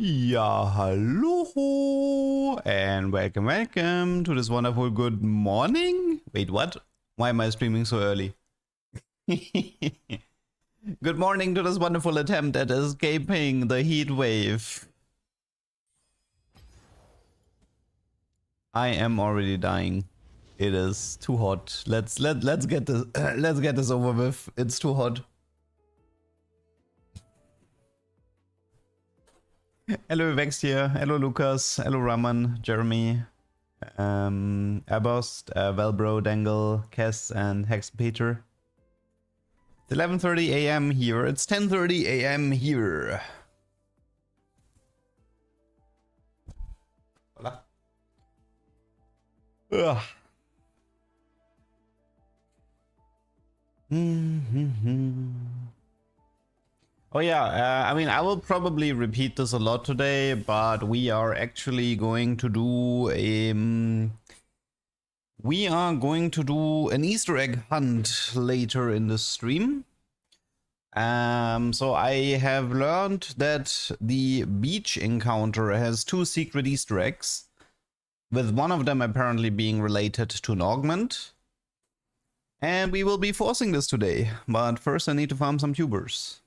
Yeah, hello and welcome to this wonderful good morning. Wait, what? Why am I streaming so early? Good morning to this wonderful attempt at escaping the heat wave. I am already dying. It is too hot. Let's get this let's get this over with. It's too hot. Hello Vex here, hello Lucas, hello Raman, Jeremy, Abost, Velbro, Dangle, Kess, and Hex Peter. It's 11:30 AM here, it's 10:30 AM here. Hola. Ugh. Oh yeah, I mean, I will probably repeat this a lot today, but we are actually going to do an Easter egg hunt later in the stream. So I have learned that the beach encounter has 2 secret Easter eggs, with one of them apparently being related to an augment. And we will be forcing this today, but first I need to farm some tubers.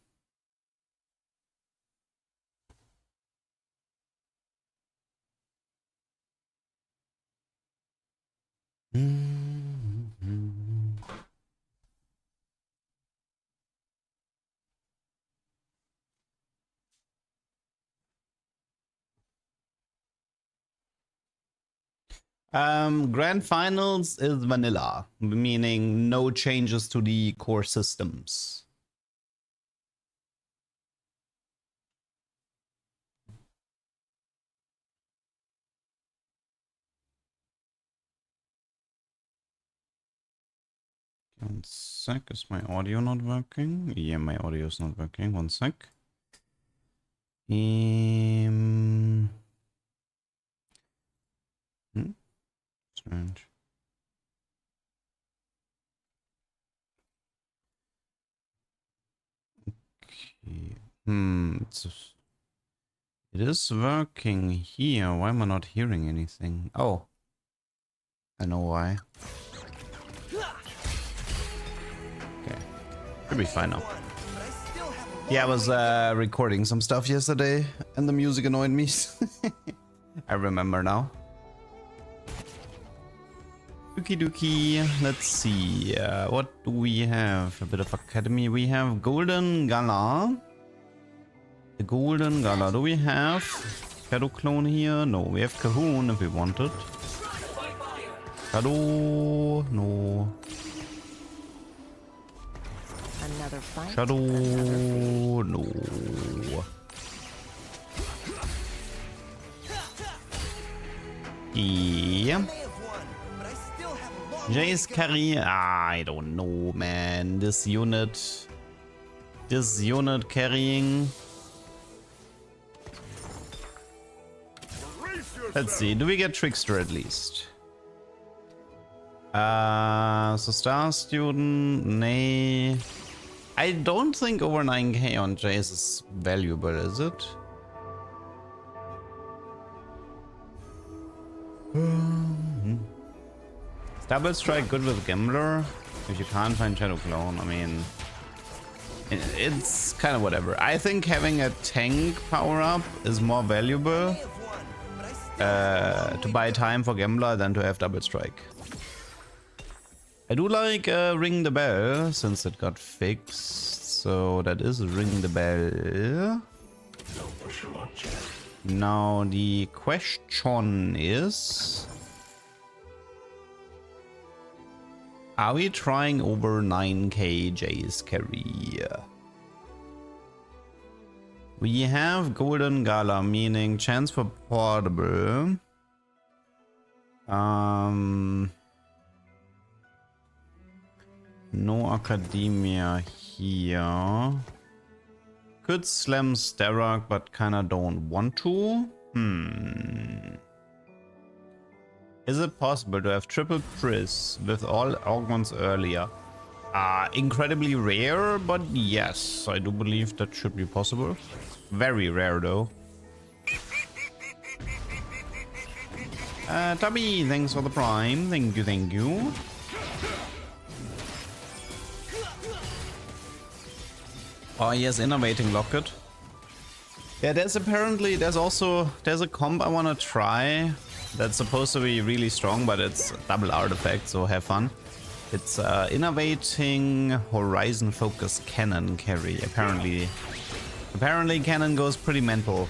Grand Finals is vanilla, meaning no changes to the core systems. One sec, is my audio not working? Yeah, my audio is not working. One sec. Strange. Okay. It is working here. Why am I not hearing anything? Oh. I know why. Okay. Should be fine now. Yeah, I was recording some stuff yesterday and the music annoyed me. I remember now. Dookie dookie. Let's see. What do we have? A bit of academy. We have Golden Gala. The Golden Gala. Do we have Shadow Clone here? No, we have Cahoon if we want it. Shadow. No. Another fight. Shadow. No. Yeah. Jace carry. I don't know, man. This unit carrying. Let's see. Do we get Trickster at least? So Star Student, nay. I don't think over 9k on Jace is valuable, is it? Double Strike good with Gambler. If you can't find Shadow Clone, I mean, it's kind of whatever. I think having a tank power up is more valuable to buy time for Gambler than to have Double Strike. I do like Ring the Bell since it got fixed, so that is Ring the Bell. Now the question is, are we trying over 9k Jace carry? We have Golden Gala, meaning chance for portable. No Academia here. Could slam Sterak, but kinda don't want to. Is it possible to have triple Priz with all augments earlier? Incredibly rare, but yes, I do believe that should be possible. Very rare though. Tubby, thanks for the prime. Thank you, thank you. Oh yes, innovating locket. Yeah, there's a comp I wanna try that's supposed to be really strong, but it's double artifact, so have fun. It's innovating horizon focus cannon carry. Apparently cannon goes pretty mental.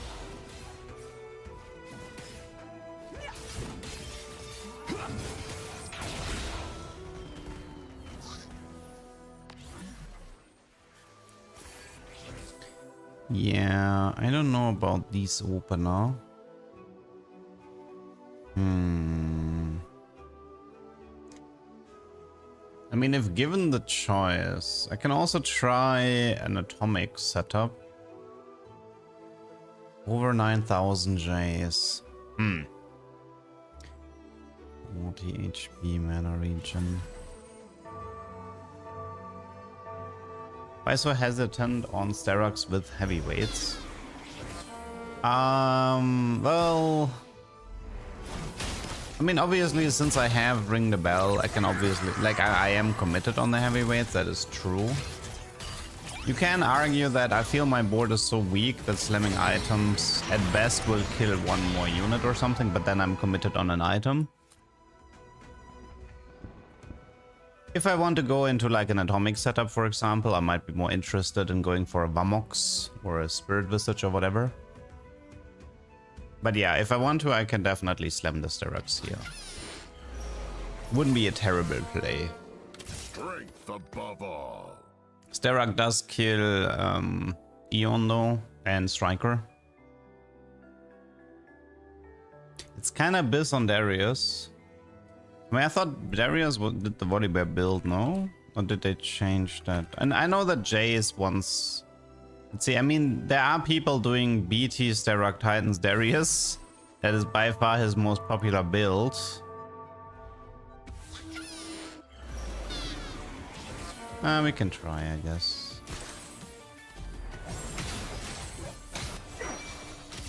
Yeah, I don't know about these opener. I mean, if given the choice, I can also try an atomic setup. Over 9,000 J's. 40 HP mana region. Why so hesitant on Sterox with heavyweights? Well, I mean, obviously, since I have Ring the Bell, I can obviously, like, I am committed on the heavyweights, that is true. You can argue that I feel my board is so weak that slamming items at best will kill one more unit or something, but then I'm committed on an item. If I want to go into like an atomic setup, for example, I might be more interested in going for a Vamox or a Spirit Visage or whatever. But yeah, if I want to, I can definitely slam the Sterox here. Wouldn't be a terrible play. Strength above all. Sterak does kill Eon though, and Striker. It's kind of Biz on Darius. I mean, I thought Darius did the Volibear build, no? Or did they change that? And I know that Jace once... Let's see, I mean, there are people doing BT Sterak Titans Darius. That is by far his most popular build. We can try, I guess.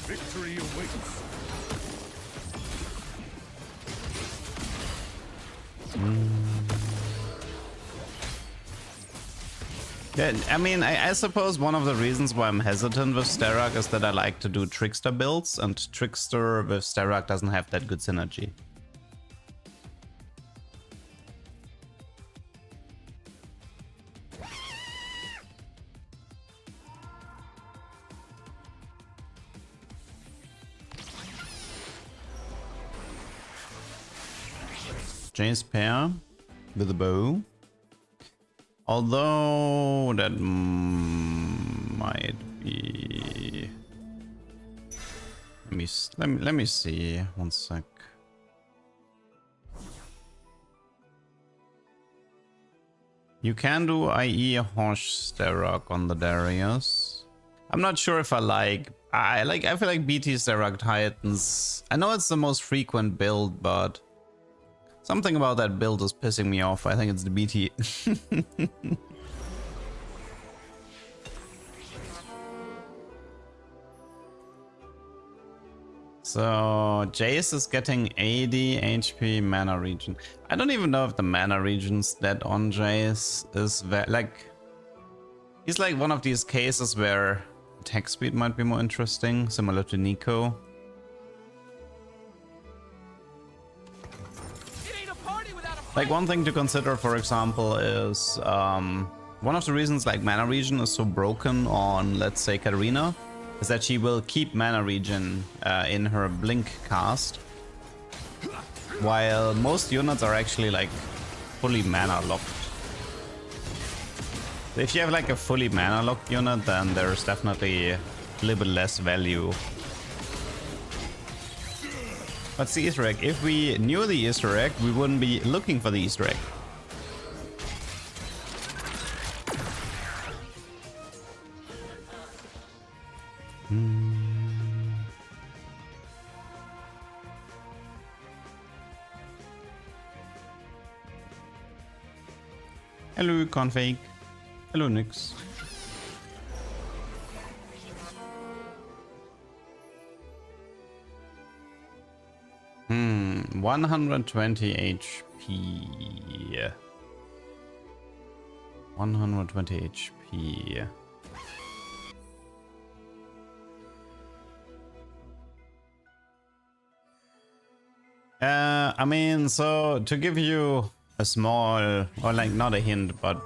Victory awaits. Yeah, I mean, I suppose one of the reasons why I'm hesitant with Sterak is that I like to do Trickster builds, and Trickster with Sterak doesn't have that good synergy. Jace pair with a bow. Although that might be... Let me see. 1 sec. You can do IE Hosh Sterak on the Darius. I'm not sure if I feel like BT Sterak Titans. I know it's the most frequent build, but something about that build is pissing me off. I think it's the BT. So Jace is getting 80 HP mana region. I don't even know if the mana region stat on Jace is like... He's like one of these cases where attack speed might be more interesting, similar to Nico. Like, one thing to consider, for example, is one of the reasons like mana region is so broken on, let's say, Katarina, is that she will keep mana region in her blink cast, while most units are actually like fully mana locked. So if you have like a fully mana locked unit, then there's definitely a little bit less value. What's the Easter egg? If we knew the Easter egg, we wouldn't be looking for the Easter egg. Hello, config. Hello, Nix. 120 HP. 120 HP. I mean, so to give you a small, or like not a hint, but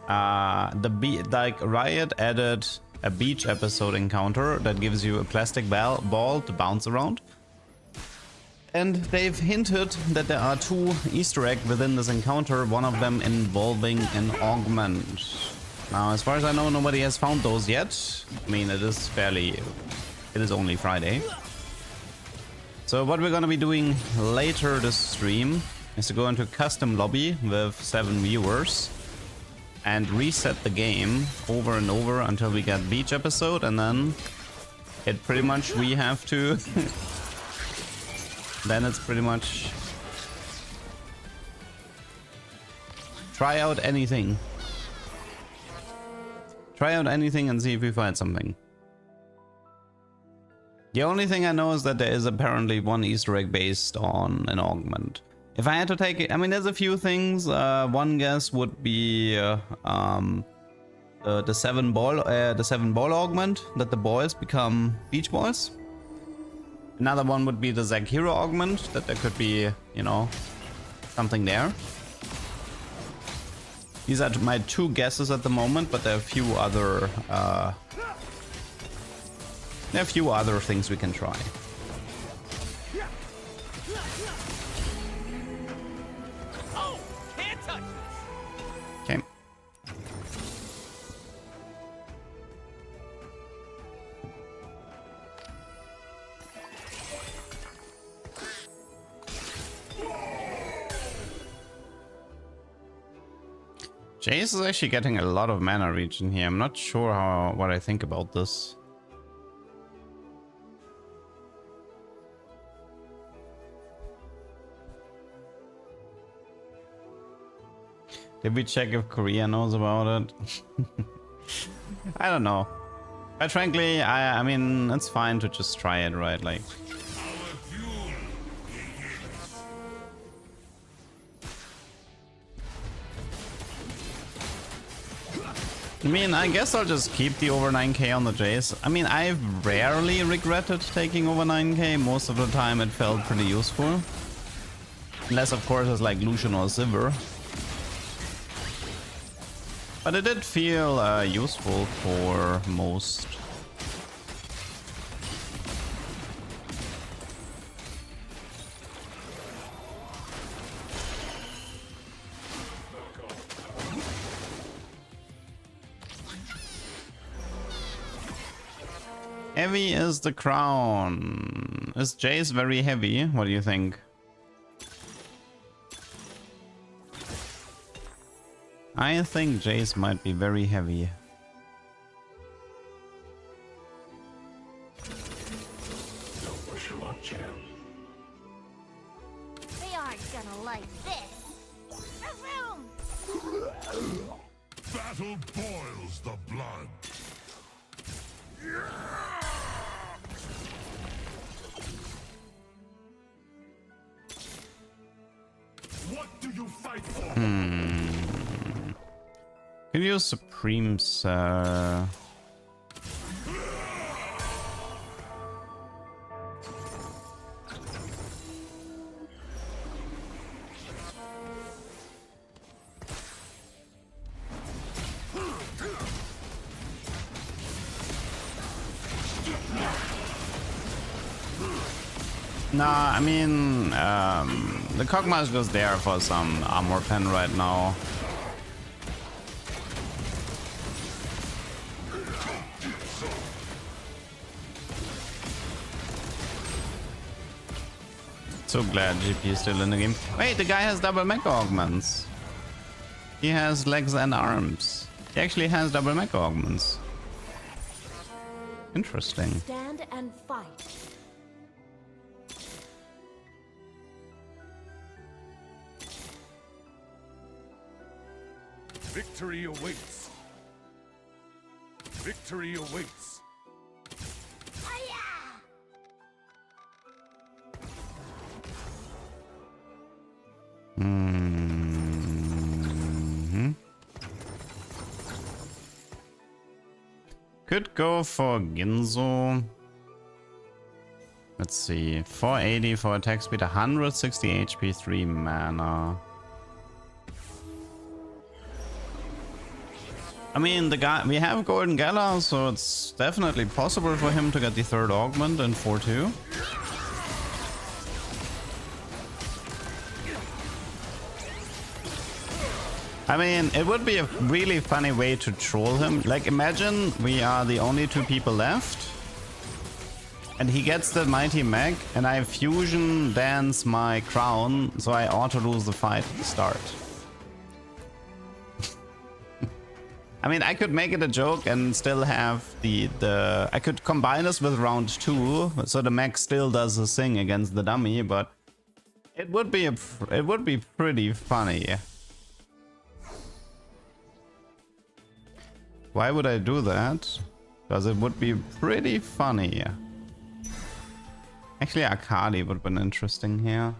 like Riot added a beach episode encounter that gives you a plastic ball to bounce around. And they've hinted that there are 2 Easter eggs within this encounter, one of them involving an augment. Now, as far as I know, nobody has found those yet. I mean, it is only Friday. So what we're gonna be doing later this stream is to go into custom lobby with 7 viewers and reset the game over and over until we get beach episode, and then it pretty much we have to then it's pretty much try out anything. Try out anything and see if we find something. The only thing I know is that there is apparently 1 Easter egg based on an augment. If I had to take it, I mean, there's a few things. One guess would be the 7 ball augment, that the balls become beach balls. Another one would be the Zack Hero augment, that there could be, you know, something there. These are my 2 guesses at the moment, but there are a few other things we can try. Oh, can't touch this. Okay. Jace is actually getting a lot of mana regen here. I'm not sure what I think about this. Did we check if Korea knows about it? I don't know. But frankly, I mean, it's fine to just try it, right? Like, I mean, I guess I'll just keep the over 9k on the Jace. I mean, I've rarely regretted taking over 9k. Most of the time it felt pretty useful. Unless, of course, it's like Lucian or Sivir. But it did feel useful for most. Heavy is the crown. Is Jace very heavy? What do you think? I think Jace might be very heavy. They aren't gonna like this. Vroom! Battle boils the blood. What do you fight for? Can you use Supreme, sir? Nah, I mean, the Cogma's just there for some armor pen right now. So glad GP is still in the game. Wait, the guy has double mecha augments. He has legs and arms. He actually has double mecha augments. Interesting. Stand and fight. Victory awaits. Victory awaits. Could go for Ginzo. Let's see. 480 for attack speed, 160 HP, 3 mana. I mean, the guy, we have Golden Gala, so it's definitely possible for him to get the third augment in 4-2. I mean, it would be a really funny way to troll him. Like, imagine we are the only 2 people left. And he gets the mighty mech, and I fusion dance my crown, so I auto lose the fight at the start. I mean, I could make it a joke and still have the I could combine this with round 2, so the mech still does his thing against the dummy, but it would be pretty funny. Why would I do that? Because it would be pretty funny. Actually, Akali would have been interesting here.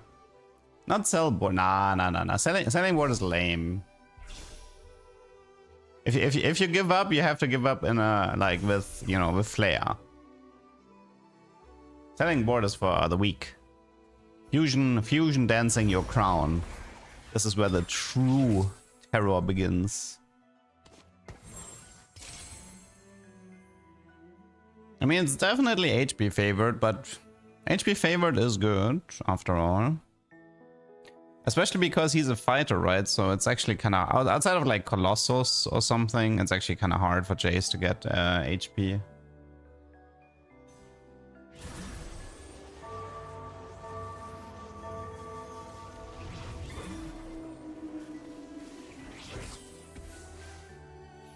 Not sell board. Nah. Selling board is lame. If you give up, you have to give up in a like with with flair. Selling board is for the weak. Fusion dancing your crown. This is where the true terror begins. I mean, it's definitely HP favored, but HP favored is good after all. Especially because he's a fighter, right? So it's actually kind of outside of like Colossus or something. It's actually kind of hard for Jace to get HP.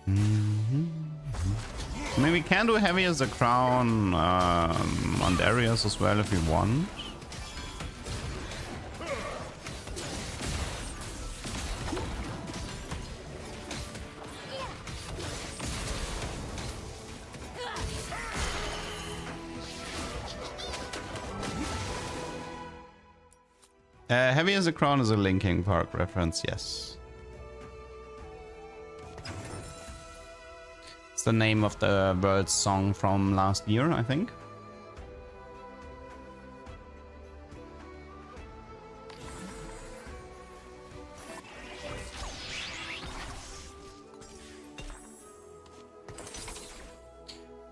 I mean, we can do heavy as a crown on Darius as well if we want. Heavy as a crown is a Linkin Park reference, yes. It's the name of the Birds song from last year, I think.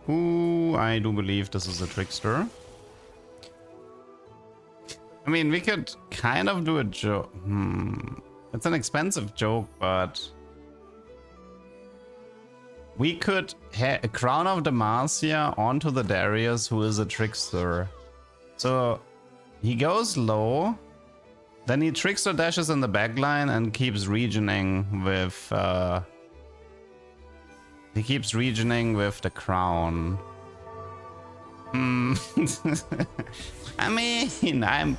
Ooh, I do believe this is a trickster. I mean, we could kind of do a joke. It's an expensive joke, but we could Crown of Demacia onto the Darius, who is a trickster. So he goes low, then he trickster dashes in the backline and keeps regioning with the crown. I mean, I'm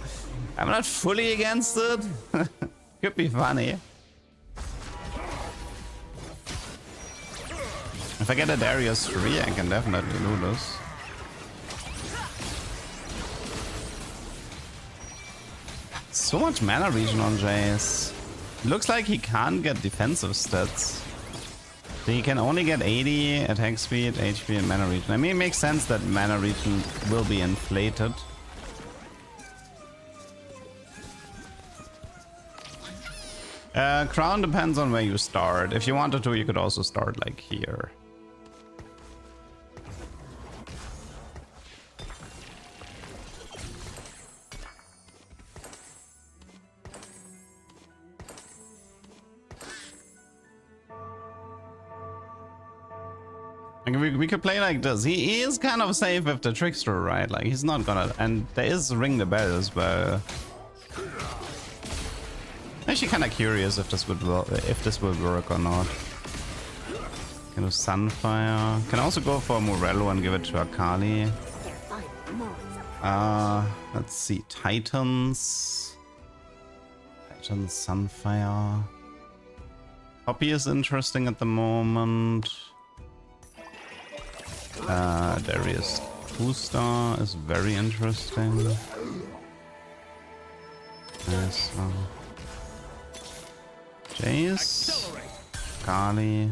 not fully against it. Could be funny. If I get a Darius 3, I can definitely do this. So much mana regen on Jace. Looks like he can't get defensive stats. So he can only get 80 attack speed, HP, and mana regen. I mean, it makes sense that mana regen will be inflated. Crown depends on where you start. If you wanted to, you could also start like here. We could play like this. He is kind of safe with the trickster, right? Like he's not gonna, and there is ring the bell as well. Actually, kind of curious if this would work or not. Can do Sunfire. Can also go for Morello and give it to Akali. Let's see, Titans, Sunfire. Poppy is interesting at the moment. Darius 2-star is very interesting. Yes, Jace, Kali.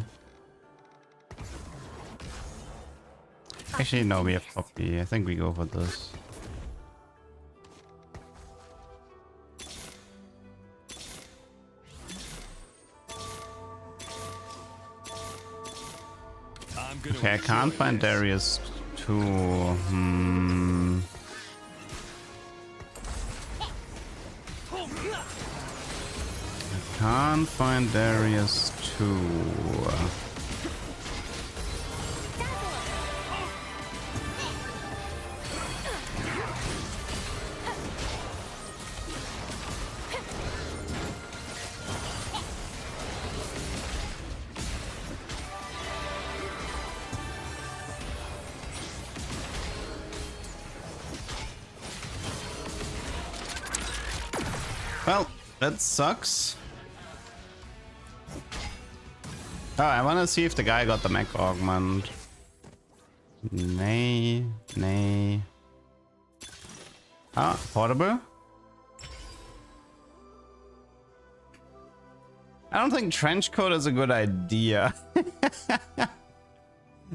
Actually, no, we have Poppy. I think we go for this. Okay, I can't find Darius 2. I can't find Darius 2. Well, that sucks. Oh, I want to see if the guy got the mech augment. Nay. Ah, portable? I don't think trench coat is a good idea.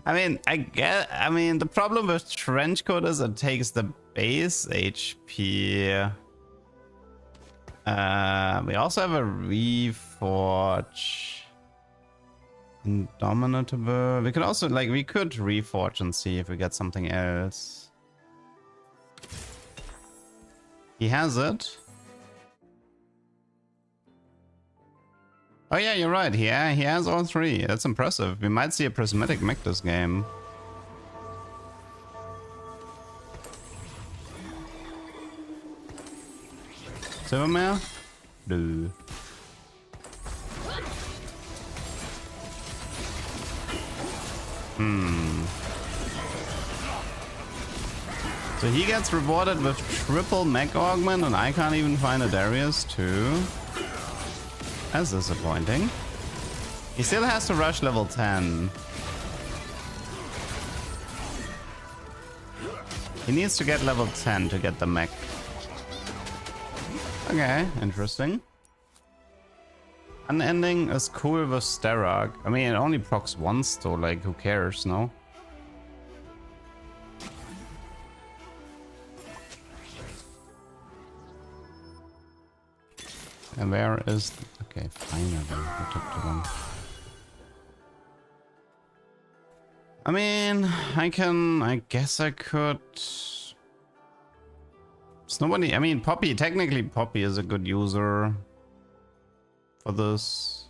I mean, the problem with trench coat is it takes the base HP. We also have a reforge. Indomitable. We could also we could reforge and see if we get something else. He has it. Oh yeah, you're right. He has all three. That's impressive. We might see a prismatic mech this game. Silvermare? No. So he gets rewarded with triple mech augment and I can't even find a Darius too. That's disappointing. He still has to rush level 10. He needs to get level 10 to get the mech. Okay, interesting. Unending is cool with Starrock. I mean, it only procs once though, who cares, no? And where is... Okay, finally, I took the one. I mean, I guess I could... It's nobody... I mean, Poppy, technically Poppy is a good user for this.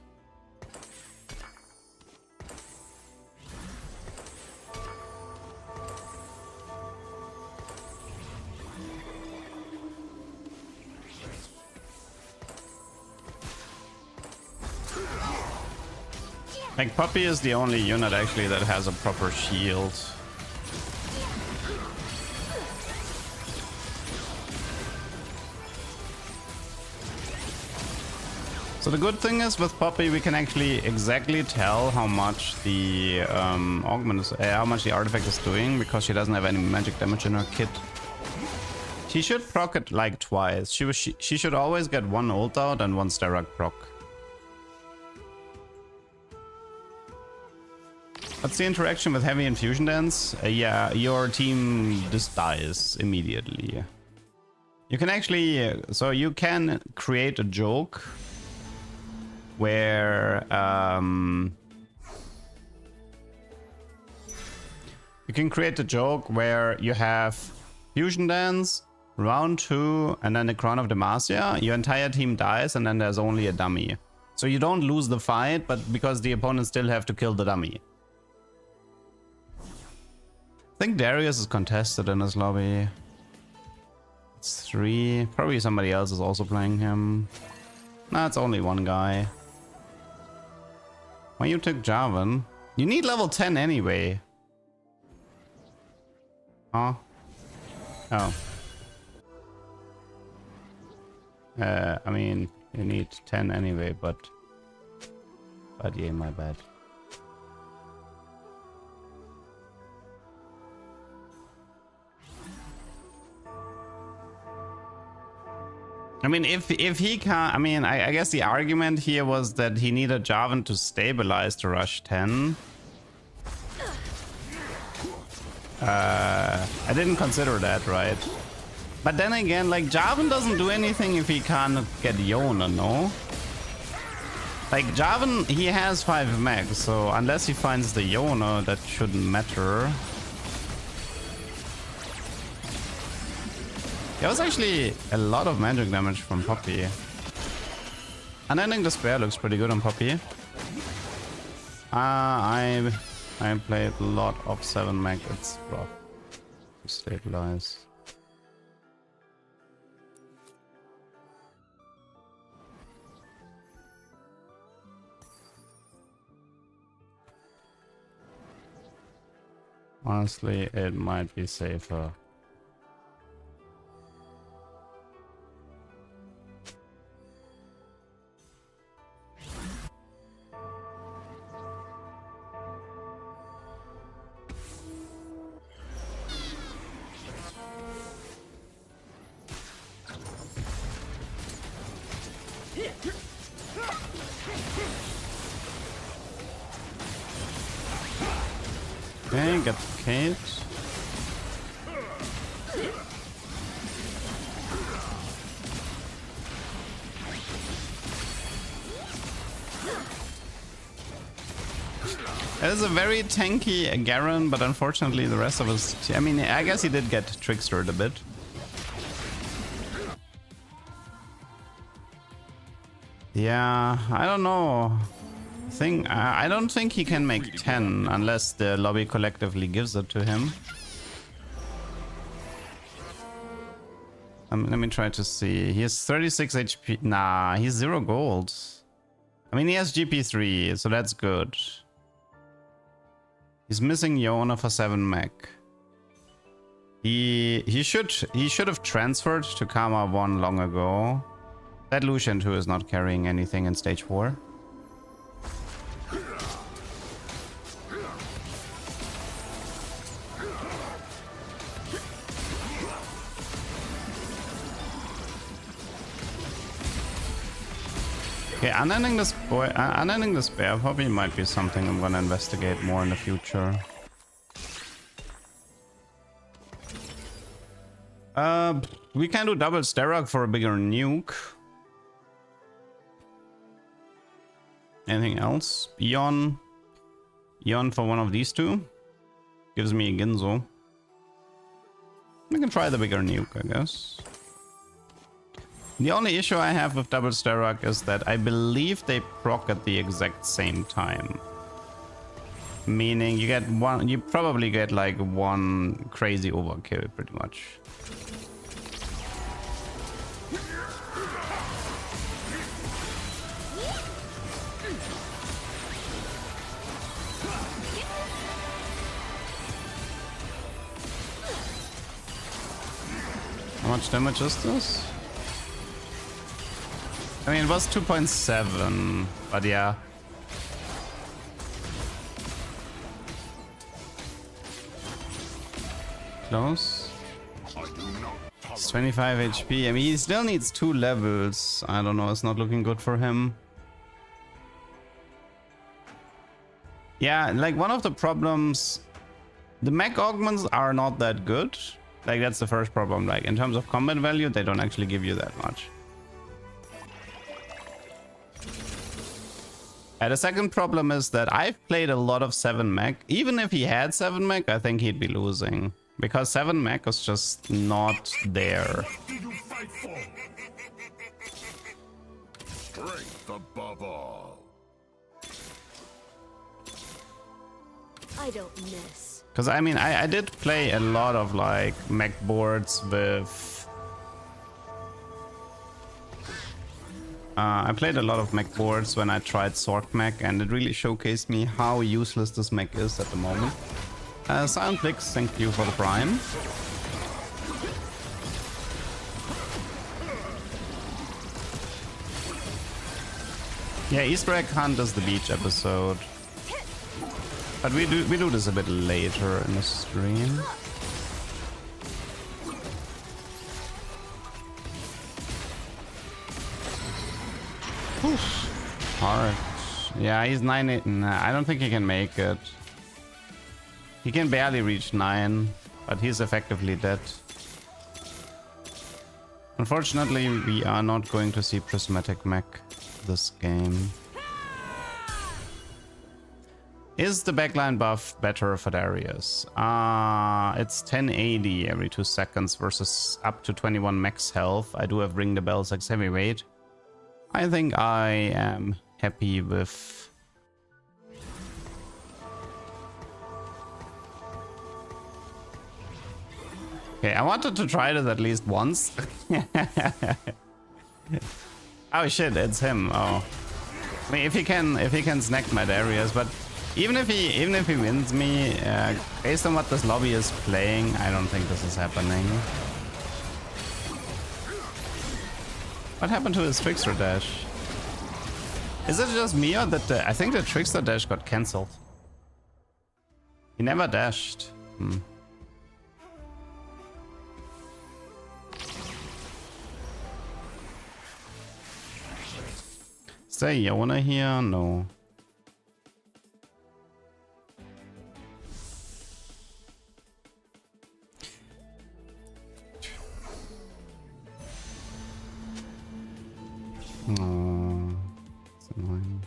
Poppy is the only unit actually that has a proper shield. So the good thing is with Poppy we can actually exactly tell how much the augment is, how much the artifact is doing, because she doesn't have any magic damage in her kit. She should proc it twice. She should always get one ult out and one Starrock proc. What's the interaction with heavy infusion dance? Yeah, your team just dies immediately. You can actually, so you can create a joke where you have fusion dance, round 2, and then the crown of Demacia. Your entire team dies, and then there's only a dummy. So you don't lose the fight, but because the opponents still have to kill the dummy. I think Darius is contested in this lobby. It's 3. Probably somebody else is also playing him. Nah, it's only one guy. Why you took Jarvan? You need level 10 anyway. Huh? Oh. I mean, you need 10 anyway, but yeah, my bad. I mean, if he can't, I mean, I guess the argument here was that he needed Jarvan to stabilize to rush 10. I didn't consider that, right? But then again, like, Jarvan doesn't do anything if he can't get Yona, no? Like, Jarvan, he has 5 max, so unless he finds the Yona, that shouldn't matter. There was actually a lot of magic damage from Poppy. Unending Despair looks pretty good on Poppy. I played a lot of 7 mag. It's rough to stabilize. Honestly, it might be safer. Okay, get the Kate. That is a very tanky Garen, but unfortunately the rest of us... I mean, I guess he did get trickstered a bit. Yeah, I don't know. I don't think he can make 10 unless the lobby collectively gives it to him. Let me try to see. He has 36 HP. Nah, he's 0 gold. I mean, he has GP3, so that's good. He's missing Yona for 7 mech. He should have transferred to Karma 1 long ago. That Lucian too is not carrying anything in stage 4. Okay, unending despair probably might be something I'm gonna investigate more in the future. We can do double Sterak for a bigger nuke. Anything else? Eon for one of these two. Gives me a Ginzo. We can try the bigger nuke, I guess. The only issue I have with double Sterak is that I believe they proc at the exact same time. Meaning you probably get like one crazy overkill pretty much. How much damage is this? I mean, it was 2.7, but yeah. Close. It's 25 HP. I mean, he still needs 2 levels. I don't know, it's not looking good for him. Yeah, like one of the problems, the mech augments are not that good. Like, that's the first problem. Like, in terms of combat value, they don't actually give you that much. The second problem is that I've played a lot of 7 mech. Even if he had 7 mech, I think he'd be losing. Because 7 mech is just not there. What do you fight for? Strength above all. I don't miss. Because I mean, I did play a lot of like mech boards with... I played a lot of mech boards when I tried Sword Mech, and it really showcased me how useless this mech is at the moment. Silent Blix, thank you for the prime. Yeah, Easter egg hunt is the beach episode. But we do this a bit later in the stream. Hard. Yeah, he's 9. Nah, I don't think he can make it. He can barely reach 9. but he's effectively dead. Unfortunately, we are not going to see Prismatic Mech this game. Is the backline buff better for Darius? It's 1080 every 2 seconds versus up to 21 max health. I do have Ring the Bells X Heavyweight. I think I am happy with... Okay, I wanted to try this at least once. Oh shit, it's him. Oh. I mean, if he can snack my Darius, but even if he wins me, based on what this lobby is playing, I don't think this is happening. What happened to his Trickster dash? Is it just me or that I think the Trickster dash got cancelled? He never dashed. Is there Yona here? No. Oh, it's annoying.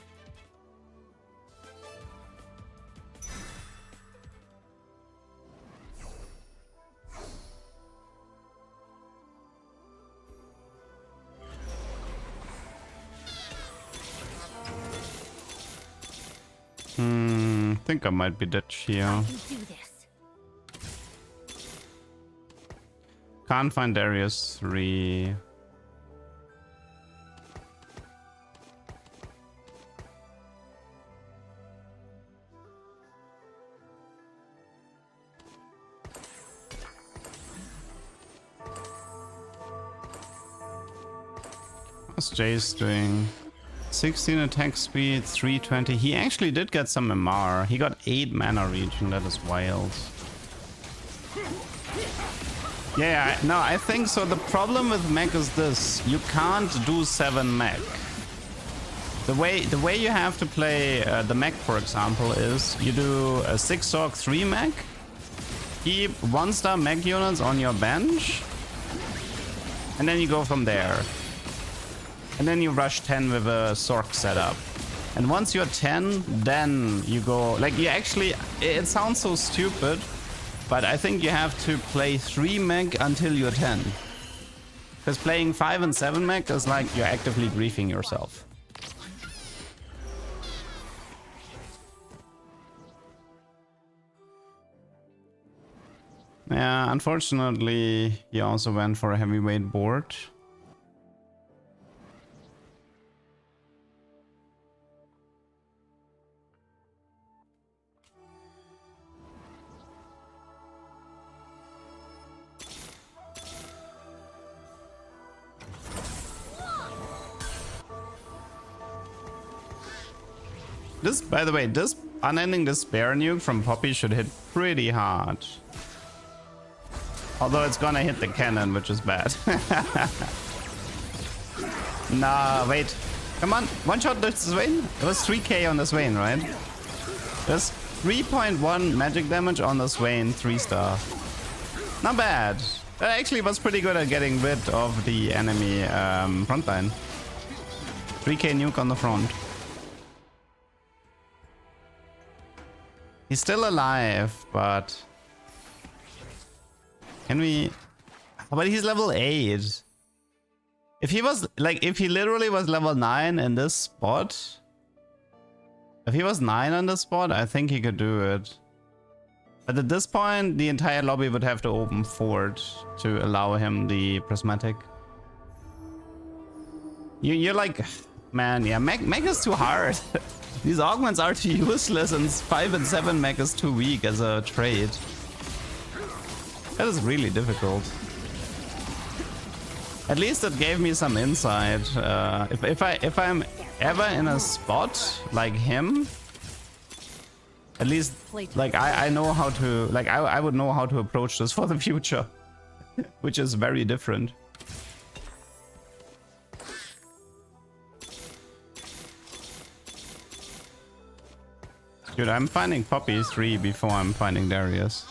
I think I might be dead here. Can't find Darius 3. What's Jace doing? 16 attack speed, 320. He actually did get some MR. He got 8 mana regen. That is wild. Yeah, no, I think so. The problem with mech is this: you can't do 7 mech. The way you have to play the mech, for example, is you do a 6 orc 3 mech. Keep 1-star mech units on your bench, and then you go from there. And then you rush 10 with a Sork setup. And once you're 10, then you go... Like, you actually... It sounds so stupid, but I think you have to play 3 mech until you're 10. Because playing 5 and 7 mech is like you're actively griefing yourself. Yeah, unfortunately, he also went for a heavyweight board. This, by the way, this unending despair nuke from Poppy should hit pretty hard. Although it's gonna hit the cannon, which is bad. Nah, wait. Come on, one shot the Swain. It was 3k on the Swain, right? There's 3.1 magic damage on the Swain, 3-star. Not bad. That actually was pretty good at getting rid of the enemy frontline. 3k nuke on the front. He's still alive, but... Can we... But he's level 8. If he was... Like, if he literally was level 9 in this spot... If he was 9 on this spot, I think he could do it. But at this point, the entire lobby would have to open Fort to allow him the prismatic. You're like... Man, yeah, mech is too hard. These augments are too useless, and 5 and 7 mech is too weak as a trade. That is really difficult. At least it gave me some insight. If I'm ever in a spot like him, at least like I know how to, like I would know how to approach this for the future, which is very different. Dude, I'm finding Poppy 3 before I'm finding Darius.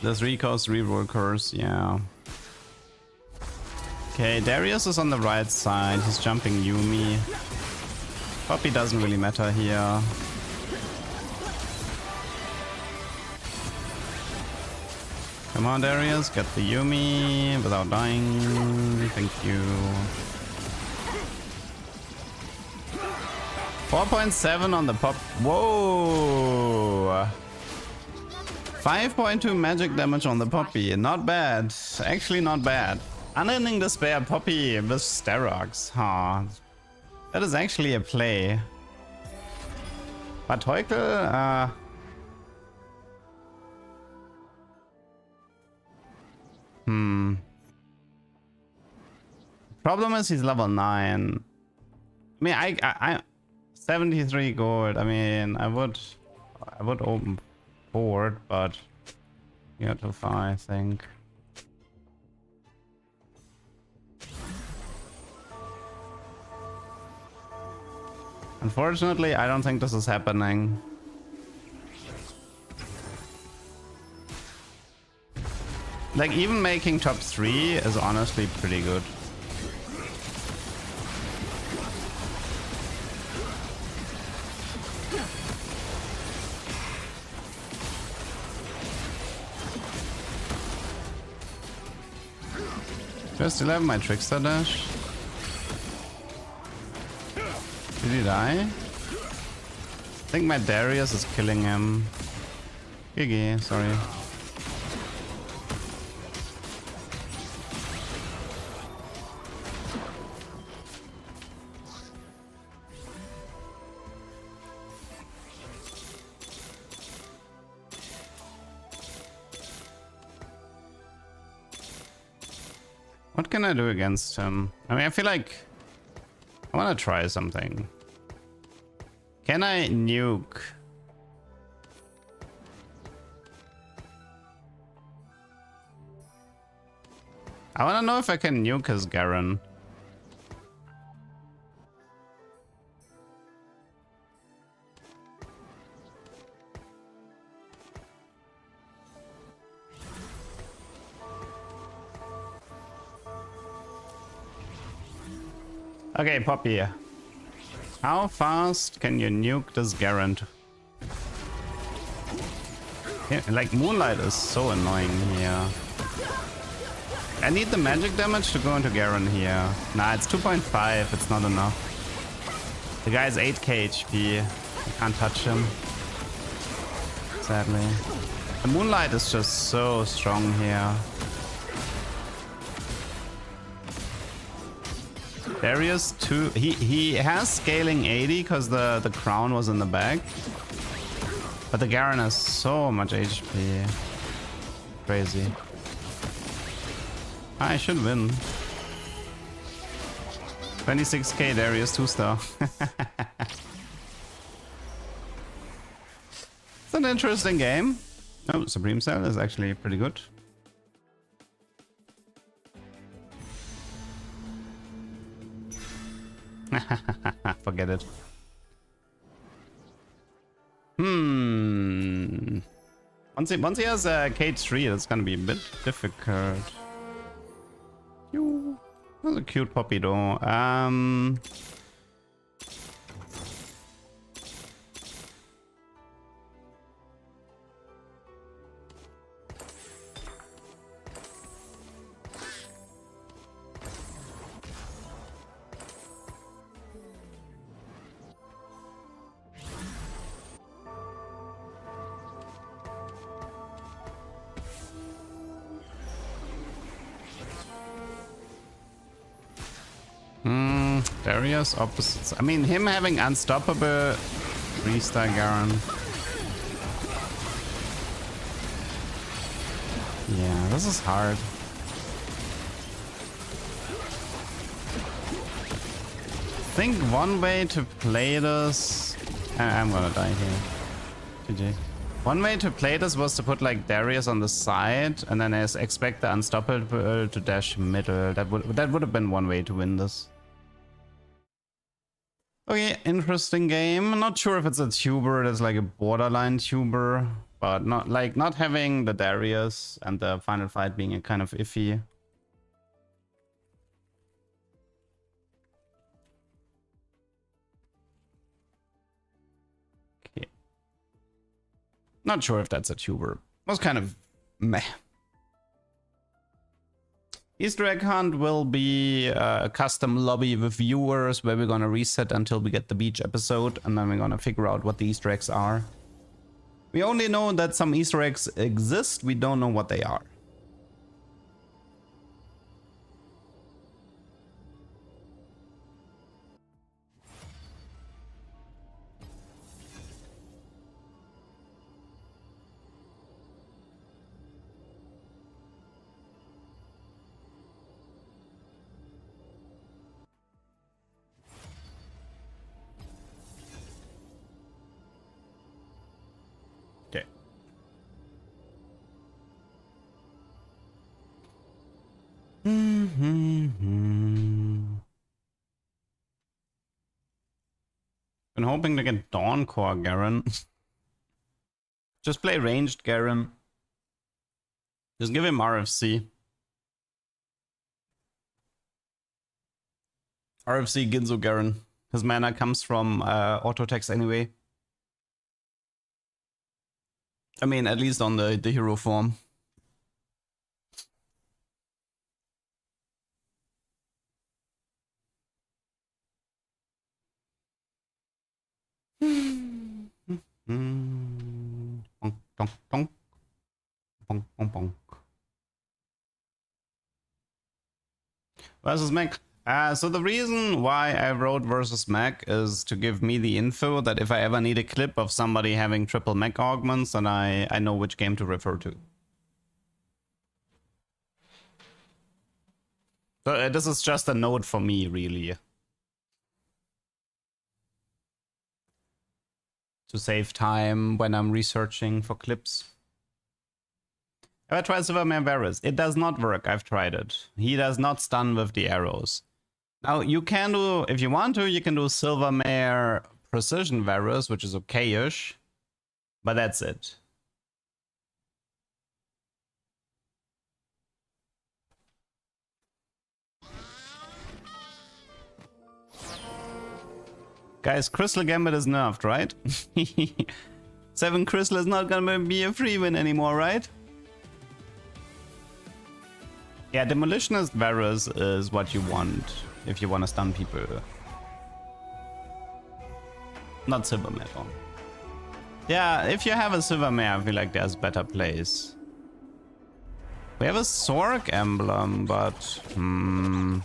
There's Rico's reroll curse, yeah. Okay, Darius is on the right side. He's jumping Yumi. Poppy doesn't really matter here. Come on, Darius, get the Yumi without dying. Thank you. 4.7 on the pop. Whoa! 5.2 magic damage on the Poppy. Not bad. Actually, not bad. Unending Despair Poppy with Sterox. Huh. That is actually a play. But Teukel, Problem is he's level 9. I mean, I 73 gold. I mean, I would open board, but yeah, too far, I think. Unfortunately, I don't think this is happening. Like, even making top 3 is honestly pretty good. Do I still have my Trickster Dash? Did he die? I think my Darius is killing him. GG, sorry. What can I do against him? I mean, I feel like I want to try something. Can I nuke? I want to know if I can nuke his Garen. Okay, Poppy. How fast can you nuke this Garen? Yeah, like, Moonlight is so annoying here. I need the magic damage to go into Garen here. Nah, it's 2.5. It's not enough. The guy's 8k HP. I can't touch him. Sadly. The Moonlight is just so strong here. Darius 2. He has scaling 80 because the crown was in the back. But the Garen has so much HP. Crazy. I should win. 26k Darius 2-star. It's an interesting game. Oh, Supreme Cell is actually pretty good. Forget it. Once he has Cage 3, that's gonna be a bit difficult. That's a cute Poppy though. Darius opposites. I mean, him having unstoppable 3-star Garen. Yeah, this is hard. I think one way to play this... I'm gonna die here. GG. One way to play this was to put like Darius on the side and then expect the unstoppable to dash middle. That would have been one way to win this. Okay, interesting game. Not sure if it's a tuber that's like a borderline tuber. But not having the Darius and the final fight being a kind of iffy. Okay. Not sure if that's a tuber. Was kind of meh. Easter egg hunt will be a custom lobby with viewers where we're gonna reset until we get the beach episode, and then we're gonna figure out what the Easter eggs are. We only know that some Easter eggs exist, we don't know what they are. Okay. Been hoping to get Dawn Core Garen. Just play ranged Garen. Just give him RFC. RFC Ginzo Garen. His mana comes from auto attacks anyway. I mean, at least on the hero form. Bonk, bonk, bonk. Bonk, bonk, bonk. Versus Mac. So the reason why I wrote versus Mac is to give me the info that if I ever need a clip of somebody having triple Mac augments, then I know which game to refer to. So this is just a note for me, really. To save time when I'm researching for clips. Have I tried Silvermare Varus? It does not work, I've tried it. He does not stun with the arrows. Now you can do, if you want to, you can do Silvermare Precision Varus, which is okay-ish. But that's it. Guys, Crystal Gambit is nerfed, right? 7 Crystal is not gonna be a free win anymore, right? Yeah, Demolitionist Varus is what you want if you want to stun people. Not Silvermare though. Yeah, if you have a Silvermare, I feel like there's better plays. We have a Sork emblem, but... Can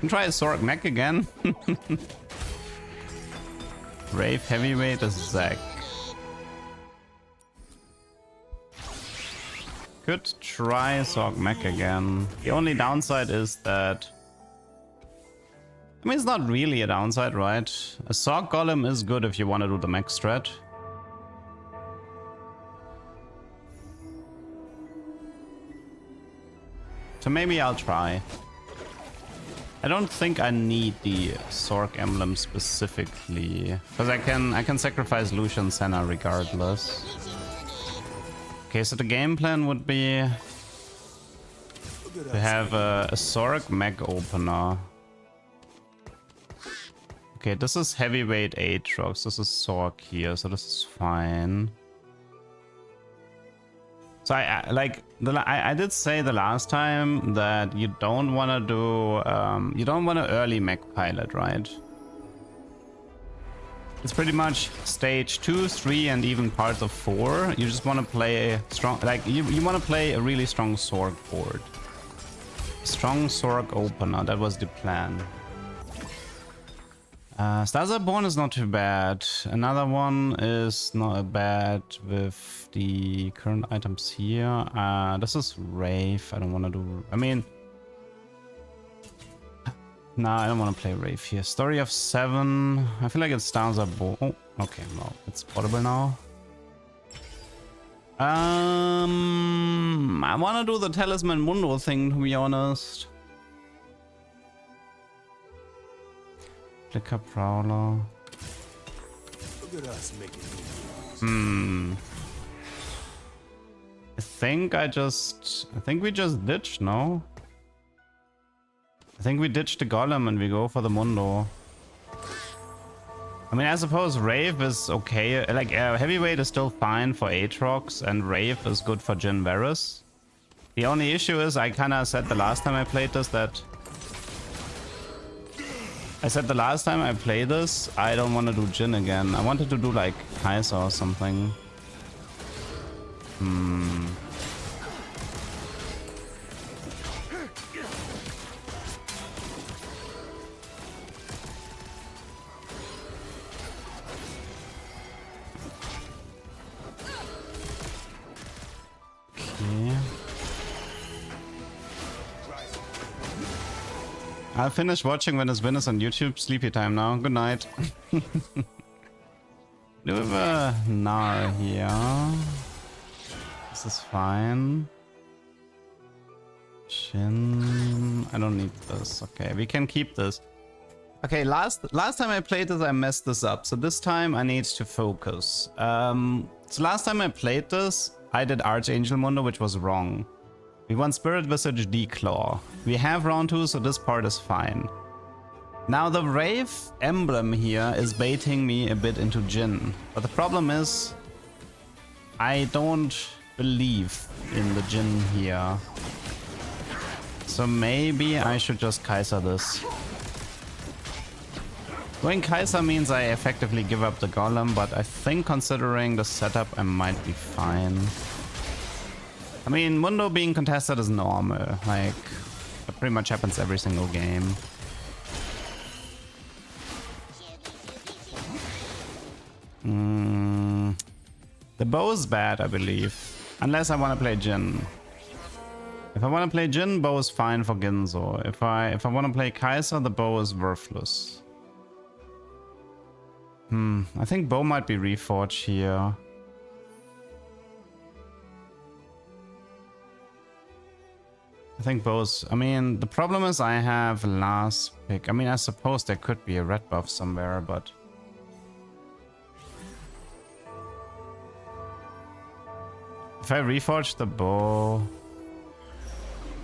try a Sork mech again. Brave Heavyweight is Zack. Could try Sork mech again. The only downside is that... I mean, it's not really a downside, right? A Sork Golem is good if you want to do the mech strat. So maybe I'll try. I don't think I need the Sork emblem specifically, because I can sacrifice Lucian Senna regardless. Okay, so the game plan would be to have a Sork mech opener. Okay, this is heavyweight Aatrox. This is Sork here, so this is fine. So I did say the last time that you don't want to do you don't want to early mech pilot, right? It's pretty much stage 2, 3, and even parts of 4. You just want to play a strong, like you want to play a really strong Sork board. Strong Sork opener. That was the plan. Stars Are Born is not too bad. Another one is not bad with the current items here. This is Wraith. I don't want to do... I mean... Nah, I don't want to play Wraith here. Story of 7. I feel like it's Stars Are Born. Oh, okay, well, it's portable now. I want to do the Talisman Mundo thing, to be honest. Flicker Prowler. Look at us making I think we just ditched, no? I think we ditched the golem and we go for the Mundo. I mean, I suppose Rave is okay. Like, heavyweight is still fine for Aatrox, and Rave is good for Jhin Varus. The only issue is, I kind of said the last time I played this that... I don't want to do Jhin again. I wanted to do, like, Kai'Sa or something. Okay. I'll finish watching when this win is on YouTube. Sleepy time now. Good night. Do we have a Gnar here? This is fine. Shin. I don't need this. Okay, we can keep this. Okay, last time I played this, I messed this up. So this time I need to focus. So last time I played this, I did Archangel Mundo, which was wrong. We want Spirit Visage Declaw. We have round 2, so this part is fine. Now the Wraith emblem here is baiting me a bit into Jhin. But the problem is, I don't believe in the Jhin here. So maybe I should just Kai'Sa this. Going Kai'Sa means I effectively give up the Golem, but I think considering the setup I might be fine. I mean, Mundo being contested is normal. Like, it pretty much happens every single game. The bow is bad, I believe. Unless I want to play Jhin. If I want to play Jhin, bow is fine for Ginzo. If I want to play Kai'Sa, the bow is worthless. I think bow might be reforged here. I think both. I mean, the problem is I have last pick. I mean, I suppose there could be a red buff somewhere, but... If I reforge the bow...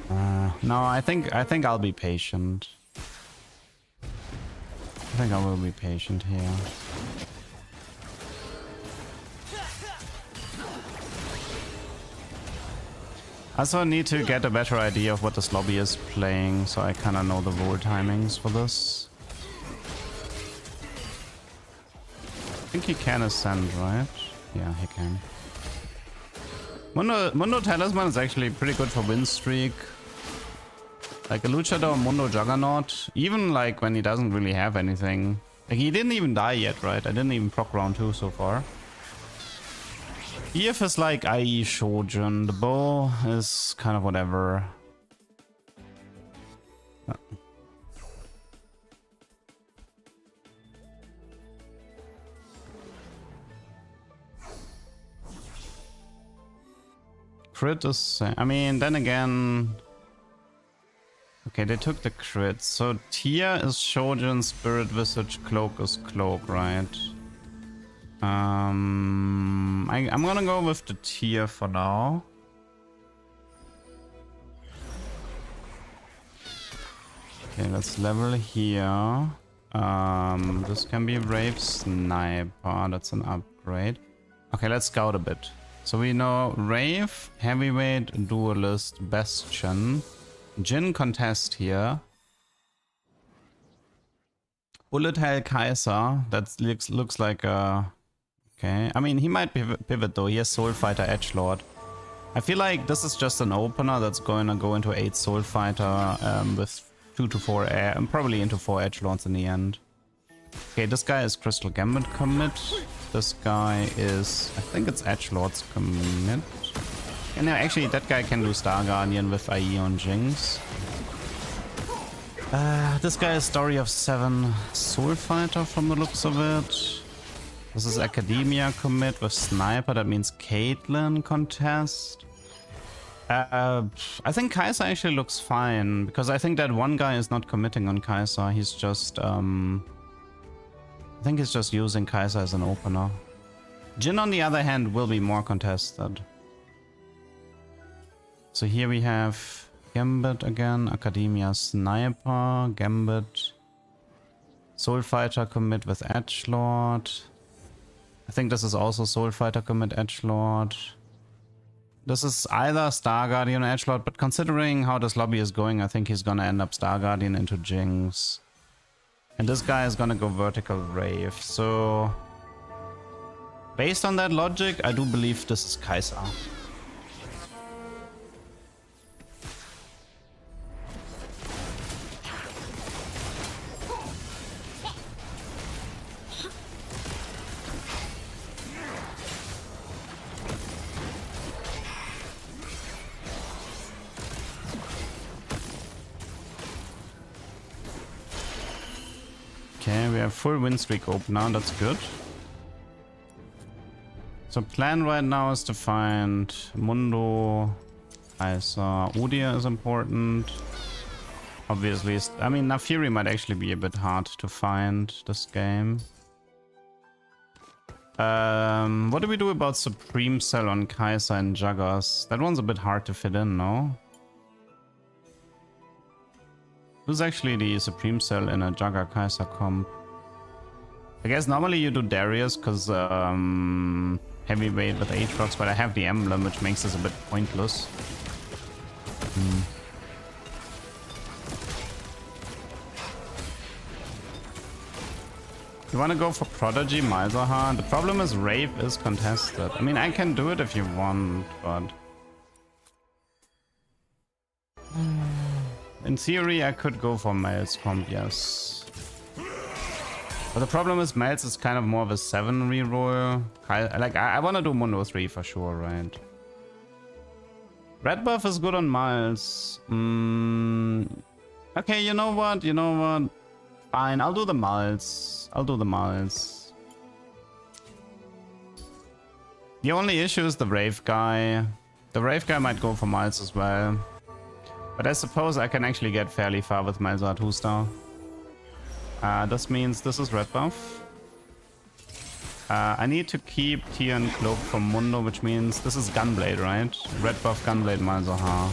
no, I think I'll be patient. I think I will be patient here. I also need to get a better idea of what this lobby is playing, so I kind of know the roll timings for this. I think he can ascend, right? Yeah, he can. Mundo Talisman is actually pretty good for win streak. Like a Luchador Mundo Juggernaut, even like when he doesn't really have anything. Like he didn't even die yet, right? I didn't even proc round 2 so far. EF is like IE Shojin, the bow is kind of whatever. Crit is... I mean, then again... Okay, they took the crit. So Tia is Shojin, Spirit Visage, Cloak is Cloak, right? I'm gonna go with the Tia for now. Okay, let's level here. This can be Brave Sniper, that's an upgrade. Okay, let's scout a bit. So we know Rave, Heavyweight, Duelist, Bastion. Jhin contest here. Bullet Hell Kai'Sa, that looks like a... Okay, I mean, he might pivot though. He has Soul Fighter Edgelord. I feel like this is just an opener that's going to go into 8 Soul Fighter with 2 to 4 air, and probably into 4 Edgelords in the end. Okay, this guy is Crystal Gambit commit. This guy is, I think it's Edgelord's commit. And now actually that guy can do Star Guardian with IE on Jinx. This guy is Story of 7 Soul Fighter from the looks of it. This is Academia commit with Sniper, that means Caitlyn contest. I think Kai'Sa actually looks fine, because I think that one guy is not committing on Kai'Sa, he's just... I think he's just using Kai'Sa as an opener. Jhin on the other hand will be more contested. So here we have Gambit again, Academia Sniper, Gambit, Soul Fighter commit with Edgelord. I think this is also Soul Fighter commit Edgelord. This is either Star Guardian or Edgelord, but considering how this lobby is going, I think he's gonna end up Star Guardian into Jinx. And this guy is gonna go Vertical Rave, so... based on that logic, I do believe this is Kai'Sa. Okay, we have full win streak open now, that's good. So plan right now is to find Mundo, Kai'Sa, Udyr is important. Obviously, I mean, Naafiri might actually be a bit hard to find this game. What do we do about Supreme Cell on Kai'Sa and Jaggers? That one's a bit hard to fit in, no? Who's actually the Supreme Cell in a Jagger Kai'Sa comp? I guess normally you do Darius because heavyweight with Aatrox, but I have the emblem, which makes this a bit pointless. You want to go for Prodigy, Malzahar? The problem is Rave is contested. I mean, I can do it if you want, but... in theory, I could go for Mel's comp, yes. But the problem is Mel's is kind of more of a 7 reroll. I want to do Mundo 3 for sure, right? Red buff is good on Miles. Okay, you know what? You know what? Fine, I'll do the Miles. I'll do the Miles. The only issue is the Rave guy. The Rave guy might go for Miles as well. But I suppose I can actually get fairly far with my Zarathustra. This means this is red buff. I need to keep Tia and Cloak from Mundo, which means this is Gunblade, right? Red buff Gunblade Malzahar.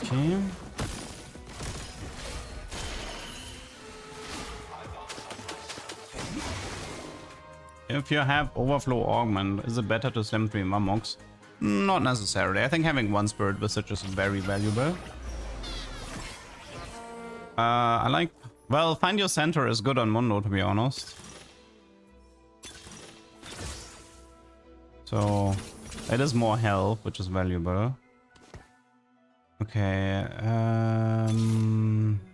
Okay. If you have Overflow Augment, is it better to slam 3 Mamox? Not necessarily. I think having one Spirit Visage is very valuable. I like... well, Find Your Center is good on Mundo, to be honest. So, it is more health, which is valuable. Okay,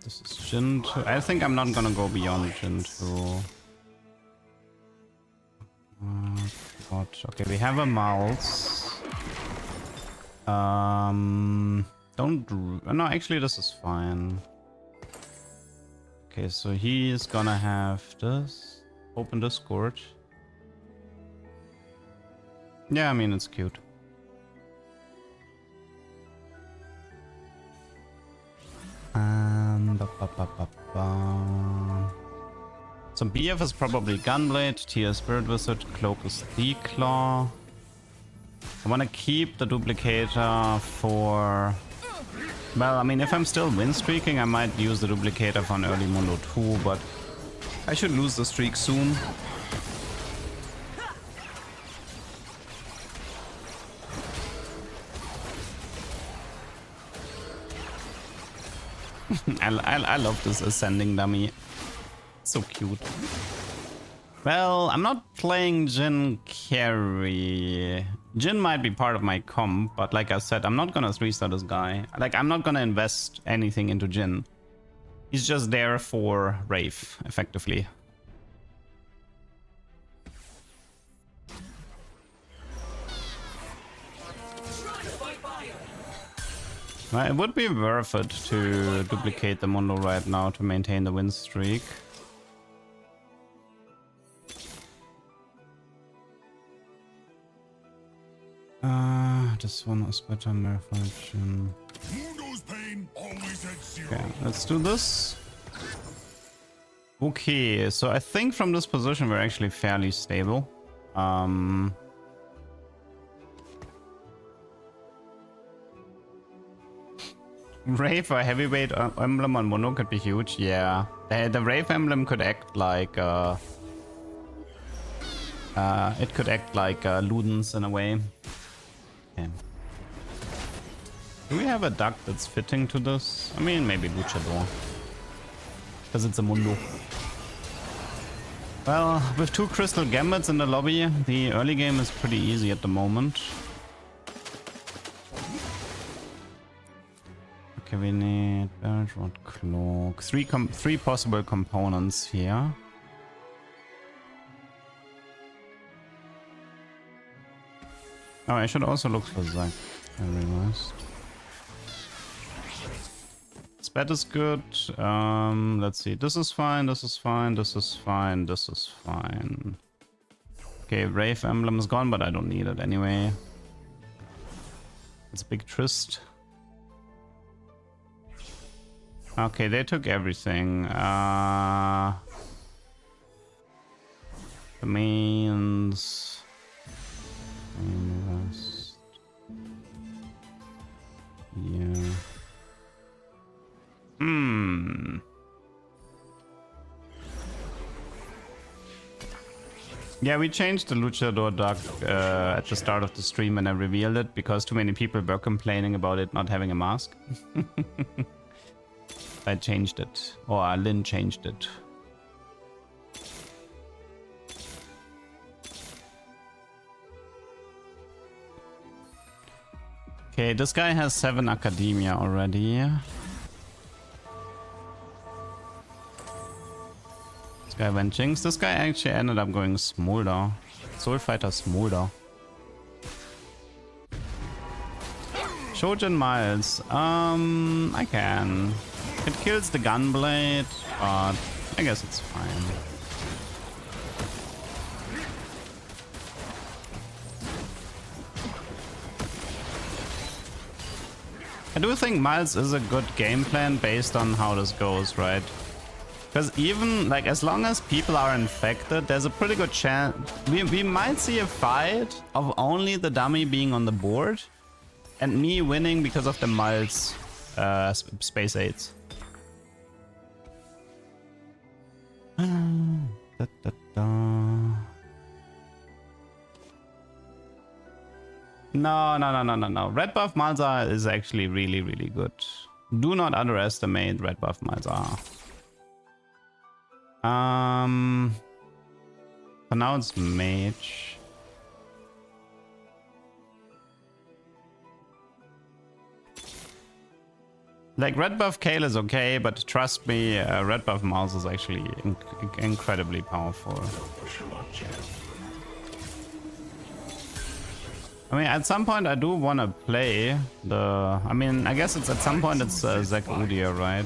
this is Jin 2. I think I'm not gonna go beyond Jin 2. God. Okay, we have a mouse. No, actually this is fine. Okay, so he's gonna have this. Open Discord. Yeah, I mean, it's cute. So BF is probably Gunblade, Tia Spirit Visage, Cloak is Declaw. I want to keep the Duplicator for... well, I mean, if I'm still win streaking, I might use the Duplicator for an early Mundo 2, but I should lose the streak soon. I love this ascending dummy. So cute. Well, I'm not playing Jin carry. Jin might be part of my comp, but like I said, I'm not gonna 3-star this guy. Like, I'm not gonna invest anything into Jin. He's just there for Wraith, effectively. Well, it would be worth it to duplicate the Mundo right now to maintain the win streak. This one is better, Malfunction. Mundo's pain always Okay, let's do this. Okay, so I think from this position we're actually fairly stable. Wraith or heavyweight emblem on mono could be huge. Yeah, the Wraith emblem could act like it could act like Ludens in a way. Okay. Do we have a duck that's fitting to this? I mean, maybe Luchador, because it's a Mundo. Well, with 2 crystal gambits in the lobby, the early game is pretty easy at the moment. Okay, we need Barrage Rod Cloak. 3 possible components here. Oh, I should also look for Zack. I realized. Spat is good. Let's see. This is fine. This is fine. This is fine. This is fine. Okay, Wraith emblem is gone, but I don't need it anyway. It's a big Trist. Okay, they took everything. The mains. Invest. Yeah. Yeah, we changed the Luchador duck at the start of the stream when I revealed it because too many people were complaining about it not having a mask. I changed it, or Lynn changed it. Okay, this guy has 7 Academia already. This guy went Jinx. This guy actually ended up going Smolder. Soul Fighter Smolder. Shojin Miles. I can. It kills the Gunblade, but I guess it's fine. I do think Miles is a good game plan based on how this goes, right? Because even, like, as long as people are infected, there's a pretty good chance... We might see a fight of only the dummy being on the board and me winning because of the Miles space aids. Da, da, da. No. Red buff Malzahar is actually really, really good. Do not underestimate red buff Malzahar. For now it's mage. Like, red buff Kale is okay, but trust me, red buff Mouse is actually incredibly powerful. I mean, at some point I do want to play the... I mean, I guess it's at some point it's Zack Udyr, right?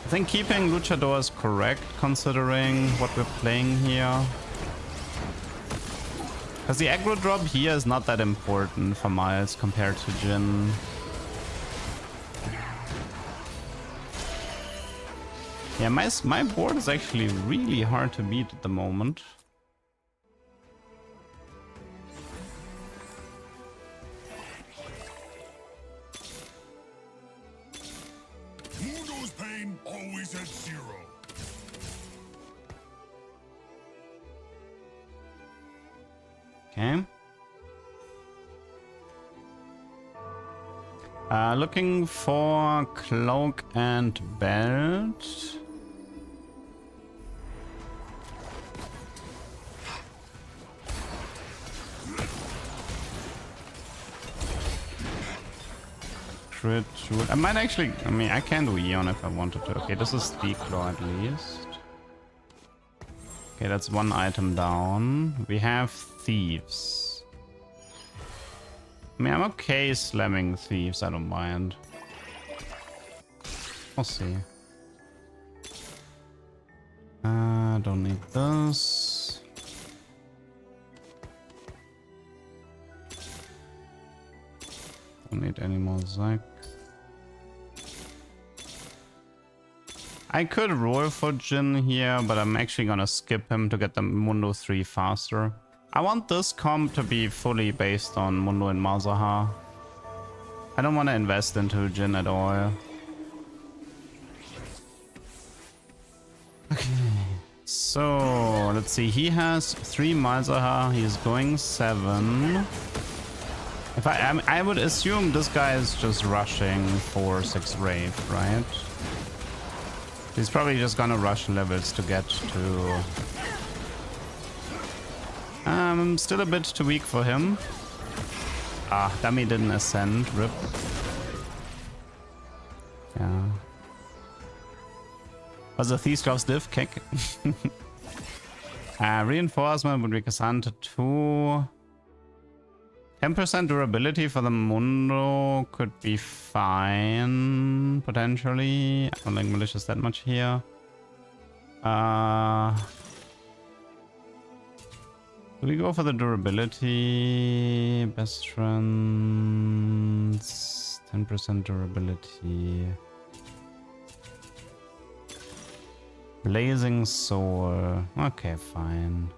I think keeping Luchador is correct, considering what we're playing here. Because the aggro drop here is not that important for Miles compared to Jhin. Yeah, my board is actually really hard to beat at the moment. Mundo's pain always at 0. Okay. Looking for cloak and belt. Crit. I might actually... I mean, I can do Eon if I wanted to. Okay, this is Declaw at least. Okay, that's 1 item down. We have Thieves. I mean, I'm okay slamming Thieves. I don't mind. We'll see. Don't need this. Don't need any more Zack. I could roll for Jin here, but I'm actually gonna skip him to get the Mundo 3 faster. I want this comp to be fully based on Mundo and Malzahar. I don't want to invest into Jin at all. Okay, so let's see. He has 3 Malzahar. He's going 7. If I would assume this guy is just rushing 4-6 Wraith, right? He's probably just gonna rush levels to get to... still a bit too weak for him. Ah, dummy didn't ascend. Rip. Yeah. Was a Thief's diff kick? Reinforcement would be Cassandra 2. 10% durability for the Mundo could be fine, potentially. I don't think Malicious that much here. Do we go for the durability? Best friends, 10% durability. Blazing Soul. Okay, fine.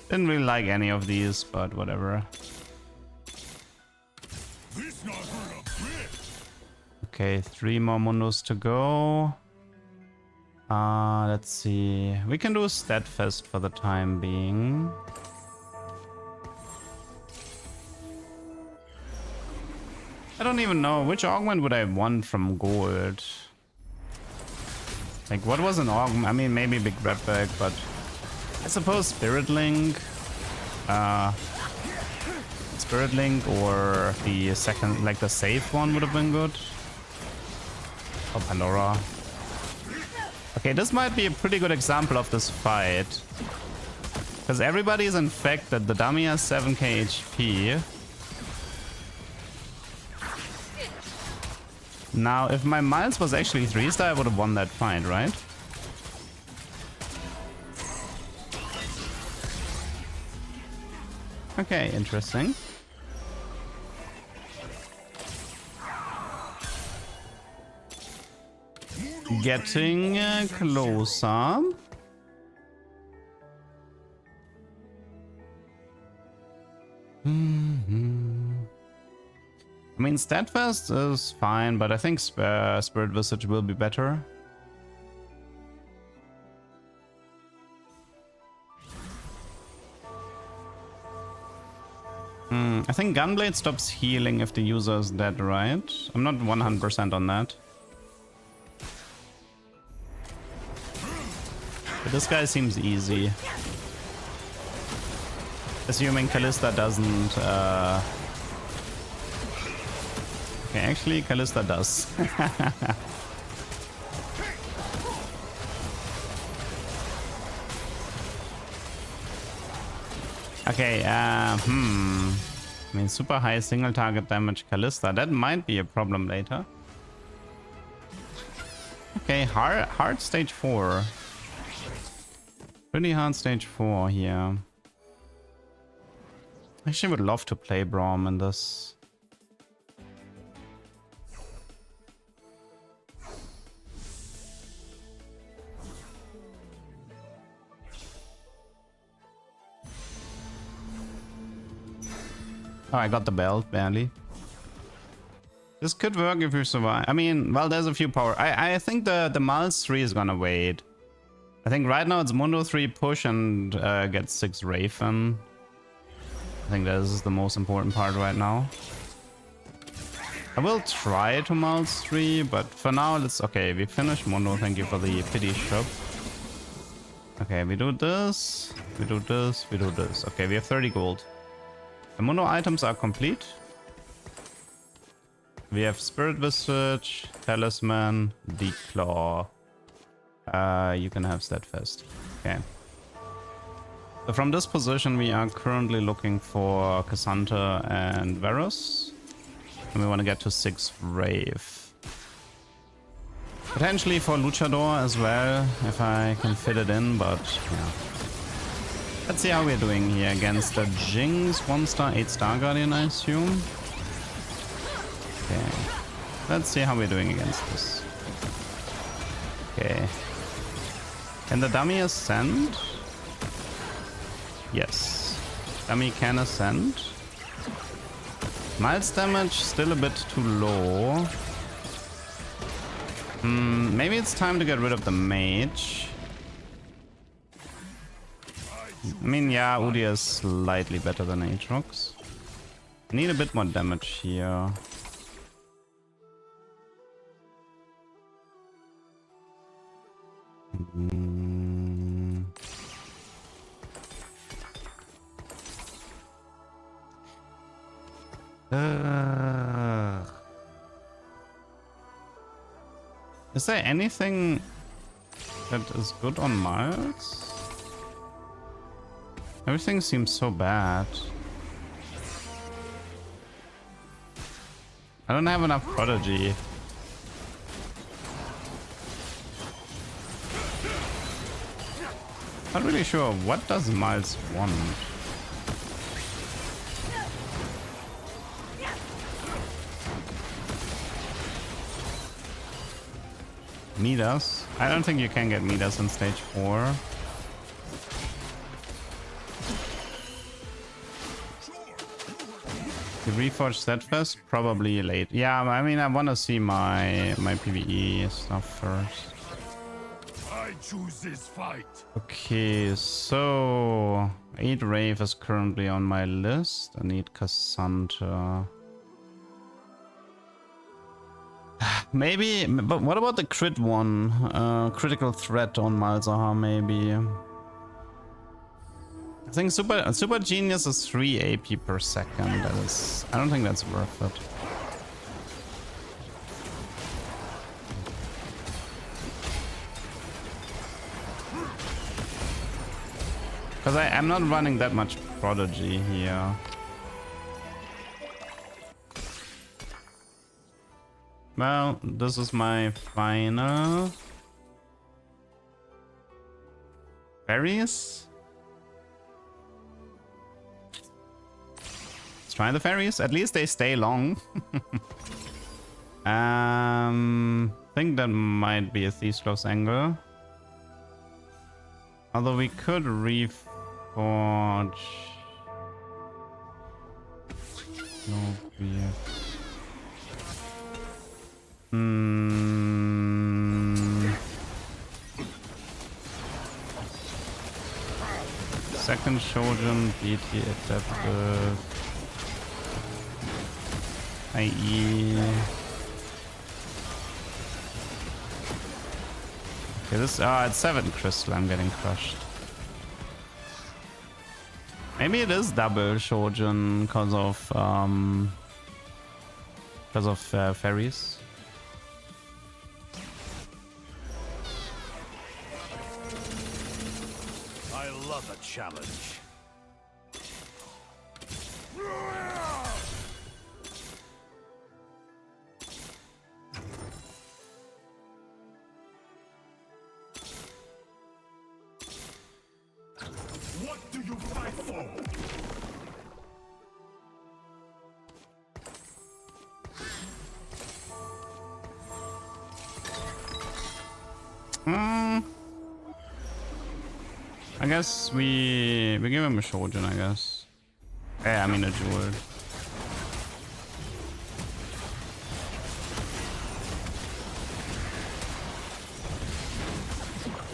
Didn't really like any of these, but whatever. This not hurt a bit. Okay, 3 more Mundos to go. Let's see. We can do Steadfast for the time being. I don't even know. Which augment would I want from gold? Like, what was an augment? I mean, maybe Big Red Bag, but I suppose Spirit Link. Spirit Link or the second, like the safe one would have been good. Or Pandora. Okay, this might be a pretty good example of this fight. Because everybody is infected. The dummy has 7k HP. Now, if my Miles was actually 3-star, I would have won that fight, right? Okay, interesting. Getting closer. I mean, Steadfast is fine, but I think Spirit Visage will be better. I think Gunblade stops healing if the user is dead, right? I'm not 100% on that. But this guy seems easy. Assuming Callista doesn't... Okay, actually, Callista does. Okay, I mean, super high single target damage Callista. That might be a problem later. Okay, hard stage 4. Pretty hard stage 4 here. I actually would love to play Braum in this. Oh, I got the belt, barely. This could work if you survive. I mean, well, there's a few power. I think the Miles 3 is gonna wait. I think right now it's Mundo 3 push and get 6 Raven. I think this is the most important part right now. I will try to Miles 3, but for now, let's... Okay, we finished Mundo. Thank you for the pity shop. Okay, we do this. We do this. We do this. Okay, we have 30 gold. The Mundo items are complete. We have Spirit Visage, Talisman, Declaw. You can have Steadfast. Okay. So from this position, we are currently looking for Cassandra and Varus. And we want to get to 6 Wraith. Potentially for Luchador as well, if I can fit it in, but yeah. Let's see how we're doing here against the Jinx 1-star, 8-star Guardian, I assume. Okay. Let's see how we're doing against this. Okay. Can the dummy ascend? Yes. Dummy can ascend. Miles damage still a bit too low. Maybe it's time to get rid of the mage. I mean, yeah, Udia is slightly better than Aatrox. Need a bit more damage here. Is there anything that is good on Miles? Everything seems so bad. I don't have enough Prodigy. Not really sure. What does Miles want? Midas? I don't think you can get Midas in stage 4. The Reforged Steadfast? Probably late. Yeah, I mean, I want to see my PvE stuff first. I choose this fight. Okay, so 8 Rave is currently on my list. I need Cassandra. Maybe, but what about the crit one? Critical threat on Malzahar, maybe. I think super genius is 3 AP per second. That is, I don't think that's worth it. Because I'm not running that much Prodigy here. Well, this is my final. Fairies? Let's try the fairies. At least they stay long. Think that might be a Thieves Close angle. Although we could reforge. No, weird. Second Shogun, BT adaptive, IE. Okay, this it's 7 crystal. I'm getting crushed. Maybe it is double Shogun because of fairies. I love a challenge. What do you fight for? I guess we give him a Shogun, I guess. Yeah, I mean a jewel.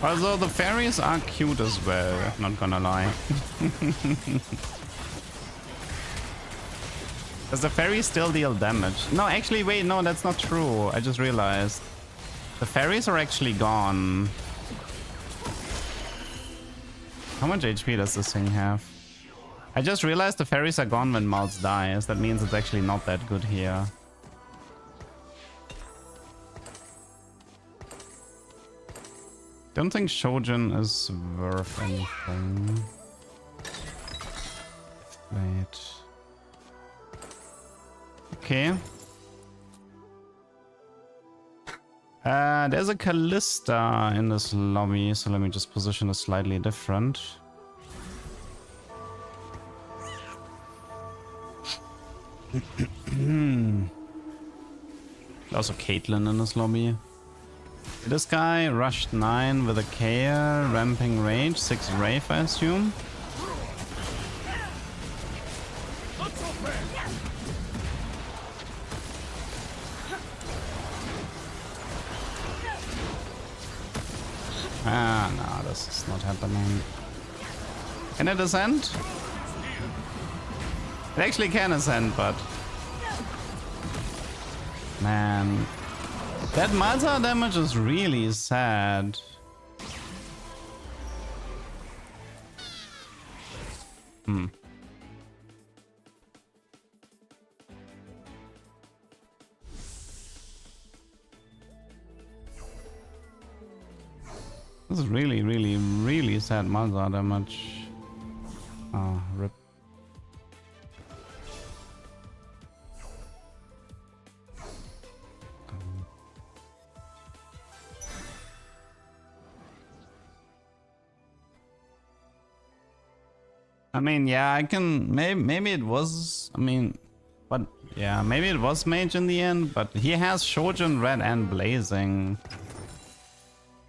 Although the fairies are cute as well, not gonna lie. Does the fairies still deal damage? No, actually, wait, no, that's not true. I just realized. The fairies are actually gone. How much HP does this thing have? I just realized the fairies are gone when Malz dies. That means it's actually not that good here. Don't think Shogun is worth anything. Wait. Okay. There's a Callista in this lobby, so let me just position it slightly different. Also Caitlyn in this lobby. This guy rushed 9 with a Kale, ramping rage, 6 Wraith, I assume. Ah, no, this is not happening. Can it ascend? It actually can ascend, but... Man... That Malzahar damage is really sad. This is really, really, really sad Malzahar damage. Ah, rip. I mean, yeah, I can. Maybe it was. I mean, but yeah, maybe it was mage in the end. But he has Shojin, Red, and Blazing.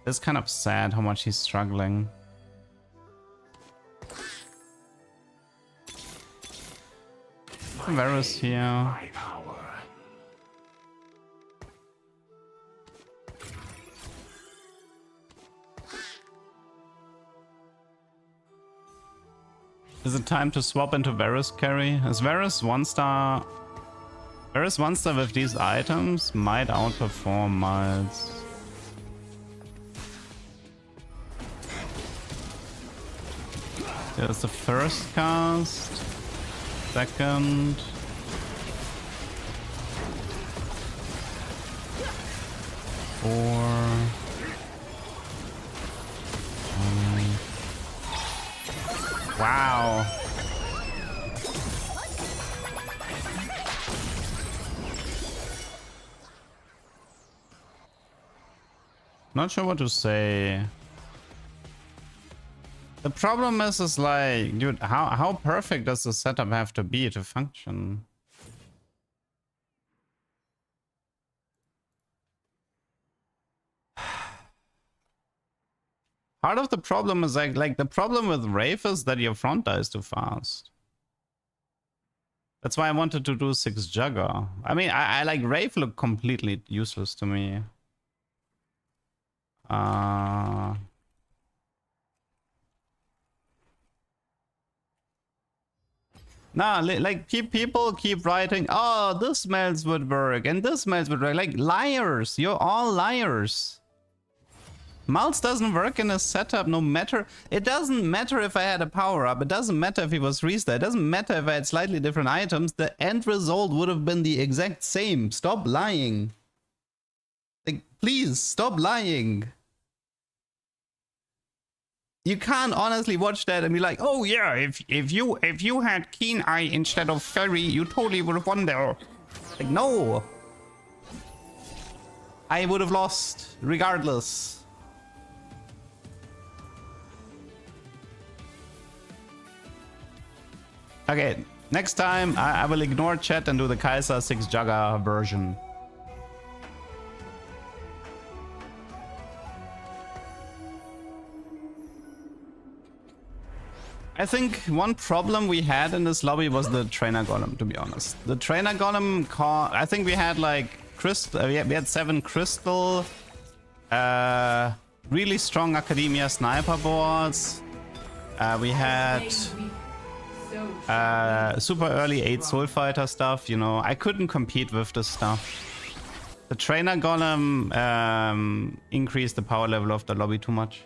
It's kind of sad how much he's struggling. Varus here. Is it time to swap into Varus carry? Is Varus 1-star? Varus 1-star with these items might outperform Miles. There's the first cast, second. Four. Wow. Not sure what to say. The problem is like, dude, how perfect does the setup have to be to function? Part of the problem is like the problem with Wraith is that your front dies too fast. That's why I wanted to do 6 Jugger. I mean, I like Wraith look completely useless to me. Nah, like people keep writing, oh, this smells would work and this smells would work. Like liars, you're all liars. Malz doesn't work in a setup no matter. It doesn't matter if I had a power up. It doesn't matter if he was restar. It doesn't matter if I had slightly different items. The end result would have been the exact same. Stop lying. Like, please stop lying. You can't honestly watch that and be like, oh yeah, if you had Keen Eye instead of Fairy, you totally would have won there. Like, no. I would have lost regardless. Okay, next time I will ignore chat and do the Kaiser 6 Jugger version. I think one problem we had in this lobby was the trainer golem, to be honest. The trainer golem, I think we had like crystal, we had 7 crystal, really strong academia sniper boards. We had super early 8 soul fighter stuff, you know. I couldn't compete with this stuff. The trainer golem increased the power level of the lobby too much.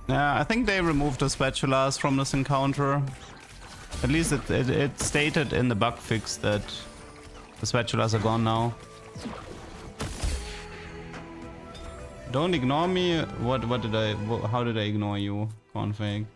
Yeah, I think they removed the spatulas from this encounter. At least it stated in the bug fix that the spatulas are gone now. Don't ignore me. How did I ignore you, config?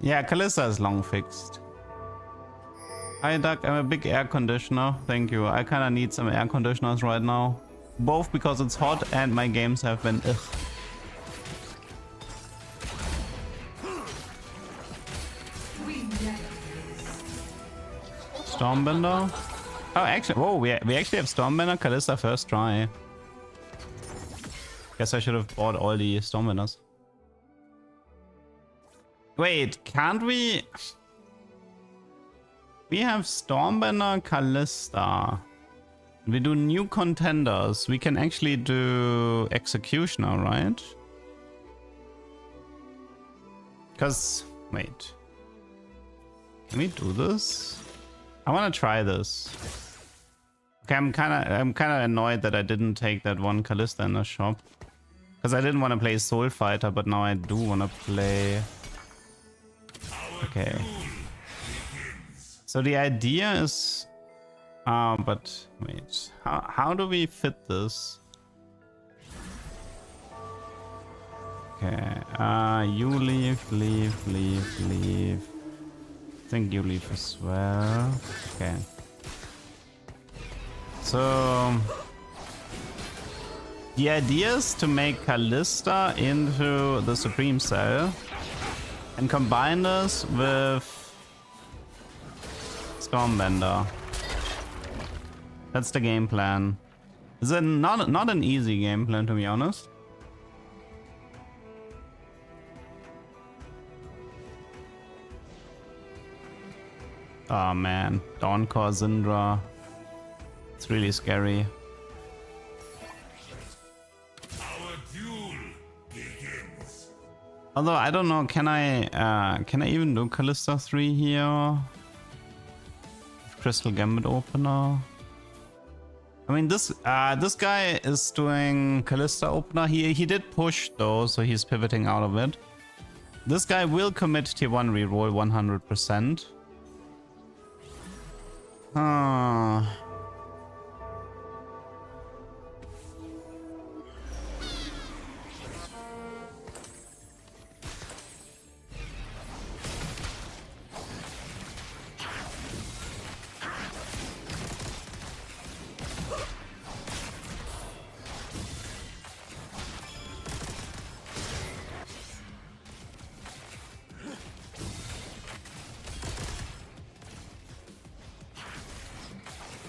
Yeah, Callista is long fixed. Hi Doug, I'm a big air conditioner. Thank you. I kind of need some air conditioners right now. Both because it's hot and my games have been ugh. Stormbender? Oh, actually, whoa, we actually have Stormbender, Callista first try. Guess I should have bought all the Stormbenders. Wait, can't we? We have Stormbender, Callista. We do new contenders. We can actually do Executioner, right? Because, wait. Can we do this? I want to try this. Okay, I'm kind of annoyed that I didn't take that one Callista in the shop. Because I didn't want to play Soul Fighter, but now I do want to play... Okay. So the idea is... but wait. How do we fit this? Okay. You leave. I think you leave as well. Okay. So... The idea is to make Callista into the Supreme Cell and combine this with Stormbender. That's the game plan. It's not an easy game plan, to be honest. Oh man, Dawncore Syndra. It's really scary. Although I don't know, can I even do Callista 3 here? Crystal Gambit opener. I mean, this guy is doing Callista opener. He did push though, so he's pivoting out of it. This guy will commit tier 1 reroll 100%.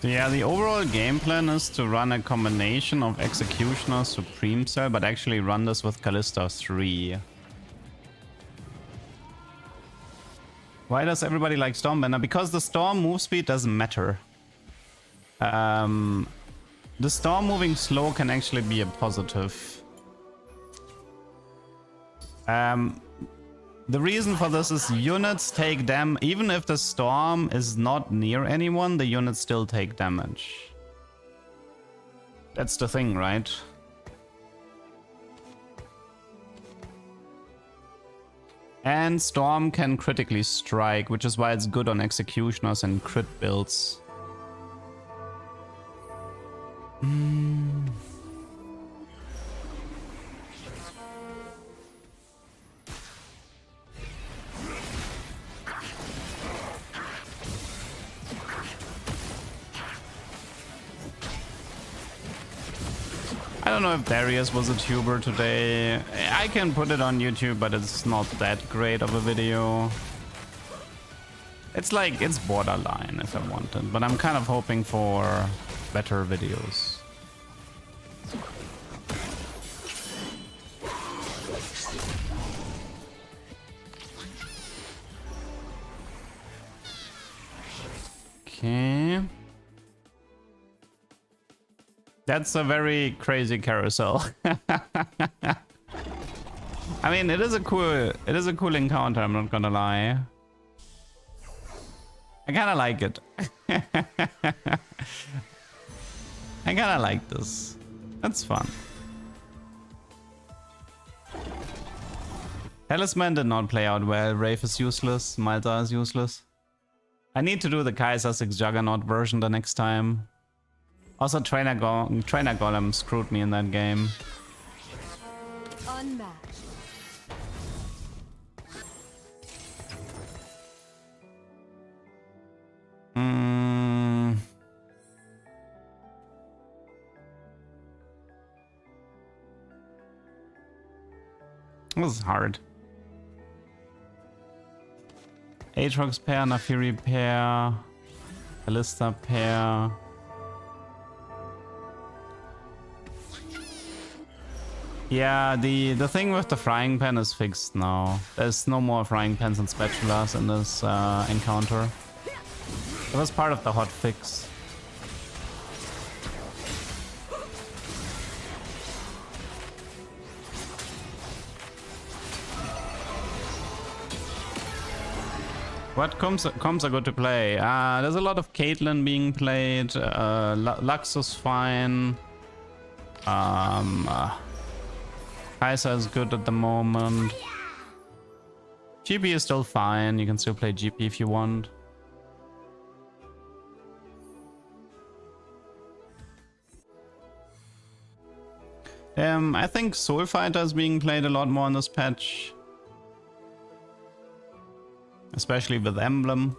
Yeah, the overall game plan is to run a combination of Executioner, Supreme Cell, but actually run this with Callista 3. Why does everybody like Stormbender? Because the Storm move speed doesn't matter. The Storm moving slow can actually be a positive. The reason for this is units take damage. Even if the Storm is not near anyone, the units still take damage. That's the thing, right? And Storm can critically strike, which is why it's good on Executioners and crit builds. I don't know if Darius was a tuber today. I can put it on YouTube, but it's not that great of a video. It's like, it's borderline if I wanted, but I'm kind of hoping for better videos. Okay. That's a very crazy carousel. I mean, it is a cool encounter, I'm not gonna lie. I kinda like it. I kinda like this. That's fun. Talisman did not play out well. Wraith is useless. Malta is useless. I need to do the Kaiser 6 Juggernaut version the next time. Also, Trainer Golem screwed me in that game. Unmatched. This is hard. Aatrox pair, Naafiri pair, Ballista pair. Yeah, the thing with the frying pan is fixed now. There's no more frying pans and spatulas in this encounter. It was part of the hot fix. What comps are good to play? There's a lot of Caitlyn being played. Lux is fine. Kai'Sa is good at the moment. GP is still fine. You can still play GP if you want. I think Soul Fighter is being played a lot more in this patch. Especially with Emblem.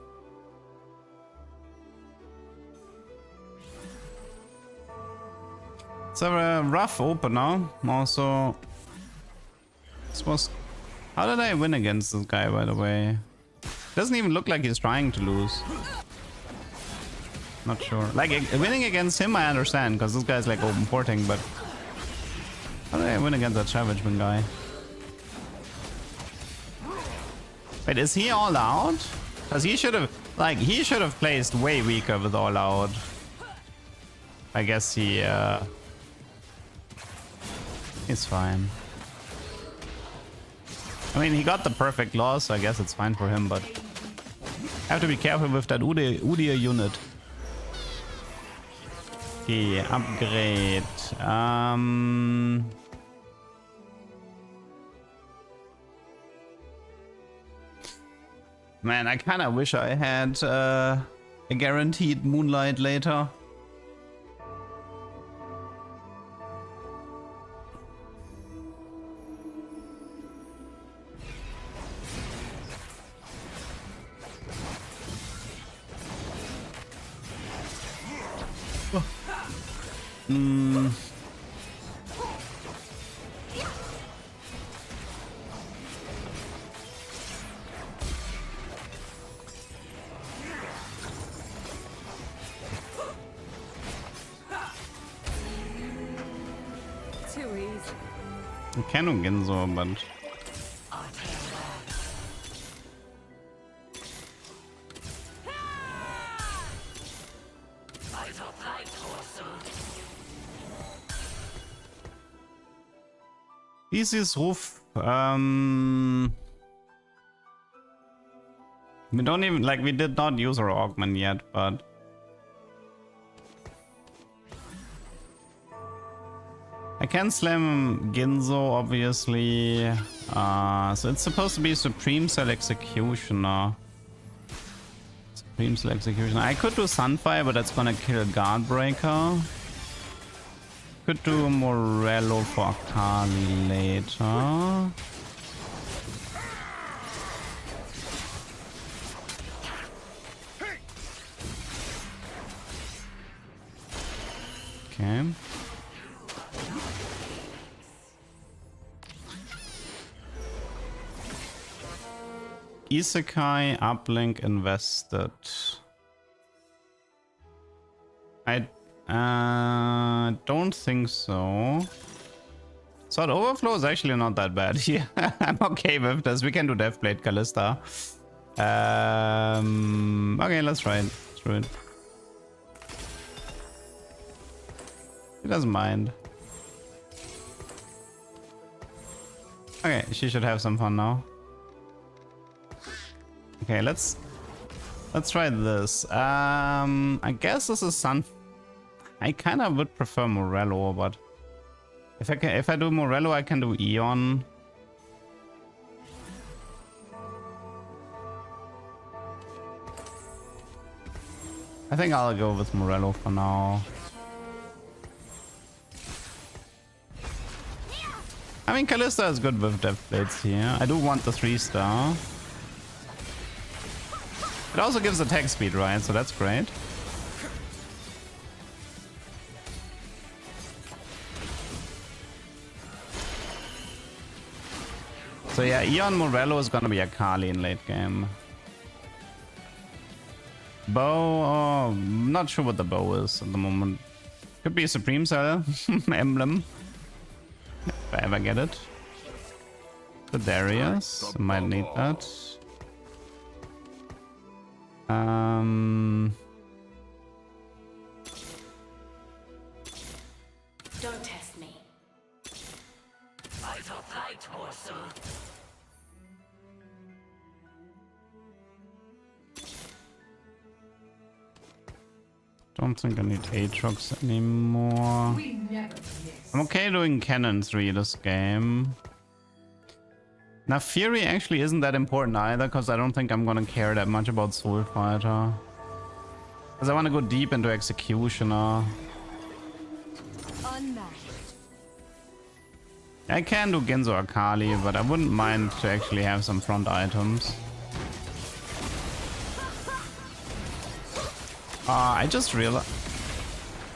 It's a rough opener. Also, this was... How did I win against this guy, by the way? Doesn't even look like he's trying to lose. Not sure. Like, winning against him I understand, because this guy's like open porting, but... How did I win against that Savage Wing guy? Wait, is he all out? Because he should have, like, he should have placed way weaker with all out. I guess he, he's fine. I mean, he got the perfect loss, so I guess it's fine for him, but have to be careful with that Udyr unit. Okay, upgrade. Man, I kind of wish I had a guaranteed Moonlight later. Too easy. I can Ginzo, but Easy's Roof. We don't even, like, we did not use our augment yet, but I can slam Ginzo, obviously. So it's supposed to be Supreme Cell Executioner. Supreme Cell Executioner. I could do Sunfire, but that's gonna kill Guardbreaker. Could do Morello for Akali later. Okay. Isekai uplink invested. I don't think so. Sword Overflow is actually not that bad. Yeah, I'm okay with this. We can do Deathblade Callista. Okay, let's try it. Let's do it. He doesn't mind. Okay, she should have some fun now. Okay, let's try this. I guess this is Sun. I kind of would prefer Morello, but if I do Morello, I can do Eon. I think I'll go with Morello for now. I mean, Callista is good with Deathblades here. I do want the 3-star. It also gives attack speed, right? So that's great. So yeah, Eon Morello is gonna be a Kali in late game. Bow, oh, not sure what the bow is at the moment. Could be a Supreme Cell emblem. If I ever get it. The Darius, I might need that. Don't test me. Don't think I need Aatrox anymore. I'm okay doing Cannon 3 this game. Now Fury actually isn't that important either, because I don't think I'm gonna care that much about Soul Fighter. Because I want to go deep into Executioner. Unmatched. I can do Genzo Akali, but I wouldn't mind to actually have some front items. I just realized...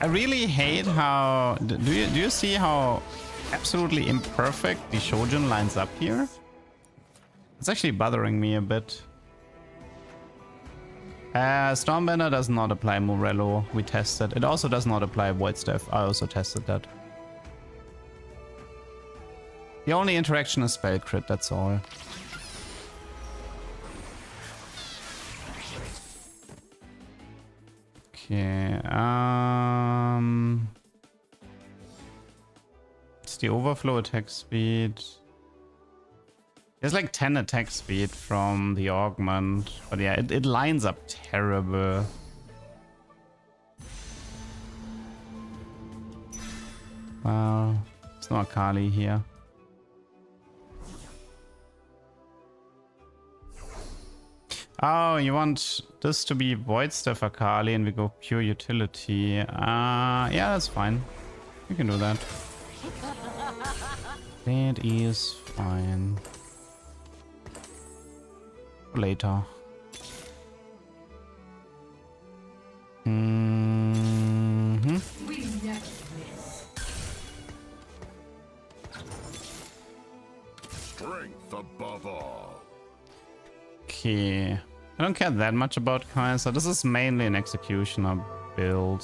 I really hate how... Do you see how absolutely imperfect the Shojin lines up here? It's actually bothering me a bit. Stormbender does not apply Morello. We tested. It also does not apply Void Staff. I also tested that. The only interaction is spell crit, that's all. Okay, it's the overflow attack speed. There's like 10 attack speed from the augment, but yeah, it lines up terrible. Wow, there's no Akali here. Oh, you want this to be Void Staff Akali and we go pure utility. Yeah, that's fine. We can do that. That is fine. Later. Strength above all. Okay. I don't care that much about Kai'Sa. This is mainly an executioner build.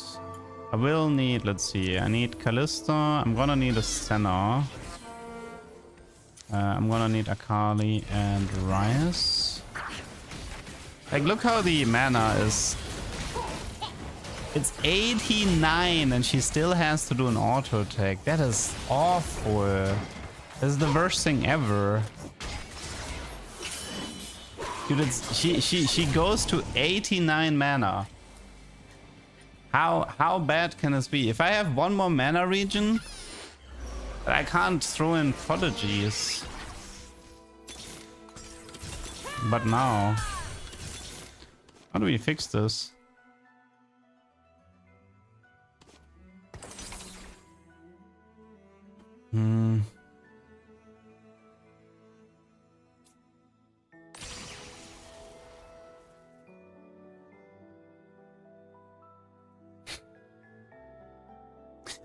I will need, let's see, I need Kalista. I'm gonna need a Senna. I'm gonna need Akali and Ryze. Like, look how the mana is. It's 89 and she still has to do an auto attack. That is awful. This is the worst thing ever. Dude, it's, she goes to 89 mana. How bad can this be? If I have one more mana regen, I can't throw in prodigies. But now, how do we fix this?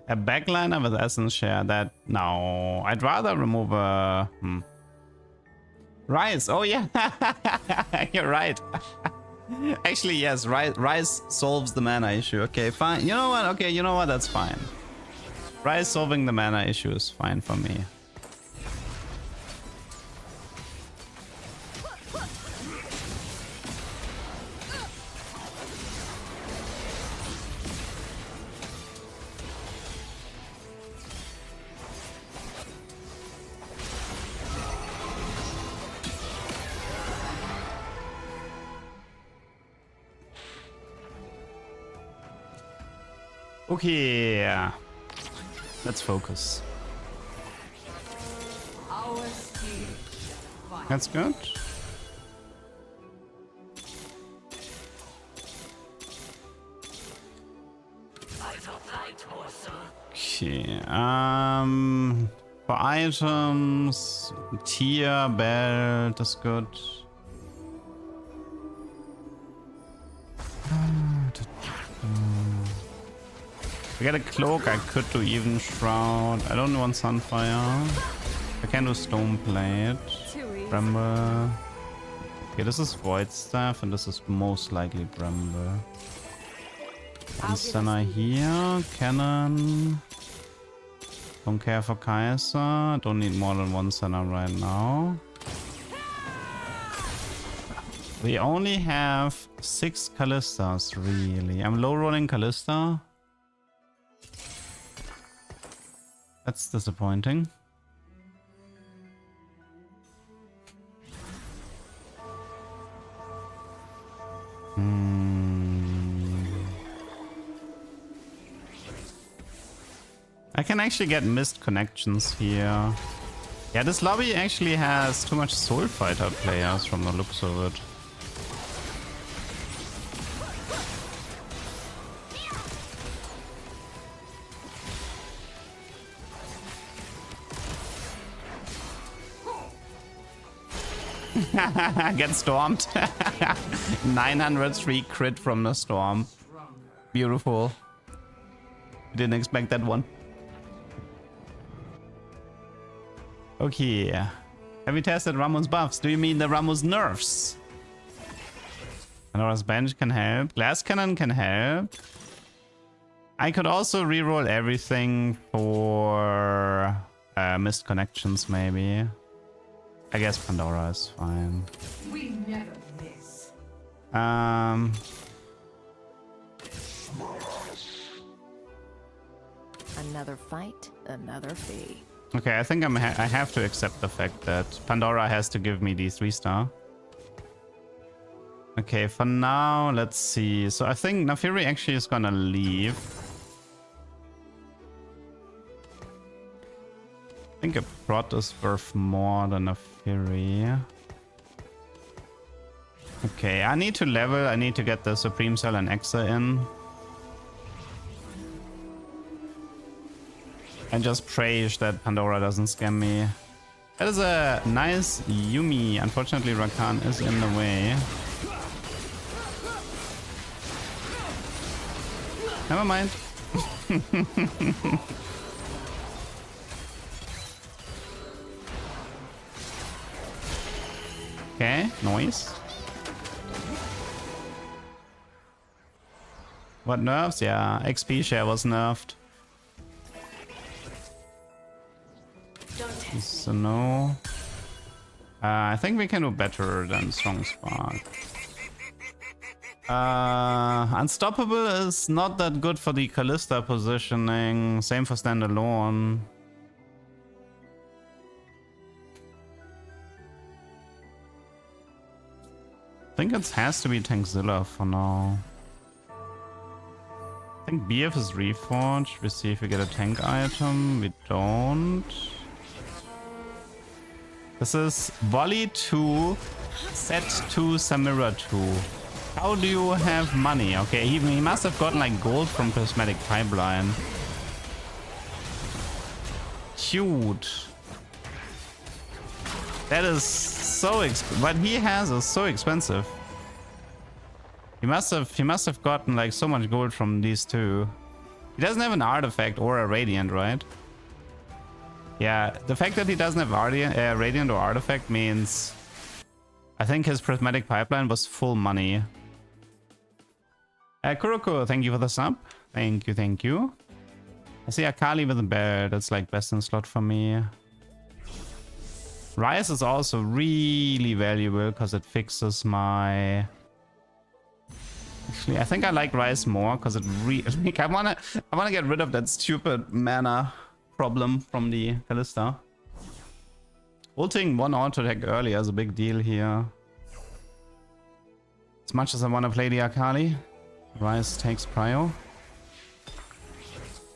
A backliner with essence share, that... No, I'd rather remove a... Ryze, oh yeah, you're right. Actually, yes, Ryze solves the mana issue. Okay, fine. You know what? Okay, you know what? That's fine. Ryze solving the mana issue is fine for me. Okay, let's focus. That's good. Okay, for items, tier, belt is good. If I get a cloak, I could do even shroud. I don't want sunfire. I can do Stone Plate. Too easy. Bramble. Okay, this is Void Staff, and this is most likely Bramble. Stunner here. Cannon. Don't care for Kaiser. Don't need more than one Stunner right now. We only have 6 Callistas, really. I'm low rolling Callista. That's disappointing. I can actually get missed connections here. Yeah, this lobby actually has too much Soul Fighter players from the looks of it. Get stormed. 903 crit from the storm. Beautiful. Didn't expect that one. Okay. Have you tested Ramon's buffs? Do you mean the Ramon's nerfs? Pandora's Bench can help. Glass Cannon can help. I could also reroll everything for missed connections, maybe. I guess Pandora is fine. We never miss. Another fight, another fee. Okay, I think I have to accept the fact that Pandora has to give me the 3-star. Okay, for now, let's see. So I think Nafiri actually is gonna leave. I think a prot is worth more than a Fury. Okay, I need to level. I need to get the Supreme Cell and Exa in. And just pray that Pandora doesn't scam me. That is a nice Yumi. Unfortunately, Rakan is in the way. Never mind. Okay, noise. What nerfs? Yeah, XP share was nerfed. Don't test So no. I think we can do better than Strong Spark. Unstoppable is not that good for the Callista positioning. Same for standalone. I think it has to be Tankzilla for now. I think BF is reforged. We see if we get a tank item. We don't. This is Volley 2, Set 2, Samira 2. How do you have money? Okay, he must have gotten like gold from Prismatic Pipeline. Cute. That is so expensive. What he has is so expensive. He must have gotten like so much gold from these two. He doesn't have an artifact or a radiant, right? Yeah, the fact that he doesn't have radiant or artifact means I think his Prismatic Pipeline was full money. Kuroko, thank you for the sub. Thank you, thank you. I see Akali with a bear. That's like best in slot for me. Rise is also really valuable because it fixes my... Actually, I think I like Rise more because it like, I wanna get rid of that stupid mana problem from the Callista. Ulting one auto attack earlier is a big deal here. As much as I want to play the Akali, Rise takes prio.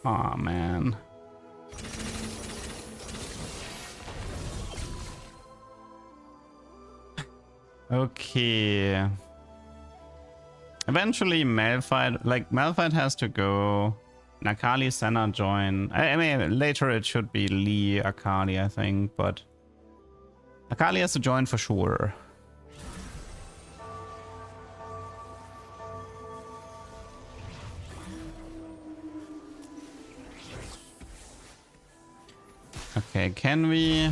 Aw, man. Okay. Eventually Malphite has to go. Akali, Senna join. I mean, later it should be Lee, Akali, I think, but Akali has to join for sure. Okay, can we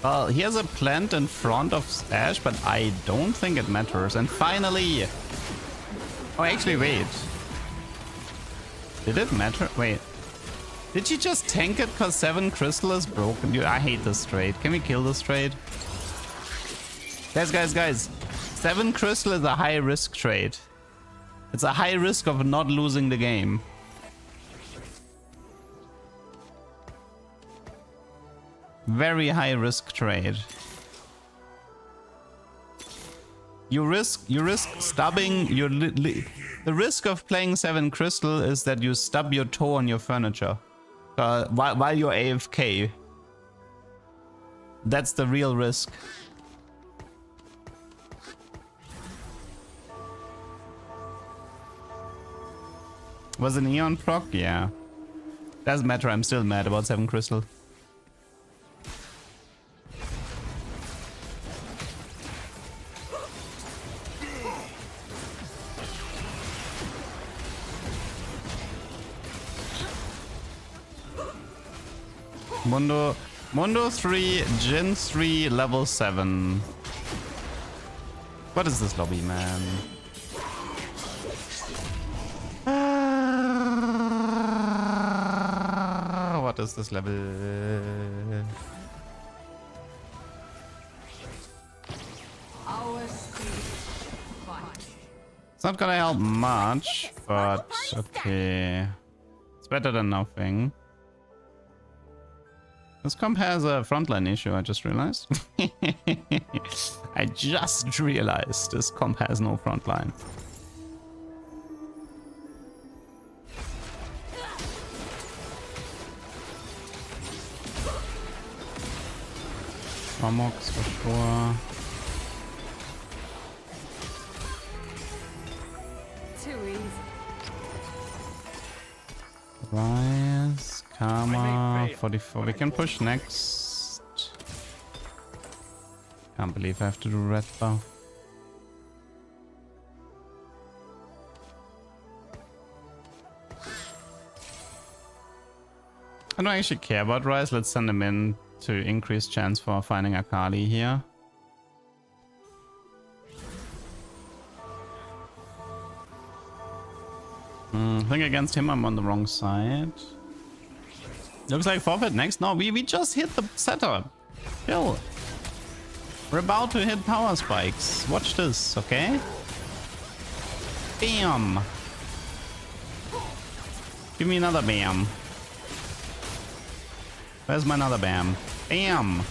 Well, he has a plant in front of Ash, but I don't think it matters. And finally... Oh, actually, wait. Did it matter? Wait. Did she just tank it because 7 crystal is broken? Dude, I hate this trade. Can we kill this trade? Guys. 7 crystal is a high risk trade. It's a high risk of not losing the game. Very high risk trade. You risk stubbing your the risk of playing 7 crystal is that you stub your toe on your furniture while you're AFK. That's the real risk. Was an Eon proc? Yeah. Doesn't matter, I'm still mad about 7 crystal. Mundo 3, Jin 3, level 7. What is this lobby, man? What is this level? It's not gonna help much, but okay. It's better than nothing. This comp has a frontline issue, I just realized. I just realized this comp has no frontline. Amox for sure. Too easy. Rise, Karma, 44. We can push next. Can't believe I have to do red buff. I don't actually care about Rise. Let's send him in to increase chance for finding Akali here. I think against him I'm on the wrong side. Looks like forfeit next. No, we just hit the setup. Chill. We're about to hit power spikes. Watch this, okay? Bam! Give me another bam. Where's my another bam? Bam!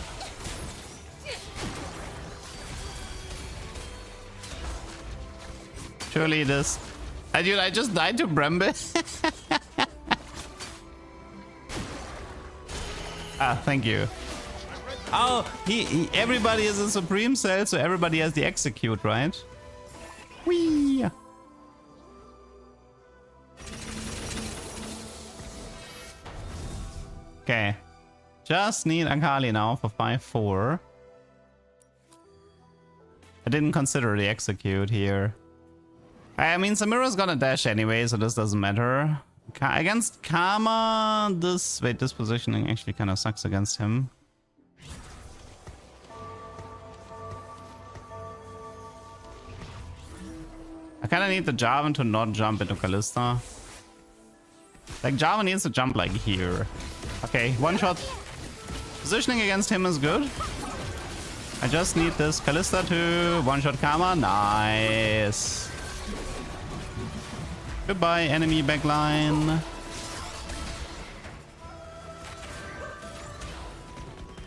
Surely this... Dude, I just died to Bramble. Ah, thank you. Oh, everybody is a Supreme Cell, so everybody has the execute, right? Whee! Okay. Just need Akali now for 5-4. I didn't consider the execute here. I mean, Samira's gonna dash anyway, so this doesn't matter. Against Karma, this positioning actually kind of sucks against him. I kind of need the Jarvan to not jump into Kalista. Like, Jarvan needs to jump like here. Okay, one shot. Positioning against him is good. I just need this Kalista to one shot Karma. Nice. Goodbye, enemy backline.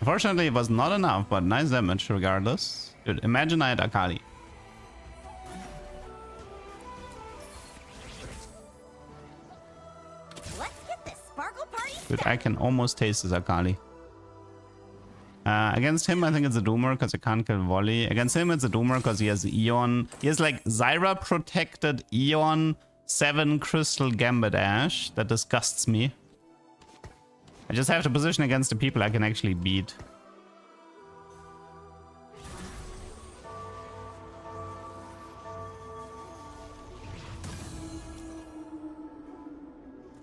Unfortunately, it was not enough, but nice damage regardless. Dude, imagine I had Akali. Let's get this sparkle party. Dude, I can almost taste this Akali. Against him, I think it's a Doomer because I can't kill Volley. Against him, it's a Doomer because he has Eon. He has like Zyra protected Eon 7 crystal Gambit Ash. That disgusts me. I just have to position against the people I can actually beat.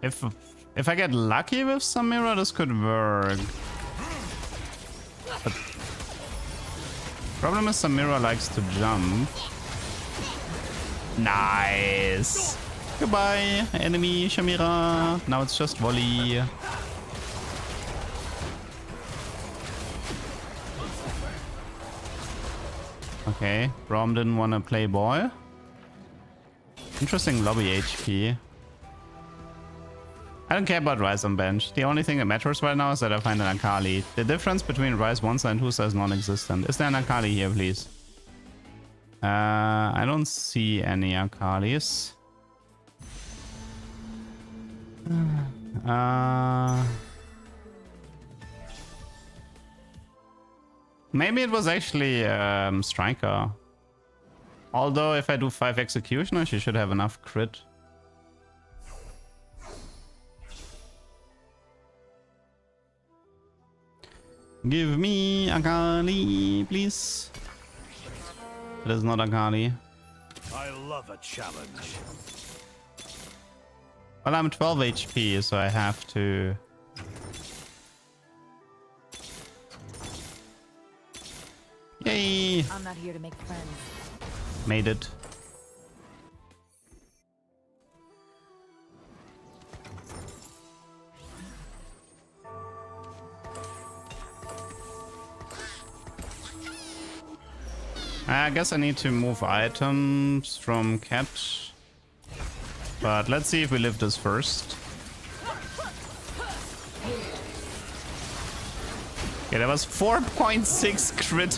If I get lucky with Samira, this could work. But Problem is Samira likes to jump. Nice. Goodbye, enemy Shamira. Now it's just volley. Okay, Rom didn't want to play ball. Interesting lobby HP. I don't care about Ryze on bench. The only thing that matters right now is that I find an Akali. The difference between Ryze 1-star and 2-star is non-existent. Is there an Akali here, please? I don't see any Akalis. Maybe it was actually Striker. Although if I do 5 Executioner, she should have enough crit. Give me Akali, please. It is not Akali. I love a challenge. Well, I'm 12 HP, so I have to... Yay! I'm not here to make friends. Made it. I guess I need to move items from cat. But let's see if we live this first. Okay, that was 4.6 crit.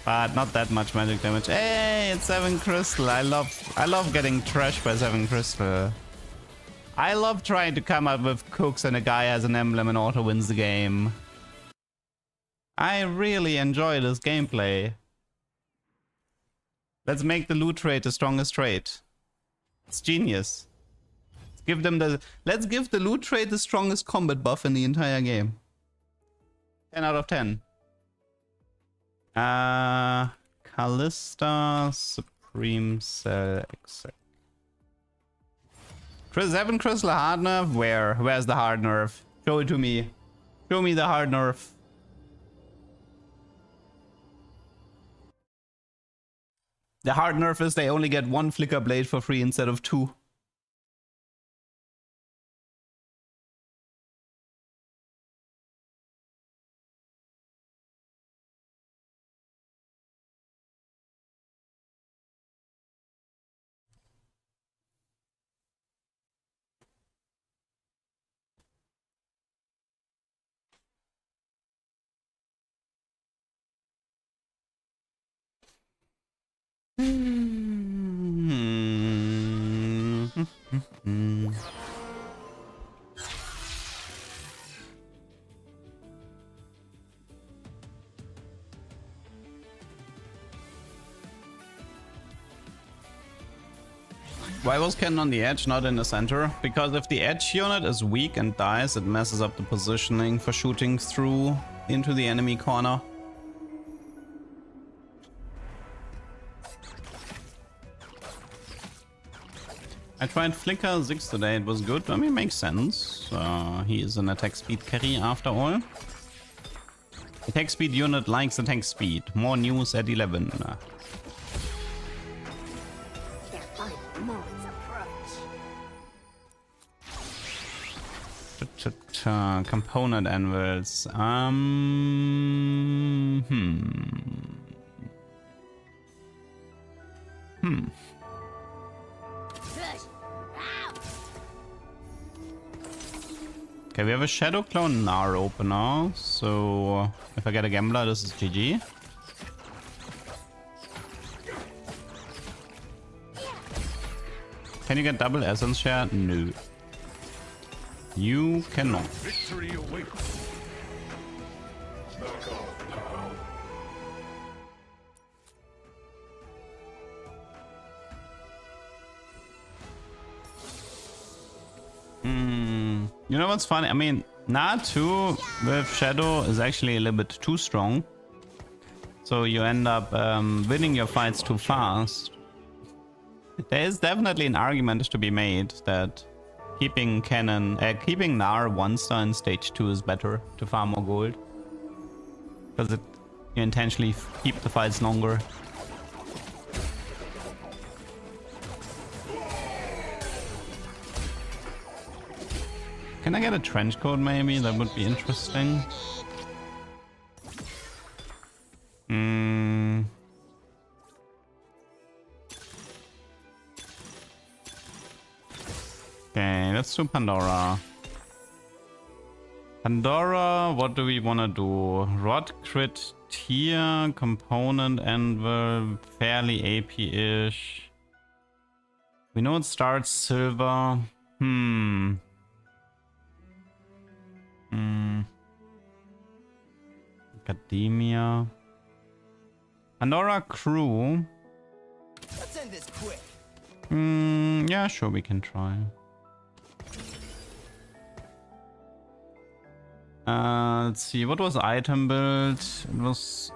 But not that much magic damage. Hey, it's 7 crystal. I love getting trashed by 7 crystal. I love trying to come up with cooks and a guy has an emblem and auto wins the game. I really enjoy this gameplay. Let's make the loot trait the strongest trait. It's genius. Let's give the loot trait the strongest combat buff in the entire game. 10 out of 10. Callista Supreme Cell Exec. 7 crystal hard nerf? Where? Where's the hard nerf? Show it to me. Show me the hard nerf. The hard nerf is they only get 1 flicker blade for free instead of 2. Why was Cannon on the edge, not in the center? Because if the edge unit is weak and dies, it messes up the positioning for shooting through into the enemy corner. I tried Flicker 6 today, it was good. I mean, makes sense. He is an attack speed carry after all. Attack speed unit likes attack speed. More news at 11. Component anvils. Okay, we have a Shadow Clone Nar opener, so if I get a Gambler, this is GG. Can you get double Essence Share? No. You cannot. Victory awaits. You know what's funny? I mean, Na 2 with Shadow is actually a little bit too strong. So you end up winning your fights too fast. There is definitely an argument to be made that keeping Nar 1-star in stage 2 is better to farm more gold. Because You intentionally keep the fights longer. Can I get a trench coat maybe? That would be interesting. Okay, let's do Pandora. Pandora, what do we want to do? Rod, crit, tier, component, anvil, fairly AP-ish. We know it starts silver. Academia. Pandora crew. Let's end this quick. Yeah, sure, we can try. Let's see, what was item build? It was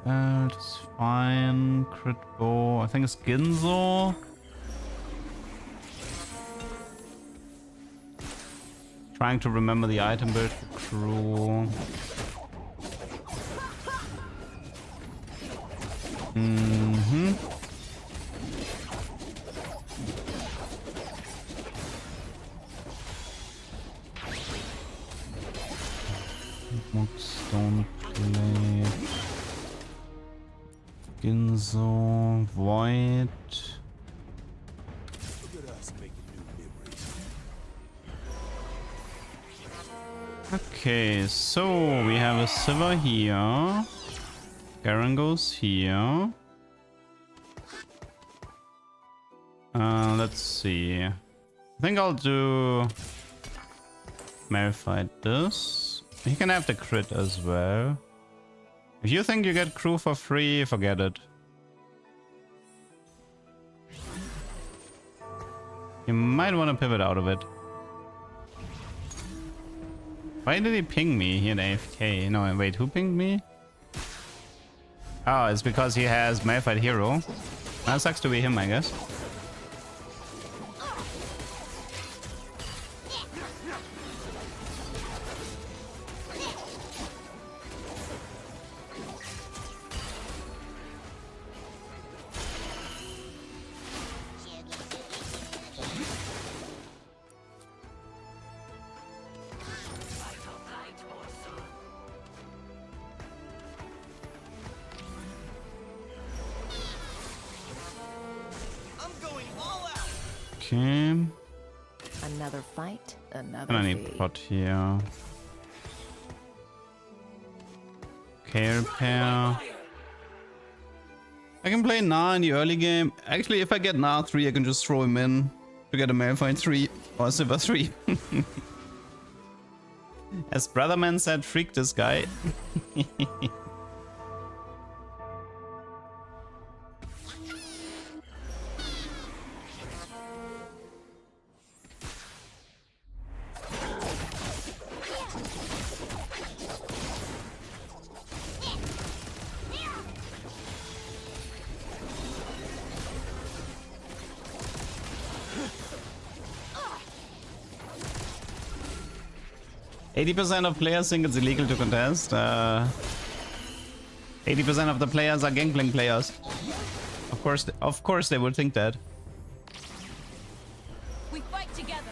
it's fine. Crit bow. I think it's Ginzo. Trying to remember the item build for crew. Stone plate. Ginzo. Void. Okay, so we have a silver here. Garen goes here. Let's see. I think I'll do Malphite this. He can have the crit as well. If you think you get crew for free, forget it. You might want to pivot out of it. Why did he ping me? He had AFK. No, wait, who pinged me? Oh, it's because he has Malphite Hero. That sucks to be him, I guess. Okay. Another fight, another And I need fee. pot here. Okay, repair. I can play Na in the early game. Actually, if I get Na 3, I can just throw him in to get a Malphite 3 or a Silver 3. As Brotherman said, freak this guy. 80% of players think it's illegal to contest. 80% of the players are Gangplank players. Of course they would think that. We fight together.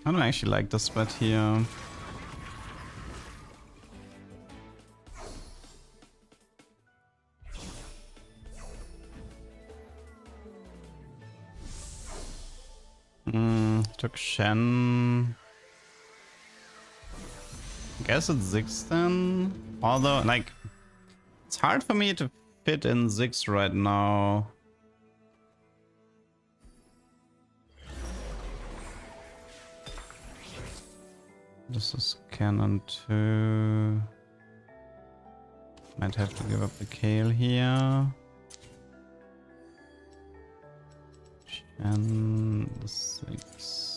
I don't actually like the spot here. Took Shen. Guess it's Ziggs then. Although, like, it's hard for me to fit in Ziggs right now. This is Cannon 2. Might have to give up the Kale here. And the 6.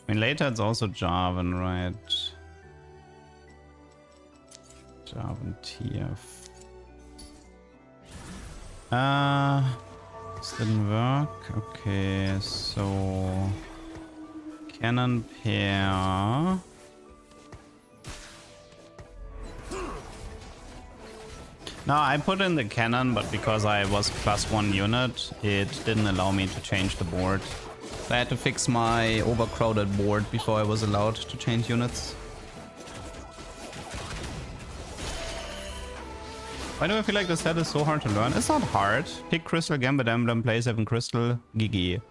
I mean, later it's also Jarvan, right? Jarvan TF. This didn't work. Okay, so cannon pair. No, I put in the cannon, but because I was +1 unit, it didn't allow me to change the board. So I had to fix my overcrowded board before I was allowed to change units. Why do I feel like this set is so hard to learn? It's not hard. Pick Crystal, Gambit Emblem, play 7 Crystal, GG.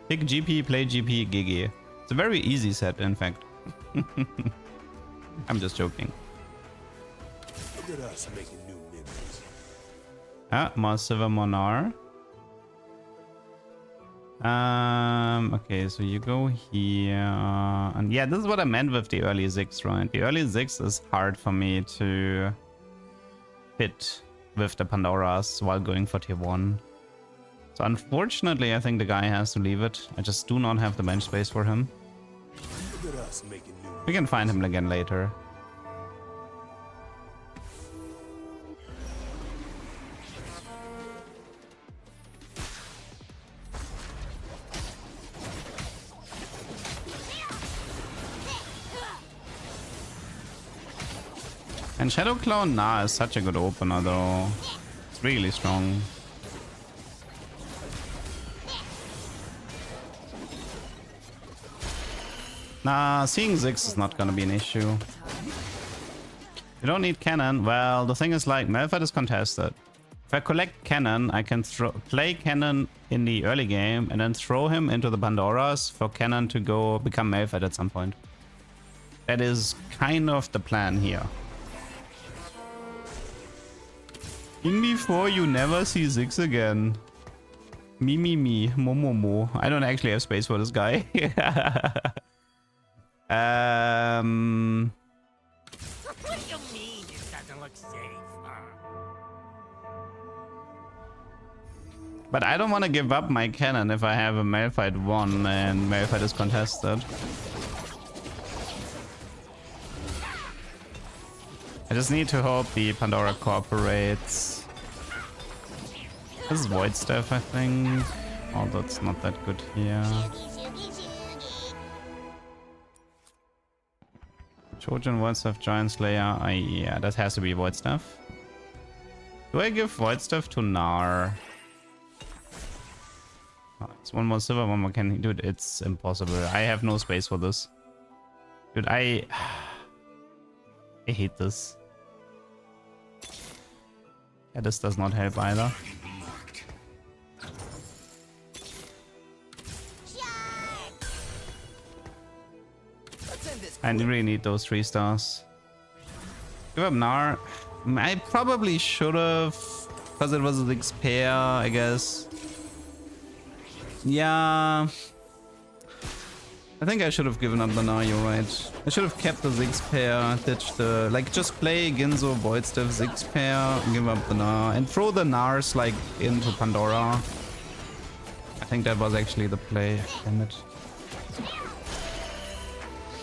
Pick GP, play GP, GG. It's a very easy set, in fact. I'm just joking. Look at us making new memories. Ah, more Silver Monar. Okay, so you go here. And yeah, this is what I meant with the early 6, right? The early 6 is hard for me to hit with the Pandoras while going for tier 1. So unfortunately, I think the guy has to leave it. I just do not have the bench space for him. Look at us making new We can find him again later. And Shadow Clone, nah, is such a good opener though. It's really strong. Nah, seeing Ziggs is not gonna be an issue. You don't need cannon. Well, the thing is, like, Malphite is contested. If I collect cannon, I can play cannon in the early game and then throw him into the Pandoras for cannon to go become Malphite at some point. That is kind of the plan here. In before you never see Ziggs again. Me, mo. I don't actually have space for this guy. What do you mean it doesn't look safe? But I don't want to give up my cannon if I have a Malphite 1 and Malphite is contested. I just need to hope the Pandora cooperates. This is Void Staff, I think. Although it's not that good here. Trojan Void Staff, Giant Slayer. Yeah, that has to be Void Staff. Do I give Void Staff to Gnar? Oh, it's one more silver, one more candy. Dude, it's impossible. I have no space for this. Dude, I hate this. Yeah, this does not help either. I really need those 3 stars. Give up Gnar. I probably should have, because it was a Ziggs pair, I guess. Yeah. I think I should have given up the Gnar, you're right. I should have kept the Ziggs pair, ditched the... Like, just play Ginzo, Void Staff, Ziggs pair, give up the Gnar, and throw the Gnars, like, into Pandora. I think that was actually the play. Damn it.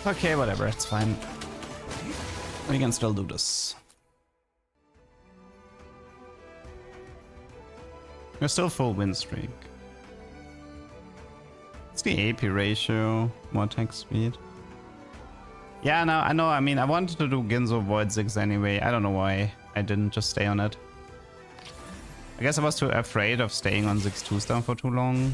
Okay, whatever, it's fine. We can still do this. We're still full win streak. It's the AP ratio, more attack speed. Yeah, no, I know. I mean, I wanted to do Ginzo Void Ziggs anyway. I don't know why I didn't just stay on it. I guess I was too afraid of staying on Ziggs 2-star for too long.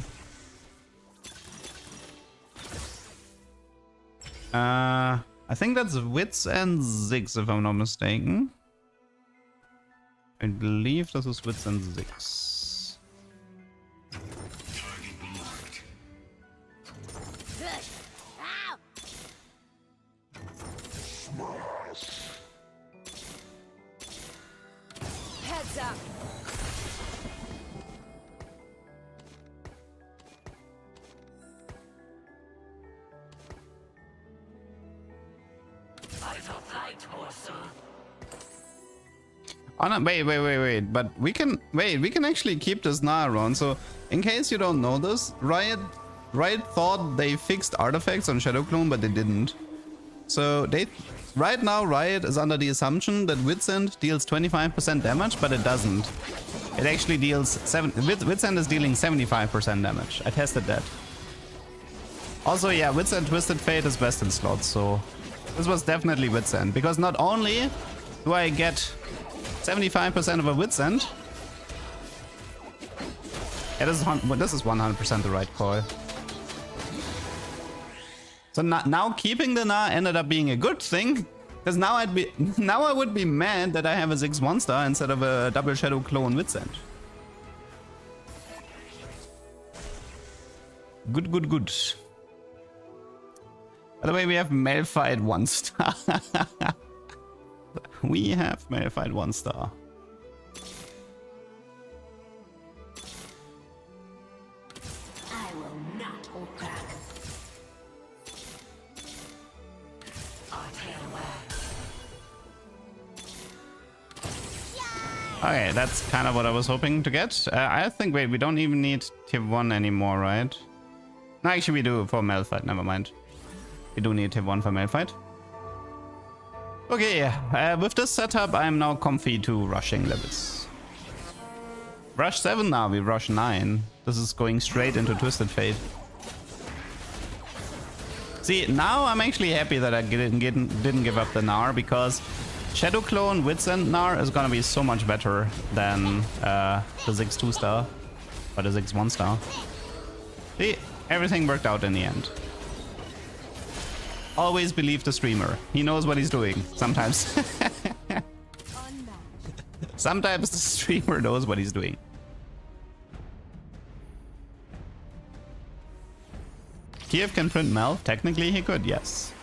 I think that's Wits and Ziggs, if I'm not mistaken. I believe this is Wits and Ziggs. Ow! Heads up. Oh no, wait. But we can actually keep this Gnar around. So in case you don't know this, Riot thought they fixed artifacts on Shadow Clone, but they didn't. So right now Riot is under the assumption that Witsend deals 25% damage, but it doesn't. It actually deals Witsend is dealing 75% damage. I tested that. Also, yeah, Witsend Twisted Fate is best in slots, so this was definitely Witsend, because not only do I get 75% of a Witsend, yeah, this is 100% the right call. So now keeping the Na ended up being a good thing, because now I would be mad that I have a 6 1-star instead of a double Shadow Clone Witsend. Good, good, good. By the way, we have Malphite 1-star. We have Malphite 1-star. I will not hold back. Okay, that's kind of what I was hoping to get. I think, wait, we don't even need tier 1 anymore, right? No, actually we do for Malphite, never mind. We do need tier 1 for Malphite. Okay, with this setup, I'm now comfy to rushing levels. Rush 7 now, we rush 9. This is going straight into Twisted Fate. See, now I'm actually happy that I didn't give up the Gnar, because Shadow Clone Witsend Gnar is gonna be so much better than the 6 2-star or the 6 1-star. See, everything worked out in the end. Always believe the streamer. He knows what he's doing. Sometimes. Sometimes the streamer knows what he's doing. Kiev can print Malf? Technically he could, yes.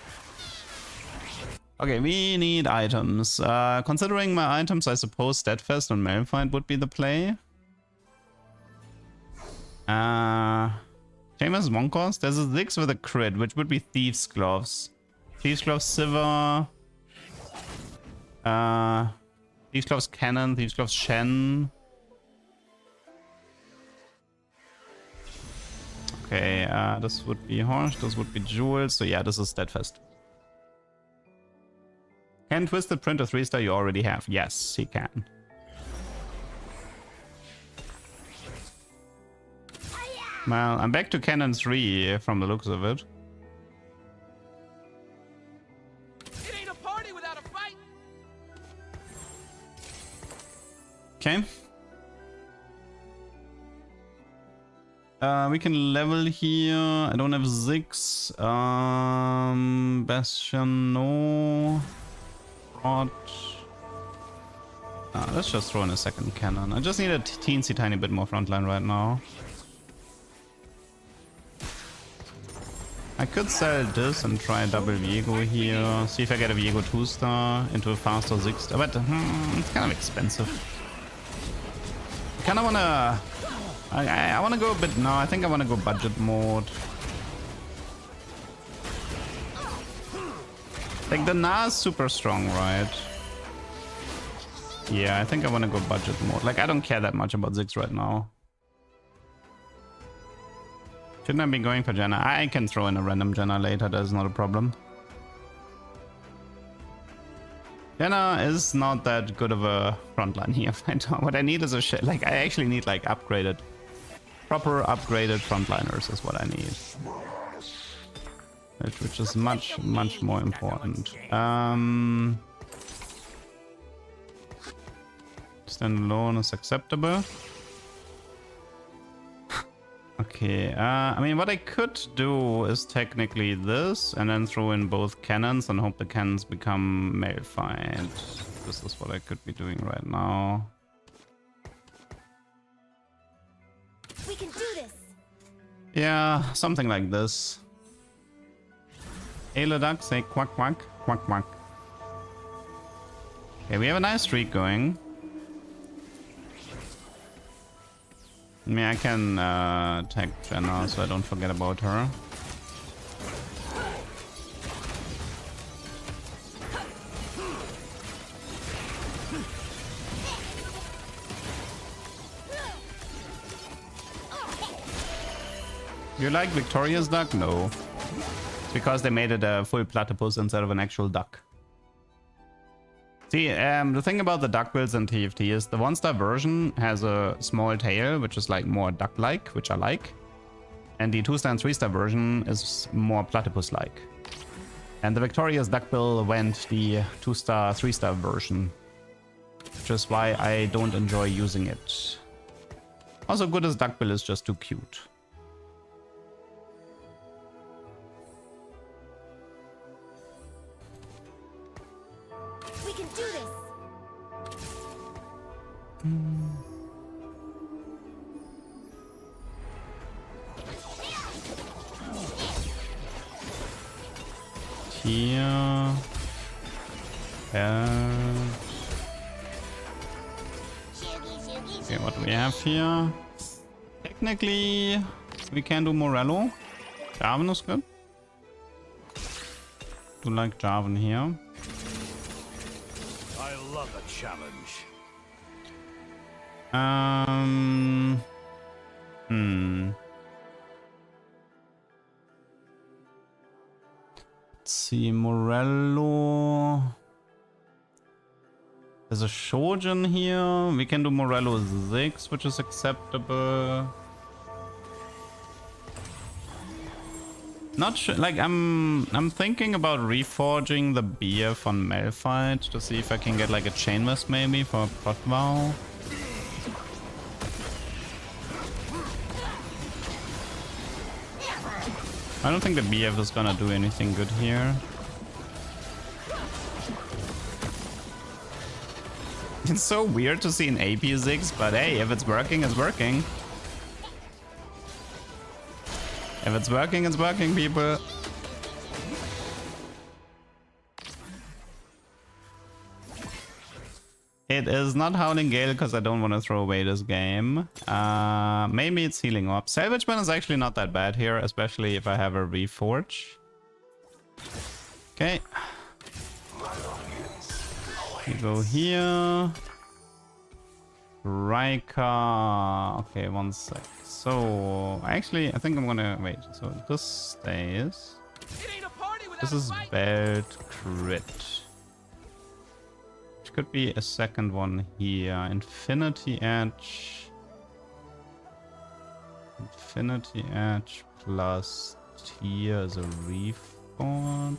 Okay, we need items. Considering my items, I suppose Steadfast and Malphite would be the play. Famous Monkos? There's a 6 with a crit, which would be Thieves' Gloves. Thieves' Gloves Sivir. Thieves' Gloves Cannon, Thieves' Gloves Shen. Okay, this would be Horse, this would be Jewels. So yeah, this is Steadfast. Can Twisted print a 3-star you already have? Yes, he can. Well, I'm back to Cannon 3 from the looks of it. It ain't a party without a fight. Okay. We can level here. I don't have 6. Bastion, no. Rod. Let's just throw in a second cannon. I just need a teensy tiny bit more frontline right now. I could sell this and try a double Viego here. See if I get a Viego 2-star into a faster 6-star. But it's kind of expensive. I kind of want to... I want to go a bit... No, I think I want to go budget mode. Like, the Na is super strong, right? Yeah, I think I want to go budget mode. Like, I don't care that much about Ziggs right now. Shouldn't I be going for Janna? I can throw in a random Janna later, that's not a problem. Janna is not that good of a frontline here. What I need is a shit. Like, I actually need, like, upgraded... Proper upgraded frontliners is what I need. Which is much, much more important. Standalone is acceptable. Okay, I mean, what I could do is technically this, and then throw in both cannons and hope the cannons become Malphite. This is what I could be doing right now. We can do this. Yeah, something like this. Duck, say quack quack, quack quack. Okay, we have a nice streak going. I mean, I can tag Jenna so I don't forget about her. You like Victoria's duck? No. It's because they made it a full platypus instead of an actual duck. See, the thing about the duck builds and TFT is the 1-star version has a small tail, which is like more duck-like, which I like. And the 2-star and 3-star version is more platypus-like. And the Victorious Duckbill went the 2-star, 3-star version. Which is why I don't enjoy using it. Also, good as Duckbill is just too cute. We can do this. Here. Okay, what do we have here? Technically, we can do Morello. Jarvan is good. Do like Jarvan here. I love a challenge. Let's see, Morello. There's a Shojin here. We can do Morello 6, which is acceptable. Not sure, like I'm thinking about reforging the BF on Malphite to see if I can get like a chain vest maybe for a plot vow. I don't think the BF is gonna do anything good here. It's so weird to see an AP6, but hey, if it's working, it's working. If it's working, people. It is not Howling Gale because I don't want to throw away this game. Maybe it's Healing Up. Salvageman is actually not that bad here, especially if I have a Reforge. Okay. You go here. Rika. Okay, 1 sec. So, actually, I think I'm gonna wait. So, this stays. This is belt crit. Which could be a second one here. Infinity Edge. Infinity Edge plus tier is a reforge.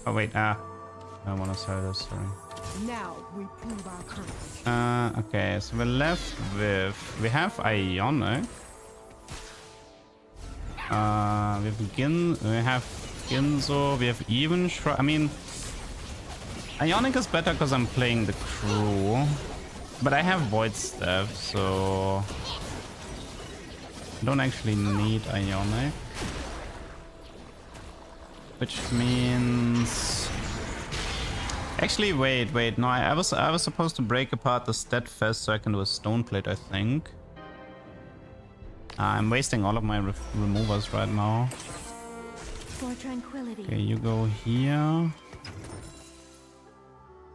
Oh wait, I don't want to sell this, sorry. Now we prove our courage. Okay, so we're left with... We have Ionic. We have Ginzo, we have even Shrine. I mean, Ionic is better because I'm playing the crew. But I have Void Staff, so... I don't actually need Ionic. Which means... Actually, wait. No, I was supposed to break apart the Steadfast so I can do a Stone Plate, I think. I'm wasting all of my removers right now. For tranquility. Okay, you go here.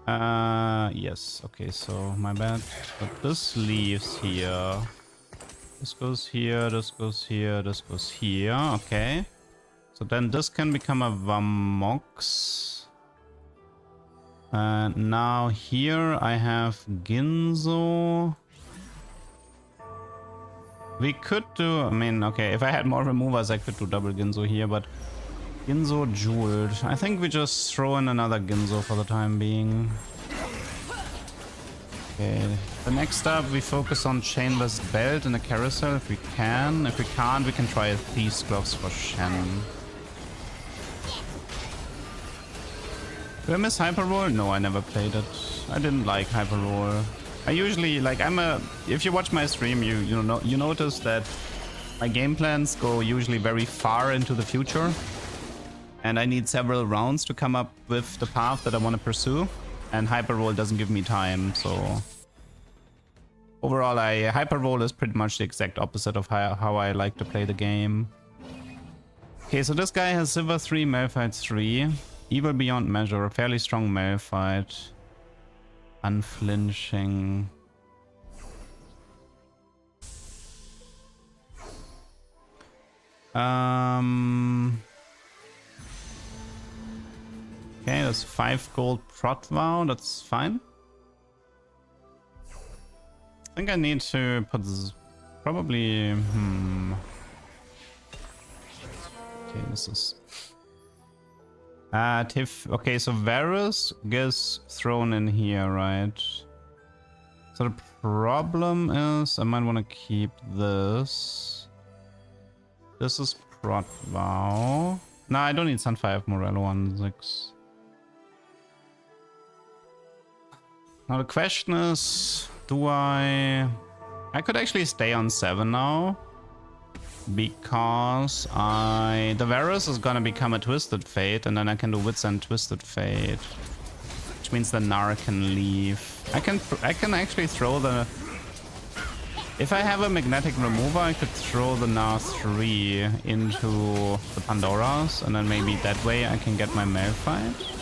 Yes. Okay, so my bad. But this leaves here. This goes here, this goes here, this goes here. Okay. So then this can become a Vamox. Now here I have Ginzo. We could do, I mean, okay, if I had more removers I could do double Ginzo here, but Ginzo jeweled. I think we just throw in another Ginzo for the time being. Okay, the next up we focus on Chainless Belt and a Carousel if we can. If we can't, we can try Thieves Gloves for Shen. Do I miss Hyper Roll? No, I never played it. I didn't like Hyper Roll. I usually, like, if you watch my stream, you notice that my game plans go usually very far into the future. And I need several rounds to come up with the path that I want to pursue. And Hyper Roll doesn't give me time, so... Overall, Hyper Roll is pretty much the exact opposite of how I like to play the game. Okay, so this guy has Silver 3, Malphite 3. Evil Beyond Measure, a fairly strong Malphite. Unflinching. there's 5 gold prot vow, that's fine. I think I need to put this probably okay, this is Tiff. Okay, so Varus gets thrown in here, right? So the problem is I might want to keep this. This is prot vow. No, I don't need Sunfire of Morello on 6. Now the question is, do I could actually stay on 7 now. Because the Varus is gonna become a Twisted Fate, and then I can do Wits and Twisted Fate. Which means the Nar can leave. I can actually throw the... If I have a magnetic remover, I could throw the Nar 3 into the Pandoras, and then maybe that way I can get my Malphite.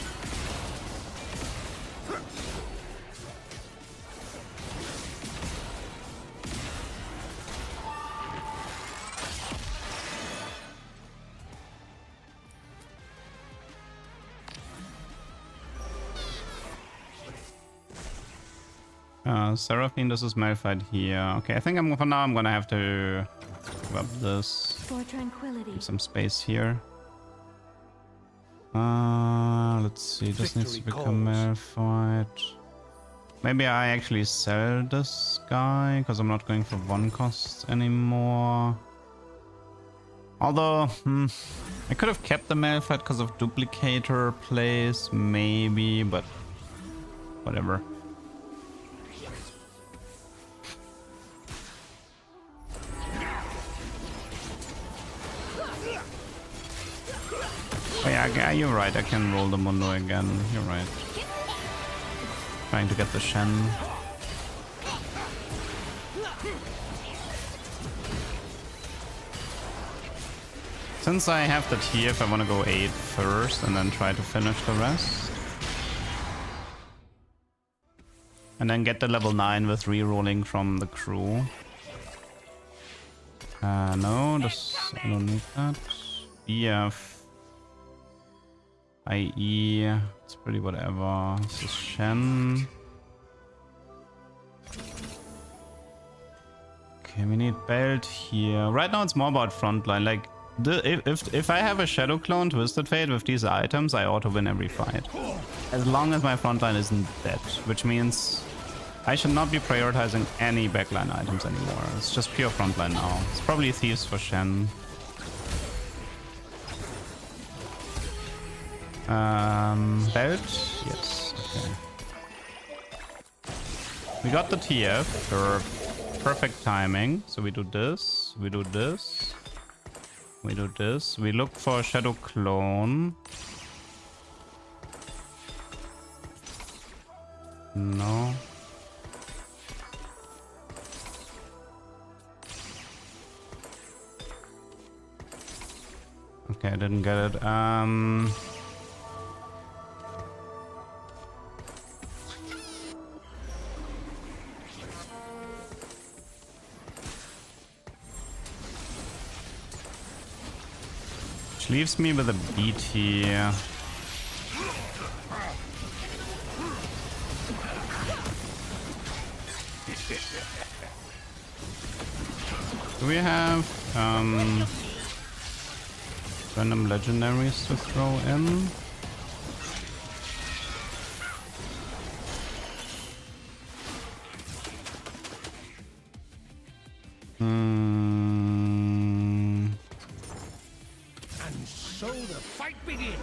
Seraphine, this is Malphite here. Okay, I think for now I'm gonna have to give up this. For tranquility. Keep some space here. Let's see, this needs to become Malphite. Maybe I actually sell this guy, because I'm not going for 1 cost anymore. Although, I could have kept the Malphite because of duplicator plays, maybe, but whatever. Oh yeah, you're right, I can roll the Mundo again, you're right. Trying to get the Shen. Since I have the TF, I want to go 8 first and then try to finish the rest. And then get the level 9 with re-rolling from the crew. No, I don't need that. BF. IE, it's pretty whatever. This is Shen. Okay, we need belt here. Right now it's more about frontline. Like, if I have a Shadow Clone Twisted Fate with these items, I auto win every fight. As long as my frontline isn't dead, which means I should not be prioritizing any backline items anymore. It's just pure frontline now. It's probably Thieves for Shen. Belt? Yes, okay. We got the TF for perfect timing. So we do this, we do this, we do this. We look for a Shadow Clone. No. Okay, I didn't get it. Which leaves me with a BT. Do we have random legendaries to throw in? And so the fight begins.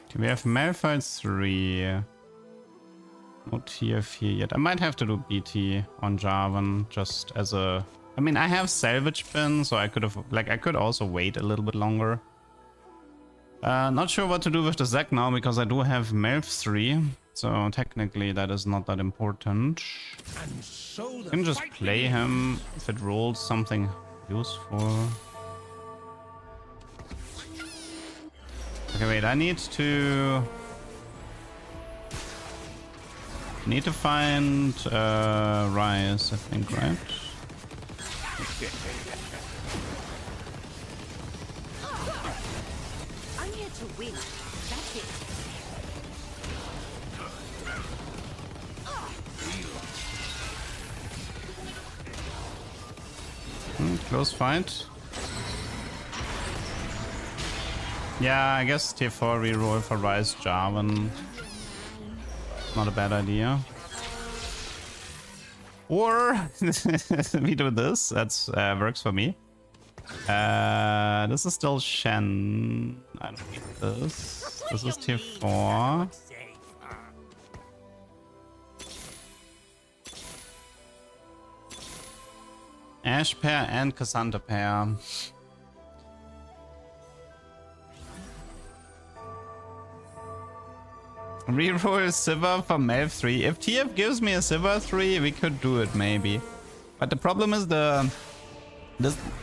Okay, we have Malphite 3. No TF here yet. I might have to do BT on Jarvan just as a... I mean, I have Salvage Bin, so I could have... Like, I could also wait a little bit longer. Not sure what to do with the Zac now, because I do have Malf 3. So technically that is not that important. And so the I can just fight play begins. him if it rolls something useful. Okay, wait, I need to find Rise, I think, right? I'm here to win. That's it. Close fight. Yeah, I guess tier 4 reroll for Rise Jarvan. Not a bad idea. Or we do this. That's works for me. This is still Shen. I don't need this. This is tier 4. Ash pair and Cassandra pair. Reroll Sivir for Melv 3. If TF gives me a Sivir 3, we could do it maybe. But the problem is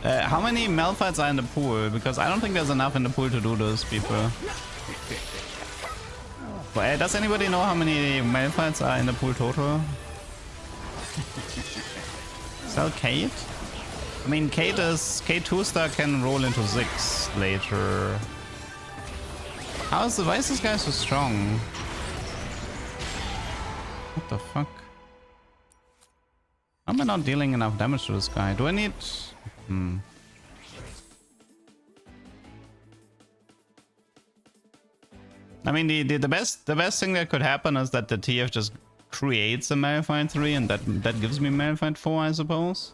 how many Malphites are in the pool? Because I don't think there's enough in the pool to do this, people. Well, does anybody know how many Malphites are in the pool total? Sell Kate? I mean, Kate 2-star can roll into 6 later. Why is this guy so strong? What the fuck? How am I not dealing enough damage to this guy? Do I need... I mean, the best thing that could happen is that the TF just creates a Malphite 3 and that gives me Malphite 4, I suppose.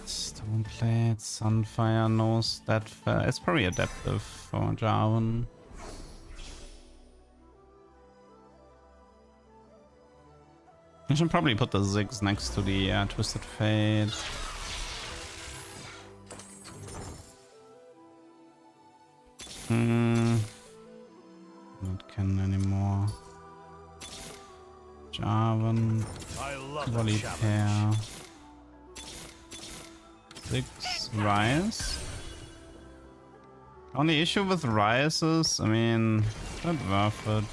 Stone Plate, Sunfire knows that it's probably adaptive for Jarvan. I should probably put the Ziggs next to the Twisted Fate. Not Ken anymore. Jarvan. Volley pair. Ziggs, Rise. Only issue with Rise is, I mean, not worth it.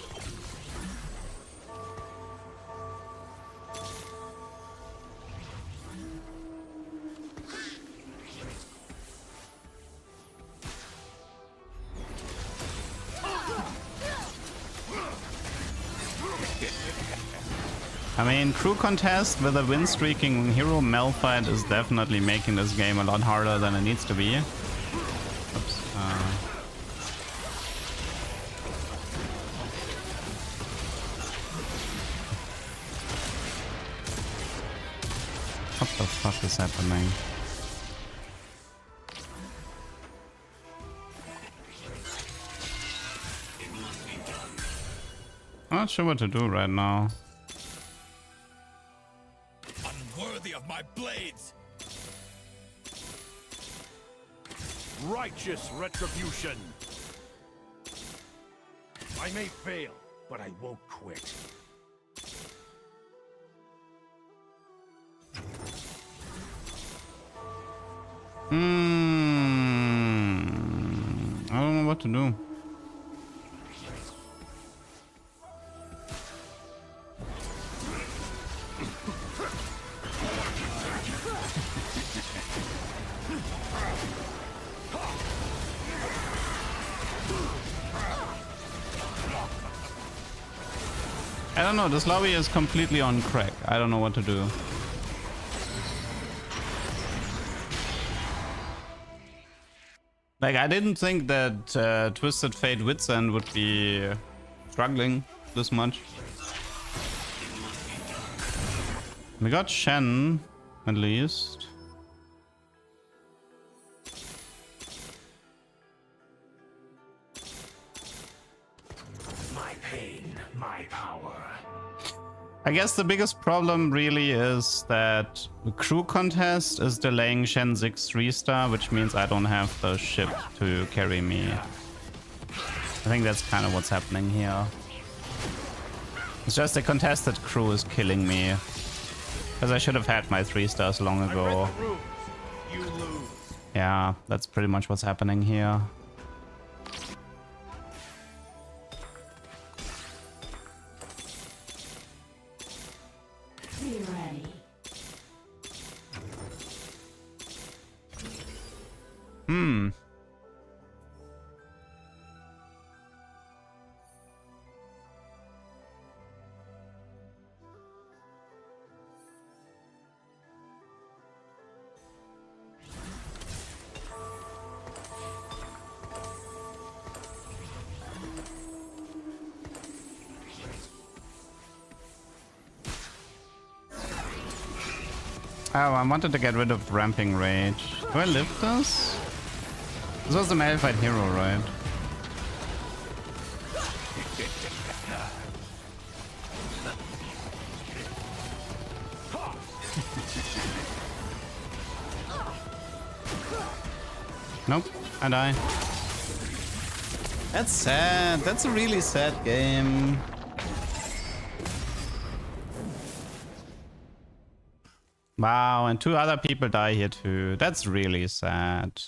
I mean, crew contest with a win-streaking hero Malphite is definitely making this game a lot harder than it needs to be. Oops. What the fuck is happening? I'm not sure what to do right now. Unworthy of my blades! Righteous retribution! I may fail, but I won't quit. I don't know what to do. I don't know, this lobby is completely on crack. I don't know what to do. Like, I didn't think that Twisted Fate Wits End would be struggling this much. We got Shen, at least. My pain, my power. I guess the biggest problem really is that the crew contest is delaying Shen 6 3-star, which means I don't have the ship to carry me. I think that's kind of what's happening here. It's just the contested crew is killing me. Because I should have had my 3-stars long ago. You lose. Yeah, that's pretty much what's happening here. Be ready. Oh, I wanted to get rid of Ramping Rage. Do I live this? This was the Malphite hero, right? Nope, I die. That's sad. That's a really sad game. Wow, and 2 other people die here too. That's really sad.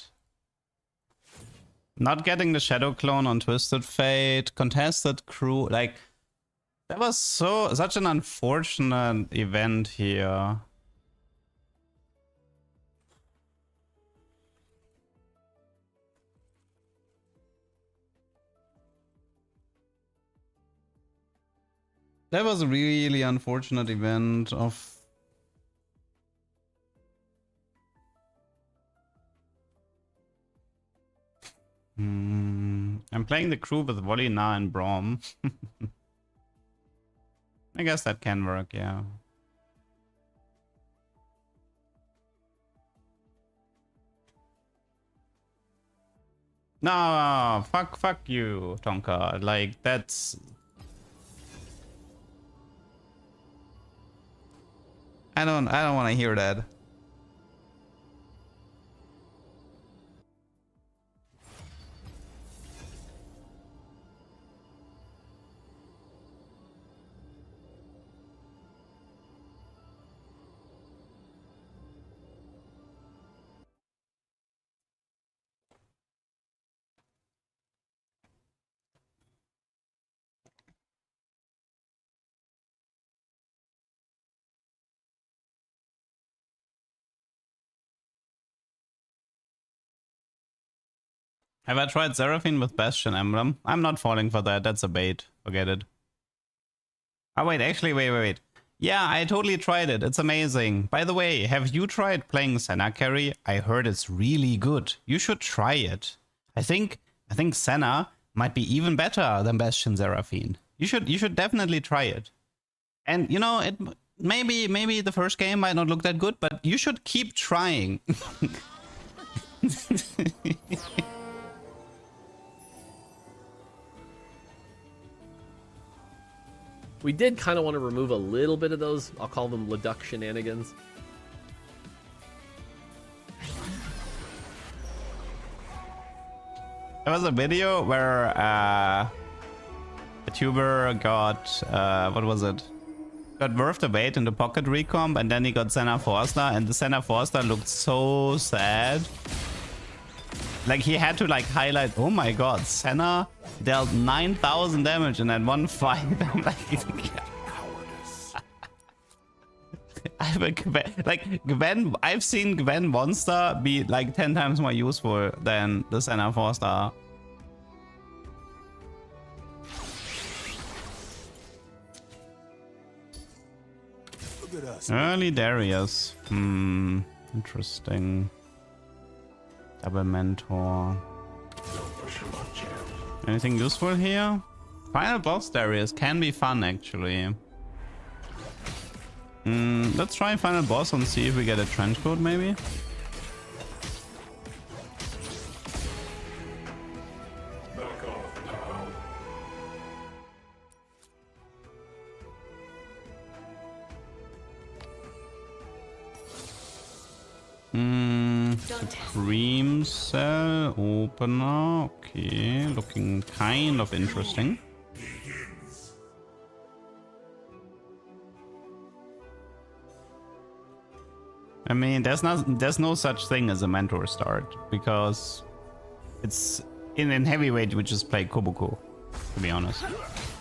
Not getting the Shadow Clone on Twisted Fate, contested crew, like that was such an unfortunate event here. That was a really unfortunate event of I'm playing the crew with Volley, Na, and Braum. I guess that can work, yeah. No, fuck you, Tonka. Like, that's... I don't want to hear that. Have I tried Seraphine with Bastion Emblem? I'm not falling for that. That's a bait. Forget it. Oh, wait. Actually, wait. Yeah, I totally tried it. It's amazing. By the way, have you tried playing Senna carry? I heard it's really good. You should try it. I think Senna might be even better than Bastion Seraphine. You should definitely try it. And you know, it maybe the first game might not look that good, but you should keep trying. We did kind of want to remove a little bit of those, I'll call them Leduc shenanigans. There was a video where a tuber got, what was it? Got Worth the Wait in the pocket recomp, and then he got Senna Forster, and the Senna Forster looked so sad. Like, he had to like highlight, oh my god, Senna dealt 9,000 damage in that one fight. I'm like, Gwen, I've seen Gwen Monster be like 10 times more useful than the Senna Forster. Look at us. Early Darius. Interesting. Double Mentor. Anything useful here? Final boss Darius can be fun, actually. Let's try final boss and see if we get a trench coat, maybe. Supreme Cell opener. Okay, looking kind of interesting. I mean, there's no such thing as a mentor start, because it's in heavyweight we just play Kobuko, to be honest.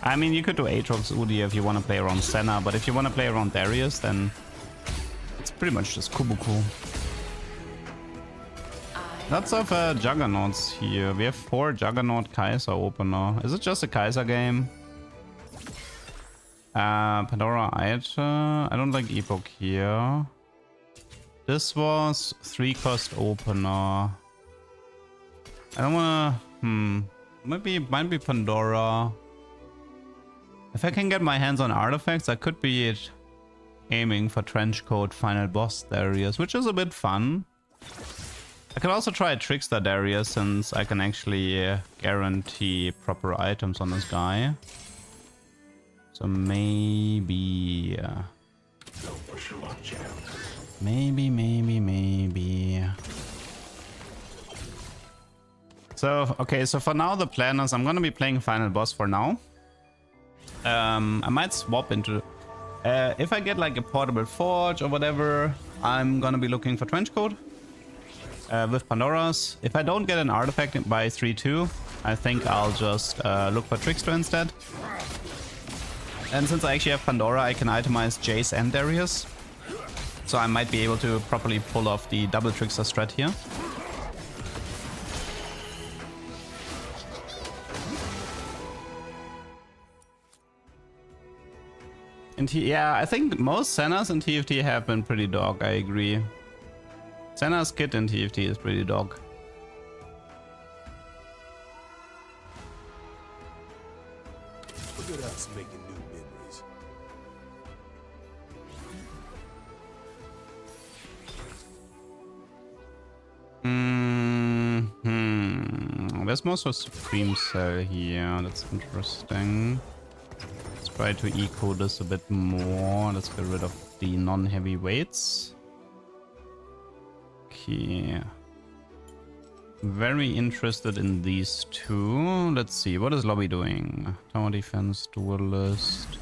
I mean, you could do Aatrox Udi if you want to play around Senna, but if you want to play around Darius, then it's pretty much just Kobuko. Lots of Juggernauts here. We have 4 Juggernaut Kaiser opener. Is it just a Kaiser game? Pandora Ita. I don't like Epoch here. This was 3-cost opener. I don't wanna... Might be Pandora. If I can get my hands on artifacts, I could be aiming for Trenchcoat Final Boss Darius, which is a bit fun. I could also try Trickster Darius, since I can actually guarantee proper items on this guy. So maybe... Maybe... So, okay, so for now the plan is I'm gonna be playing Final Boss for now. I might swap into... if I get like a portable forge or whatever, I'm gonna be looking for Trenchcoat. With Pandora's. If I don't get an artifact by 3-2, I think I'll just look for Trickster instead. And since I actually have Pandora, I can itemize Jace and Darius. So I might be able to properly pull off the double Trickster strat here. And yeah, I think most Sennas in TFT have been pretty dog, I agree. Senna's kit in TFT is pretty dog. Look at us making new memories. There's also Supreme Cell here. That's interesting. Let's try to eco this a bit more. Let's get rid of the non-heavyweights. Okay. Very interested in these two. Let's see. What is Lobby doing? Tower defense, duelist,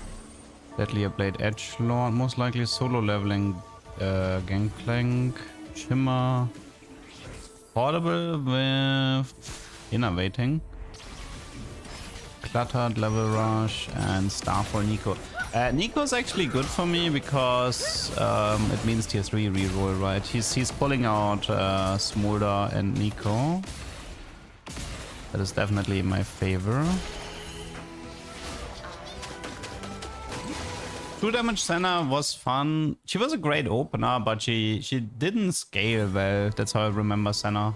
Deadlier Blade, Edgelord. Most likely solo leveling, Gangplank, Shimmer. Portable with innovating. Cluttered, Level Rush, and Starfall Nico. Nico is actually good for me because it means tier 3 reroll, right? He's pulling out Smolder and Nico. That is definitely in my favor. 2 damage Senna was fun. She was a great opener, but she didn't scale well. That's how I remember Senna.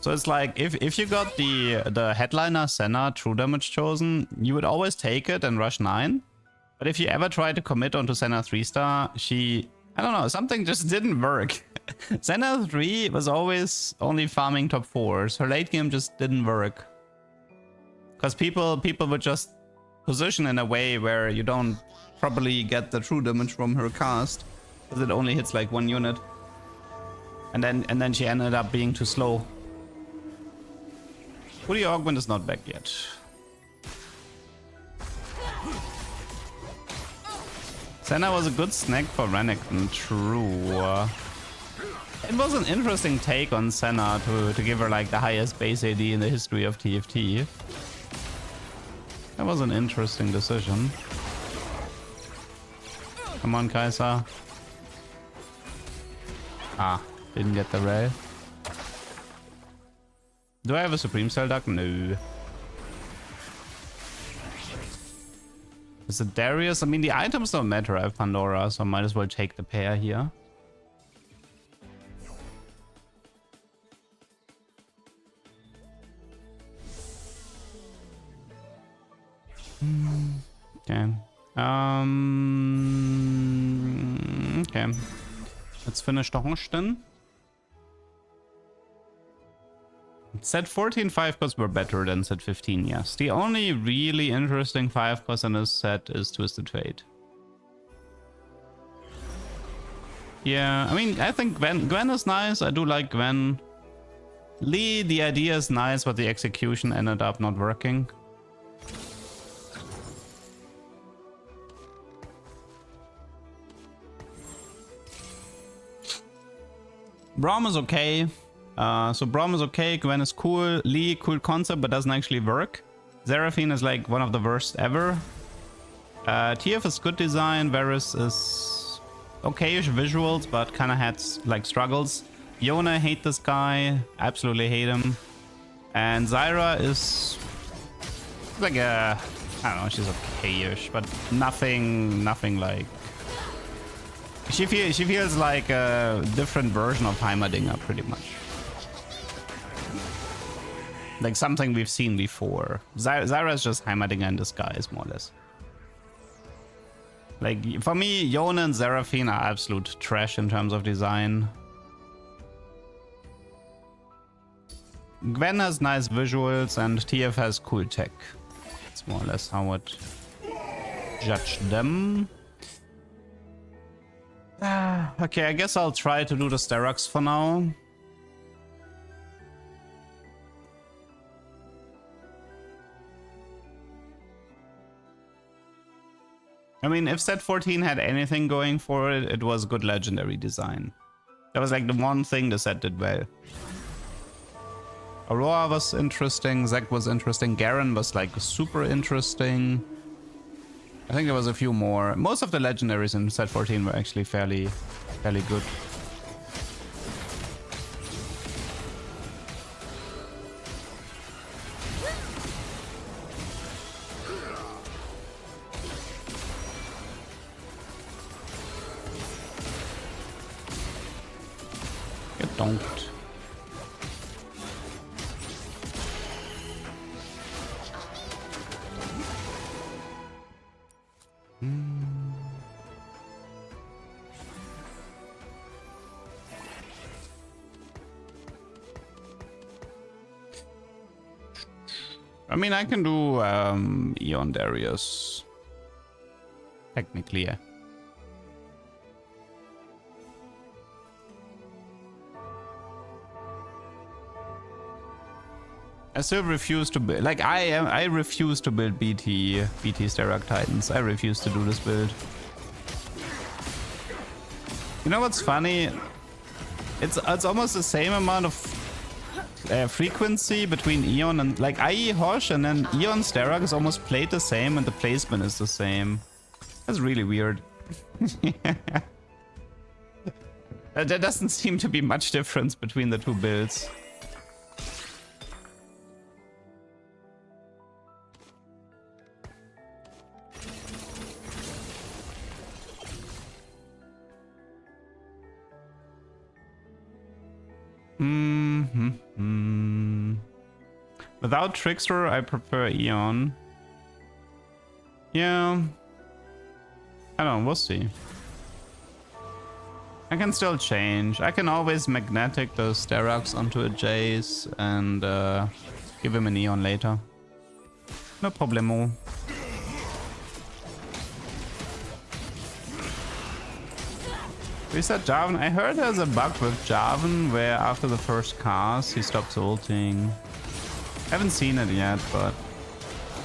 So it's like, if you got the headliner Senna true damage chosen, you would always take it and rush 9. But if you ever try to commit onto Senna 3-star, I don't know, something just didn't work. Senna 3 was always only farming top 4s. Her late game just didn't work. Because people would just position in a way where you don't properly get the true damage from her cast. Because it only hits like 1 unit. And then she ended up being too slow. Woody Augment is not back yet. Senna was a good snack for Renekton, true. It was an interesting take on Senna to give her like the highest base AD in the history of TFT. That was an interesting decision. Come on, Kaiser. Ah, didn't get the rail. Do I have a Supreme Cell Duck? No. Is it Darius? I mean, the items don't matter. I have Pandora, so I might as well take the pair here. Okay. Okay. Let's finish the Hoshten. Set 14 5-costs were better than set 15, yes. The only really interesting 5-cost in this set is Twisted Fate. Yeah, I mean, I think Gwen is nice. I do like Gwen. Lee, the idea is nice, but the execution ended up not working. Braum is okay. So Braum is okay, Gwen is cool, Lee, cool concept, but doesn't actually work. Seraphine is like one of the worst ever. TF is good design, Varus is okayish visuals, but kind of had like struggles. Yona, hate this guy. Absolutely hate him. And Zyra is like a, I don't know, she's okay-ish, but nothing like. She feels like a different version of Heimerdinger, pretty much. Like something we've seen before. Zyra is just Heimerdinger in disguise, more or less. Like, for me, Yona and Seraphine are absolute trash in terms of design. Gwen has nice visuals and TF has cool tech. That's more or less how I would judge them. Okay, I guess I'll try to do the Sterox for now. I mean, if set 14 had anything going for it, it was good legendary design. That was like the one thing the set did well. Aurora was interesting, Zac was interesting, Garen was like super interesting. I think there was a few more. Most of the legendaries in set 14 were actually fairly good. Get donked. I mean, I can do Eon Darius. Technically, yeah. I still refuse to build. Like I refuse to build BT Sterak Titans. I refuse to do this build. You know what's funny? It's almost the same amount of frequency between Eon and like IE Hosh, and then Eon Sterak is almost played the same and the placement is the same. That's really weird. There doesn't seem to be much difference between the two builds. Without Trickster, I prefer Eon. Yeah. I don't know, we'll see. I can still change. I can always magnetic those Sterox onto a Jace and give him an Eon later. No problemo. Reset Jarvan. I heard there's a bug with Jarvan where after the first cast he stops ulting. Haven't seen it yet, but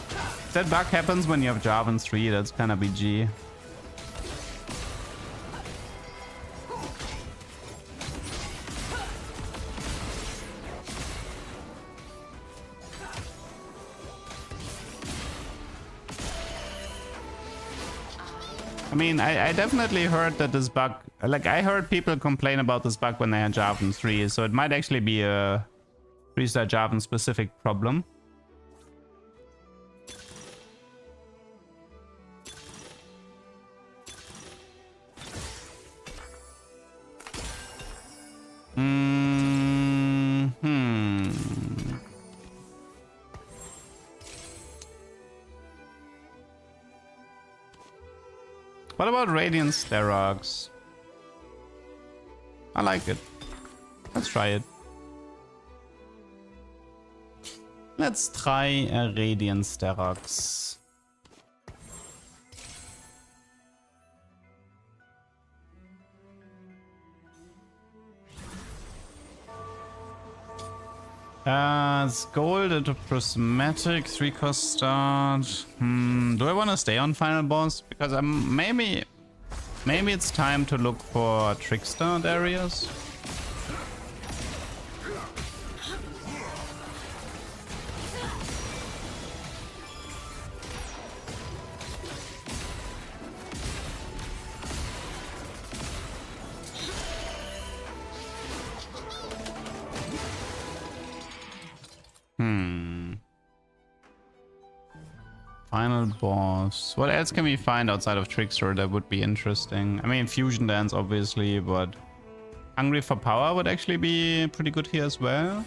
if that bug happens when you have Jarvan 3, that's kind of BG. I mean, I definitely heard that this bug, like I heard people complain about this bug when they had Jarvan 3, so it might actually be a 3-star Jarvan specific problem. What about Radiant Sterox? I like it. Let's try it. Let's try a Radiant Sterox. It's gold into prismatic, 3-cost start. Do I want to stay on final boss? Because maybe it's time to look for Trickster Darius. final boss. What else can we find outside of Trickster that would be interesting? I mean, Fusion Dance, obviously, but Hungry for Power would actually be pretty good here as well.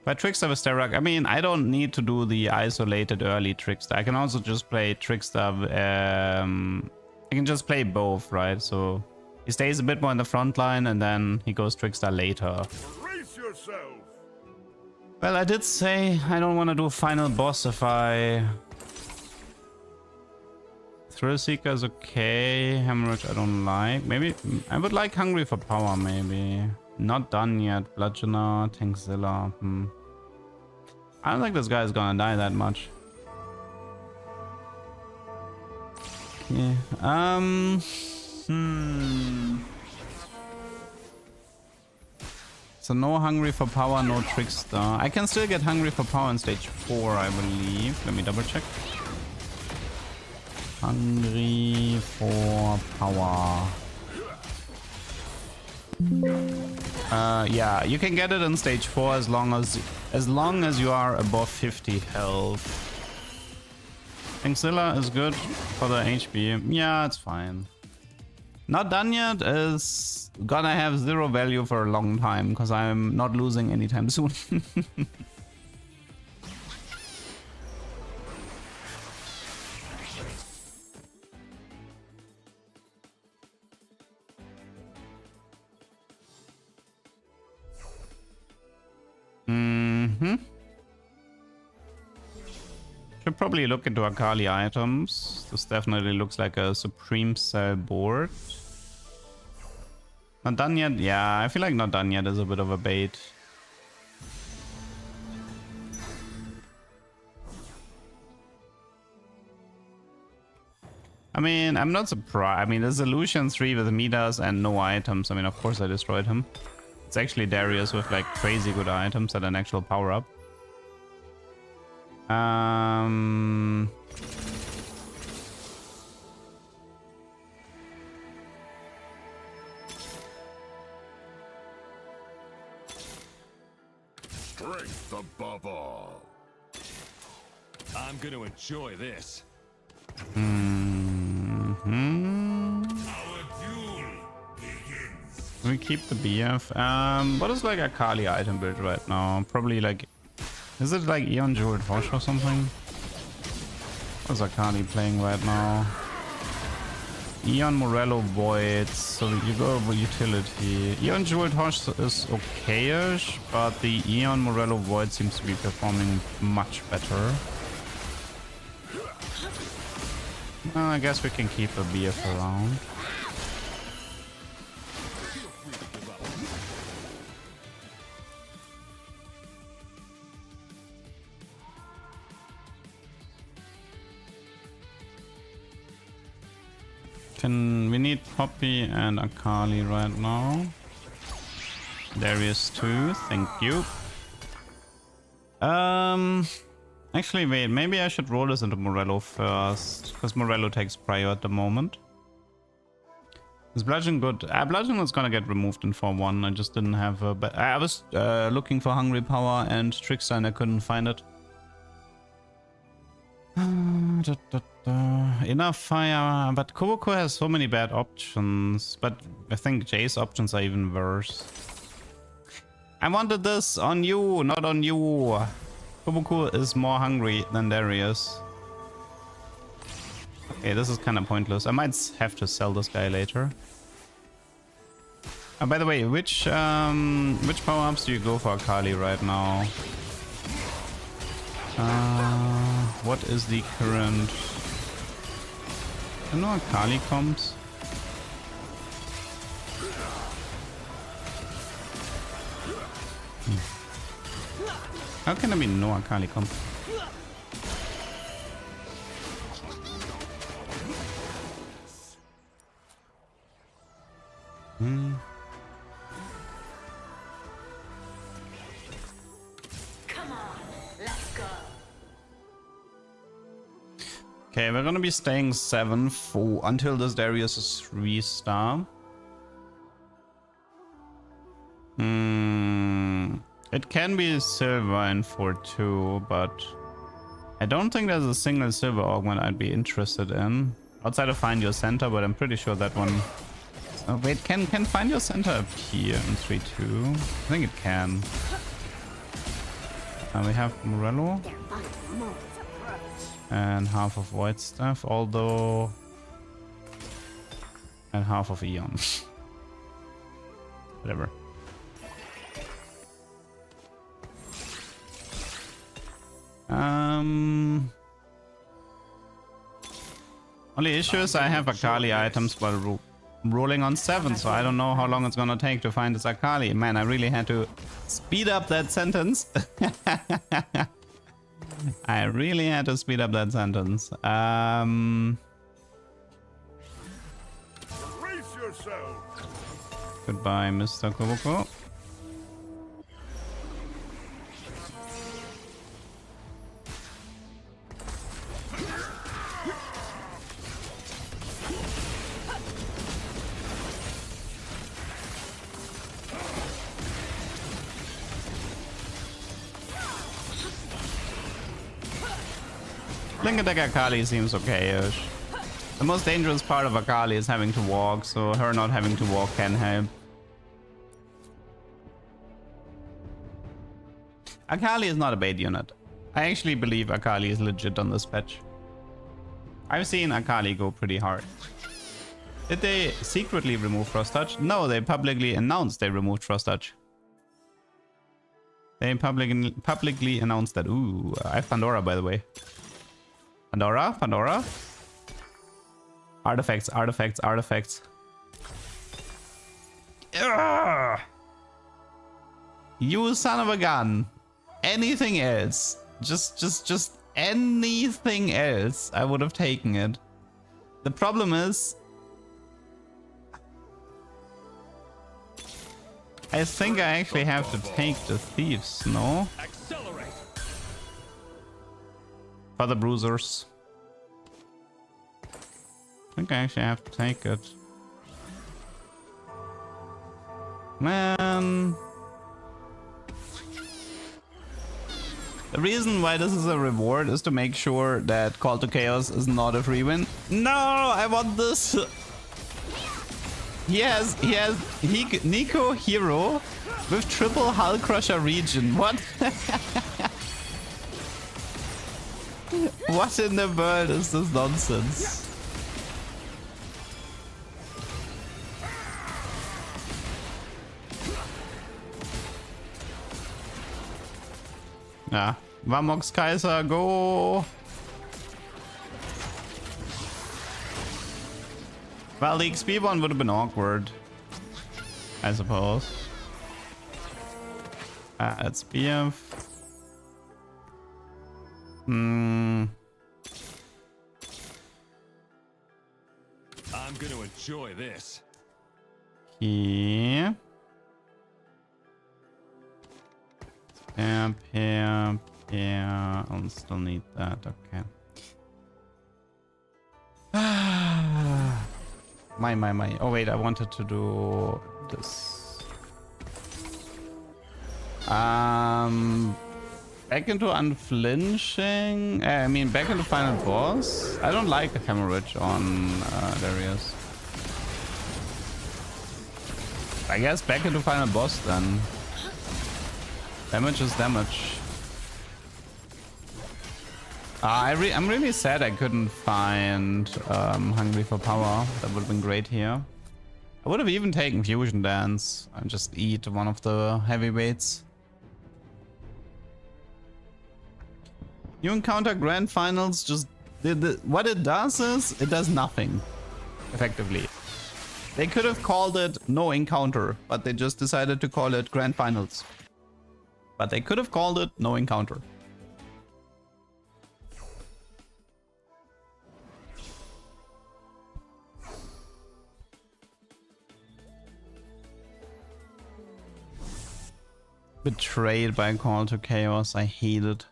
But Trickster with Sterak, I mean, I don't need to do the isolated early Trickster. I can also just play Trickster. I can just play both, right? So he stays a bit more in the front line and then he goes Trickster later. Brace yourself. Well, I did say I don't want to do final boss if I... Thrill Seeker is okay. Hemorrhage I don't like. Maybe I would like Hungry for Power, maybe. Not done yet. Bludgeoner, Tankzilla. I don't think this guy is gonna die that much. Okay. So no Hungry for Power, no Trickster. I can still get Hungry for Power in stage 4, I believe. Let me double check. Hungry for Power. Yeah, you can get it in stage 4 as long as you are above 50 health. Tankzilla is good for the HP. Yeah, it's fine. Not done yet is gonna have 0 value for a long time because I'm not losing anytime soon. Should probably look into Akali items. This definitely looks like a Supreme Cell board. Not done yet? Yeah, I feel like not done yet is a bit of a bait. I mean, I'm not surprised. I mean, there's Illusion 3 with Midas and no items. I mean, of course I destroyed him. It's actually Darius with like crazy good items and an actual power up. Strength above all. I'm gonna enjoy this. Our duel begins. We keep the BF. What is like a Kali item build right now? Probably like... Is it like Eon Jeweled Hosh or something? What's Akali playing right now? Eon Morello Voids. So you go over utility. Eon Jeweled Hosh is okay-ish, but the Eon Morello Void seems to be performing much better. Well, I guess we can keep a BF around. We need Poppy and Akali right now. Darius too, thank you. Actually wait, maybe I should roll this into Morello first, because Morello takes prior at the moment. Is Bludgeon good? Bludgeon was gonna get removed in 4-1, I just didn't have a... But I was looking for Hungry Power and Trickster and I couldn't find it. Enough fire, but Koboko has so many bad options, but I think Jay's options are even worse. I wanted this on you, not on you. Koboko is more hungry than Darius. Okay, this is kind of pointless. I might have to sell this guy later. By the way, which power-ups do you go for Akali right now? What is the current... I don't know Akali comps. How can there be no Akali comp? Okay, we're gonna be staying 7 until this Darius is 3-star. It it can be silver in 4-2, but I don't think there's a single silver augment I'd be interested in. Outside of Find Your Center, but I'm pretty sure that one... Oh wait, can Find Your Center appear in 3-2? I think it can. We have Morello. And half of Void Stuff, although... And half of Eon. Whatever. Only issue is I have Akali items while rolling on 7, so I don't know how long it's gonna take to find this Akali. Man, I really had to speed up that sentence. I really had to speed up that sentence. Brace yourself. Goodbye, Mr. Koboko. Link attack Akali seems okay-ish. The most dangerous part of Akali is having to walk, so her not having to walk can help. Akali is not a bait unit. I actually believe Akali is legit on this patch. I've seen Akali go pretty hard. Did they secretly remove Frost Touch? No, they publicly announced they removed Frost Touch. They publicly announced that. Ooh, I have Pandora, by the way. Pandora? Artifacts. Ugh! You son of a gun. Anything else. Just anything else. I would have taken it. The problem is... I think I actually have to take the thieves, no? Accelerate. For the bruisers. I think I actually have to take it. Man. The reason why this is a reward is to make sure that Call to Chaos is not a free win. No, I want this. He has Nico Hero with triple Hull Crusher region. What? What in the world is this nonsense? Yeah, Vamox Kaiser, go! Well, the XP one would have been awkward, I suppose. It's BF. I'm gonna enjoy this. Here. Yeah. I'll still need that. Okay. My. Oh wait, I wanted to do this. Back into unflinching. I mean, back into final boss. I don't like a hemorrhage on Darius. I guess back into final boss then. Damage is damage. I'm really sad I couldn't find Hungry for Power. That would have been great here. I would have even taken Fusion Dance and just eat one of the heavyweights. You encounter grand finals, just what it does is it does nothing effectively. They could have called it no encounter, but they just decided to call it grand finals. But they could have called it no encounter. Betrayed by Call to Chaos, I hate it.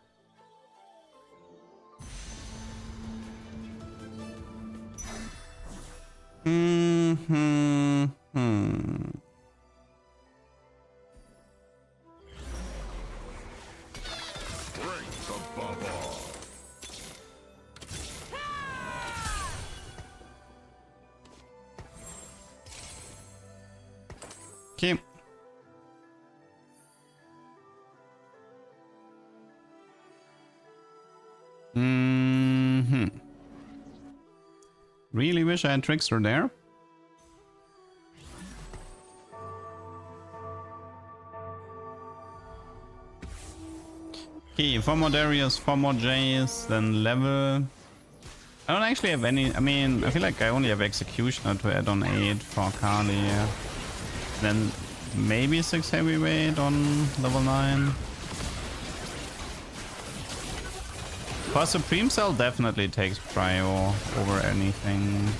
Really wish I had Trickster there. Okay, 4 more Darius, 4 more Jays, then level. I don't actually have any. I mean, I feel like I only have Executioner to add on 8 for Kali. Then maybe 6 heavyweight on level 9. For Supreme Cell definitely takes prio over anything.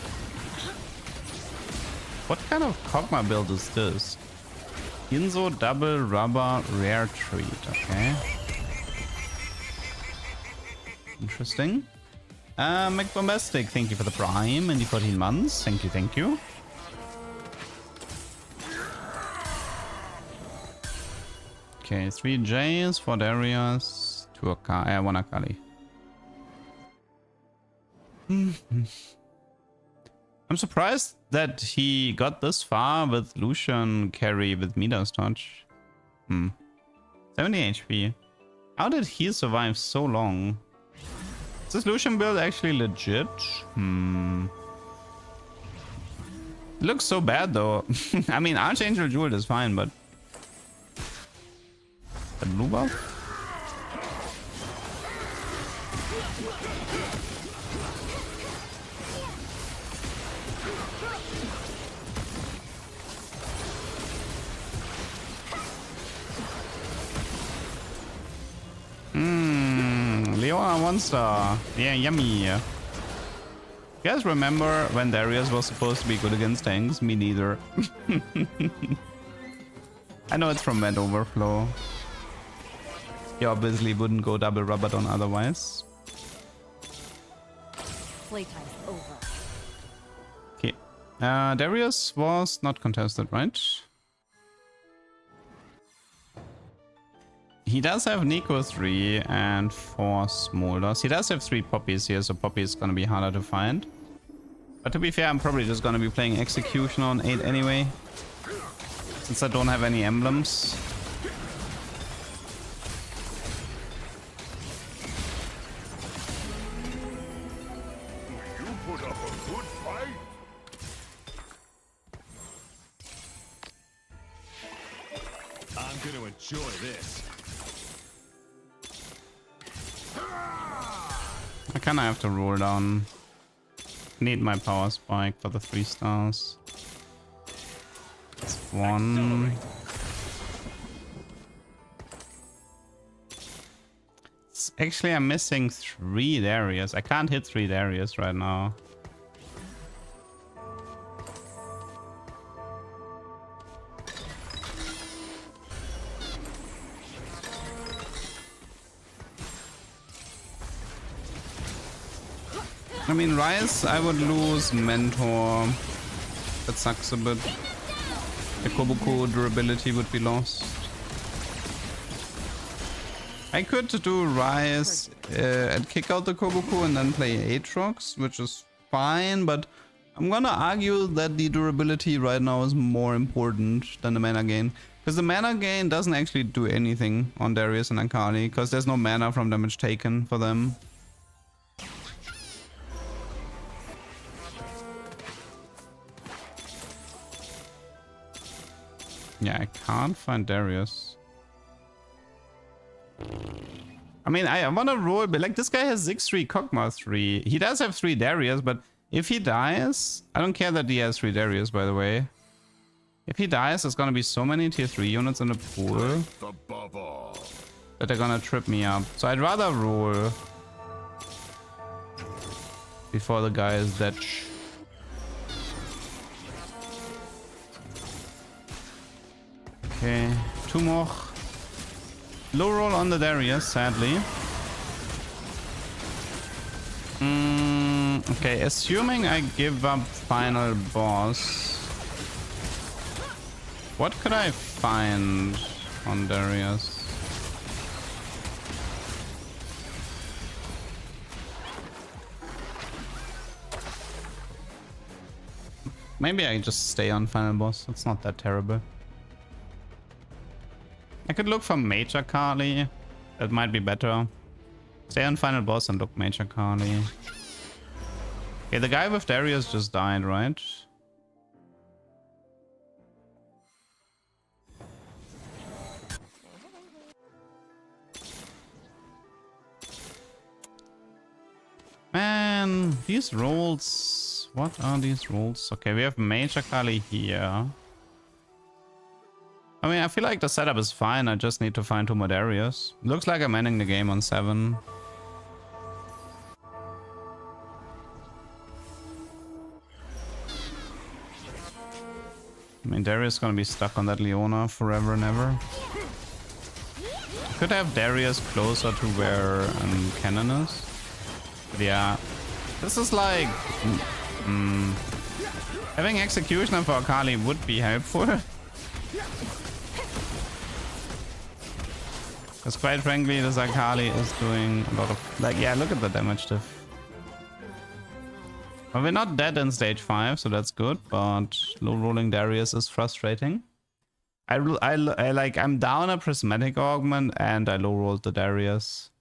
What kind of Kog'Maw build is this? Inzo double rubber rare treat, okay. Interesting. McBombastic, thank you for the prime and the 14 months. Thank you, thank you. Okay, 3 J's, 4 Darius, 2 Akali, 1 Akali. I'm surprised that he got this far with Lucian carry with Midas touch. 70 HP. How did he survive so long? Is this Lucian build actually legit? It looks so bad though. I mean, Archangel Jewel is fine, but the blue buff? Leona 1-star. Yeah, yummy. You guys remember when Darius was supposed to be good against tanks? Me neither. I know it's from Med Overflow. He obviously wouldn't go double Rabadon otherwise. Playtime's over. Okay. Darius was not contested, right? He does have Nico 3 and 4 Smolders. He does have 3 Poppies here, so Poppy is gonna be harder to find. But to be fair, I'm probably just gonna be playing Execution on 8 anyway, since I don't have any emblems. You put up a good fight. I'm gonna enjoy this. I kinda have to roll down. Need my power spike for the 3 stars. That's 1. Actually, I'm missing 3 Darius. I can't hit 3 Darius right now. I mean, Rise, I would lose Mentor. That sucks a bit. The Kobuko durability would be lost. I could do Rise and kick out the Kobuko and then play Aatrox, which is fine, but I'm gonna argue that the durability right now is more important than the mana gain. Because the mana gain doesn't actually do anything on Darius and Akali, because there's no mana from damage taken for them. Yeah, I can't find Darius. I mean, I want to roll, but like this guy has 6-3 Kog'Maw 3. He does have 3 Darius, but if he dies, I don't care that he has 3 Darius, by the way. If he dies, there's gonna be so many tier 3 units in the pool that they're gonna trip me up. So I'd rather roll before the guy is dead. Okay, 2 more. Low roll on the Darius, sadly. Okay, assuming I give up final boss. What could I find on Darius? Maybe I just stay on final boss. It's not that terrible. I could look for Major Kali. That might be better. Stay on final boss and look Major Kali. Okay, the guy with Darius just died, right? Man, these rolls. What are these rolls? Okay, we have Mage Akali here. I mean, I feel like the setup is fine. I just need to find 2 more Darius. Looks like I'm ending the game on 7. I mean, Darius is gonna be stuck on that Leona forever and ever. Could have Darius closer to where Cannon is. But yeah, this is like... having Executioner for Akali would be helpful. Because quite frankly, this Akali is doing a lot of... Like, yeah, look at the damage diff. Well, we're not dead in stage 5, so that's good, but low rolling Darius is frustrating. I'm down a prismatic augment and I low rolled the Darius.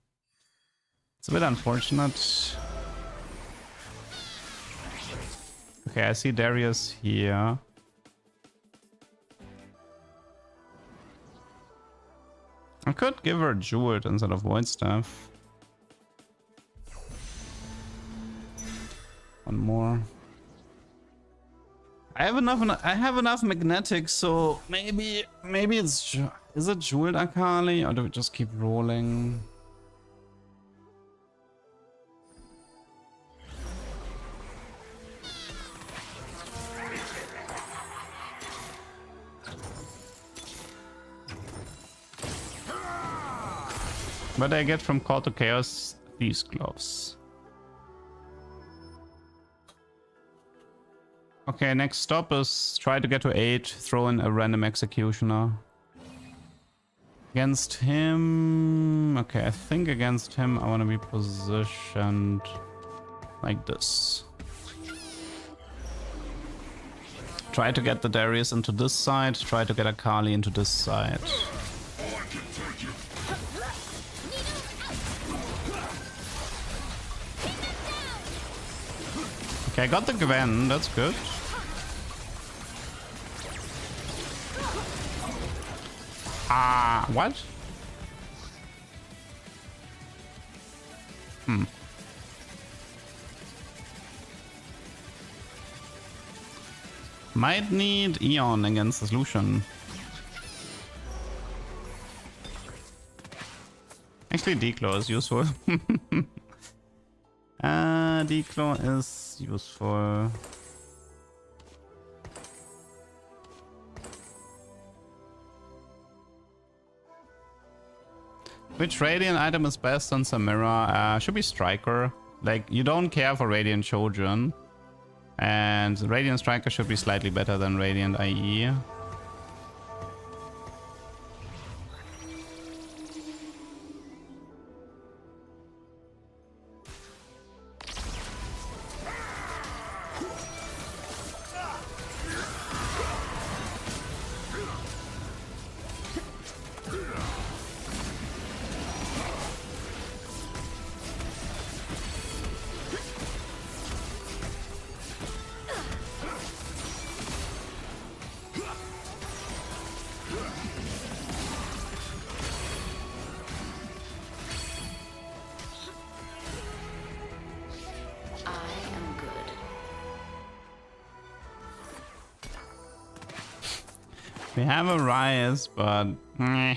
It's a bit unfortunate. Okay, I see Darius here. I could give her Jeweled instead of Void Staff. One more. I have enough magnetics, so maybe it's... Is it Jeweled Akali or do we just keep rolling? But I get from Call to Chaos these gloves. Okay, next stop is try to get to 8, throw in a random Executioner. Against him... Okay, I think against him I want to be positioned like this. Try to get the Darius into this side, try to get Akali into this side. Okay, I got the Gwen, that's good. What? Might need Eon against this Lucian. Actually, Declaw is useful. Declaw is useful. Which Radiant item is best on Samira? Should be Striker. Like, you don't care for Radiant Children. And Radiant Striker should be slightly better than Radiant IE. We have a Rise, but meh.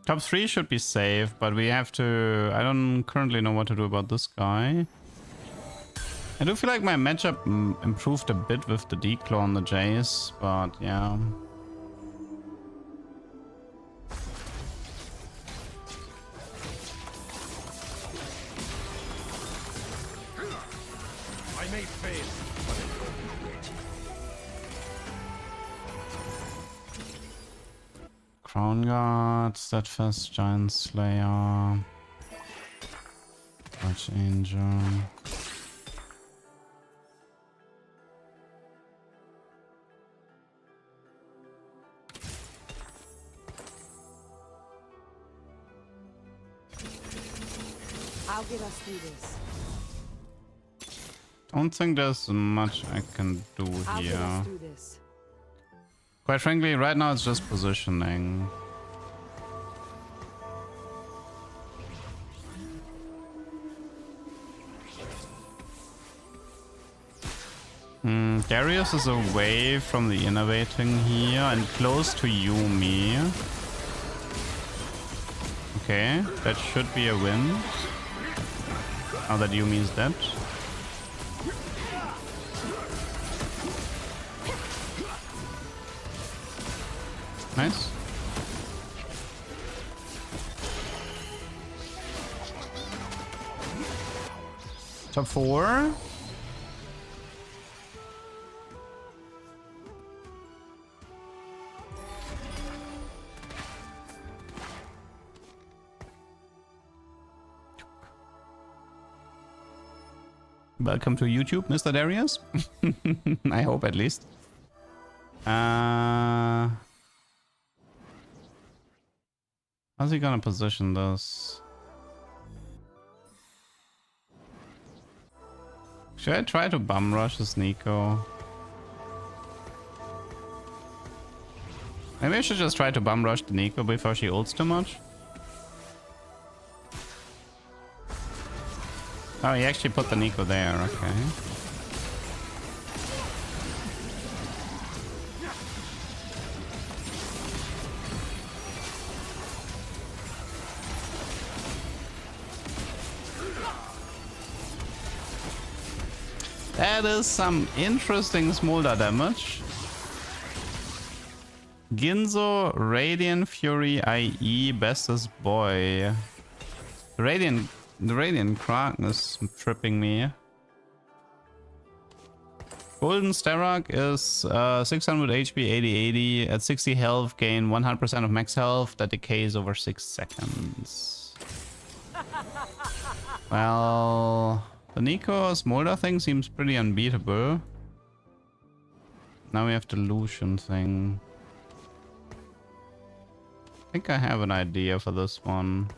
Top 3 should be safe, but we have to... I don't currently know what to do about this guy. I do feel like my matchup improved a bit with the Declaw on the Jace, but yeah. I may fail. Crown Guard, Steadfast Giant Slayer, Archangel. I'll get us through this. Don't think there's much I can do I'll get here. us through this. Quite frankly, right now it's just positioning. Darius is away from the innovating here and close to Yumi. Okay, that should be a win. Now that Yumi is dead. Nice. Top 4. Welcome to YouTube, Mr. Darius. I hope at least. How's he gonna position this? Should I try to bum rush this Nico? Maybe I should just try to bum rush the Nico before she ults too much. Oh, he actually put the Nico there, okay. That is some interesting smolder damage. Ginzo, Radiant Fury, IE, bestest boy. The Radiant Kraken is tripping me. Golden Starrock is 600 HP, 80-80. At 60 health, gain 100% of max health. That decays over 6 seconds. Well, the Nico Smolder thing seems pretty unbeatable. Now we have the Lucian thing. I think I have an idea for this one.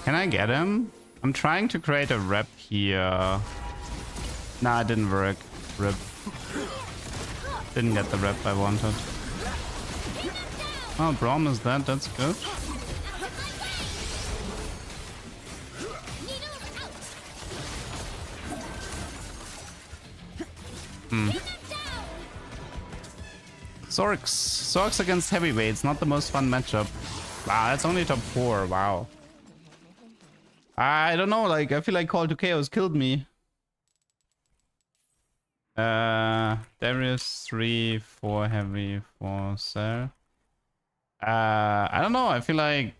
Can I get him? I'm trying to create a rep here. Nah, it didn't work. Rip. Didn't get the rep I wanted. Oh, Braum is dead. That's good. Zorks against heavyweights. Not the most fun matchup. Wow, that's only top 4. Wow. I don't know, like, I feel like Call to Chaos killed me. Darius 3, 4 heavy, 4 cell. I don't know, I feel like,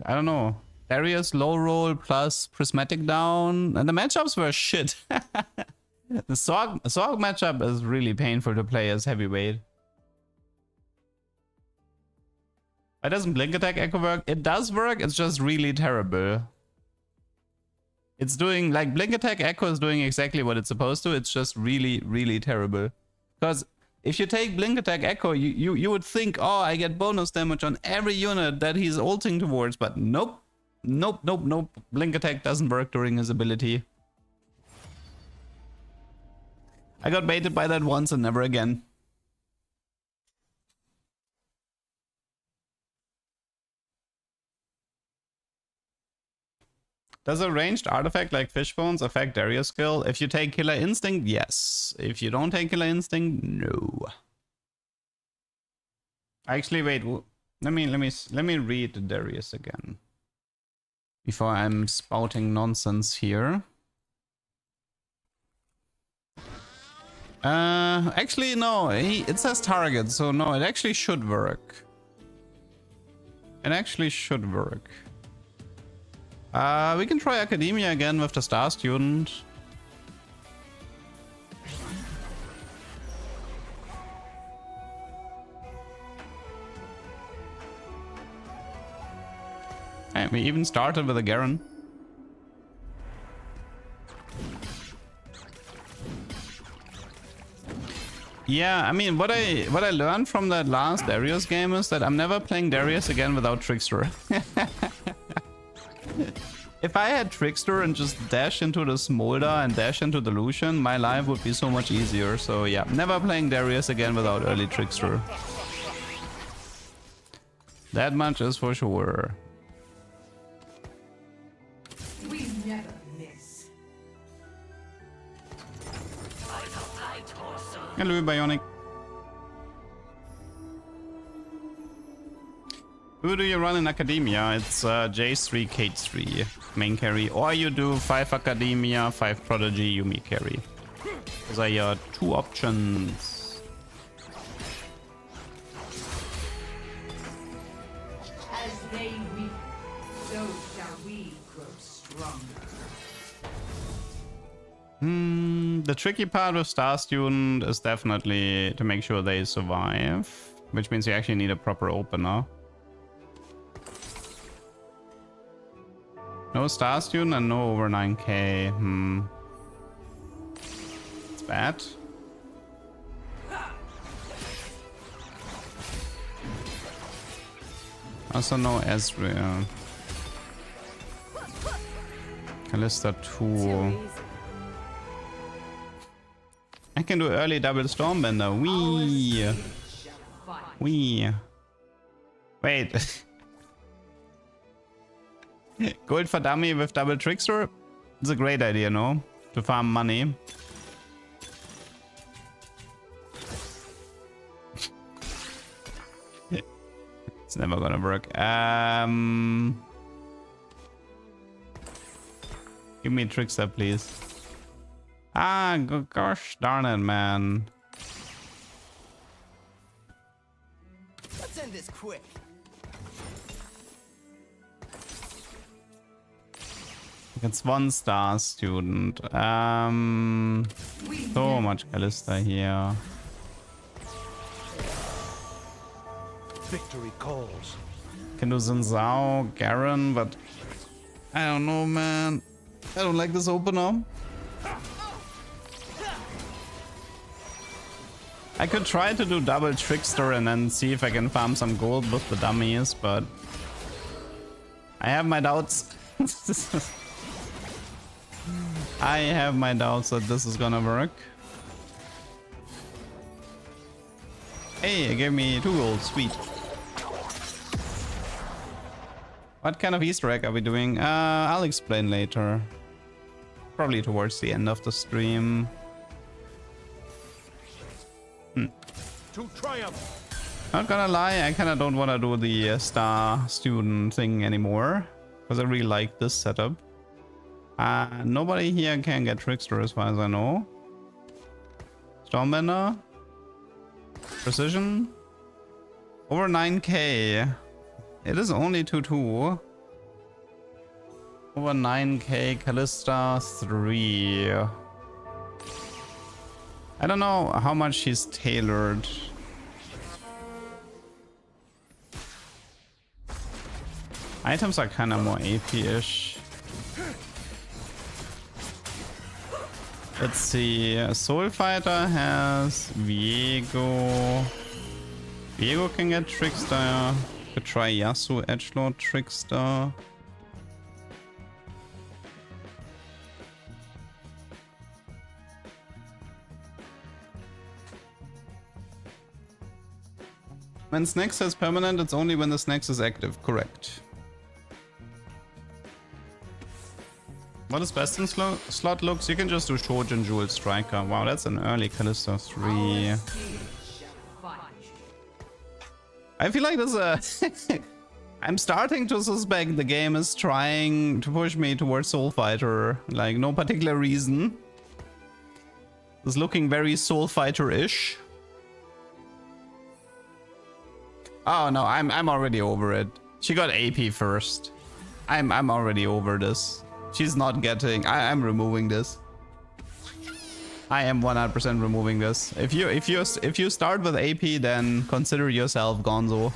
I don't know. Darius low roll plus prismatic down, and the matchups were shit. The Sorg matchup is really painful to play as heavyweight. Why doesn't Blink Attack Echo work? It does work, it's just really terrible. It's doing, like, Blink Attack Echo is doing exactly what it's supposed to. It's just really, really terrible. Because if you take Blink Attack Echo, you would think, oh, I get bonus damage on every unit that he's ulting towards. But nope. Nope, nope, nope. Blink Attack doesn't work during his ability. I got baited by that once and never again. Does a ranged artifact like Fishbones affect Darius skill? If you take Killer Instinct, yes. If you don't take Killer Instinct, no. Actually, wait. Let me read Darius again before I'm spouting nonsense here. Actually, no. It says target, so no. It actually should work. It actually should work. We can try Academia again with the Star Student. Hey, we even started with a Garen. Yeah, I mean, what I learned from that last Darius game is that I'm never playing Darius again without Trickster. If I had Trickster and just dash into the Smolder and dash into the Lucian, my life would be so much easier. So yeah, never playing Darius again without early Trickster. That much is for sure. We never miss. Hello, Bionic. Who do you run in Academia? It's J3, K3, main carry. Or you do 5 Academia, 5 Prodigy, Yumi carry. Those are your 2 options. As they weep, so shall we grow stronger. The tricky part with Star Student is definitely to make sure they survive, which means you actually need a proper opener. No Star Student and no over 9k. It's bad. Also no Ezreal. Kalista 2. I can do early double Stormbender. Wee. Wee. Wait. Gold for dummy with double Trickster? It's a great idea, no? To farm money. It's never gonna work. Give me Trickster, please. Ah, gosh darn it, man. Let's end this quick. It's 1 Star Student. So much Kalista here. Victory calls. Can do Xin Zhao, Garen, but I don't know, man. I don't like this opener. I could try to do double Trickster and then see if I can farm some gold with the dummies, but I have my doubts. I have my doubts that this is gonna work. Hey, it gave me 2 gold, sweet. What kind of Easter egg are we doing? I'll explain later. Probably towards the end of the stream. To triumph. Not gonna lie, I kinda don't wanna do the Star Student thing anymore. Because I really like this setup. Nobody here can get Trickster as far as I know. Stormbender. Precision. Over 9k. It is only 2-2. Over 9k. Kalista 3. I don't know how much she's tailored. Items are kind of more AP-ish. Let's see. Soul Fighter has Viego. Viego can get Trickster. Could try Yasuo Edgelord Trickster. When Snack says permanent, it's only when the Snack is active. Correct. What is best in slot looks? You can just do Shojin Jewel Striker. Wow, that's an early Kalista 3. I feel like this I'm starting to suspect the game is trying to push me towards Soul Fighter. Like, no particular reason. It's looking very Soul Fighter-ish. Oh no, I'm already over it. She got AP first. I'm already over this. She's not getting. I'm removing this. I am 100% removing this. If you start with AP, then consider yourself Gonzo.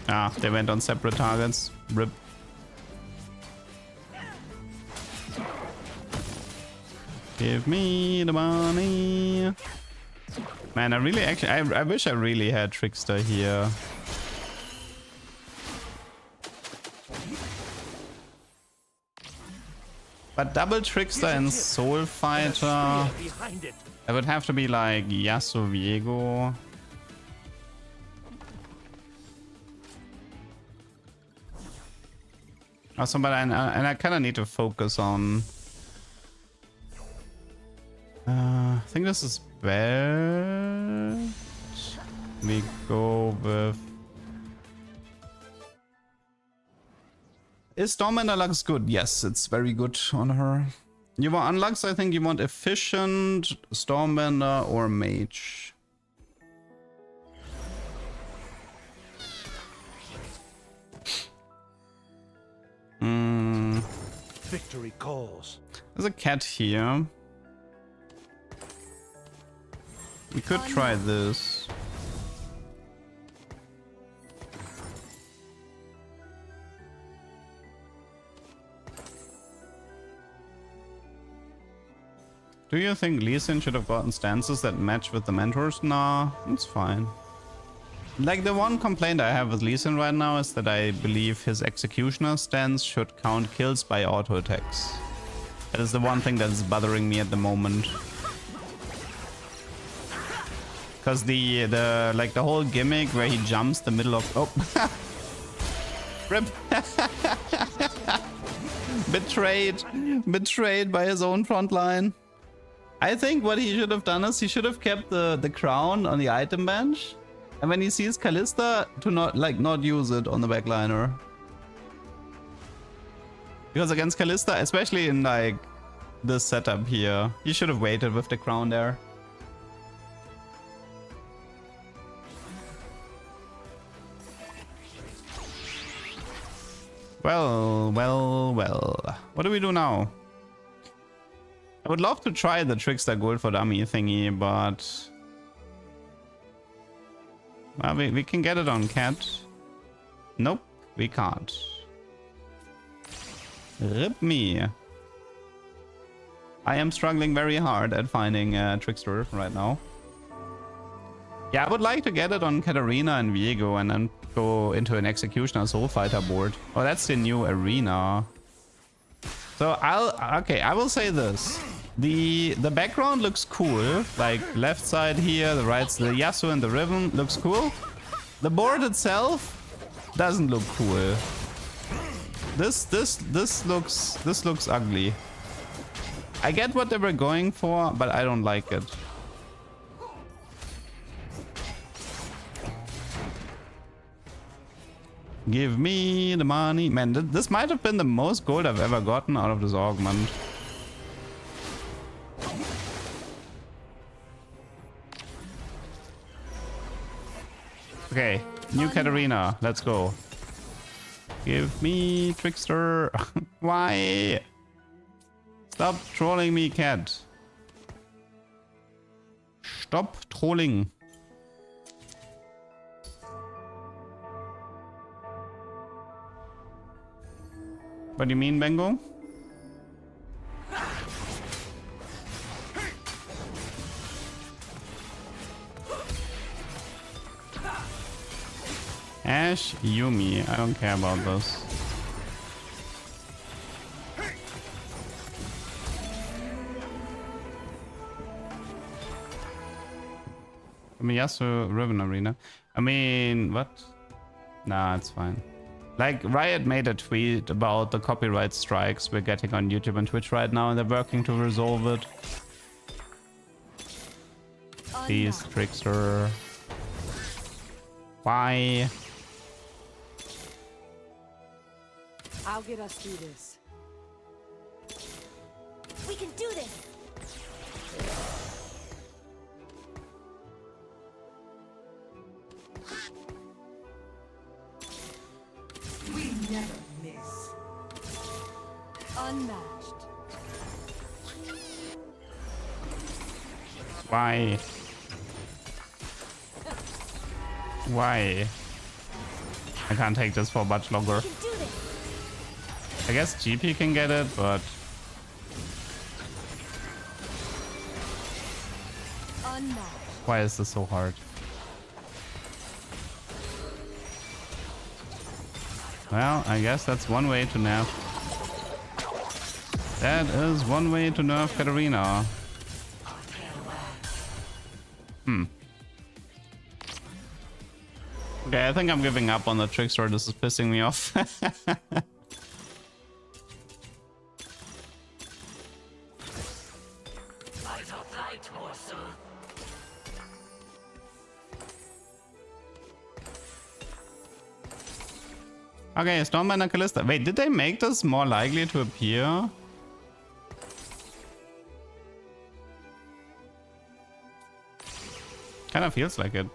Ah, they went on separate targets. Rip. Give me the money. Man, I really actually, I wish I really had Trickster here. But double Trickster and Soul Fighter, I would have to be like Yasuo Viego. Also, but I kind of need to focus on. I think this is best. We go with. Is Stormender Lux good? Yes, it's very good on her. You want on Lux, I think you want efficient, Stormbender, or Mage. Victory calls. There's a cat here. We could try this. Do you think Lee Sin should have gotten stances that match with the mentors? Nah, it's fine. Like, the one complaint I have with Lee Sin right now is that I believe his executioner stance should count kills by auto attacks. That is the one thing that is bothering me at the moment. Because the whole gimmick where he jumps the middle of rip. Betrayed by his own front line. I think what he should have done is he should have kept the crown on the item bench, and when he sees Callista, to not use it on the backliner. Because against Callista, especially in like this setup here, he should have waited with the crown there. Well. What do we do now? I would love to try the Trickster Gold for Dummy thingy, but... well, we can get it on Cat. Nope, we can't. Rip me. I am struggling very hard at finding Trickster right now. Yeah, I would like to get it on Katarina and Viego and then go into an Executioner Soul Fighter board. Oh, that's the new arena. So I will say this. The background looks cool. Like left side here, the right, the Yasuo and the Riven looks cool. The board itself doesn't look cool. This looks ugly. I get what they were going for, but I don't like it. Give me the money. Man, this might have been the most gold I've ever gotten out of this augment. Okay, new Katarina. Let's go. Give me Trickster. Why? Stop trolling me, cat. Stop trolling. What do you mean, Bengo? Ash, Yumi. I don't care about this. I mean, Yasuo Riven Arena. I mean, what? Nah, it's fine. Like, Riot made a tweet about the copyright strikes we're getting on YouTube and Twitch right now, and they're working to resolve it. Please, Trickster. Why? I'll get us through this. We can do this. We never miss. Unmatched. Why? Why? I can't take this for much longer. We can do this. I guess GP can get it, but Unmatched. why is this so hard? Well, I guess that's one way to nerf. That is one way to nerf Katarina. Okay, I think I'm giving up on the trickster. This is pissing me off. Okay, Stormman and Callista. Wait, did they make this more likely to appear? Kinda feels like it.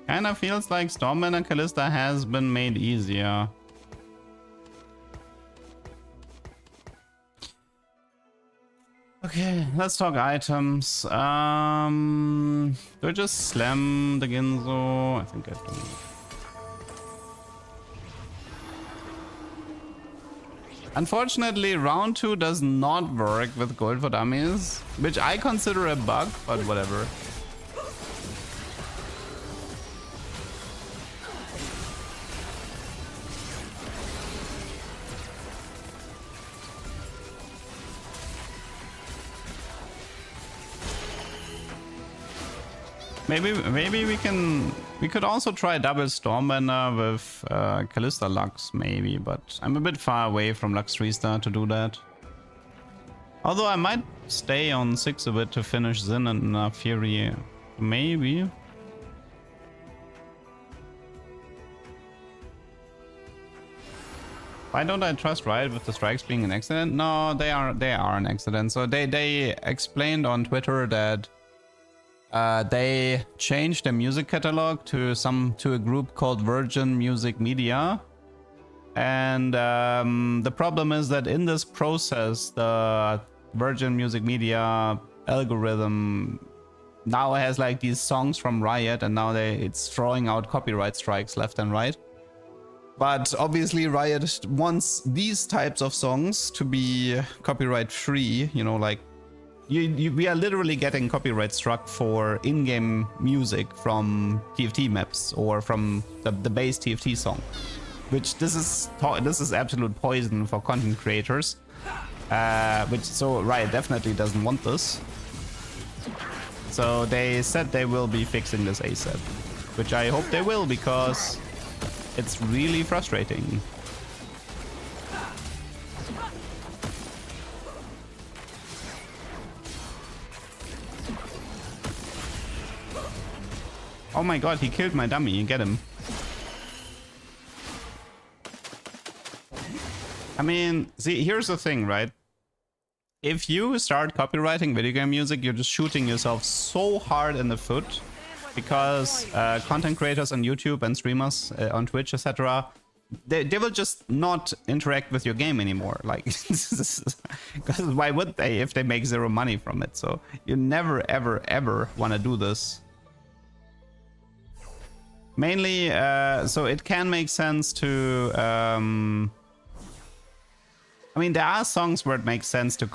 Kinda feels like Stormman and Callista has been made easier. Okay, let's talk items. Do I just slam the Ginzo? I think I do. Unfortunately, round 2 does not work with gold for dummies, which I consider a bug, but whatever. Maybe we could also try double Stormbender with Callista Lux maybe, but I'm a bit far away from Lux 3-star to do that. Although I might stay on 6 a bit to finish Zin and Fury, maybe. Why don't I trust Riot with the strikes being an accident? No, they are an accident. So they explained on Twitter that they changed their music catalog to a group called Virgin Music Media, and the problem is that in this process the Virgin Music Media algorithm now has like these songs from Riot, and now it's throwing out copyright strikes left and right. But obviously Riot wants these types of songs to be copyright free, you know, like we are literally getting copyright struck for in-game music from TFT maps or from the base TFT song, which this is absolute poison for content creators. So Riot definitely doesn't want this. So they said they will be fixing this ASAP, which I hope they will, because it's really frustrating. Oh my god, he killed my dummy. Get him. I mean, see, here's the thing, right? If you start copywriting video game music, you're just shooting yourself so hard in the foot, because content creators on YouTube and streamers on Twitch, etc., they will just not interact with your game anymore. Like, because why would they if they make zero money from it? So you never, ever, ever want to do this. Mainly, so it can make sense to... I mean, there are songs where it makes sense to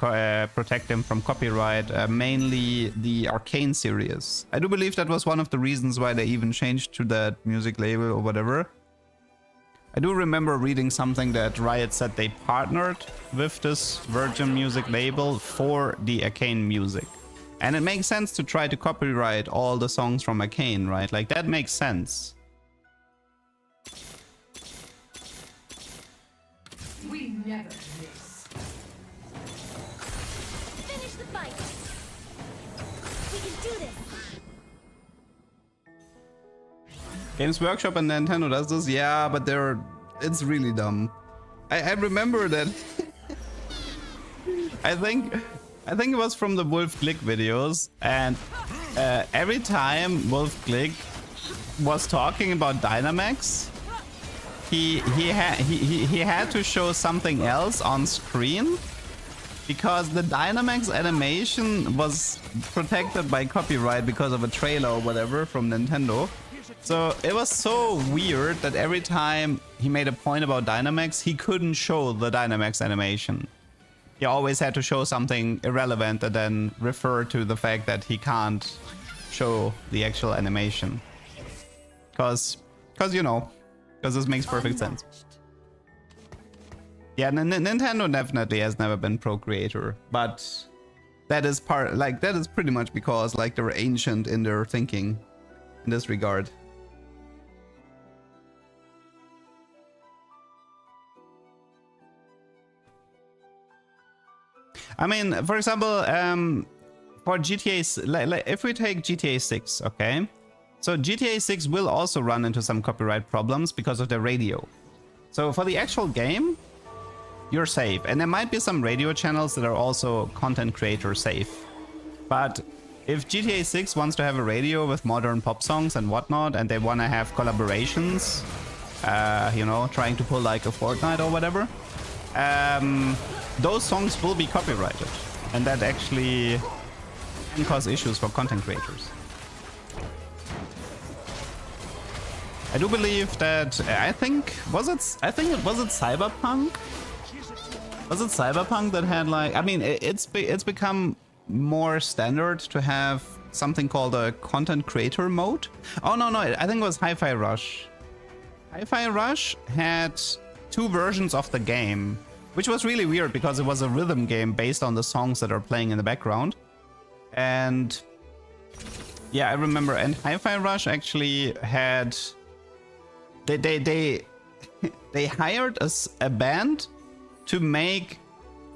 protect them from copyright, mainly the Arcane series. I do believe that was one of the reasons why they even changed to that music label or whatever. I do remember reading something that Riot said they partnered with this Virgin Music label for the Arcane music. And it makes sense to try to copyright all the songs from Arcane, right? Like, that makes sense. We never miss. Finish the fight. We can do this. Games Workshop and Nintendo does this? Yeah, but it's really dumb. I remember that. I think it was from the Wolf Glick videos, and every time Wolf Glick was talking about Dynamax, he had to show something else on screen because the Dynamax animation was protected by copyright because of a trailer or whatever from Nintendo. So it was so weird that every time he made a point about Dynamax, he couldn't show the Dynamax animation. He always had to show something irrelevant and then refer to the fact that he can't show the actual animation. Because you know, because this makes perfect sense. Yeah, Nintendo definitely has never been pro-creator, but that is that is pretty much because like they're ancient in their thinking in this regard. I mean, for example, for GTA, if we take GTA 6, okay? So GTA 6 will also run into some copyright problems because of the radio. So for the actual game, you're safe. And there might be some radio channels that are also content creator safe. But if GTA 6 wants to have a radio with modern pop songs and whatnot, and they want to have collaborations, you know, trying to pull like a Fortnite or whatever, those songs will be copyrighted. And that actually can cause issues for content creators. I do believe that I think it was Cyberpunk? Was it Cyberpunk that had like, I mean, it's become more standard to have something called a content creator mode. Oh no, I think it was Hi-Fi Rush. Hi-Fi Rush had 2 versions of the game, which was really weird because it was a rhythm game based on the songs that are playing in the background. And yeah, I remember, and Hi-Fi Rush actually had they hired a band to make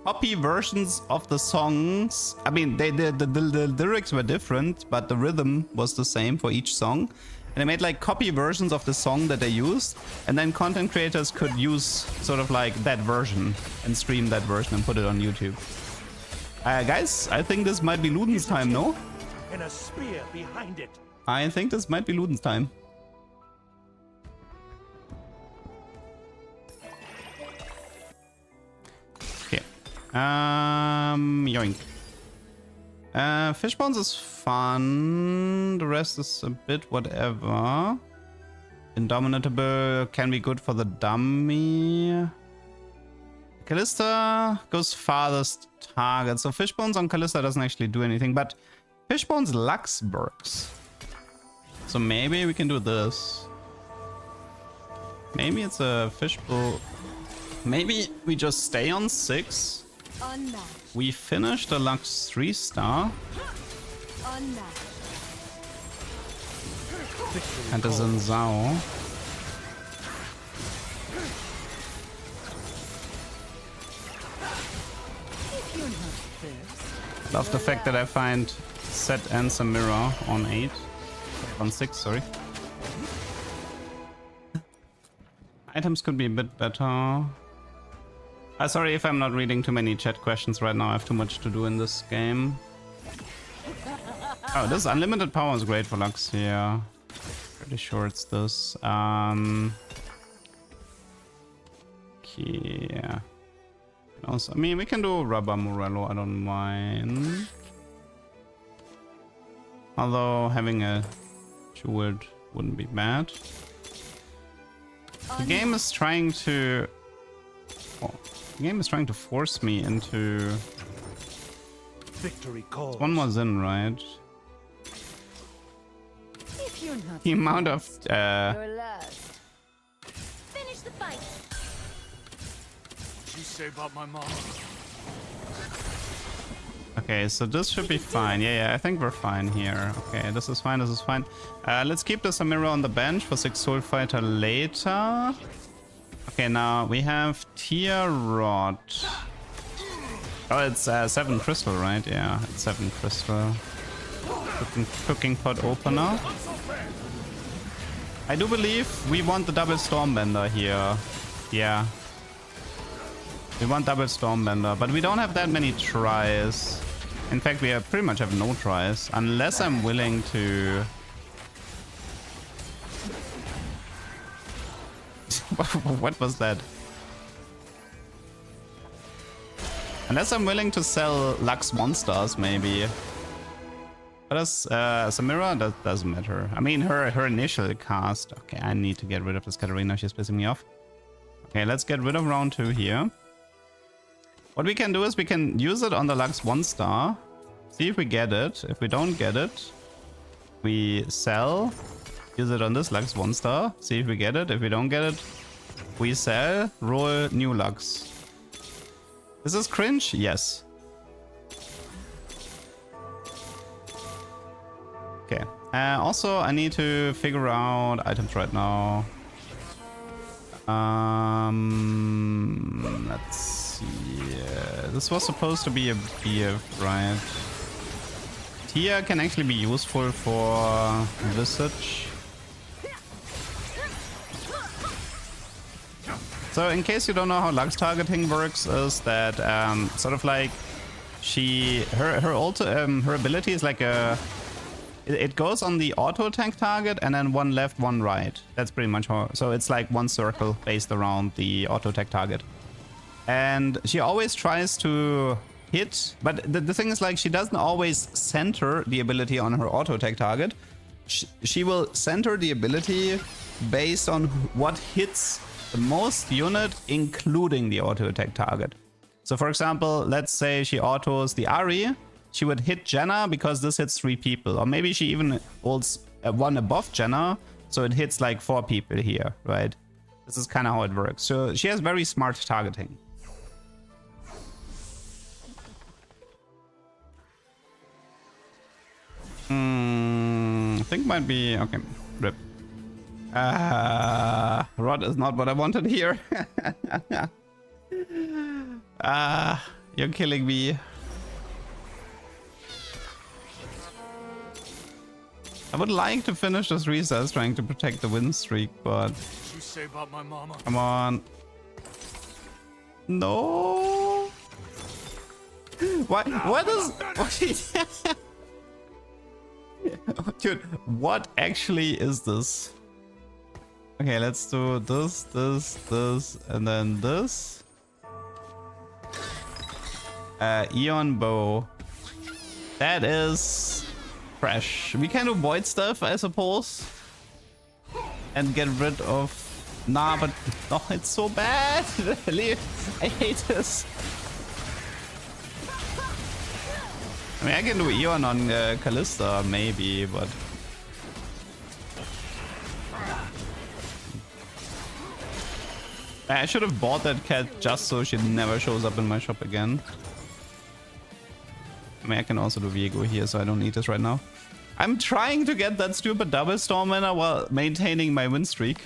copy versions of the songs. I mean, the lyrics were different, but the rhythm was the same for each song. And they made like copy versions of the song that they used, and then content creators could use sort of like that version and stream that version and put it on YouTube. Guys, I think this might be Luden's time, no? And a spear behind it. I think this might be Luden's time. Okay. Yoink. Fishbones is fun. The rest is a bit whatever. Indomitable can be good for the dummy. Callista goes farthest target. So Fishbones on Callista doesn't actually do anything, but Fishbones Lux works. So maybe we can do this. Maybe it's a fishbowl. Maybe we just stay on 6. Unmatched. We finish the Lux 3-star. Unmatched. And the Zenzao. If you're not first. Love the fact that I find Set and Samira on 8. On 6, sorry. Items could be a bit better. Sorry if I'm not reading too many chat questions right now. I have too much to do in this game. Oh, this unlimited power is great for Lux here. Pretty sure it's this. Okay, yeah. Also, I mean, we can do Rubber Morello, I don't mind. Although having a Jeweled wouldn't be bad. The game is trying to... Oh, the game is trying to force me into... Victory calls. One more Zin, right? If you're not The amount of... You're last. Finish the fight. What you say about my mom? Okay, so this should be fine. Yeah, I think we're fine here. Okay, this is fine, this is fine. Let's keep the Samira on the bench for 6 Soul Fighter later. Okay, now we have Tier Rod. Oh, it's 7 crystal, right? Yeah, it's 7 crystal. Cooking pot opener. I do believe we want the double Stormbender here. Yeah. We want double Stormbender, but we don't have that many tries. In fact, we pretty much have no tries, unless I'm willing to... What was that? Unless I'm willing to sell Lux 1-stars, maybe. What does Samira? That doesn't matter. I mean, her initial cast. Okay, I need to get rid of this Katarina. She's pissing me off. Okay, let's get rid of round 2 here. What we can do is we can use it on the Lux 1-star. See if we get it. If we don't get it, we sell. Use it on this Lux 1-star. See if we get it. If we don't get it, we sell. Roll new Lux. Is this cringe? Yes. Okay. Also, I need to figure out items right now. Let's see. This was supposed to be a BF, right? Tia can actually be useful for Visage. So in case you don't know how Lux targeting works, is that sort of like her ability is like a, it goes on the auto attack target and then one left, one right. That's pretty much how. So it's like one circle based around the auto attack target, and she always tries to hit. But the thing is, like, she doesn't always center the ability on her auto attack target. She will center the ability based on what hits the most unit, including the auto attack target. So for example, let's say she autos the Ahri, she would hit Jenna because this hits 3 people, or maybe she even holds one above Jenna, so it hits like 4 people here, right? This is kind of how it works. So she has very smart targeting. I think might be okay. Rip. Rod is not what I wanted here. You're killing me. I would like to finish this recess trying to protect the win streak, but You say about my mama? come on. No. What is what? Dude, what actually is this? Okay, let's do this, and then this. Eon bow. That is fresh. We can avoid stuff, I suppose, and get rid of. Nah, but oh, it's so bad. Really, I hate this. I mean, I can do Eon on Callista, maybe, but I should have bought that cat just so she never shows up in my shop again. I mean, I can also do Viego here, so I don't need this right now. I'm trying to get that stupid double storm winner while maintaining my win streak,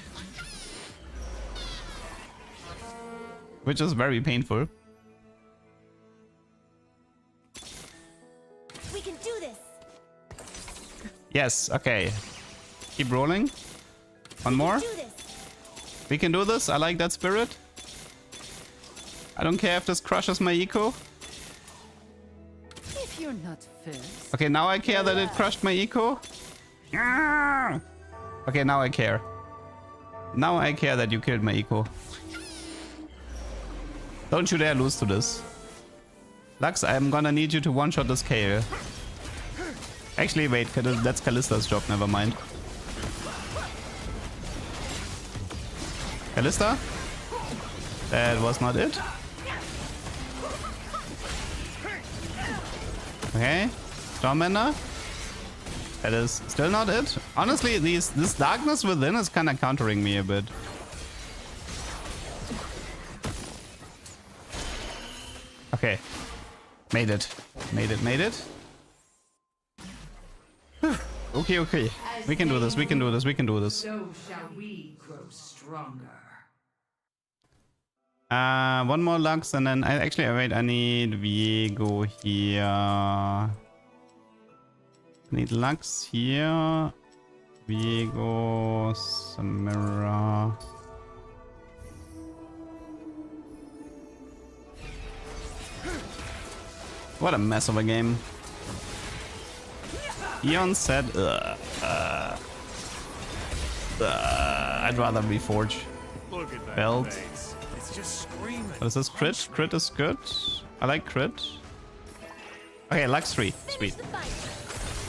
which is very painful. We can do this. Yes, okay. Keep rolling. One more. Do this. We can do this. I like that spirit. I don't care if this crushes my eco. If you're not first. Okay, now I care that it crushed my eco. Ah! Okay, now I care. Now I care that you killed my eco. Don't you dare lose to this. Lux, I'm gonna need you to one-shot this Kale. Actually, wait, that's Callista's job, never mind. Callista? That was not it. Okay, Stormbender. That is still not it. Honestly, this darkness within is kind of countering me a bit. Okay, made it. Okay. We can do this. We can do this. So shall we grow stronger. One more Lux, and then wait, I need Viego here. I need Lux here. Viego, Samira. What a mess of a game. Eon said, I'd rather be Forge. Look at that Belt. face. It's just screaming. What is this? Crit? Crit is good. I like crit. Okay, Lux 3. Sweet.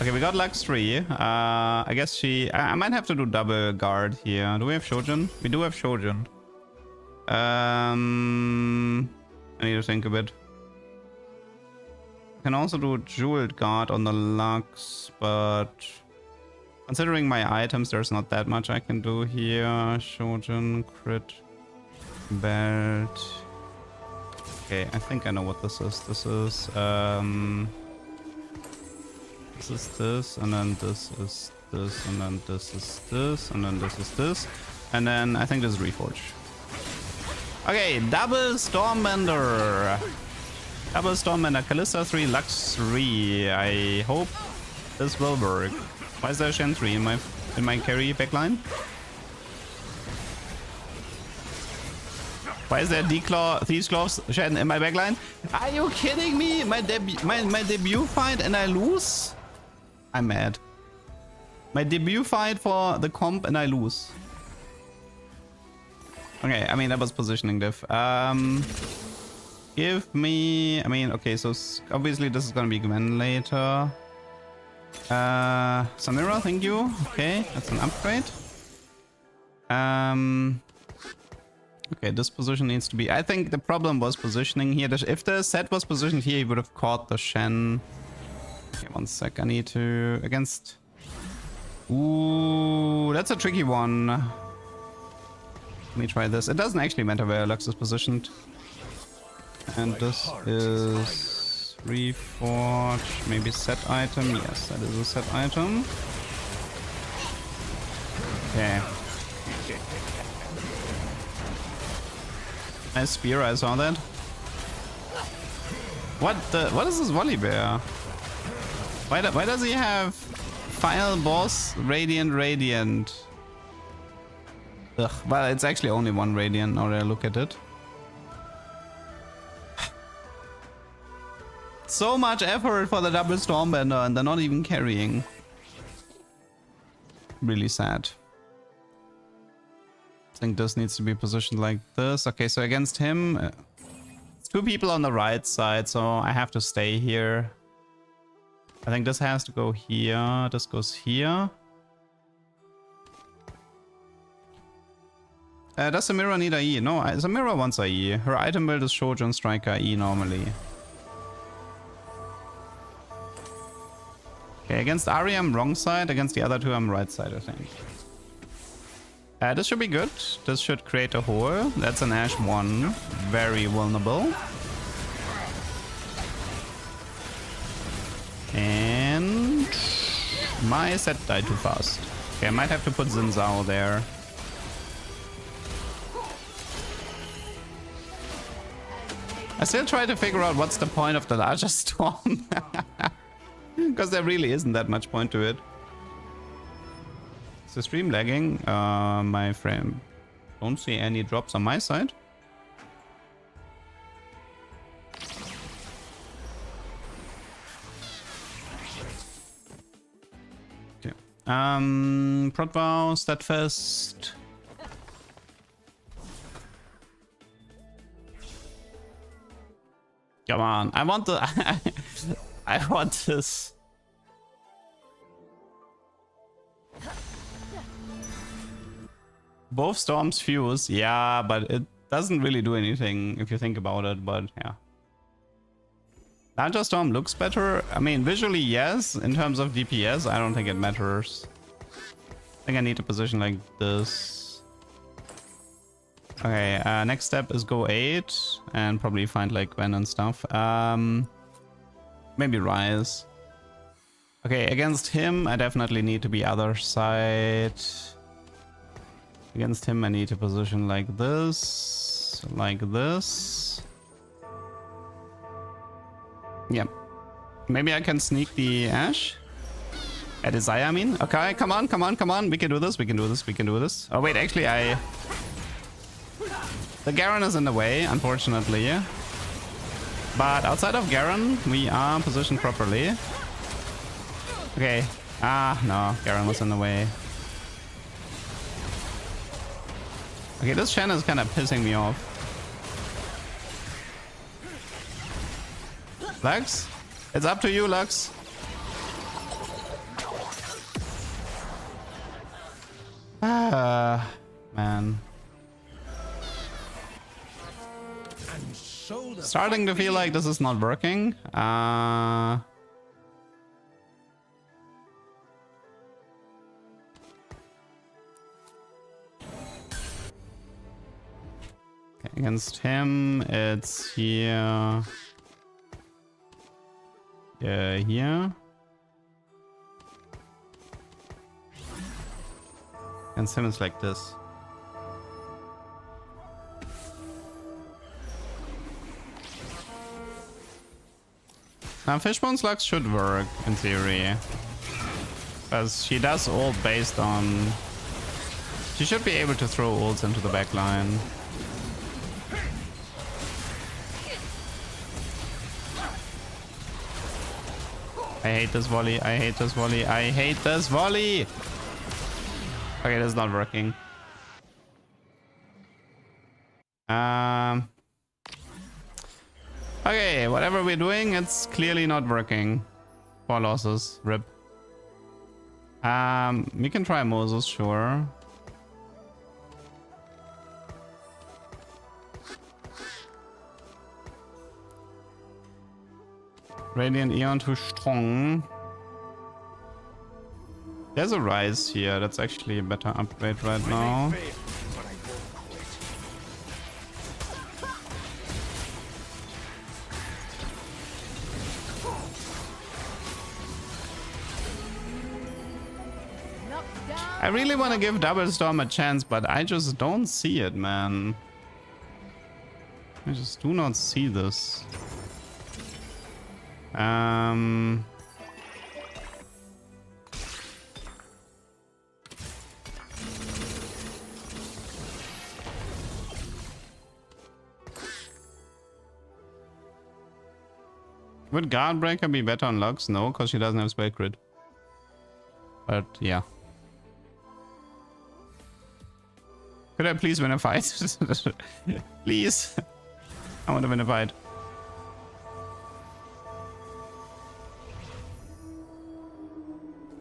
Okay, we got Lux 3. I guess she... I might have to do double guard here. Do we have Shojin? We do have Shojin. I need to think a bit. I can also do jeweled guard on the Lux, but... Considering my items, there's not that much I can do here. Shojin, crit, belt. Okay, I think I know what this is. This is this, and then this is this, and then this is this, and then this is this, and then I think this is Reforge. Okay, double Stormbender. Double Stormbender, Callista 3, Lux 3. I hope this will work. Why is there Shen 3 in my carry backline? Why is there Declaw, Thieves Claws, Shen in my backline? Are you kidding me? My debut fight and I lose? I'm mad. My debut fight for the comp and I lose. Okay, I mean, that was positioning diff. Give me... I mean, okay, so obviously this is gonna be Gwen later. Samira, thank you. Okay, that's an upgrade. Okay, this position needs to be... I think the problem was positioning here. If the set was positioned here, he would have caught the Shen. Okay, one sec. I need to... Against... Ooh, that's a tricky one. Let me try this. It doesn't actually matter where Lux is positioned. And this is... Reforge. Maybe set item. Yes, that is a set item. Okay. Nice spear, I saw that. What is this Volibear? Why does he have File Boss Radiant? Ugh, well, it's actually only one Radiant now that I look at it. So much effort for the double Stormbender and they're not even carrying. Really sad. I think this needs to be positioned like this. Okay, so against him, two people on the right side, so I have to stay here. I think this has to go here. This goes here. Does Samira need IE? No, Samira wants IE. Her item build is Shojin Striker IE normally. Okay, against Ahri I'm wrong side. Against the other two I'm right side, I think. This should be good. This should create a hole. That's an Ash 1. Very vulnerable. And my set died too fast. Okay, I might have to put Xin Zhao there. I still try to figure out what's the point of the larger storm. Because there really isn't that much point to it. Is the stream lagging? My frame. Don't see any drops on my side. Okay. Protvow, Steadfast. Come on, I want the... I want this. Both storms fuse, yeah, but it doesn't really do anything if you think about it, but yeah. Larger storm looks better. I mean, visually, yes. In terms of DPS, I don't think it matters. I think I need a position like this. Okay, next step is go 8 and probably find like Gwen and stuff. Maybe Rise. Okay, against him, I definitely need to be other side. Against him, I need to position like this. Like this. Yeah. Maybe I can sneak the Ash. A Desire, I mean. Okay, come on, come on, come on. We can do this, we can do this, we can do this. Oh, wait, actually, the Garen is in the way, unfortunately. But outside of Garen, we are positioned properly. Okay. Ah, no. Garen was in the way. Okay, this Shen is kind of pissing me off. Lux? It's up to you, Lux. Ah, man. Starting to feel like this is not working. Against him, it's here. Here. Against him, it's like this. Now, Fishbone's Lux should work in theory. Because she does ult based on. She should be able to throw ults into the back line. I hate this volley. I hate this volley. I hate this volley. Okay, that's not working. Okay, whatever we're doing, it's clearly not working. 4 losses. Rip. We can try Moses, sure. Radiant Eon too strong. There's a Rise here. That's actually a better upgrade right now. I really want to give Double Storm a chance, but I just don't see it, man. I just do not see this. Would Guardbreaker be better on Lux? No, because she doesn't have spell crit. But yeah. Could I please win a fight? Please. I want to win a fight.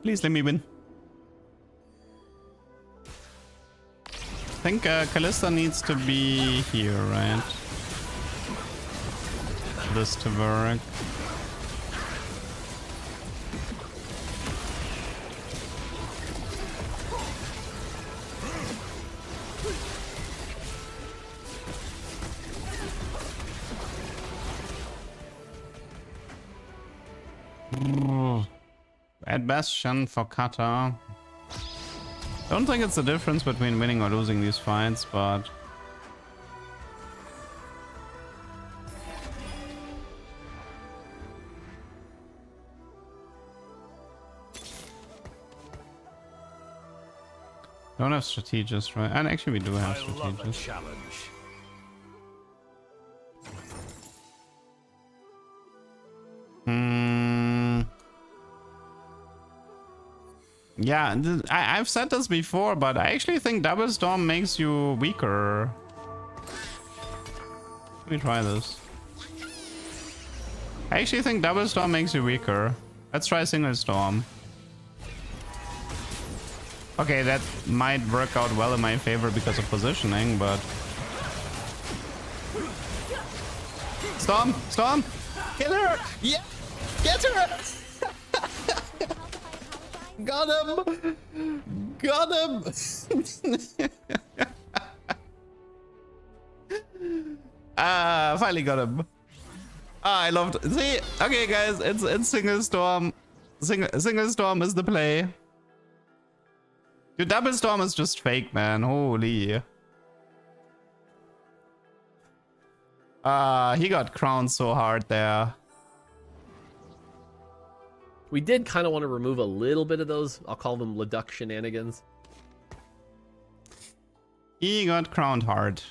Please let me win. I think Callista needs to be here, right? For this to work. Add Bastion for Kata. Don't think it's the difference between winning or losing these fights, but don't have strategists, right? And actually we do have strategists. Yeah, I've said this before, but I actually think Double Storm makes you weaker. Let me try this. I actually think Double Storm makes you weaker. Let's try Single Storm. Okay, that might work out well in my favor because of positioning, but... Storm! Storm! Kill her! Yeah! Get her! Got him! Got him! Finally got him. I loved it. See, okay guys, it's Single Storm. Single Storm is the play. Dude, Double Storm is just fake, man. Holy. He got crowned so hard there. We did kind of want to remove a little bit of those, I'll call them Leduc shenanigans. He got crowned hard.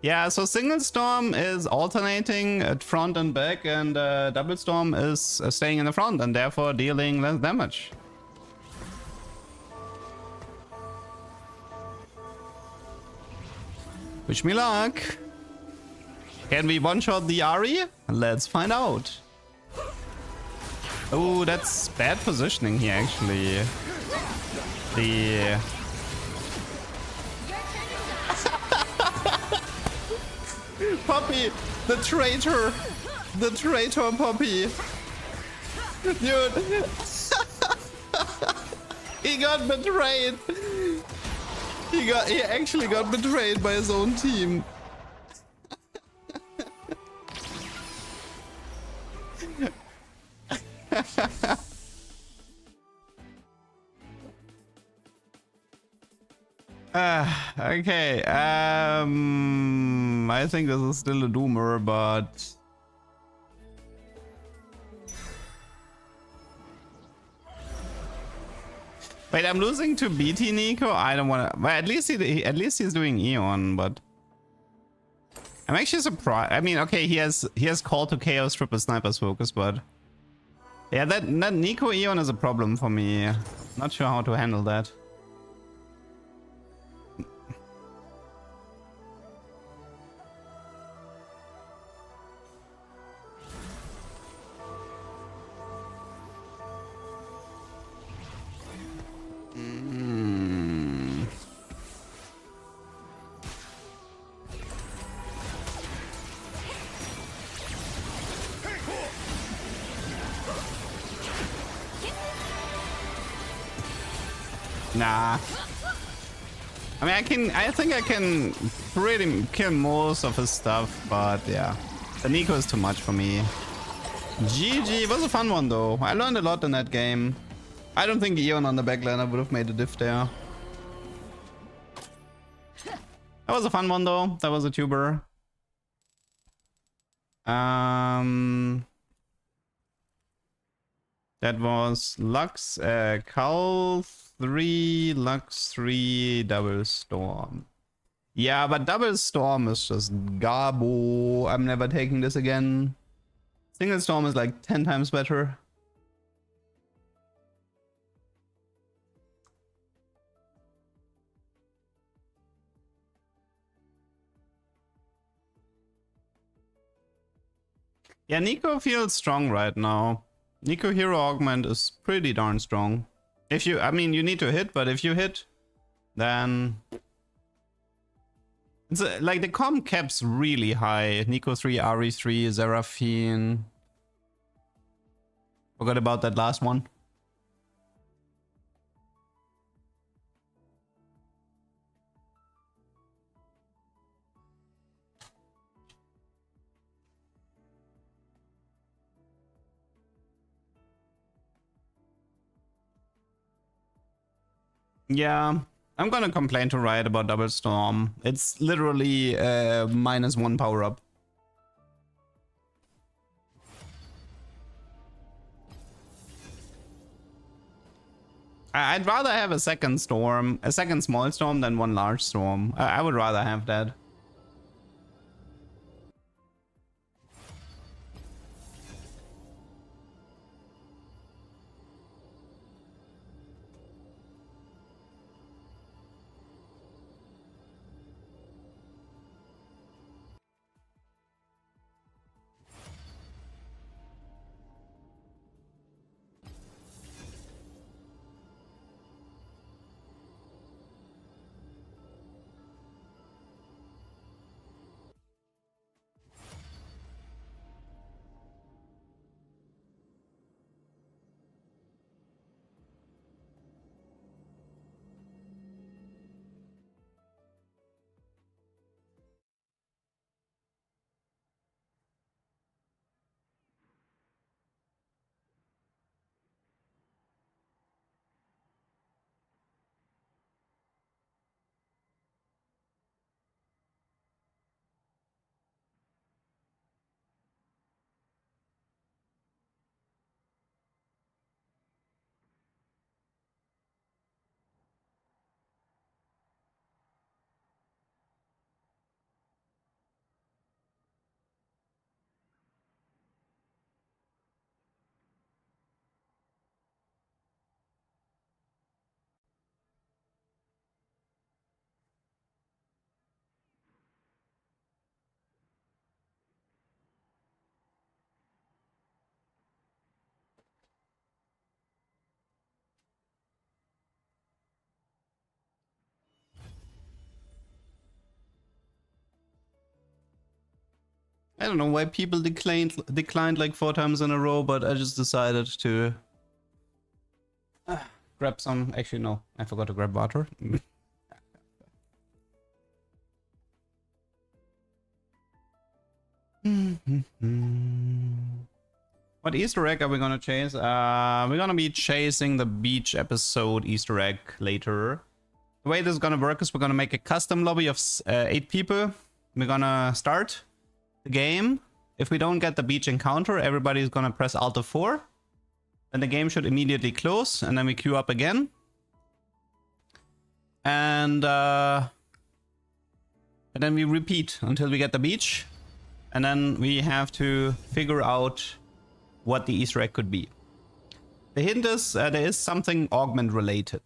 Yeah, so Single Storm is alternating at front and back, and Double Storm is staying in the front and therefore dealing less damage. Wish me luck. Can we one-shot the Ari? Let's find out. Oh, that's bad positioning here, actually. The... Poppy! The traitor! The traitor Poppy! Dude! He got betrayed! He actually got betrayed by his own team. Okay. I think this is still a doomer, but wait, I'm losing to BT Nico. I don't want to. Well, at least he's doing Eon, but I'm actually surprised. I mean, okay, he has call to chaos triple snipers focus, but yeah, that Nico Eon is a problem for me. Not sure how to handle that. Nah. I mean, I think I can pretty kill most of his stuff, but yeah. The Nico is too much for me. GG, it was a fun one though. I learned a lot in that game. I don't think Eon on the backliner would have made a diff there. That was a fun one though. That was a tuber. That was Lux, Cal 3, Lux 3, Double Storm. Yeah, but Double Storm is just garbo. I'm never taking this again. Single Storm is like 10 times better. Yeah, Nico feels strong right now. Nico Hero Augment is pretty darn strong. If you, I mean, you need to hit, but if you hit, then it's like the comp cap's really high. Nico 3, Ari 3, Seraphine. Forgot about that last one. Yeah, I'm gonna complain to Riot about Double Storm. It's literally -1 power up. I'd rather have a second storm, a second small storm than one large storm. I would rather have that. I don't know why people declined like 4 times in a row, but I just decided to grab some. Actually, no, I forgot to grab water. What Easter egg are we gonna chase? We're gonna be chasing the beach episode Easter egg later. The way this is gonna work is we're gonna make a custom lobby of 8 people. We're gonna start the game. If we don't get the beach encounter, everybody's gonna press Alt F4. Then the game should immediately close, and then we queue up again. And then we repeat until we get the beach. And then we have to figure out what the Easter egg could be. The hint is there is something augment related.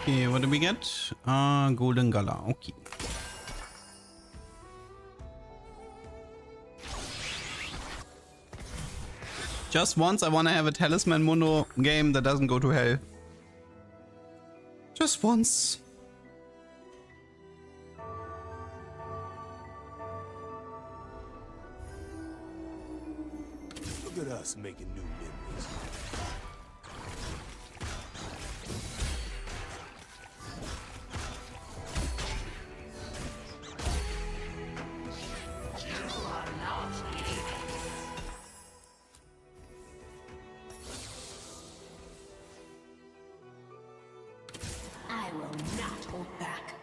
Okay, what do we get? Golden Gala. Okay. Just once I want to have a Talisman Mundo game that doesn't go to hell. Just once. Look at us making new memories. I will not hold back.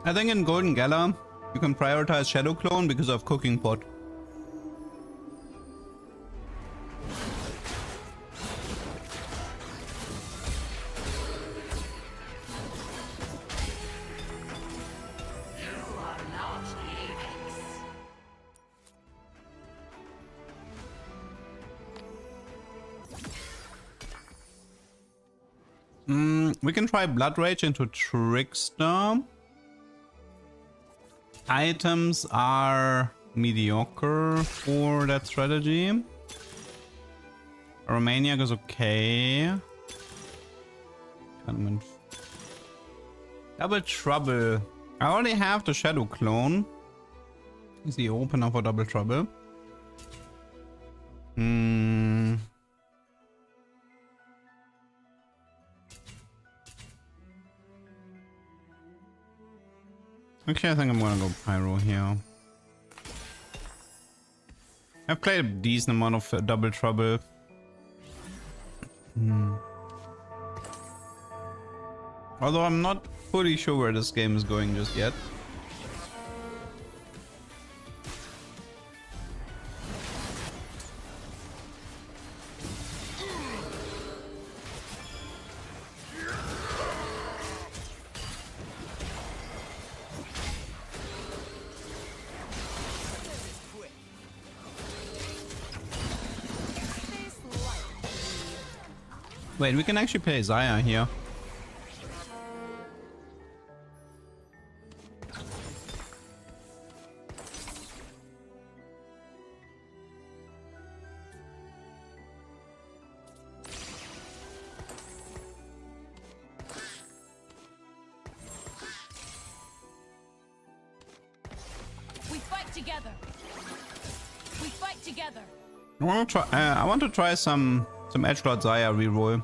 I think in Golden Gala, you can prioritize Shadow Clone because of Cooking Pot. We can try Blood Rage into Trickster. Items are mediocre for that strategy. Romaniac is okay. Tournament. Double Trouble. I already have the Shadow Clone. Is the opener for Double Trouble? Actually, I think I'm gonna go Pyro here. I've played a decent amount of Double Trouble. Although I'm not fully sure where this game is going just yet. Wait, we can actually play Zaya here. We fight together. We fight together. I want to try some edgelord Zaya reroll.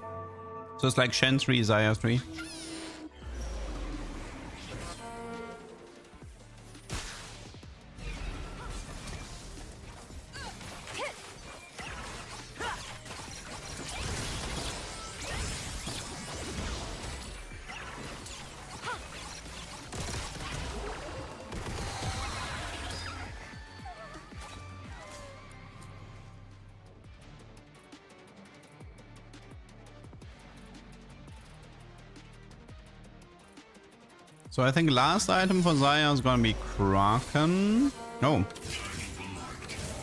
So it's like Shen 3, Xayah 3. So I think last item for Xayah is gonna be Kraken. No.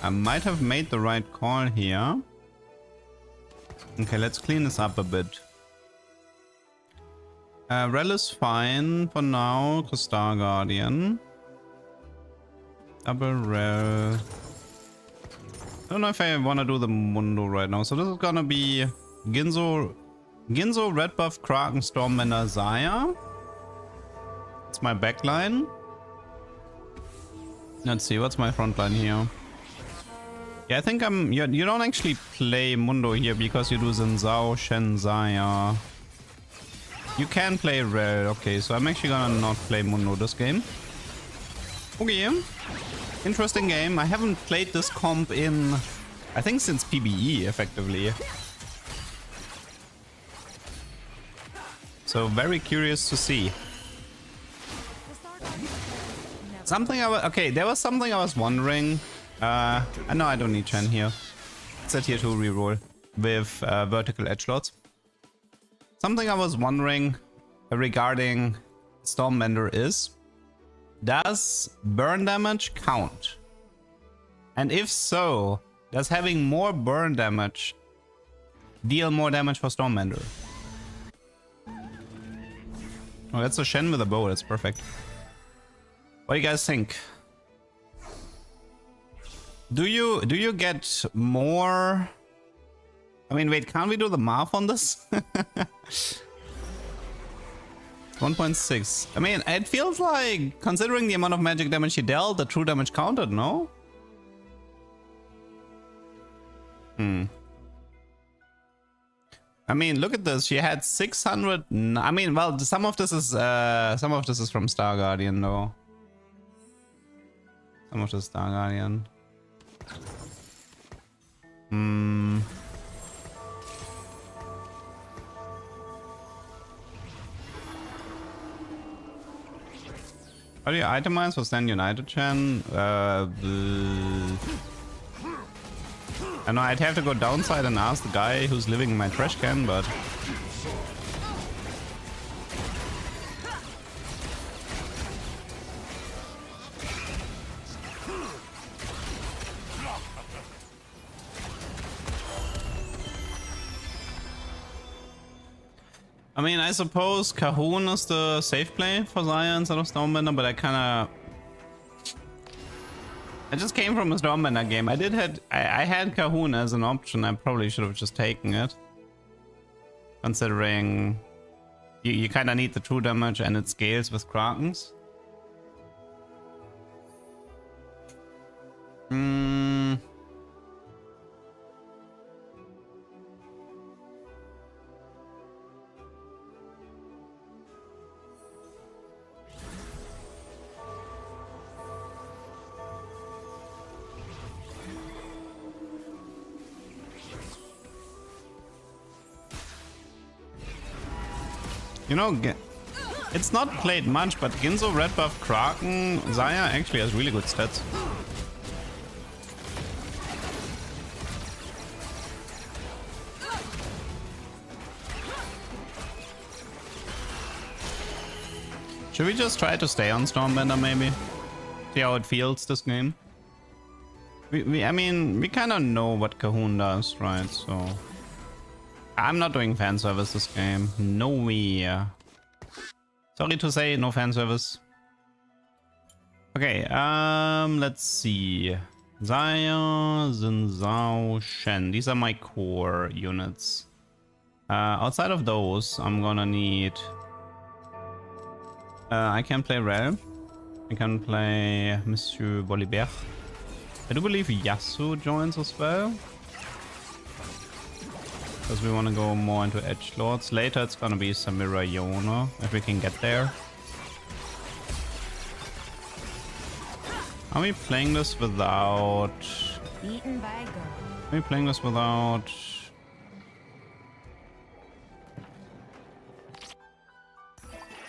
I might have made the right call here. Okay, let's clean this up a bit. Rel is fine for now, because Star Guardian. Double Rel. I don't know if I want to do the Mundo right now. So this is gonna be Ginzo, Red Buff, Kraken, Stormbender, Xayah. It's my backline. Let's see, what's my front line here? Yeah, I think you don't actually play Mundo here because you do Xin Zhao, Shen, Xayah. You can play Rel. Okay, so I'm actually gonna not play Mundo this game. Okay. Interesting game. I haven't played this comp in, I think, since PBE, effectively. So very curious to see. Something okay, there was something I was wondering. No, I don't need Chen here. It's a tier 2 reroll with vertical edgelords. Something I was wondering regarding Stormbender is, does burn damage count? And if so, does having more burn damage deal more damage for Stormbender? Oh, that's a Shen with a bow, that's perfect. What do you guys think? Do you get more? I mean, wait, can't we do the math on this? 1.6. I mean, it feels like, considering the amount of magic damage she dealt, the true damage counted, no? I mean, look at this. She had 600. I mean, well, some of this is from Star Guardian, though. Some of the Star Guardian. How do you itemize for Stand United Chen? I know I'd have to go downside and ask the guy who's living in my trash can, but I mean, I suppose Cahoon is the safe play for Xayah instead of Stormbender, but I just came from a Stormbender game. I had Cahoon as an option. I probably should have just taken it, considering you kind of need the true damage and it scales with Krakens. You know, it's not played much, but Ginzo, Red Buff, Kraken, Xayah actually has really good stats. Should we just try to stay on Stormbender maybe? See how it feels this game? I mean, we kind of know what Cahoon does, right? So I'm not doing fan service this game. No way. Sorry to say, no fan service. Okay, let's see. Xayah, Xin Zhao, Shen. These are my core units. Outside of those, I'm gonna need... I can play Rel. I can play Monsieur Bolibert. I do believe Yasuo joins as well. because we want to go more into edgelords. Later it's gonna be Samira Yona, if we can get there. Are we playing this without... Beaten by go. Are we playing this without...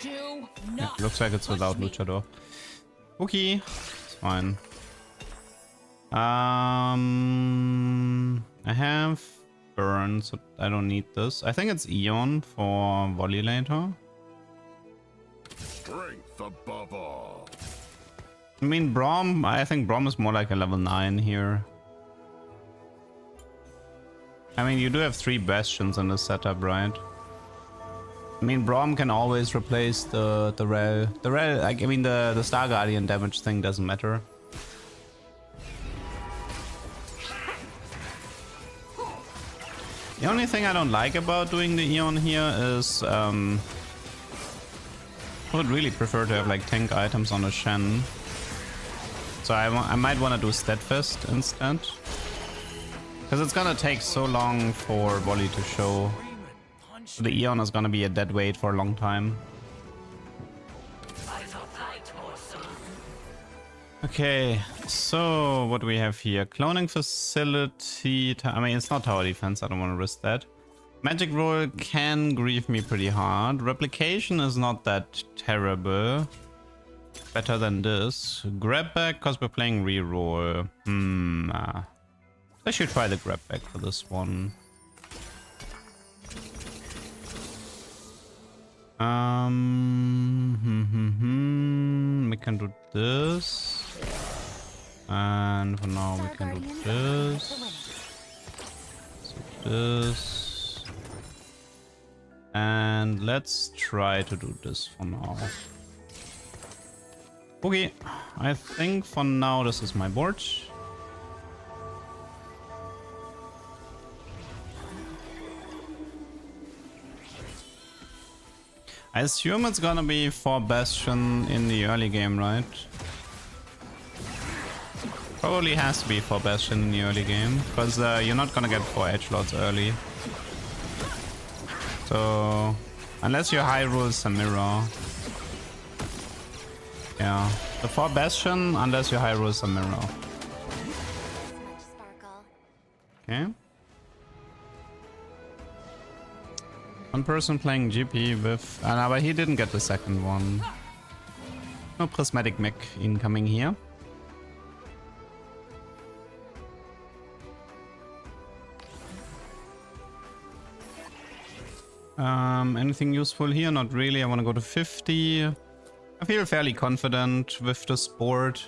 Do Yeah, not. looks like it's push without me. Luchador. Okay, it's fine. I have burn, so I don't need this. I think it's Eon for volley later. Strength above all. I mean, Braum, I think Braum is more like a level 9 here. I mean, you do have 3 bastions in the setup, right? I mean, Braum can always replace the Rel. The Rel, like, I mean, the Star Guardian damage thing doesn't matter. The only thing I don't like about doing the Eon here is, I would really prefer to have like tank items on a Shen. So I might want to do Steadfast instead. Because it's gonna take so long for volley to show. The Eon is gonna be a dead weight for a long time. Okay, so what do we have here? Cloning facility. I mean, it's not tower defense. I don't want to risk that. Magic roll can grieve me pretty hard. Replication is not that terrible. Better than this. Grab back because we're playing reroll. I should try the grab back for this one. We can do this. And for now we can do this. So this. And let's try to do this for now. Okay, I think for now this is my board. I assume it's gonna be for Bastion in the early game, right? Probably has to be for Bastion in the early game, because you're not gonna get 4 edgelords early. So, unless you high roll Samira. Yeah, the 4 Bastion, unless you high roll Samira. Okay. One person playing GP with... no, but he didn't get the second one. No prismatic mech incoming here. Anything useful here? Not really. I want to go to 50. I feel fairly confident with this board.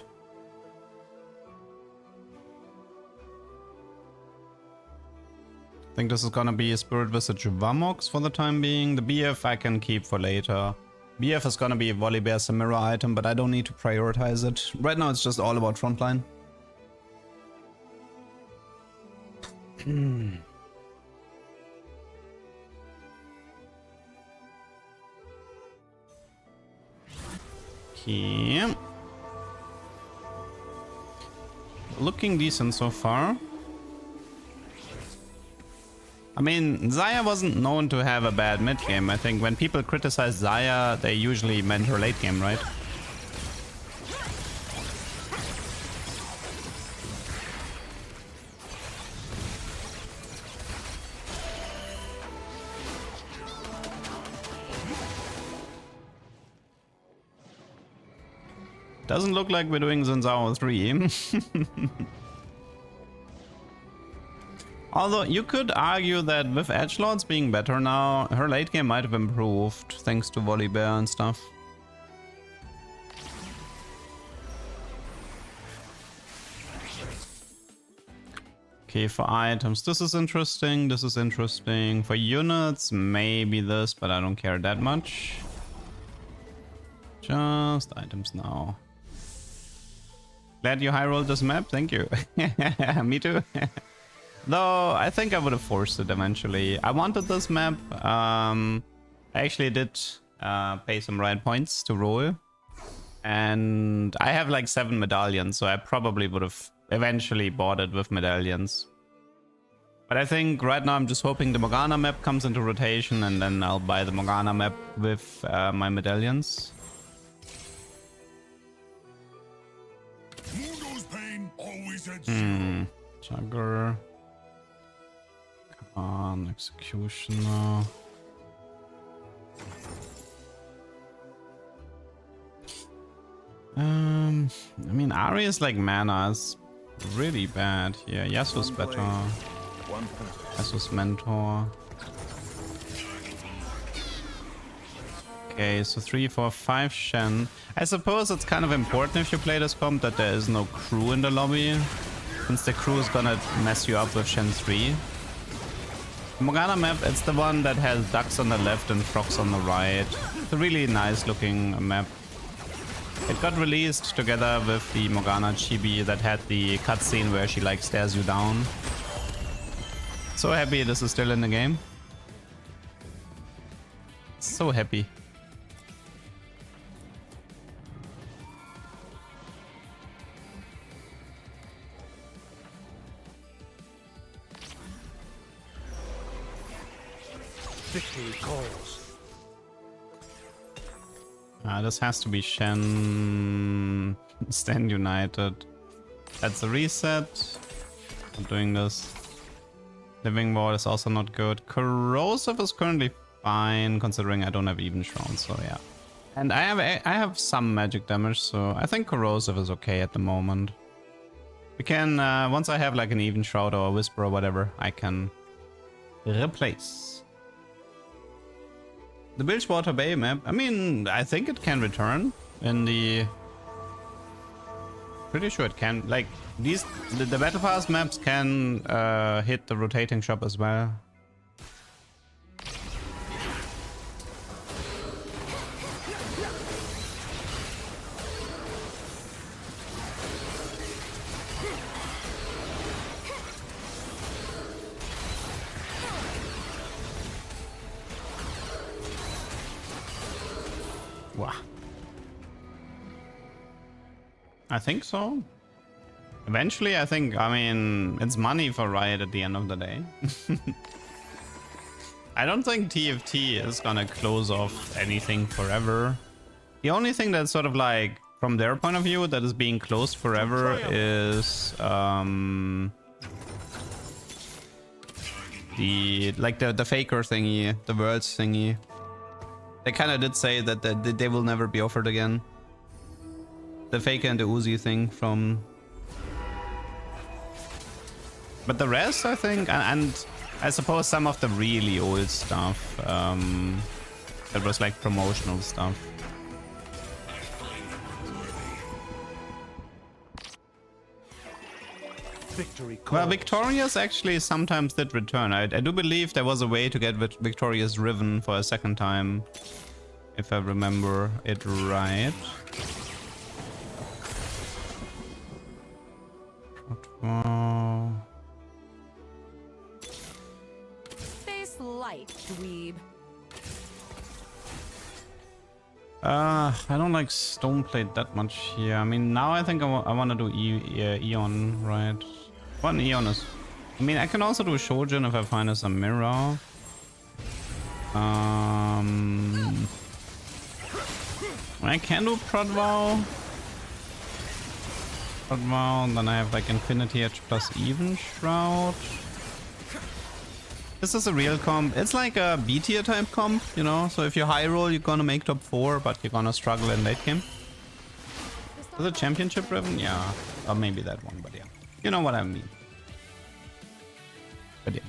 I think this is gonna be a Spirit Visage Vamox for the time being. The BF I can keep for later. BF is gonna be a Volibear Samira item, but I don't need to prioritize it. Right now it's just all about frontline. Okay. Looking decent so far. I mean, Xayah wasn't known to have a bad mid game. I think when people criticize Xayah, they usually meant her late game, right? Doesn't look like we're doing Zinzao 3. Although you could argue that with edgelords being better now, her late game might have improved thanks to Volibear and stuff. Okay, for items, this is interesting, this is interesting. For units, maybe this, but I don't care that much. Just items now. Glad you high rolled this map, thank you. Me too. Though, I think I would have forced it eventually. I wanted this map. I actually did pay some right points to roll. And I have like 7 medallions, so I probably would have eventually bought it with medallions. But I think right now I'm just hoping the Morgana map comes into rotation, and then I'll buy the Morgana map with my medallions. Mungo's pain always at zero. Jugger. Come on, Executioner. I mean, Ari's like mana is really bad here. Yasuo's better. Yasuo's Mentor. Okay, so 3, 4, 5 Shen. I suppose it's kind of important if you play this comp that there is no crew in the lobby, since the crew is gonna mess you up with Shen 3. Morgana map, it's the one that has ducks on the left and frogs on the right. It's a really nice looking map. It got released together with the Morgana chibi that had the cutscene where she like stares you down. So happy this is still in the game. So happy. Victory calls. This has to be Shen. Stand United. That's a reset. I'm doing this. Living Wall is also not good. Corrosive is currently fine, considering I don't have even Shroud, so yeah. And I have some magic damage, so I think Corrosive is okay at the moment. We can, once I have like an even Shroud or a Whisper or whatever, I can replace. The Bilgewater Bay map, I mean, I think it can return in the... Pretty sure it can. Like, these, the Battle Pass maps can hit the rotating shop as well. Wow. I think so. Eventually, I think, I mean, it's money for Riot at the end of the day. I don't think TFT is gonna close off anything forever. The only thing that's sort of like, from their point of view, that is being closed forever is the faker thingy, the worlds thingy. They kind of did say that they will never be offered again. The Faker and the Uzi thing from... But the rest, I think, and I suppose some of the really old stuff, that was like promotional stuff. Victory calls. Well, Victorious actually sometimes did return. I do believe there was a way to get Victorious Riven for a second time, if I remember it right. Face light, dweeb. I don't like Stoneplate that much here. I mean, now I think I want to do Eon, right? One Eon is... I mean, I can also do Shojin if I find us a mirror. I can do Prodvow. Then I have like Infinity Edge plus Even Shroud. This is a real comp. It's like a B tier type comp, you know? So if you high roll, you're gonna make top 4, but you're gonna struggle in late game. Is it championship driven? Yeah. Or maybe that one, but yeah. You know what I mean. But yeah.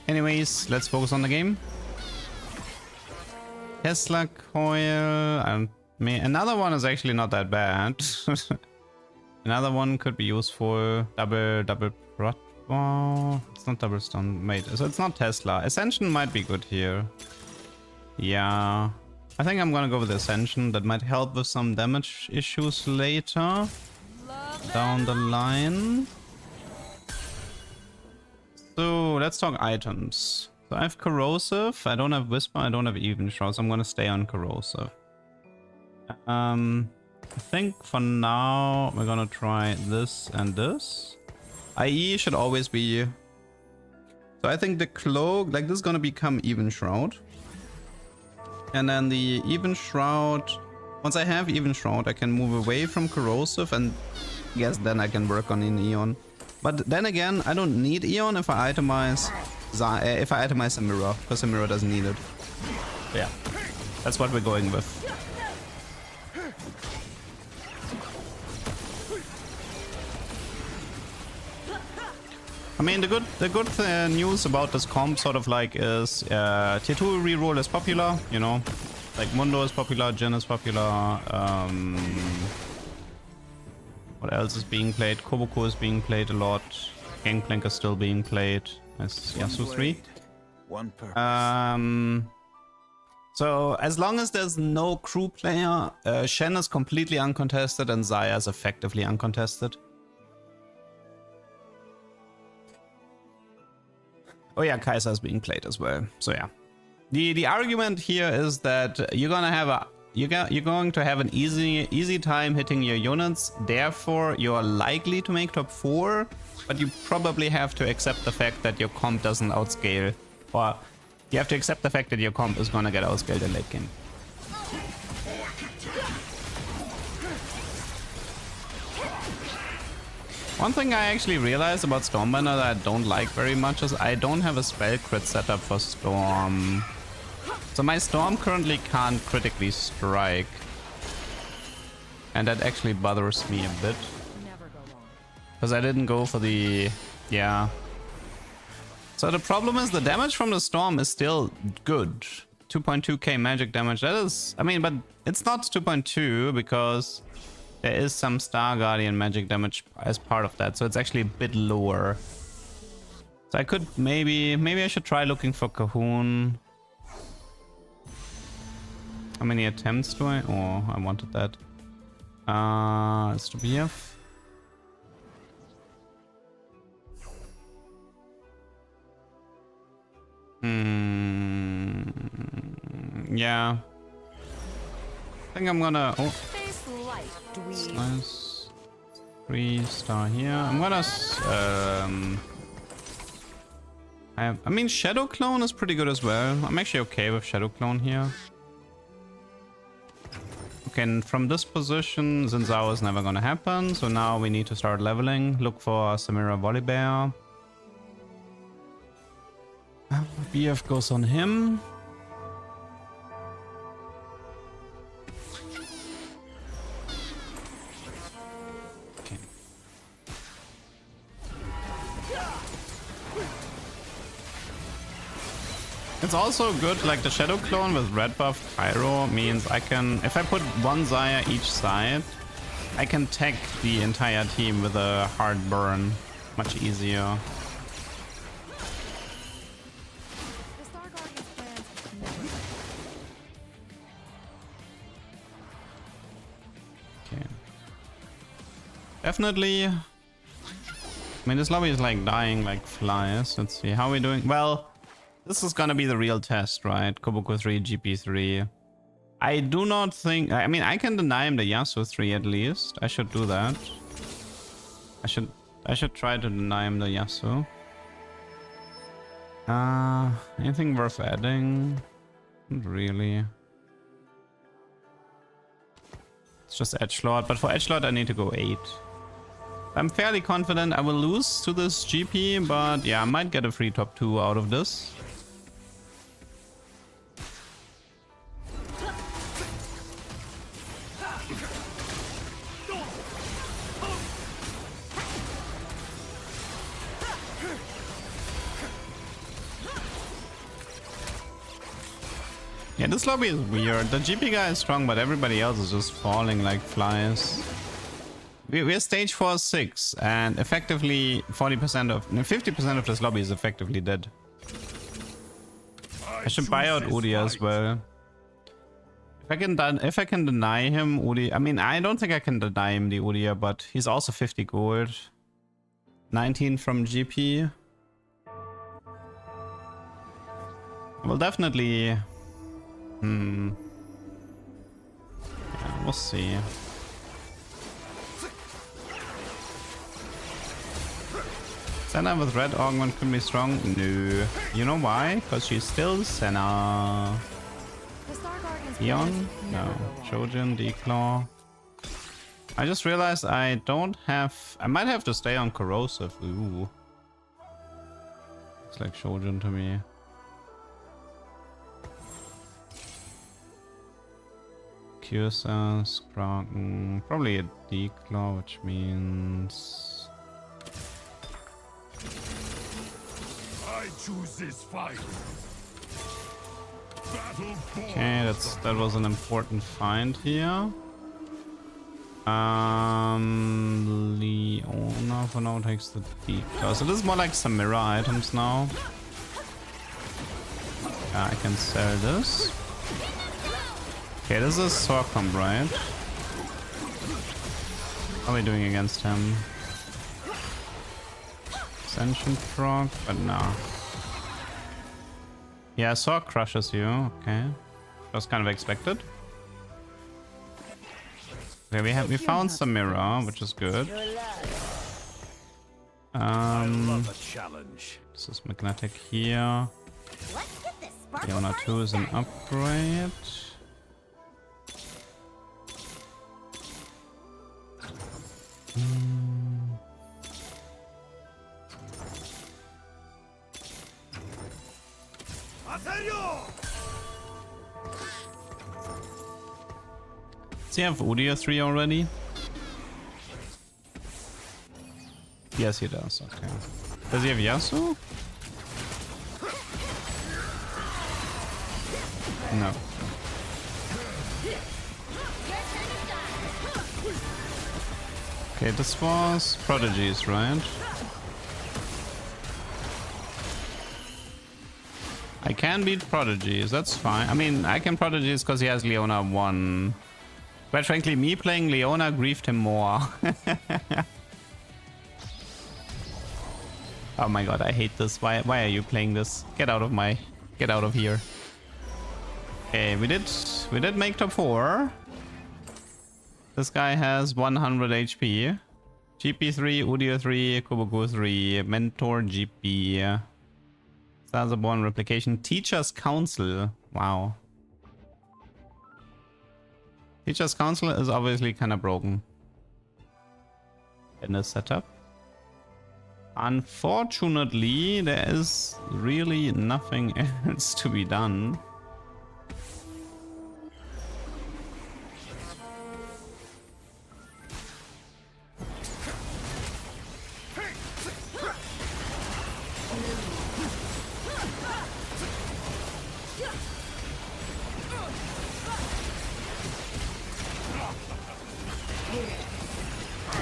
Anyways, let's focus on the game. Tesla coil and another one is actually not that bad. Another one could be useful. Double prot. Oh, it's not double stun. Wait, so it's not Tesla. Ascension might be good here. Yeah. I think I'm gonna go with Ascension. That might help with some damage issues later. Down the line. So let's talk items. So I have Corrosive. I don't have Whisper. I don't have Even Shroud. So I'm gonna stay on Corrosive. I think for now we're gonna try this and this. IE should always be... So I think the cloak, like this is gonna become Even Shroud. And then the Even Shroud, once I have Even Shroud, I can move away from Corrosive and yes, then I can work on an Eon. But then again, I don't need Eon if I itemize a mirror, because the mirror doesn't need it. Yeah, that's what we're going with. I mean, the good news about this comp sort of like is tier 2 reroll is popular, you know, like Mundo is popular, Jin is popular. What else is being played? Koboku is being played a lot. Gangplank is still being played. As Yasuo 3. One purpose. So as long as there's no crew player, Shen is completely uncontested and Xayah is effectively uncontested. Oh yeah, Kai'Sa is being played as well. So yeah, the argument here is that you're going to have an easy time hitting your units. Therefore, you're likely to make top 4, but you probably have to accept the fact that your comp doesn't outscale, or you have to accept the fact that your comp is gonna get outscaled in late game. One thing I actually realized about Stormbanner that I don't like very much is I don't have a spell crit setup for Storm. So my Storm currently can't critically strike. And that actually bothers me a bit. Because I didn't go for the... yeah. So the problem is the damage from the Storm is still good. 2.2k magic damage, that is... I mean, but it's not 2.2 because... there is some Star Guardian magic damage as part of that, so it's actually a bit lower. So I could maybe I should try looking for Cahoon. How many attempts do I? Oh, I wanted that. It's to BF. Yeah. I think I'm gonna... oh. That's nice. 3-star here. I'm gonna... I mean, Shadow Clone is pretty good as well. I'm actually okay with Shadow Clone here. Okay, and from this position, Zinzao is never gonna happen. So now we need to start leveling. Look for Samira Volibear. BF goes on him. It's also good, like the Shadow Clone with red buff Pyro means I can, if I put one Xayah each side, I can tag the entire team with a hard burn much easier. Okay. Definitely. I mean, this lobby is like dying like flies. Let's see, how are we doing? Well, this is gonna be the real test, right? Koboku 3, GP 3. I do not think... I mean, I can deny him the Yasuo 3 at least. I should do that. I should try to deny him the Yasuo. Anything worth adding? Not really. It's just Edgelord, but for Edgelord I need to go 8. I'm fairly confident I will lose to this GP, but yeah, I might get a free top 2 out of this. Yeah, this lobby is weird. The GP guy is strong, but everybody else is just falling like flies. We're stage 4-6, and effectively 40% of... no, 50% of this lobby is effectively dead. I should buy out Udi as well. If I can deny him Udi... I mean, I don't think I can deny him the Udia, but he's also 50 gold. 19 from GP. Well, definitely... yeah, we'll see. Senna with red augment could be strong. No. You know why? Because she's still Senna. The Star Guardian's Eon? presence No. never go wrong. Shojin, Declaw. I just realized I don't have... I might have to stay on Corrosive. Ooh. Looks like Shojin to me. Cursas, Kraken, probably a Declaw, which means... I choose this fight. Battle Okay, that was an important find here. Leona for now takes the Declaw. So this is more like Samira items now. I can sell this. Okay, this is Sorcomb, right? How are we doing against him? Ascension proc, but no. Yeah, Sorc crushes you. Okay, was kind of expected. Okay, we found Samira, which is good. love a challenge. This is magnetic here. Let's get this sparkle Leona party 2 is an started. upgrade. Does he have Udyr 3 already? Yes, he does. Okay. Does he have Yasuo? No. Okay, this was Prodigies, right? I can beat Prodigies, that's fine. I mean, I can Prodigies because he has Leona 1. But frankly, me playing Leona griefed him more. Oh my god, I hate this. Why are you playing this? Get out of here. Okay, we did make top 4. This guy has 100 HP. GP 3, Udyr 3, Kuboku 3, Mentor GP. Sazaborn Replication, Teacher's Council. Wow. Teacher's Council is obviously kind of broken in this setup. Unfortunately, there is really nothing else to be done.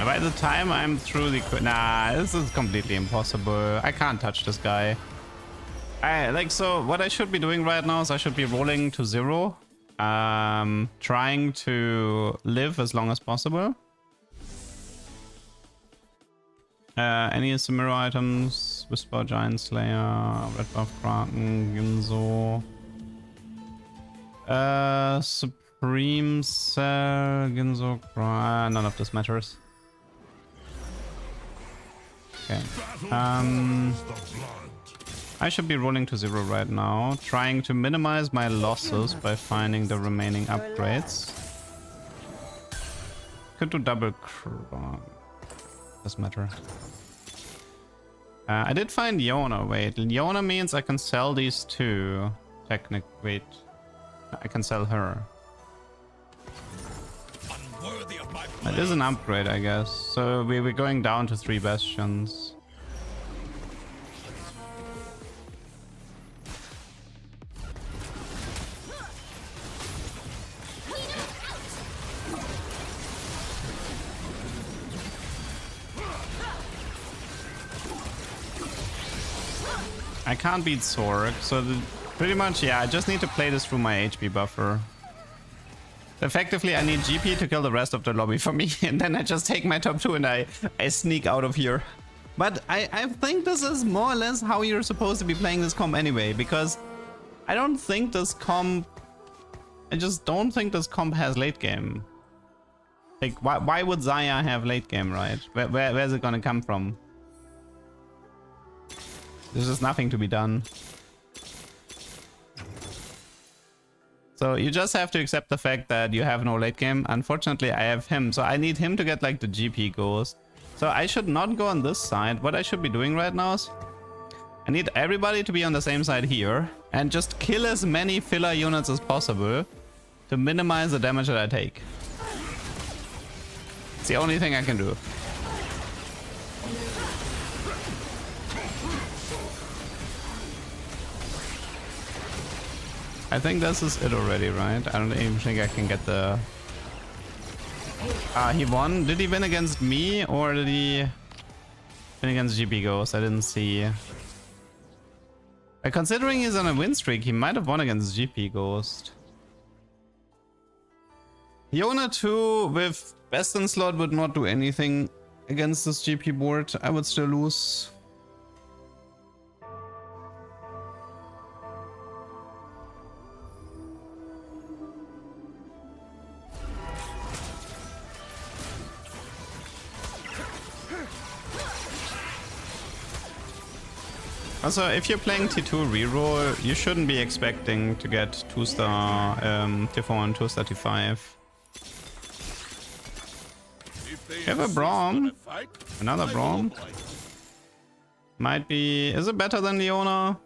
By the time I'm through the... Nah, this is completely impossible. I can't touch this guy. So what I should be doing right now is I should be rolling to 0. Trying to live as long as possible. Any Samira items? Whisper, Giant Slayer, Red Buff, Kraken, Ginzo. Supreme Cell, Ginzo, none of this matters. Okay. I should be rolling to 0 right now, trying to minimize my losses by finding the remaining upgrades. Could do double doesn't matter. I did find Yona. Wait, Yona means I can sell these two. Wait, I can sell her. That is an upgrade, I guess. So we're going down to 3 bastions. I can't beat Sorc, so pretty much, yeah, I just need to play this through my HP buffer. Effectively, I need GP to kill the rest of the lobby for me, and then I just take my top 2 and I sneak out of here. But I think this is more or less how you're supposed to be playing this comp anyway, because I don't think this comp... I just don't think this comp has late game. Like, why would Xayah have late game, right? Where's it gonna come from? There's just nothing to be done. So you just have to accept the fact that you have no late game. Unfortunately, I have him, so I need him to get like the GP ghost. So I should not go on this side. What I should be doing right now is I need everybody to be on the same side here and just kill as many filler units as possible to minimize the damage that I take. It's the only thing I can do. I think this is it already, right? I don't even think I can get the... he won. Did he win against me or did he win against GP Ghost? I didn't see. Considering he's on a win streak, he might have won against GP Ghost. Yona 2 with best in slot would not do anything against this GP board. I would still lose. Also, if you're playing T2 reroll, you shouldn't be expecting to get 2-star T4 and 2-star T5. You have a Braum. Another Braum. Might be... Is it better than Leona?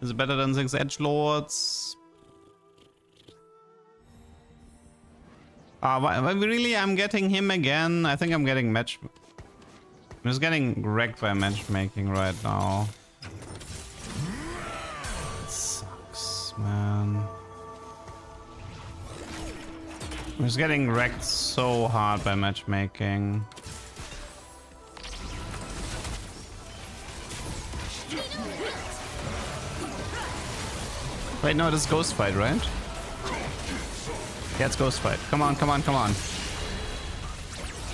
Is it better than 6 Edgelords? Really, I'm getting him again. I think I'm getting match... I'm just getting wrecked by matchmaking right now. It sucks, man. I'm just getting wrecked so hard by matchmaking. Wait, no, this is Ghost Fight, right? Yeah, it's Ghost Fight. Come on, come on, come on.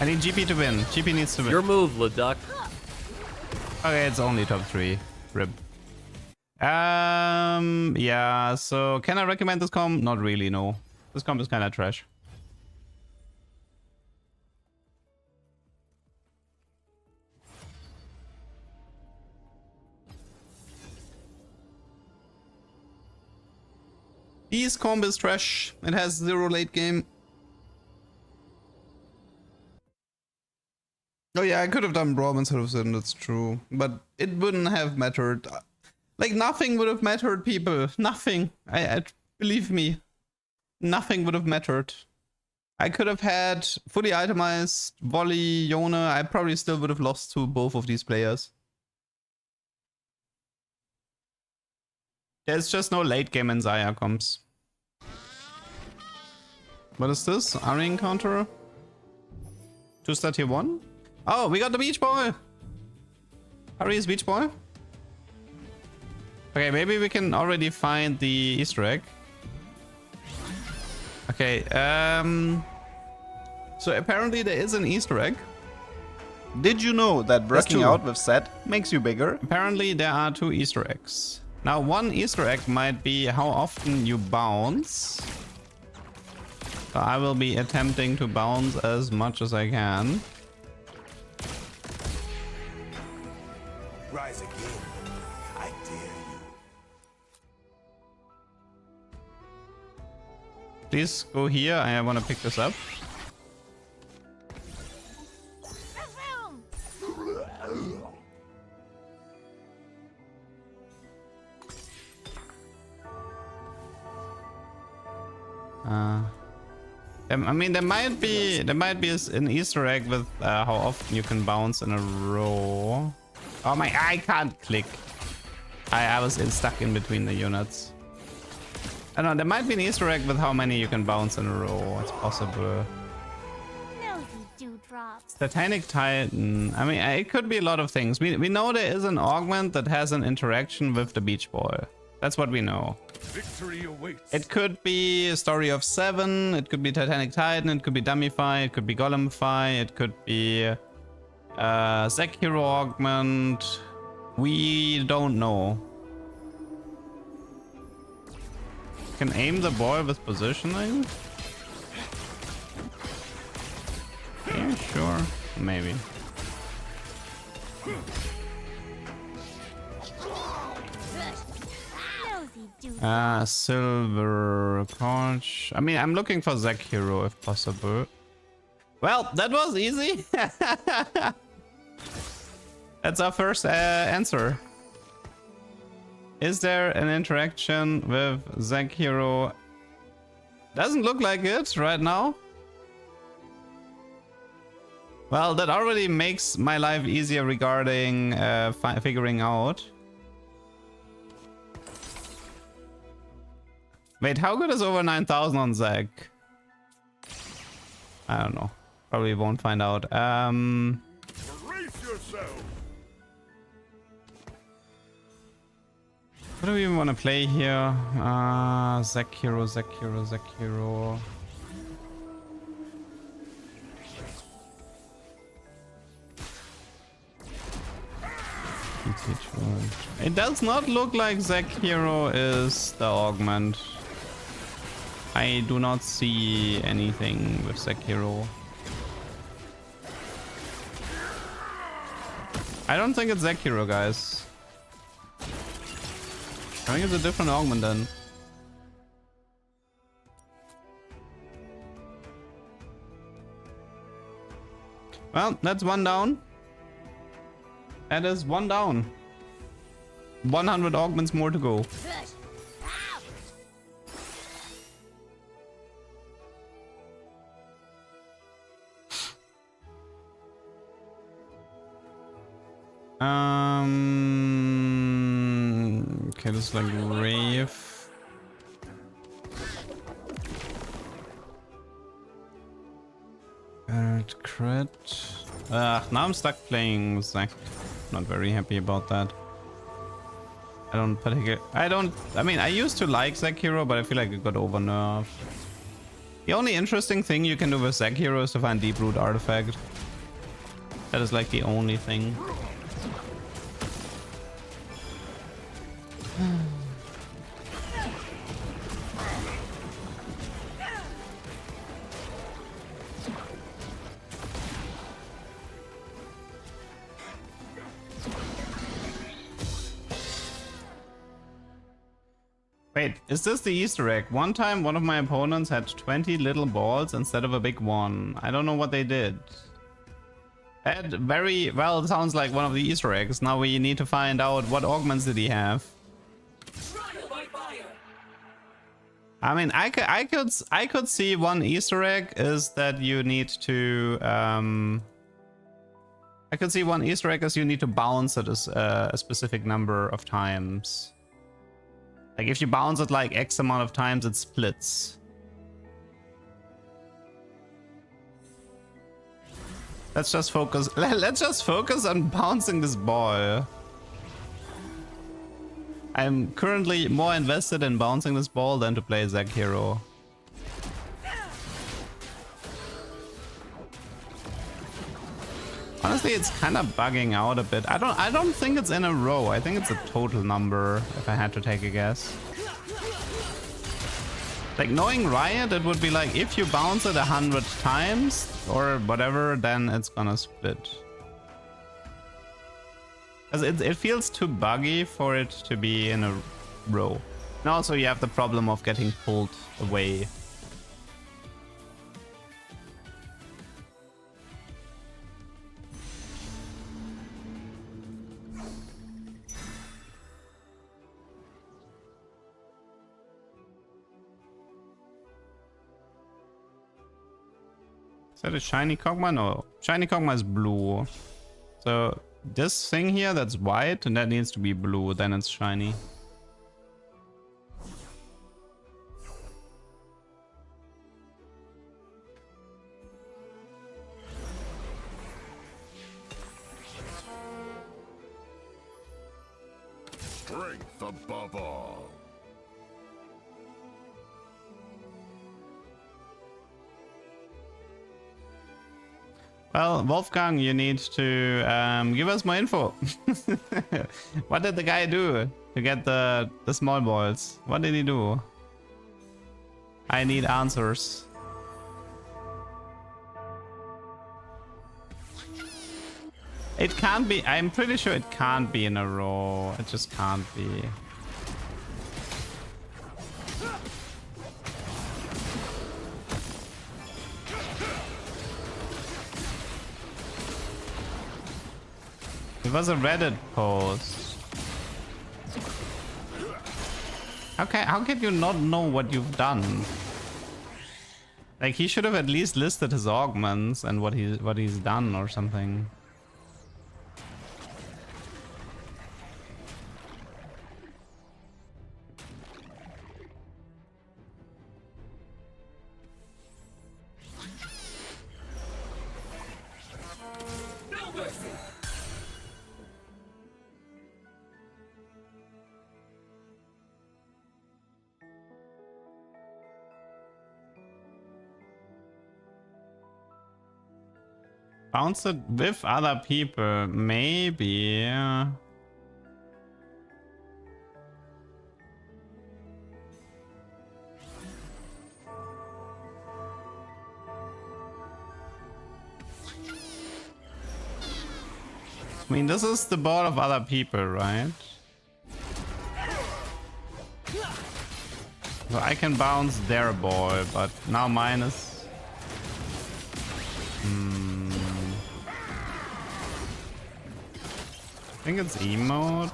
I need GP to win. GP needs to win. Your move, Leduc. Okay, it's only top 3. Rib. Yeah, so can I recommend this comp? Not really, no. This comp is kind of trash. This comp is trash. It has 0 late game. Oh yeah, I could have done Braum instead of Sin, that's true. But it wouldn't have mattered. Like, nothing would have mattered, people. Nothing. I believe me. Nothing would have mattered. I could have had fully itemized Volley, Yona. I probably still would have lost to both of these players. There's just no late game in Zaya comps. What is this? Army encounter? 2-star tier 1? Oh, we got the beach ball! Hurry is beach ball? Okay, maybe we can already find the Easter egg. Okay, so apparently there is an Easter egg. Did you know that working out with set makes you bigger? Apparently there are 2 Easter eggs. Now, one Easter egg might be how often you bounce. So I will be attempting to bounce as much as I can. Rise again. I dare you. Please go here. I want to pick this up. I mean, there might be an Easter egg with how often you can bounce in a row. Oh my! I can't click. I was stuck in between the units. I don't know. There might be an Easter egg with how many you can bounce in a row. It's possible. Nosy dewdrops. Satanic Titan. I mean, it could be a lot of things. We know there is an augment that has an interaction with the beach ball. That's what we know. Victory awaits. It could be a Story of 7, it could be Titanic Titan, it could be Dummify, it could be Golemify, it could be Sekiro Augment. We don't know. Can aim the ball with positioning? Yeah, sure. Maybe. Do Silver conch. I mean, I'm looking for Zac Hero if possible. Well, that was easy. That's our first answer. Is there an interaction with Zac Hero? Doesn't look like it right now. Well, that already makes my life easier regarding figuring out. Wait, how good is over 9,000 on Zac? I don't know. Probably won't find out. Brace yourself. What do we even want to play here? Zac Hero, Zac Hero, Zac Hero. It does not look like Zac Hero is the augment. I do not see anything with Zac Hero. I don't think it's Zac Hero, guys. I think it's a different augment then. Well, that's one down. That is one down. 100 augments more to go. Okay, this is like Rave. Crit. Now I'm stuck playing Zac. Not very happy about that. I mean, I used to like Zac Hero, but I feel like it got over nerfed. The only interesting thing you can do with Zac Hero is to find Deep Root Artifact. That is like the only thing. Wait, is this the Easter egg? One time one of my opponents had 20 little balls instead of a big one. I don't know what they did. That very well sounds like one of the Easter eggs. Now we need to find out what augments did he have. I mean, I could see one Easter egg is that you need to I could see one Easter egg is you need to bounce it a specific number of times. Like if you bounce it like X amount of times, it splits. Let's just focus. Let's just focus on bouncing this ball. I'm currently more invested in bouncing this ball than to play Zac Hero. Honestly, it's kind of bugging out a bit. I don't think it's in a row. I think it's a total number, if I had to take a guess. Like, knowing Riot, it would be like, if you bounce it 100 times, or whatever, then it's gonna split. Because it feels too buggy for it to be in a row. And also you have the problem of getting pulled away. Is that a shiny Kog'Maw? No. Shiny Kog'Maw is blue. So this thing here, that's white, and that needs to be blue, then it's shiny. Strength above all. Well, Wolfgang, you need to give us more info. What did the guy do to get the small balls? What did he do? I need answers. It can't be. I'm pretty sure it can't be in a row. It just can't be. It was a Reddit post. Okay, how can you not know what you've done? Like, he should have at least listed his augments and what he's done or something. Bounce it with other people, maybe. I mean, this is the ball of other people, right? So I can bounce their ball, but now mine is... I think it's emote.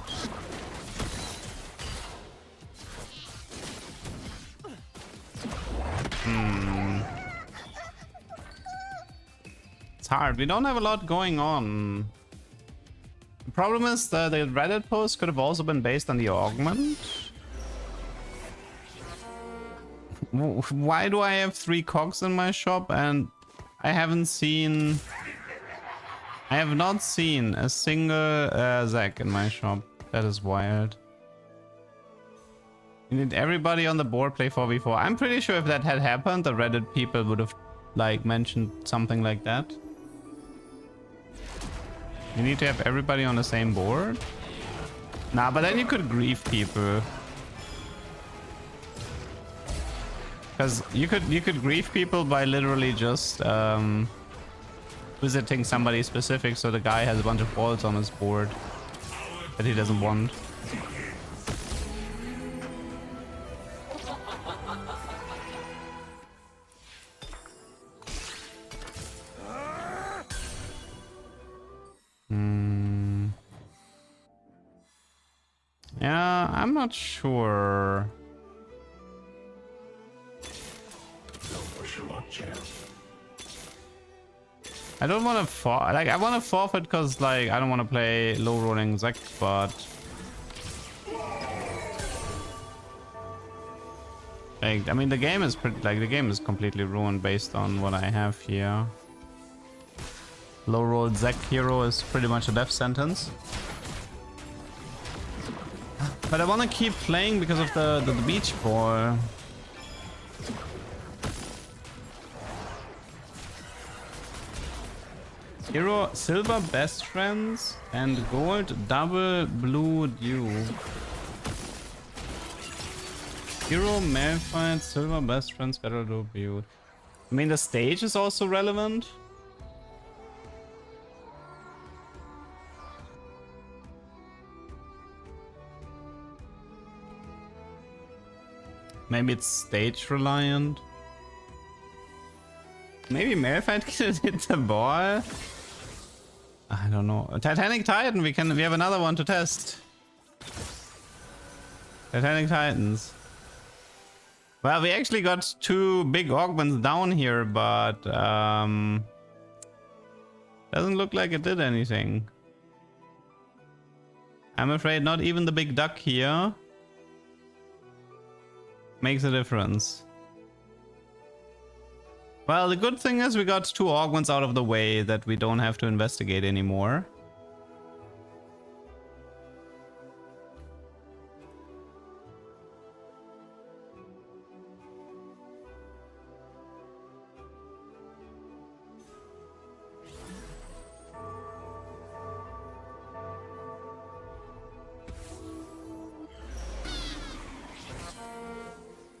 It's hard. We don't have a lot going on. The problem is that the Reddit post could have also been based on the augment. Why do I have 3 cogs in my shop and I have not seen a single Zac in my shop? That is wild. You need everybody on the board play 4v4. I'm pretty sure if that had happened, the Reddit people would have like mentioned something like that. You need to have everybody on the same board? Nah, but then you could grief people. Because you could grief people by literally just visiting somebody specific, so the guy has a bunch of balls on his board that he doesn't want. Yeah, I'm not sure. I don't want to I want to forfeit because like I don't want to play low rolling Zac, but like I mean the game is the game is completely ruined based on what I have here. Low rolled Zac hero is pretty much a death sentence. But I want to keep playing because of the beach ball. Hero silver best friends and gold double blue dew. Hero Malphite silver best friends battle do build. I mean the stage is also relevant. Maybe it's stage reliant. Maybe Malphite can hit the ball. I don't know. Titanic Titan, we have another one to test. Titanic Titans. Well, we actually got 2 big augments down here, but doesn't look like it did anything. I'm afraid not even the big duck here makes a difference. Well, the good thing is we got 2 augments out of the way that we don't have to investigate anymore.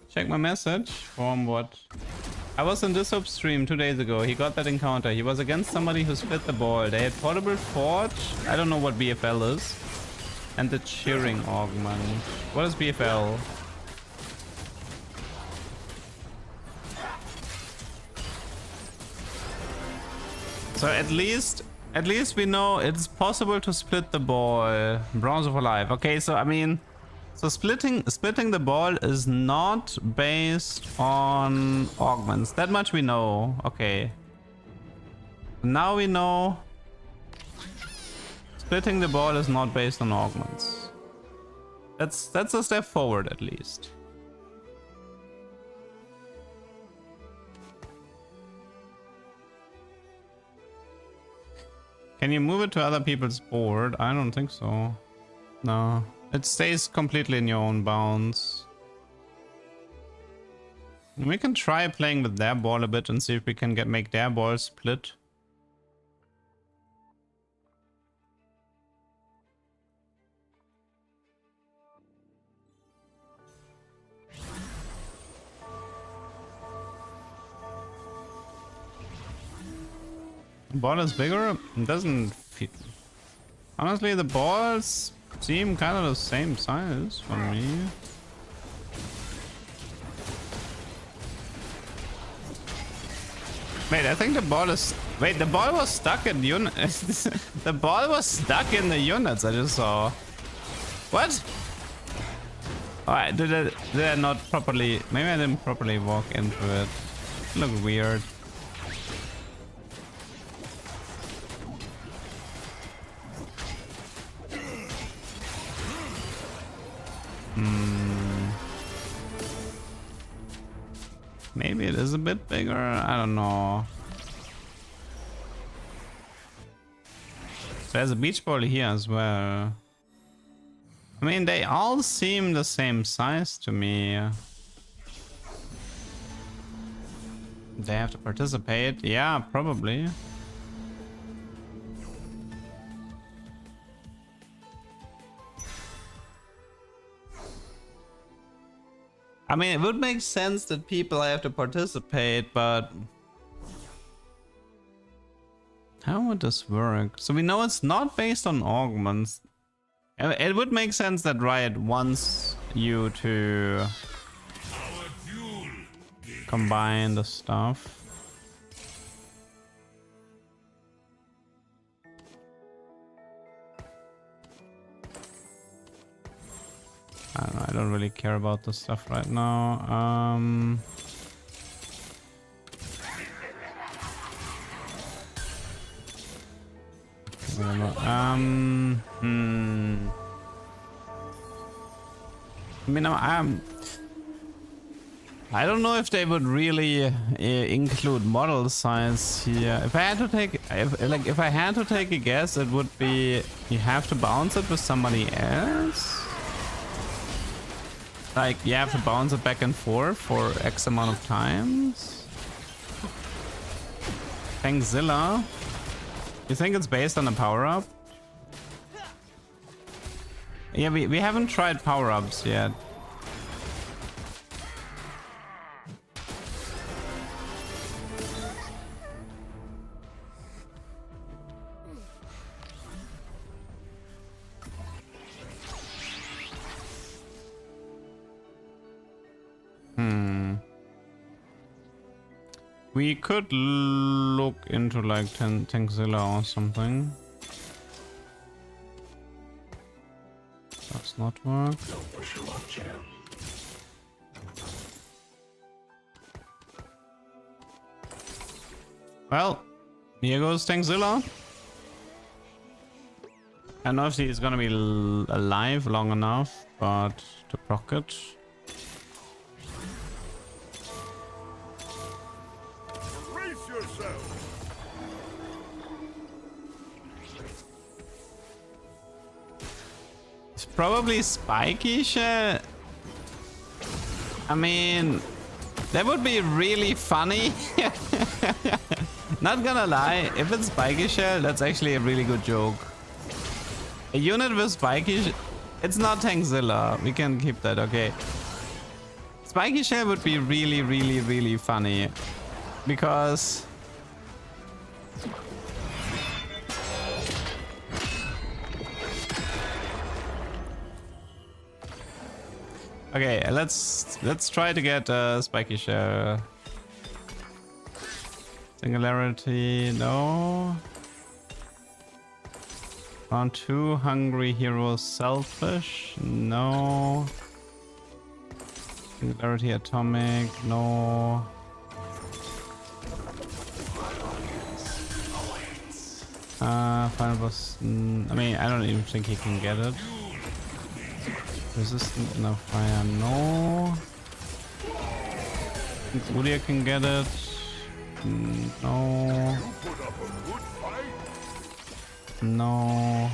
Check my message. From what? I was in this stream 2 days ago. He got that encounter. He was against somebody who split the ball. They had Portable Forge. I don't know what BFL is. And the Cheering Augment. What is BFL? So at least At least we know it's possible to split the ball. Bronze for life. Okay, so I mean, so splitting the ball is not based on augments. That much we know. Okay. Now we know splitting the ball is not based on augments. That's a step forward at least. Can you move it to other people's board? I don't think so. No. It stays completely in your own bounds. We can try playing with their ball a bit and see if we can make their ball split. The ball is bigger. It doesn't fit. Honestly, the balls seem kind of the same size for me. Wait, I think the ball is... Wait, the ball was stuck in units. The ball was stuck in the units I just saw. What? Alright, did I not properly... Maybe I didn't properly walk into it. It looked weird. Maybe it is a bit bigger. I don't know. There's a beach ball here as well. I mean, they all seem the same size to me. They have to participate. Yeah, probably. I mean, it would make sense that people have to participate, but how would this work? So we know it's not based on augments. It would make sense that Riot wants you to combine the stuff. I don't know, I don't really care about this stuff right now. I mean, I don't know if they would really include model size here. If I had to take, if I had to take a guess, it would be you have to bounce it with somebody else. Like, you have to bounce it back and forth for X amount of times. Thankzilla. You think it's based on a power-up? Yeah, we haven't tried power-ups yet. We could look into like Tankzilla or something. Does not work. Well, here goes Tankzilla. I don't know if he's gonna be alive long enough, but to proc it. It's probably spiky shell. I mean, that would be really funny. Not gonna lie, if it's spiky shell, that's actually a really good joke. A unit with spiky it's not Tankzilla. We can keep that, okay. Spiky shell would be really, really, really funny. Because okay, let's try to get spiky shell. Singularity, no. Round 2, hungry heroes, selfish. No. Singularity atomic. No. Final boss. I mean, I don't even think he can get it. Resistant enough fire. No. Think Udia can get it. No. No.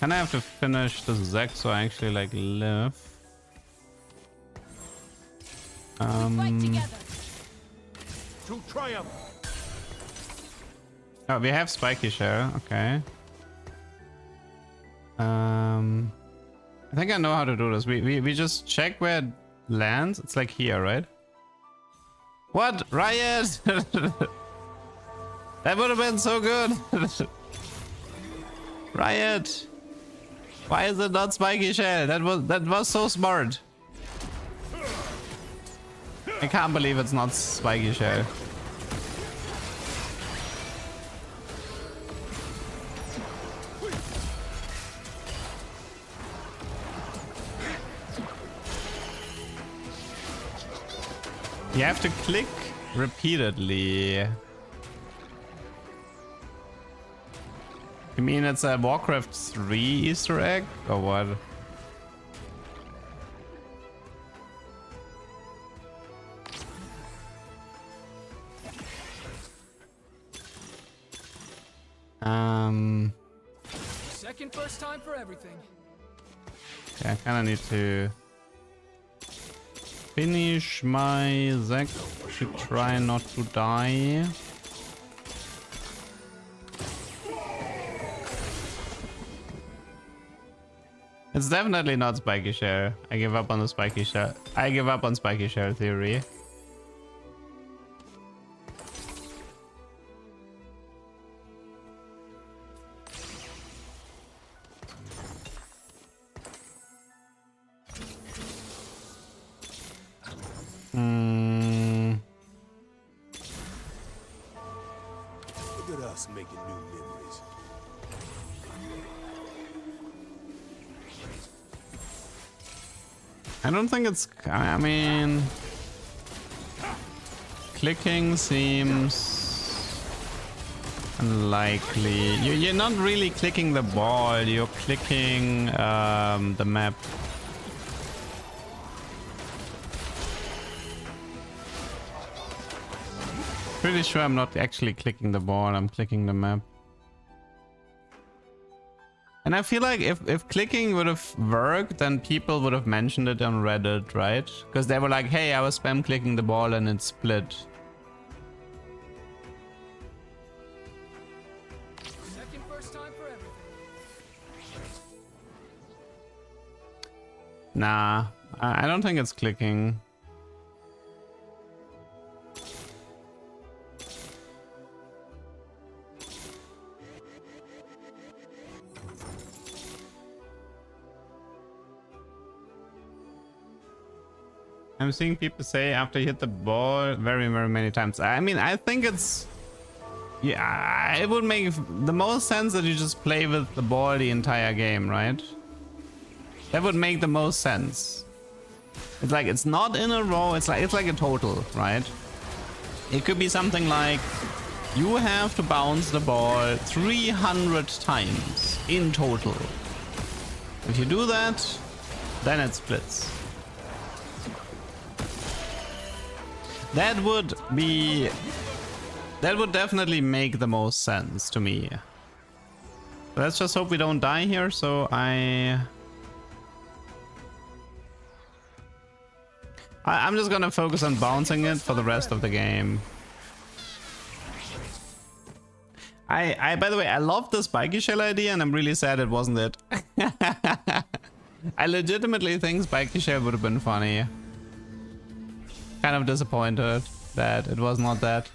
Can I have to finish this Zek so I actually like live? Fight together. To triumph. Oh, we have spiky shell. Okay. I think I know how to do this. We just check where it lands. It's like here, right? What? Riot! That would have been so good. Riot! Why is it not spiky shell? That was so smart. I can't believe it's not spiky shell. You have to click repeatedly. You mean it's a Warcraft 3 Easter egg or what? Second first time for everything. Okay, I kinda need to finish my Zek to try not to die. It's definitely not spiky shell. I give up on the spiky shell. I give up on spiky shell theory. Look at us making new memories. I don't think it's... I mean... Clicking seems... unlikely. You're not really clicking the ball, you're clicking the map. Pretty sure I'm not actually clicking the ball, I'm clicking the map. And I feel like if clicking would have worked, then people would have mentioned it on Reddit, right? Because they were like, hey, I was spam clicking the ball and it split. Second first time for everything. Nah, I don't think it's clicking. I'm seeing people say after you hit the ball very many times. I mean, I think it's... yeah, it would make the most sense that you just play with the ball the entire game, right? That would make the most sense. It's like, it's not in a row, it's like a total, right? It could be something like, you have to bounce the ball 300 times in total. If you do that, then it splits. That would definitely make the most sense to me. Let's just hope we don't die here, so I'm just gonna focus on bouncing it for the rest of the game. By the way, I love the spiky shell idea and I'm really sad it wasn't it. I legitimately think spiky shell would have been funny. Kind of disappointed that it was not that.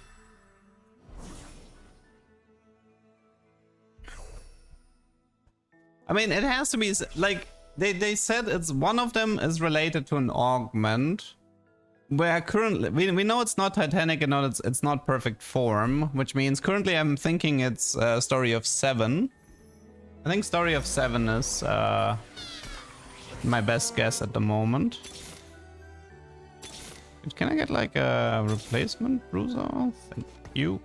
I mean, it has to be like they said it's one of them is related to an augment. Where currently we know it's not Titanic and it's not perfect form, which means currently I'm thinking it's a story of 7. I think Story of 7 is my best guess at the moment. Can I get like a replacement bruiser? Thank you.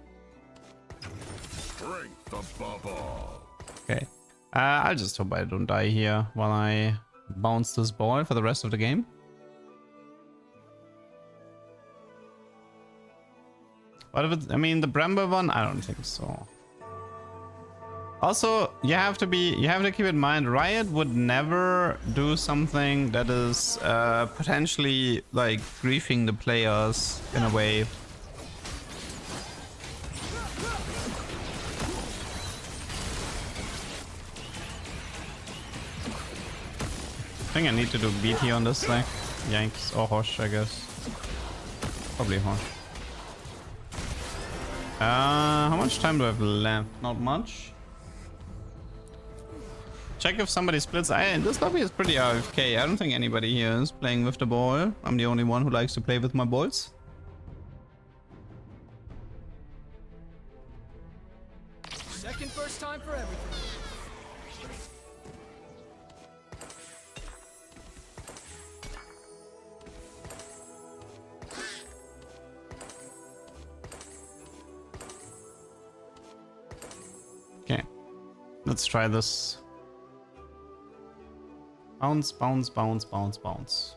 Strength above all. Okay. I'll just hope I don't die here while I bounce this ball for the rest of the game. What if it's, I mean, the Bramble one? I don't think so. Also, you have to keep in mind, Riot would never do something that is potentially like griefing the players in a way. I think I need to do BT on this thing. Yanks or Hosh, I guess. Probably Hosh. How much time do I have left? Not much. Check if somebody splits. This lobby is pretty AFK. I don't think anybody here is playing with the ball. I'm the only one who likes to play with my balls. Second first time for everything. Okay, let's try this. Bounce, bounce, bounce, bounce, bounce.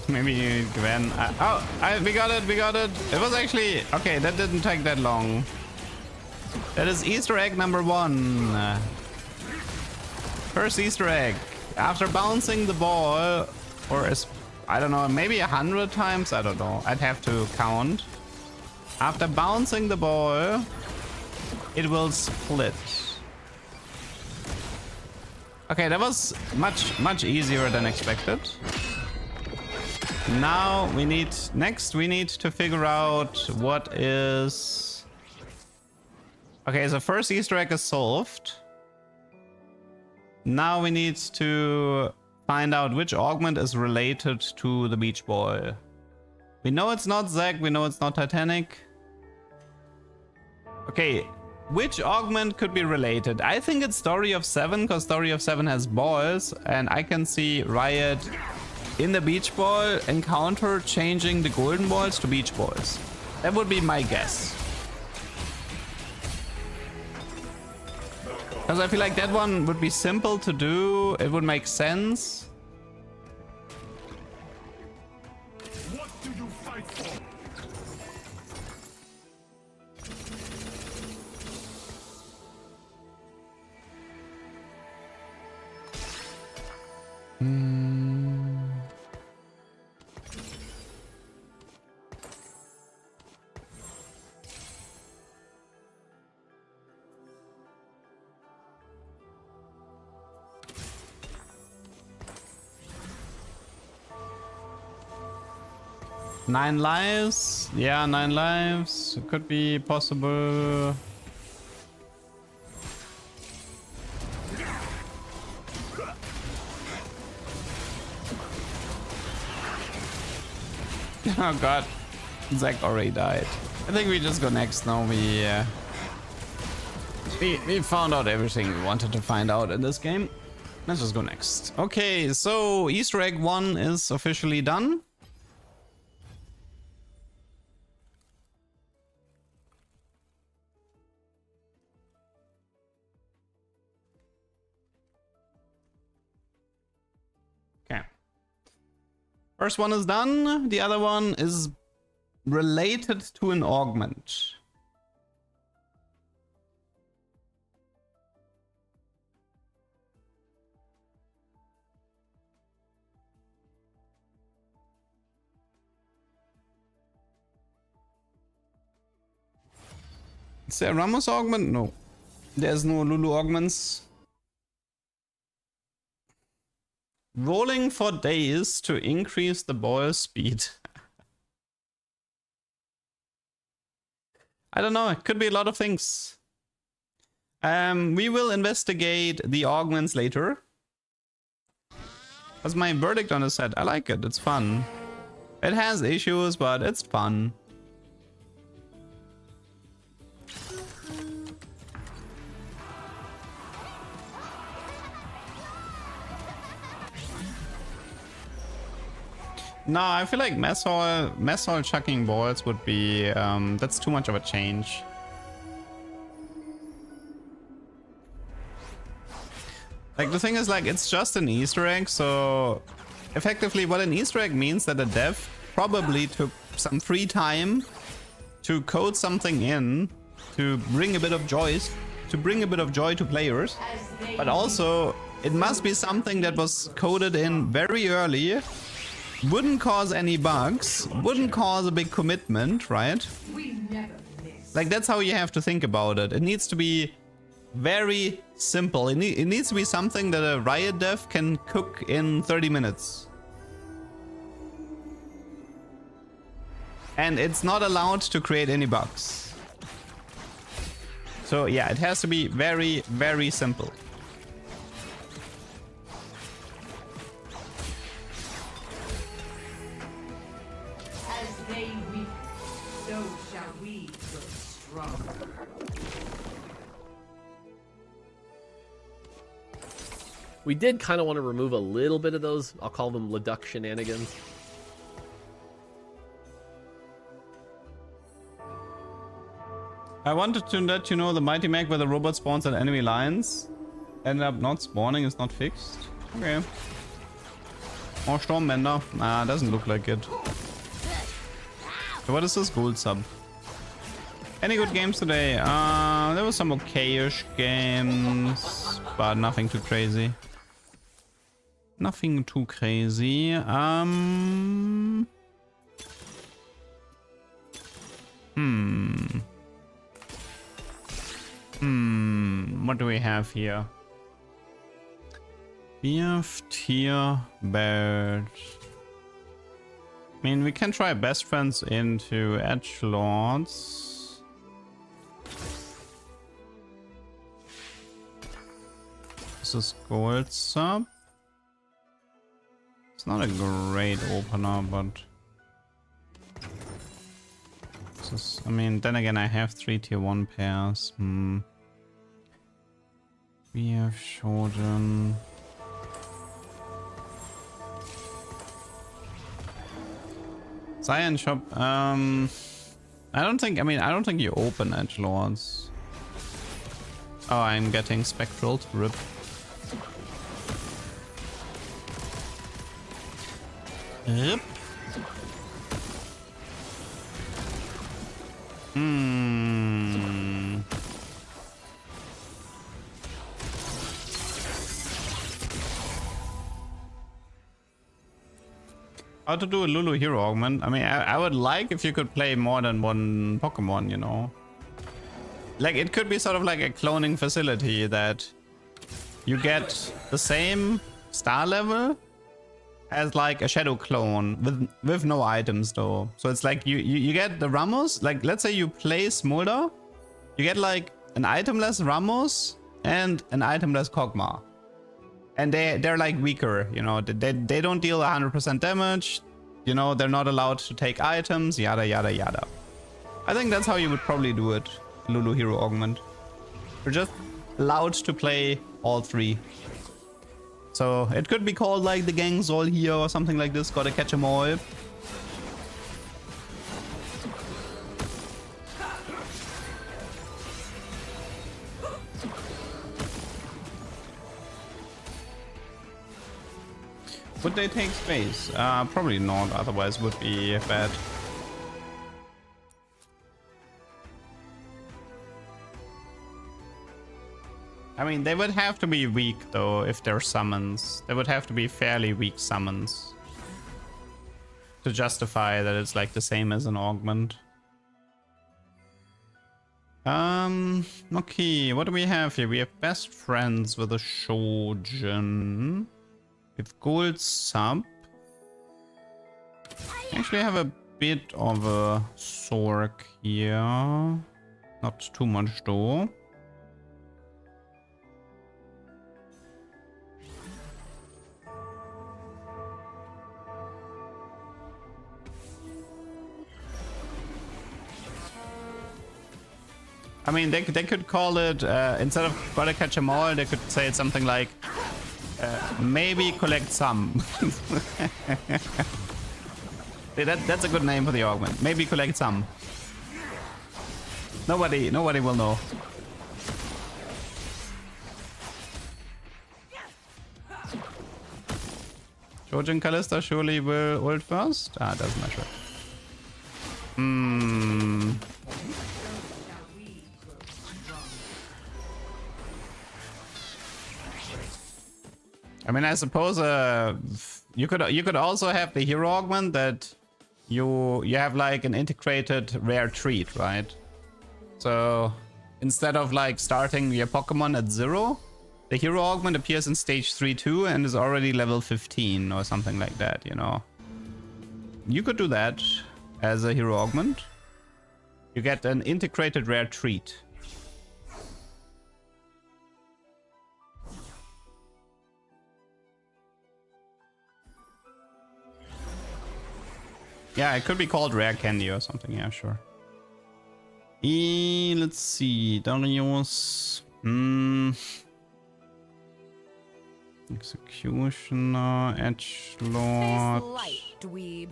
Maybe Gwen. We got it, we got it. It was actually okay. That didn't take that long. That is Easter egg number 1. First Easter egg. After bouncing the ball, or I don't know, maybe 100 times. I don't know. I'd have to count. After bouncing the ball, it will split. Okay, that was much easier than expected. Now we need to figure out what is. Okay, so first Easter egg is solved. Now we need to find out which augment is related to the beach ball. We know it's not Zac, we know it's not Titanic. Okay, which augment could be related? I think it's Story of 7, because Story of 7 has balls, and I can see Riot in the beach ball encounter changing the golden balls to beach balls. That would be my guess. Because I feel like that one would be simple to do. It would make sense. What do you fight for? Nine lives? Yeah, 9 lives. It could be possible. Oh god. Zac already died. I think we just go next now. We found out everything we wanted to find out in this game. Let's just go next. Okay, so Easter egg 1 is officially done. First one is done. The other one is related to an augment. Is there a Ramos augment? No. There's no Lulu augments. Rolling for days to increase the ball speed. I don't know. It could be a lot of things. We will investigate the augments later. That's my verdict on the set. I like it. It's fun. It has issues, but it's fun. No, I feel like mess hall chucking balls would be that's too much of a change. Like the thing is, like, it's just an Easter egg, so effectively what an Easter egg means that a dev probably took some free time to code something in to bring a bit of joy to players, but also it must be something that was coded in very early, wouldn't cause any bugs, wouldn't cause a big commitment, right? We never miss. Like, that's how you have to think about it. It needs to be very simple. It needs to be something that a Riot dev can cook in 30 minutes. And it's not allowed to create any bugs. So yeah, it has to be very, very simple. As they weaken, so shall we grow stronger. We did kind of want to remove a little bit of those, I'll call them Leduc shenanigans. I wanted to let you know the mighty mech where the robot spawns at enemy lines ended up not spawning is not fixed. Okay. More Stormbender. Nah, doesn't look like it. So what is this gold sub? Any good games today? There was some okay-ish games, but nothing too crazy. Nothing too crazy. What do we have here? We have tier belt. I mean, we can try best friends into edgelords. This is gold sub. It's not a great opener, but this is, I mean, then again, I have 3 tier 1 pairs. We have Shodan. Cyan shop. I don't think you open edgelords. Oh, I'm getting spectral to rip. Rip. How to do a Lulu hero augment? I mean, I would like if you could play more than one Pokemon, you know? Like, it could be sort of like a cloning facility that you get the same star level as like a shadow clone with no items though. So it's like you get the Ramos, like let's say you play Smolder, you get like an itemless Ramos and an itemless Kog'Maw. And they're like weaker, you know, they don't deal 100% damage, you know, they're not allowed to take items, yada yada yada. I think that's how you would probably do it, Lulu hero augment. You're just allowed to play all 3. So it could be called like the gang's all here or something like this, gotta catch 'em all. Would they take space? Probably not, otherwise would be bad. I mean, they would have to be weak though if they're summons. They would have to be fairly weak summons to justify that it's like the same as an augment. Okay, what do we have here? We have best friends with a Shojin. With gold sub. Actually, I have a bit of a Sork here. Not too much though. I mean, they could call it, instead of gotta catch 'em all, they could say it's something like, maybe collect some. That's a good name for the augment. Maybe collect some. Nobody will know. Trojan Callista surely will ult first? Ah, doesn't matter. Hmm. I mean, I suppose you could also have the hero augment that you have like an integrated rare treat, right? So instead of like starting your Pokemon at 0, the hero augment appears in stage 3 too and is already level 15 or something like that, you know. You could do that as a hero augment. You get an integrated rare treat. Yeah, it could be called rare candy or something. Yeah, sure. Let's see. Darius. Executioner, Edgelord. Dweeb.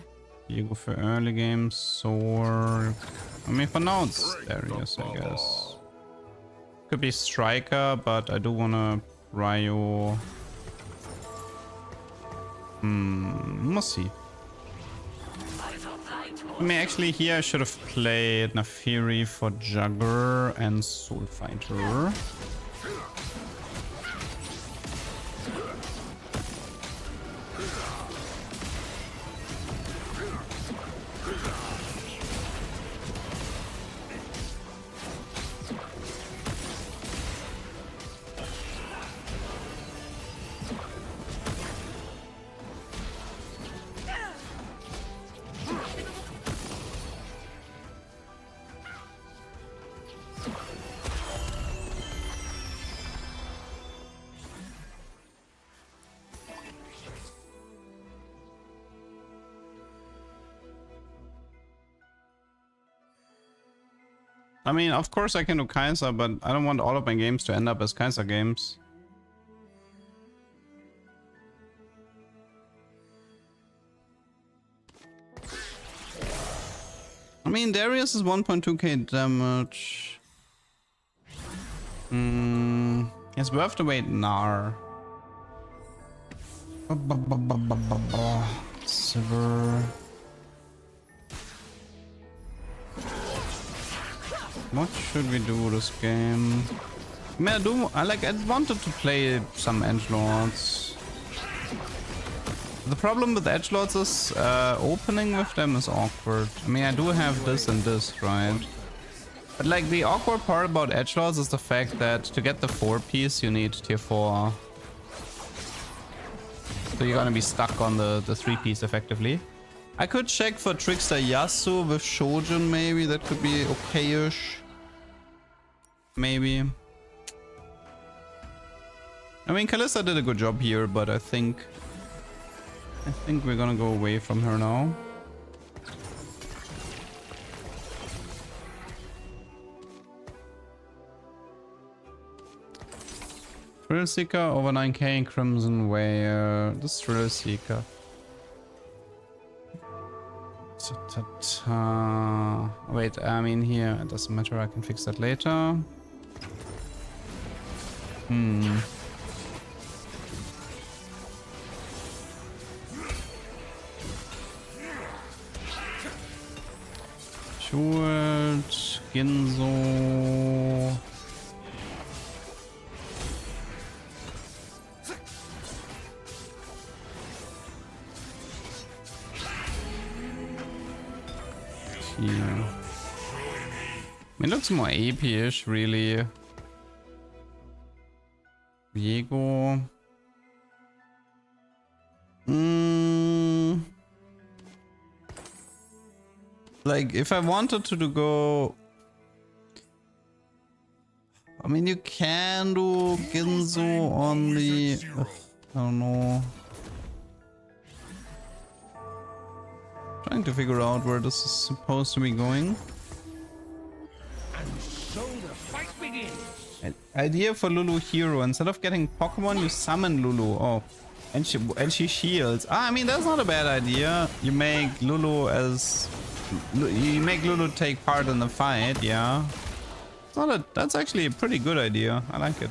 You go for early game, Sword. I mean, for now it's Darius, I guess. Could be Striker, but I do wanna Ryo. We'll see. I mean, actually here I should have played Nafiri for Jugger and Soul Fighter. I mean, of course I can do Kaiser, but I don't want all of my games to end up as Kaiser games. I mean, Darius is 1.2k damage. It's worth the wait, Nar. Silver. What should we do this game? I mean, I wanted to play some edgelords. The problem with edgelords is opening with them is awkward. I mean, I do have this and this, right? But like the awkward part about edgelords is the fact that to get the 4-piece you need tier 4. So you're gonna be stuck on the 3-piece effectively. I could check for Trickster Yasuo with Shojin maybe, that could be okay-ish. Maybe. I mean, Kalista did a good job here, but I think we're gonna go away from her now. Thrill Seeker over 9k in Crimson Whale. This Thrill Seeker. Wait, I mean here, it doesn't matter, I can fix that later. Shield, Ginzo. Here. It looks more AP-ish, really. Diego. Like, if I wanted to go... I mean, you can do Ginzo on the... I don't know. Trying to figure out where this is supposed to be going. And so the fight begins. Idea for Lulu Hero. Instead of getting Pokemon, you summon Lulu. Oh. And she shields. Ah, I mean, that's not a bad idea. You make Lulu as... You make Lulu take part in the fight, yeah. It's not a... That's actually a pretty good idea. I like it.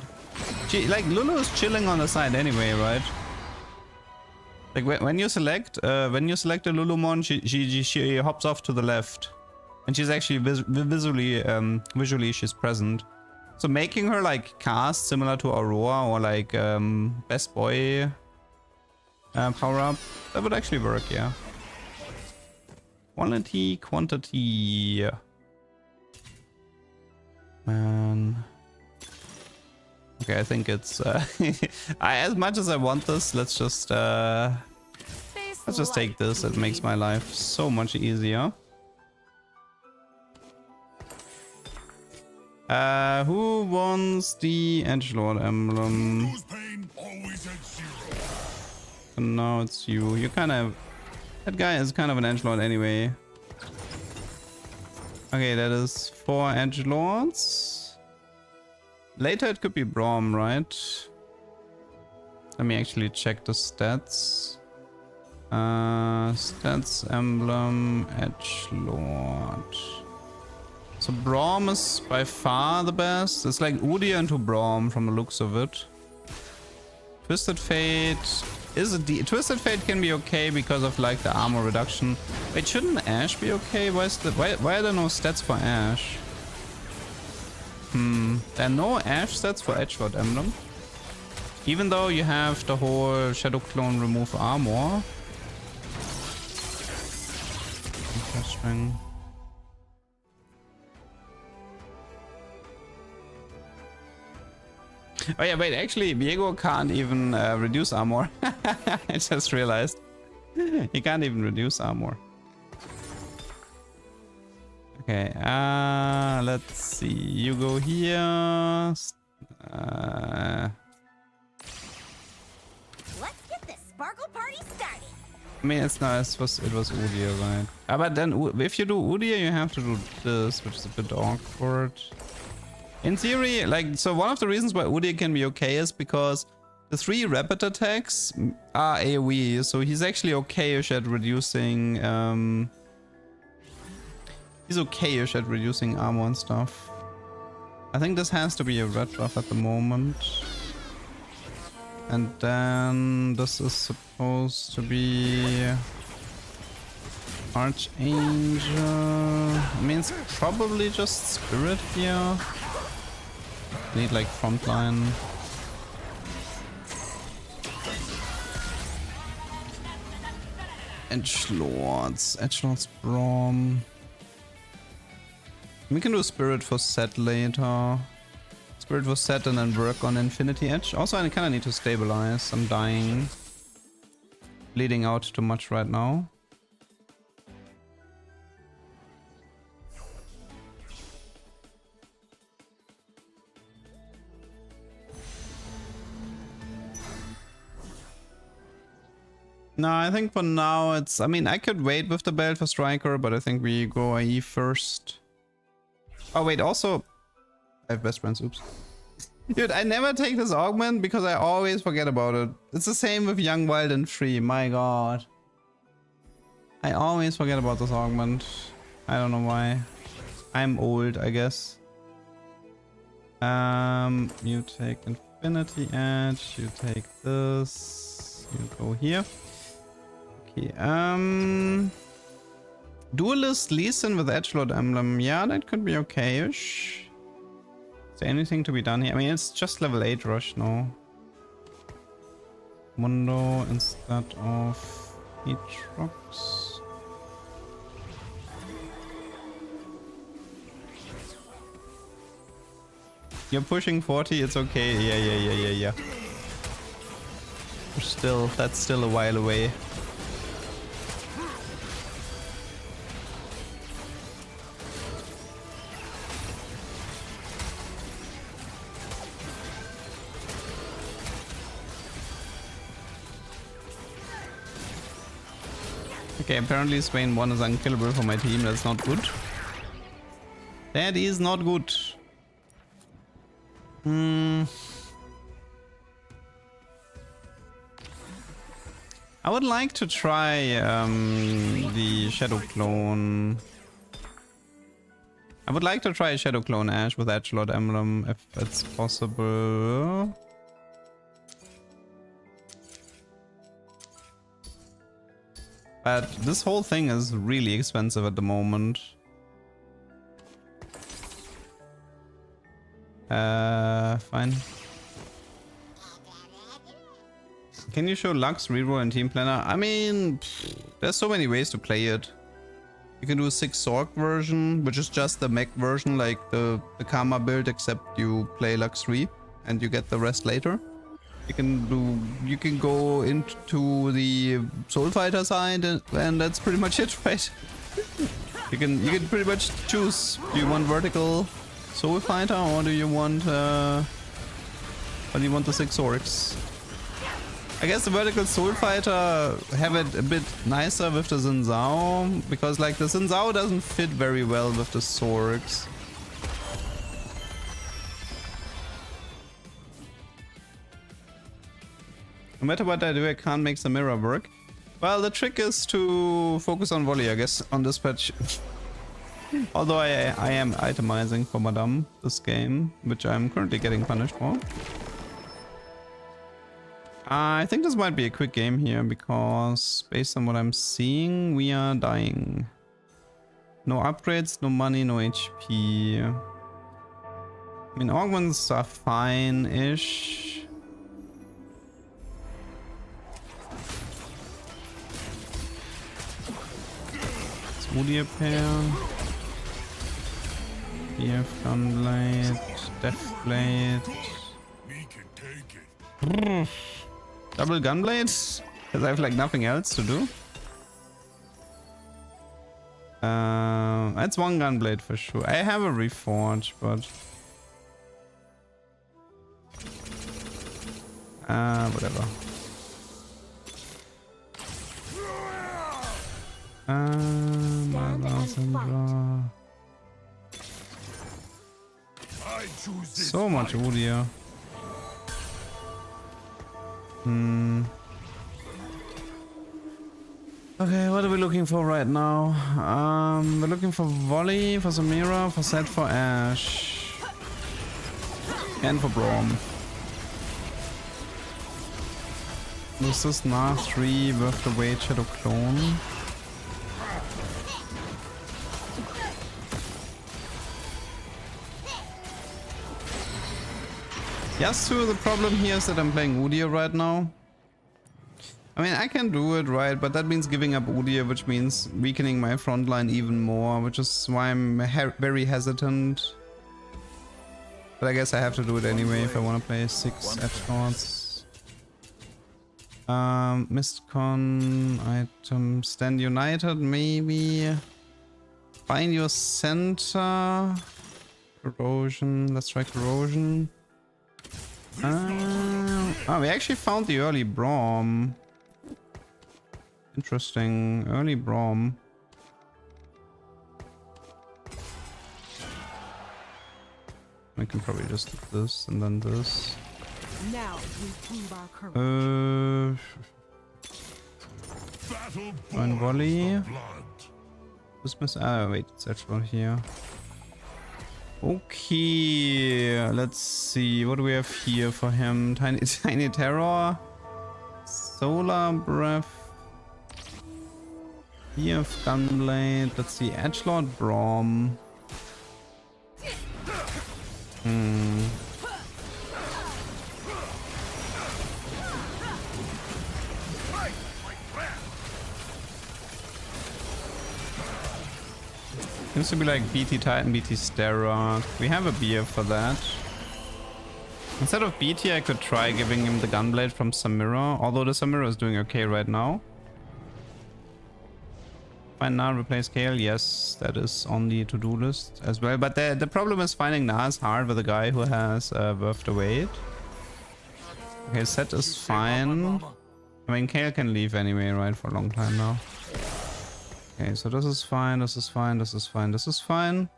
Like, Lulu is chilling on the side anyway, right? Like, when you select a Lulumon, she hops off to the left. And she's actually visually she's present. So making her, like, cast similar to Aurora or, like, Best Boy... power up, that would actually work, yeah. Quality, quantity. Man. Okay, I think it's as much as I want this, let's just take this. It makes my life so much easier. Who wants the Edgelord emblem? And now it's you. You kind of... That guy is kind of an edgelord anyway. Okay, that is 4 edgelords. Later it could be Braum, right? Let me actually check the stats. Stats, emblem, edgelord. So Braum is by far the best. It's like Udyr into Braum from the looks of it. Twisted Fate... Twisted Fate can be okay because of like the armor reduction. Wait, shouldn't Ash be okay? Why are there no stats for Ash? There are no Ash stats for Edgelord Emblem. Even though you have the whole Shadow Clone remove armor. Interesting. Oh yeah, wait, actually, Viego can't even reduce armor. I just realized. He can't even reduce armor. Okay, let's see. You go here. Let's get this sparkle party started. I mean, it's nice. It was Udyr, right? But then, if you do Udyr, you have to do this, which is a bit awkward. In theory, like, so one of the reasons why Udyr can be okay is because the 3 rapid attacks are AoE, so he's actually okay-ish at reducing, he's okay-ish at reducing armor and stuff. I think this has to be a red buff at the moment. And then this is supposed to be Archangel. I mean, it's probably just Spirit here. Need like frontline. Edgelords Braum. We can do Spirit for set later. Spirit for set and then work on Infinity Edge. Also, I kind of need to stabilize. I'm dying. Bleeding out too much right now. No, I think for now it's... I mean, I could wait with the belt for Striker, but I think we go IE first. Oh, wait, also... I have best friends, oops. Dude, I never take this augment because I always forget about it. It's the same with Young, Wild, and Free, my god. I always forget about this augment. I don't know why. I'm old, I guess. You take Infinity Edge, you take this, you go here. Okay, Duelist Lee Sin with Edgelord Emblem. Yeah, that could be okay-ish. Is there anything to be done here? I mean, it's just level 8 rush now. Mundo instead of Aatrox. You're pushing 40, it's okay. Yeah. That's still a while away. Okay, apparently Swain 1 is unkillable for my team. That's not good. That is not good. I would like to try the Shadow Clone. I would like to try Shadow Clone Ash with Edgelord Emblem if it's possible. But this whole thing is really expensive at the moment. Fine. Can you show Lux, Reroll, and Team Planner? I mean, there's so many ways to play it. You can do a 6 Sorg version, which is just the mech version, like the Karma build, except you play Lux 3 and you get the rest later. You can go into the Soul Fighter side and that's pretty much it, right? you can pretty much choose. Do you want vertical Soul Fighter or do you want the 6 Orcs? I guess the vertical Soul Fighter have it a bit nicer with the Xin Zhao, because like the Xin Zhao doesn't fit very well with the Sorgs. No matter what I do, I can't make the mirror work. Well, the trick is to focus on volley, I guess, on this patch. Although I am itemizing for Madame this game, which I'm currently getting punished for. I think this might be a quick game here, because based on what I'm seeing, we are dying. No upgrades, no money, no HP. I mean, augments are fine-ish. Woody a pair. BF Gunblade, Death Blade. Double Gunblade? Because I have like nothing else to do. That's one Gunblade for sure. I have a Reforge, but whatever. So much audio. Okay, what are we looking for right now? We're looking for Volley, for Samira, for Set, for Ash. And for Braum. This is Nah 3 with the Wade Shadow Clone. Yasu, the problem here is that I'm playing Udyr right now. I mean, I can do it, right, but that means giving up Udyr, which means weakening my front line even more, which is why I'm very hesitant. But I guess I have to do it anyway if I want to play 6 Edgelords. Mistcon, item, Stand United, maybe. Find your center. Corrosion, let's try Corrosion. Oh, we actually found the early Braum. Interesting. Early Braum. I can probably just do this and then this. Now we prove our courage. One volley. Christmas. Ah, wait, it's actually here. Okay, let's see. What do we have here for him? Tiny Terror. Solar Breath. Here, Gunblade. Let's see. Edgelord Braum. Seems to be like BT Titan, BT Starrock. We have a BF for that. Instead of BT, I could try giving him the Gunblade from Samira, although the Samira is doing okay right now. Find Nah, replace Kale. Yes, that is on the to-do list as well. But the problem is finding Nah is hard with a guy who has Worth the Wait. Okay, Set is fine. I mean, Kale can leave anyway, right, for a long time now. Okay, so this is fine, this is fine, this is fine, this is fine.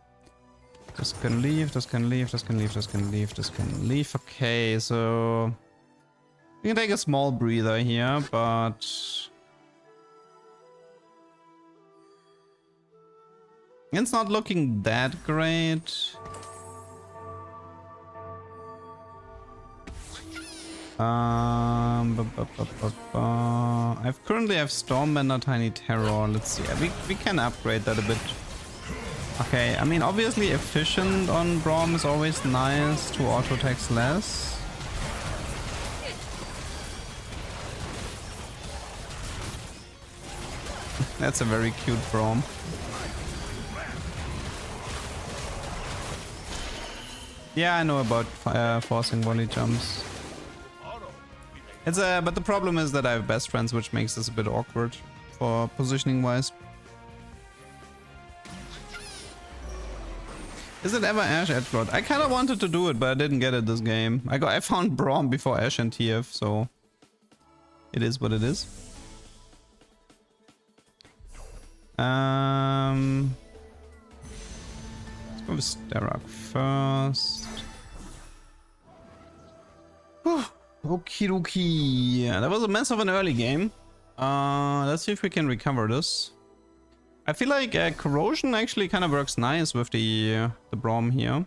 This can leave, this can leave, this can leave, this can leave, this can leave. Okay, so we can take a small breather here, but it's not looking that great. I currently have Stormbender, Tiny Terror. Let's see. We can upgrade that a bit. Okay, I mean, obviously efficient on Braum is always nice to auto attacks less. That's a very cute Braum. Yeah, I know about forcing volley jumps. It's but the problem is that I have best friends, which makes this a bit awkward for positioning wise. Is it ever Ashe Edgelord? I kind of wanted to do it, but I didn't get it this game. I found Braum before Ashe and TF, so it is what it is. Let's go with Sterak first. Okie dokie. That was a mess of an early game. Let's see if we can recover this. I feel like corrosion actually kind of works nice with the Braum here.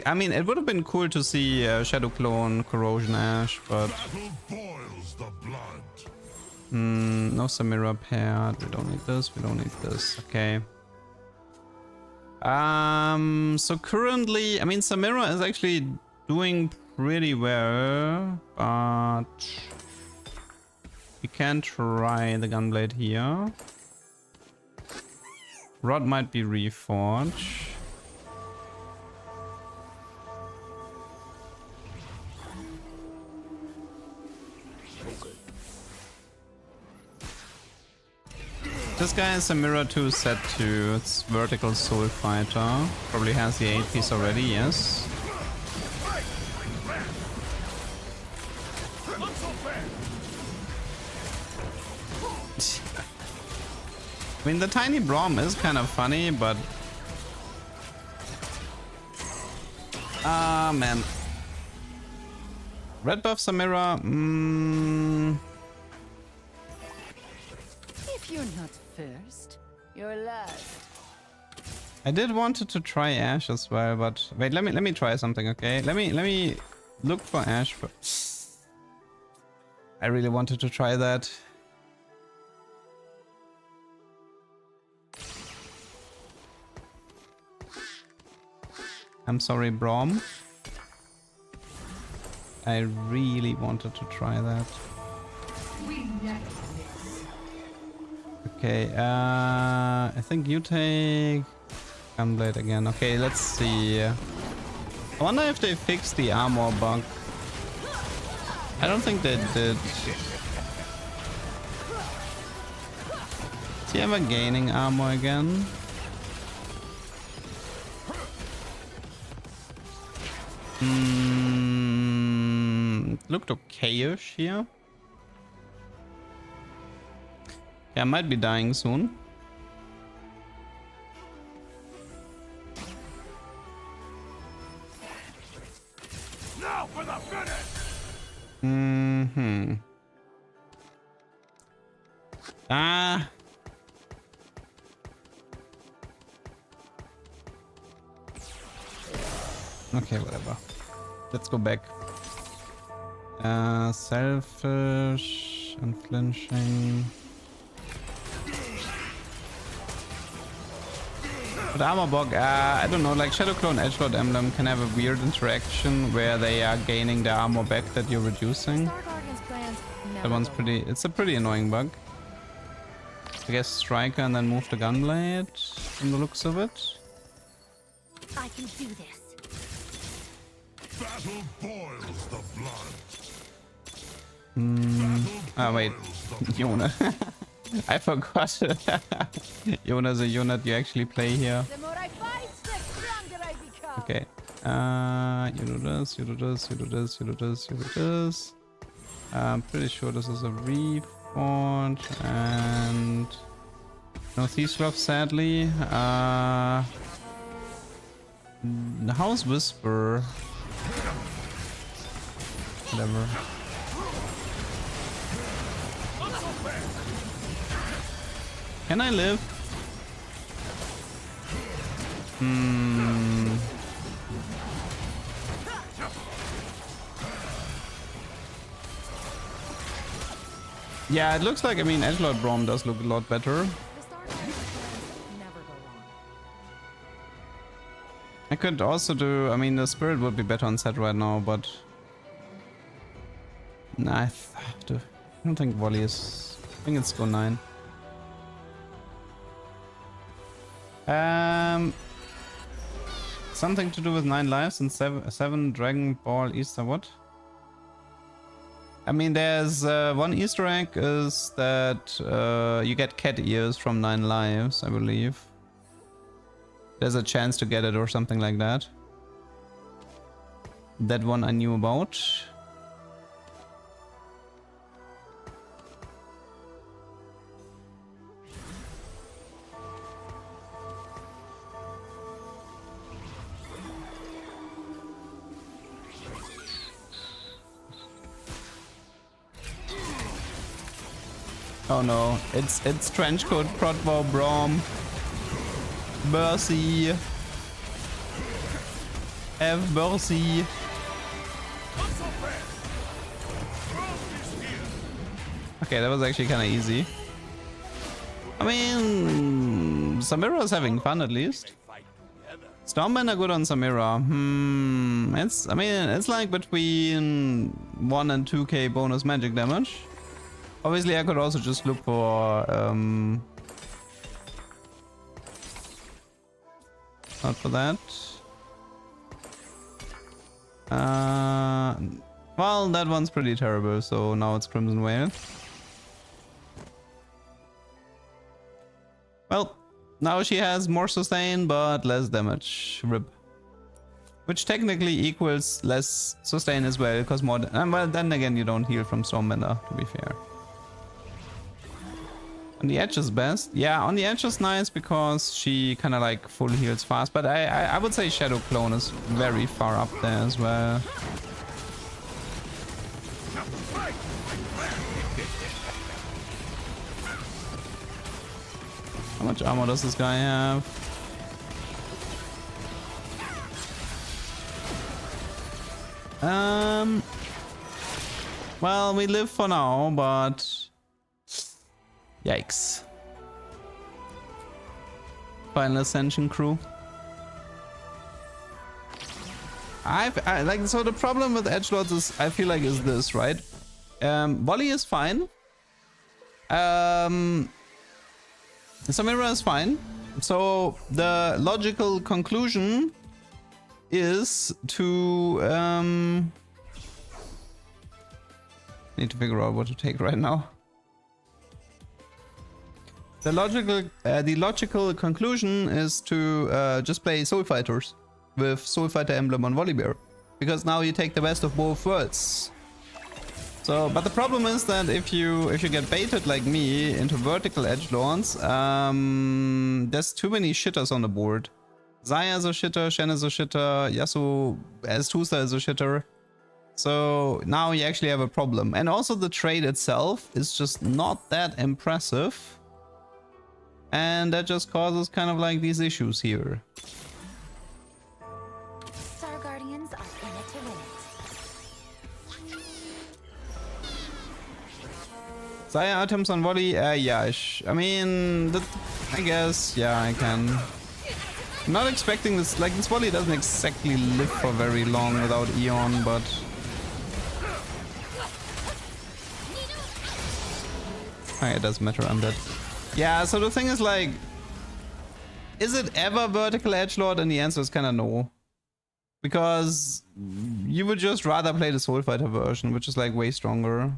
I mean, it would have been cool to see Shadow Clone, Corrosion Ashe, but no Samira paired. We don't need this. We don't need this. Okay. So currently, I mean, Samira is actually doing pretty well, but we can try the Gunblade here. Rod might be reforged. This guy is Samira 2 set 2. It's Vertical Soul Fighter. Probably has the 8 piece already, yes. I mean, the tiny Braum is kind of funny, but man. Red buff Samira. If you're not first, you're last. I did wanted to try Ashe as well, but wait, let me try something, okay? Let me look for Ashe first. I really wanted to try that. I'm sorry, Braum. I really wanted to try that. Okay, I think you take Gunblade again. Okay, let's see. I wonder if they fixed the armor bug. I don't think they did. Is he ever gaining armor again? Looked okay-ish here. Yeah, I might be dying soon. Now for the finish. Okay, whatever. Let's go back. Selfish, unflinching. But armor bog, I don't know, like Shadow Clone Edgelord Emblem can have a weird interaction where they are gaining the armor back that you're reducing. Star Guardian's plans never That one's go pretty, it's a pretty annoying bug. I guess Striker and then move the Gunblade from the looks of it. I can do this. Battle boils the blood. Oh wait, Yona. I forgot. Yona's a unit you actually play here. The more I fight, the stronger I become. Okay. You do this, you do this, you do this, you do this, you do this. I'm pretty sure this is a reef. Fort and no Thieves Club, sadly. The House Whisper. Whatever. Can I live? Yeah, it looks like, I mean, Edgelord Brom does look a lot better. The Star Guardians plans never go wrong. I could also do, I mean, the Spirit would be better on set right now, but... Nah, I don't think Volley is... I think it's go 9. Something to do with 9 lives and 7 Dragon Ball Easter what? I mean, there's one Easter egg is that you get cat ears from 9 lives, I believe. There's a chance to get it or something like that. That one I knew about. Oh no, it's Trenchcoat, Protvo, Brom, Mercy, have Mercy. Okay, that was actually kind of easy. I mean, Samira's having fun at least. Stormmen are good on Samira. I mean, it's like between 1 and 2k bonus magic damage. Obviously, I could also just look for, not for that. Well, that one's pretty terrible, so now it's Crimson Whale. Well, now she has more sustain, but less damage. RIP. Which technically equals less sustain as well, because more... well, then again, you don't heal from Stormbender, to be fair. On the edge is best. Yeah, on the edge is nice because she kind of like full heals fast. But I would say Shadow Clone is very far up there as well. How much armor does this guy have? Well, we live for now, but... Yikes. Final Ascension crew. I like, so the problem with edgelords is, I feel like, is this, right? Volley is fine. Samira is fine. So the logical conclusion is to need to figure out what to take right now. The logical conclusion is to just play Soul Fighters with Soul Fighter emblem on Volibear, because now you take the best of both worlds. So, but the problem is that if you get baited like me into vertical edgelords, there's too many shitters on the board. Xayah is a shitter, Shen is a shitter, Yasuo as Tusa is a shitter. So now you actually have a problem, and also the trade itself is just not that impressive. And that just causes kind of like these issues here. Star Guardians are in it to win it. Xayah items on Volley? Yeah, I mean, I guess, yeah, I can. I'm not expecting this, like, this Volley doesn't exactly live for very long without Eon, but... Okay, it doesn't matter, I'm dead. Yeah, so the thing is, like, is it ever vertical edgelord? And the answer is kind of no. Because you would just rather play the Soul Fighter version, which is like way stronger.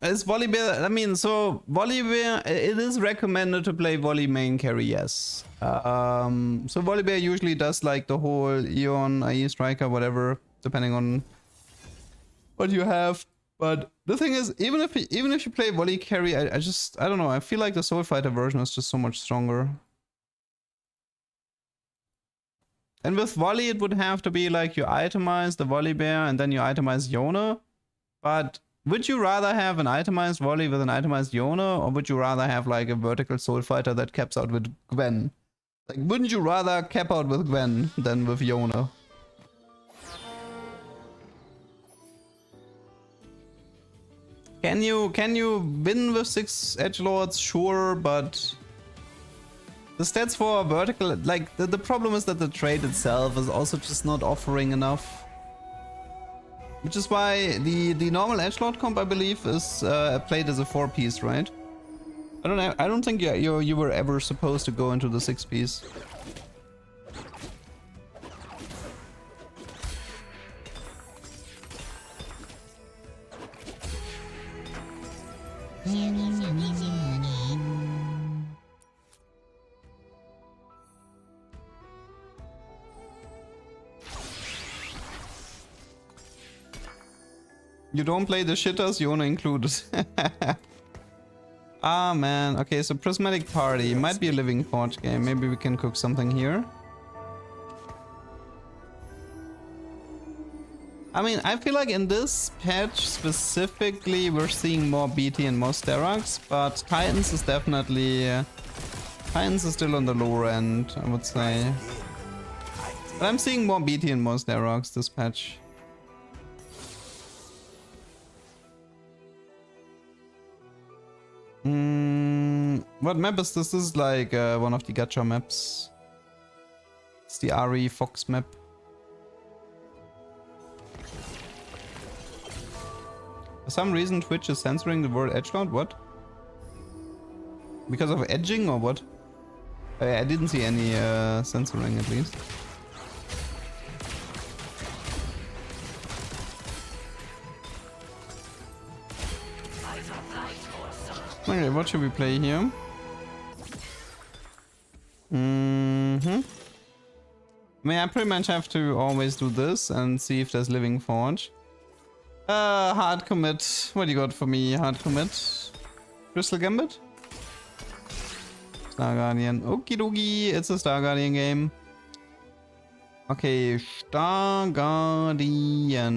Is Volibear, I mean, so Volibear, it is recommended to play Volley main carry, yes. So Volibear usually does like the whole Eon, IE Striker, whatever, depending on what you have. But the thing is, even if you play Volley carry, I don't know, I feel like the Soul Fighter version is just so much stronger. And with Volley, it would have to be like you itemize the Volibear and then you itemize Yona. But would you rather have an itemized Volley with an itemized Yona, or would you rather have like a vertical Soul Fighter that caps out with Gwen? Like, wouldn't you rather cap out with Gwen than with Yona? Can you win with 6 edgelords? Sure, but the stats for a vertical, like the problem is that the trait itself is also just not offering enough. Which is why the normal edgelord comp, I believe, is played as a 4-piece, right? I don't think you were ever supposed to go into the 6-piece. You don't play the shitters, you wanna include it. Ah man, okay, so Prismatic Party might be a Living Forge game. Maybe we can cook something here. I mean, I feel like in this patch specifically we're seeing more BT and more Sterox, but Titans is definitely... Titans is still on the lower end, I would say. But I'm seeing more BT and more Sterox this patch. What map is this? This is like one of the gacha maps. It's the Ari Fox map. For some reason Twitch is censoring the word edgelord. What? Because of edging or what? I didn't see any censoring at least. Okay, what should we play here? I mean, I pretty much have to always do this and see if there's Living Forge. Hard commit. What do you got for me? Hard commit. Crystal Gambit? Star Guardian. Okie dokie, it's a Star Guardian game. Okay, Star Guardian.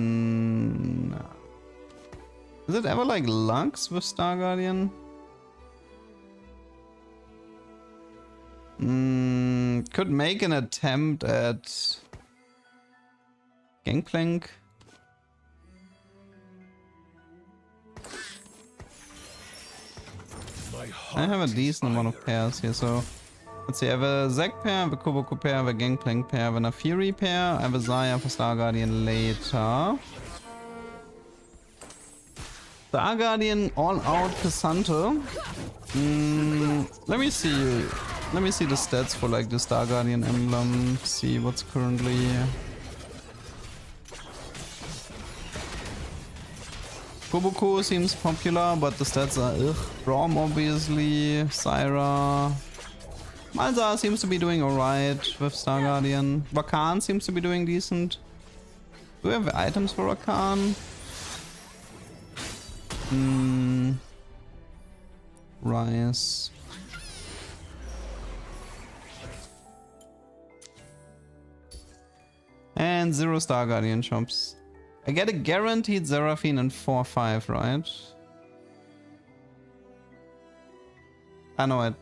Is it ever like Lux with Star Guardian? Could make an attempt at Gangplank. I have a decent amount of pairs here, so let's see. I have a Zac pair, I have a Koboku pair, I have a Gangplank pair, I have a Fury pair, I have a Zaya for Star Guardian later. Star Guardian all out Cassante. Let me see. Let me see the stats for like the Star Guardian emblem. See what's currently. Koboku seems popular, but the stats are Braum obviously. Syra. Malzahar seems to be doing alright with Star Guardian. Rakan seems to be doing decent. Do we have items for Rakan? Rice. And 0 Star Guardian shops. I get a guaranteed Seraphine and 4-5, right?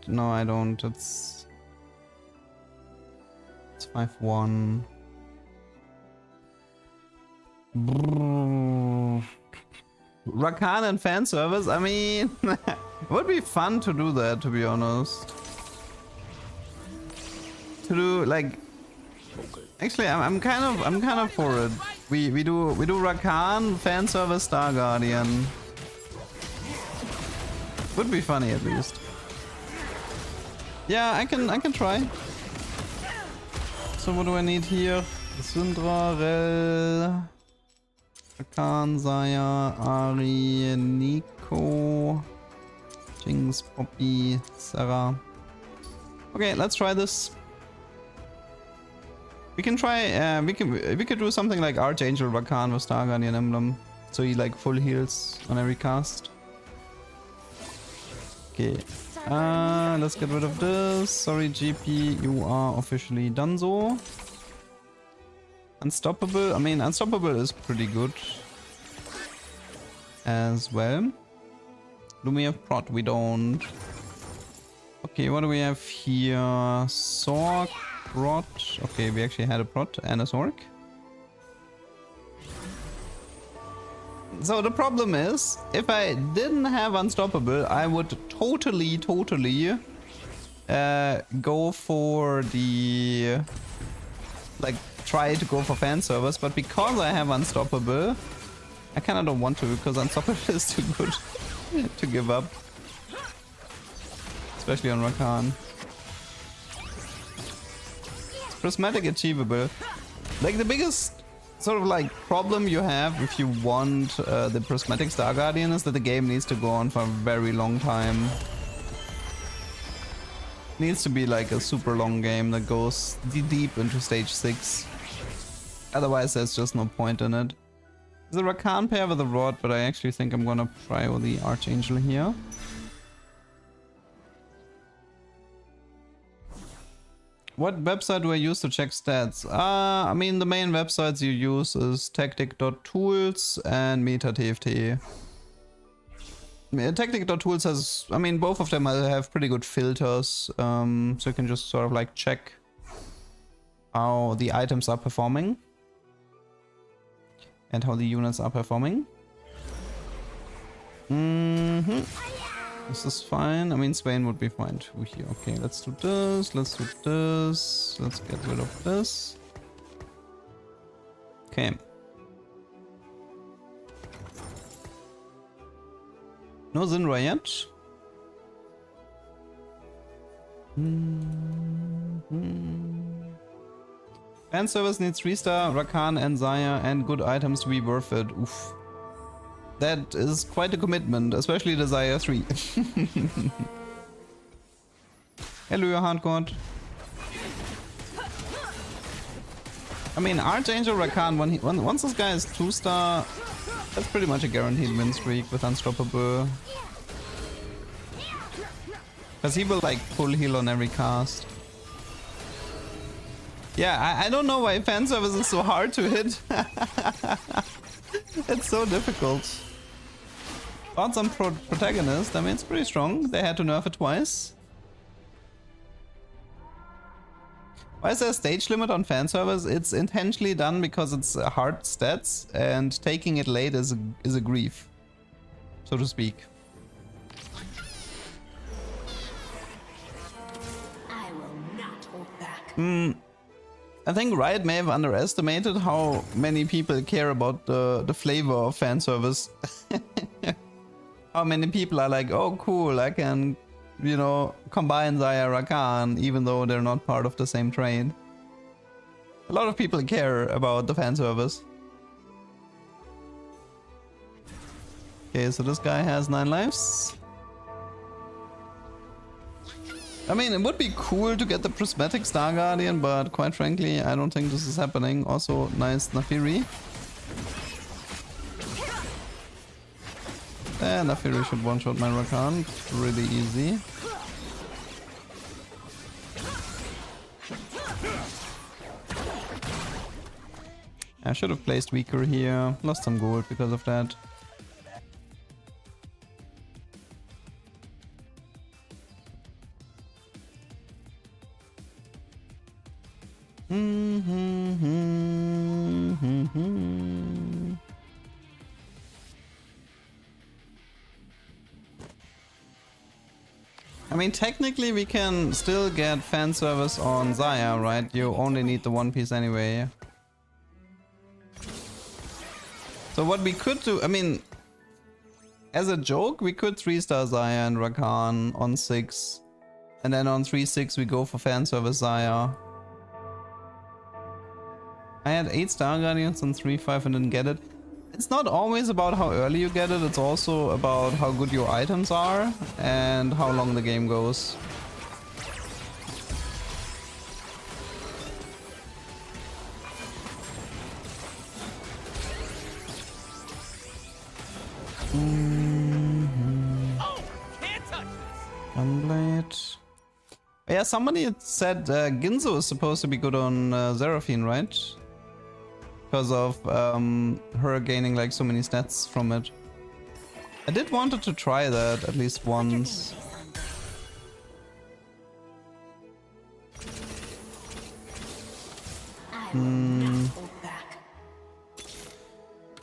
No, I don't. It's 5-1. Rakan and fan service? I mean, it would be fun to do that, to be honest. To do like, actually, I'm kind of for it. We do Rakan, fan service, Star Guardian. Would be funny at least. Yeah, I can try. So what do I need here? Syndra, Rel. Rakan, Zaya, Ari, Nico, Jinx, Poppy, Sarah. Okay, let's try this. We can try, we could do something like Archangel Rakan with Star Guardian Emblem. So he like full heals on every cast. Okay. Let's get rid of this. Sorry, GP, you are officially done so. Unstoppable. I mean, Unstoppable is pretty good as well. Do we have prot? We don't. Okay, what do we have here? Sork, prot. Okay, we actually had a prot and a Sork. So the problem is, if I didn't have Unstoppable, I would totally go for the... like, try to go for fan service, but because I have Unstoppable, I kinda don't want to, because Unstoppable is too good to give up. Especially on Rakan. It's prismatic achievable. Like, the biggest sort of like problem you have if you want the prismatic Star Guardian is that the game needs to go on for a very long time. Needs to be like a super long game that goes deep into stage 6. Otherwise there's just no point in it. There's a Rakan pair with a Rod, but I actually think I'm gonna prio the Archangel here. What website do I use to check stats? I mean, the main websites you use is tactic.tools and MetaTFT. Tactic.tools has, I mean, both of them have pretty good filters, so you can just sort of like check how the items are performing and how the units are performing. This is fine. I mean, Swain would be fine too here. Okay, let's do this. Let's do this. Let's get rid of this. Okay. No Zinra yet. Fan service needs 3-star, Rakan and Zaya, and good items to be worth it. Oof. That is quite a commitment, especially the Zaya 3. Hello, your hard god. I mean, Archangel Rakan, once this guy is 2-star, that's pretty much a guaranteed win streak with Unstoppable. Because he will like full heal on every cast. Yeah, I don't know why fan service is so hard to hit. It's so difficult. Thoughts on protagonist? I mean, it's pretty strong. They had to nerf it twice. Why is there a stage limit on fan service? It's intentionally done because it's hard stats, and taking it late is a grief, so to speak. I will not hold back. I think Riot may have underestimated how many people care about the flavor of fan service. How many people are like, oh cool, I can, you know, combine Zaya Rakan even though they're not part of the same trade. A lot of people care about the fan service. Okay, so this guy has 9 lives. I mean, it would be cool to get the prismatic Star Guardian, but quite frankly, I don't think this is happening. Also, nice Nafiri. And Nafiri should one-shot my Rakan. Really easy. I should have placed weaker here. Lost some gold because of that. I mean, technically we can still get fan service on Zaya, right? You only need the one piece anyway. So what we could do, I mean, as a joke, we could 3-star Zaya and Rakan on 6. And then on 3-6 we go for fan service Zaya. I had 8 Star Guardians on 3-5 and didn't get it. It's not always about how early you get it, it's also about how good your items are and how long the game goes. Oh, can't touch this. Gunblade. Yeah, somebody had said Ginzo is supposed to be good on Seraphine, right? Because of her gaining like so many stats from it. I did wanted to try that at least once.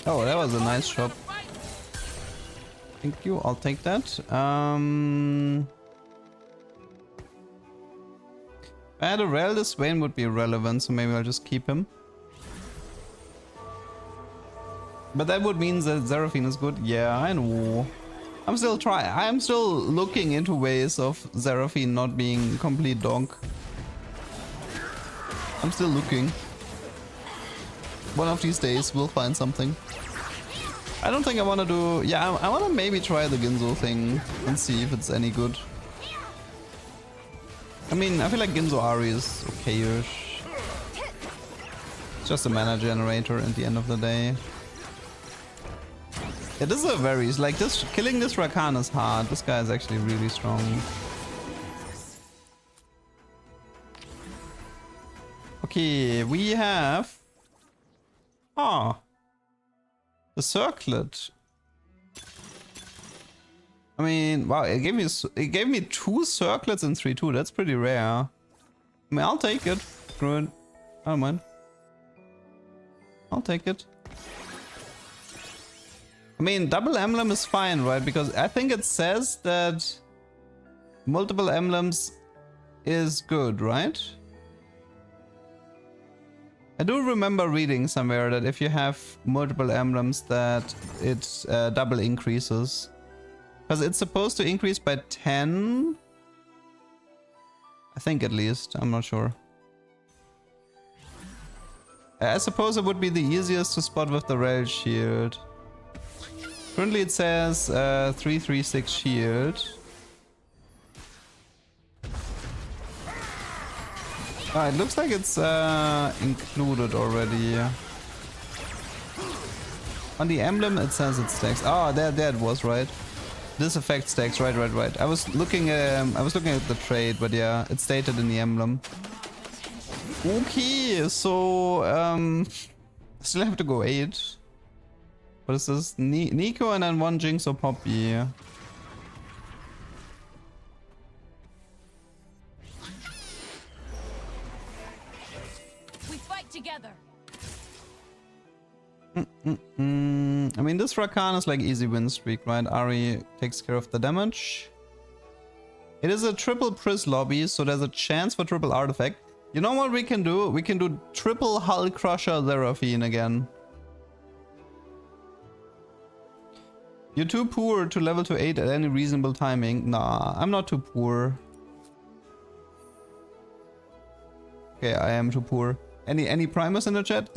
Oh, that was a nice shop. Thank you, I'll take that. If I had a rel, this Swain would be relevant, so maybe I'll just keep him. But that would mean that Seraphine is good. Yeah, I know. I'm still looking into ways of Seraphine not being complete dog. I'm still looking. One of these days we'll find something. I don't think I want to do... Yeah, I want to maybe try the Ginzo thing and see if it's any good. I mean, I feel like Ginzo Ari is okay-ish. It's just a mana generator at the end of the day. Yeah, this is a very... Like, this killing this Rakan is hard. This guy is actually really strong. Okay, we have... Ah. The circlet. I mean, wow, it gave me 2 circlets in 3-2. That's pretty rare. I mean, I'll take it. Screw it. I don't mind. I'll take it. I mean, double emblem is fine, right? Because I think it says that multiple emblems is good, right? I do remember reading somewhere that if you have multiple emblems that it double increases. Because it's supposed to increase by 10. I think at least, I'm not sure. I suppose it would be the easiest to spot with the Rel shield. Currently it says 336 shield. Ah, it looks like it's included already. On the emblem it says it stacks. Oh, there it was, right. This effect stacks, right. I was looking at the trade, but yeah, it's stated in the emblem. Okay, so still have to go 8. What is this? Nico and then 1 Jinx or Poppy. We fight together. I mean, this Rakan is like easy win streak, right? Ari takes care of the damage. It is a triple Priz lobby, so there's a chance for triple artifact. You know what we can do? We can do triple Hull Crusher Seraphine again. You're too poor to level to 8 at any reasonable timing. Nah, I'm not too poor. Okay, I am too poor. Any primers in the chat?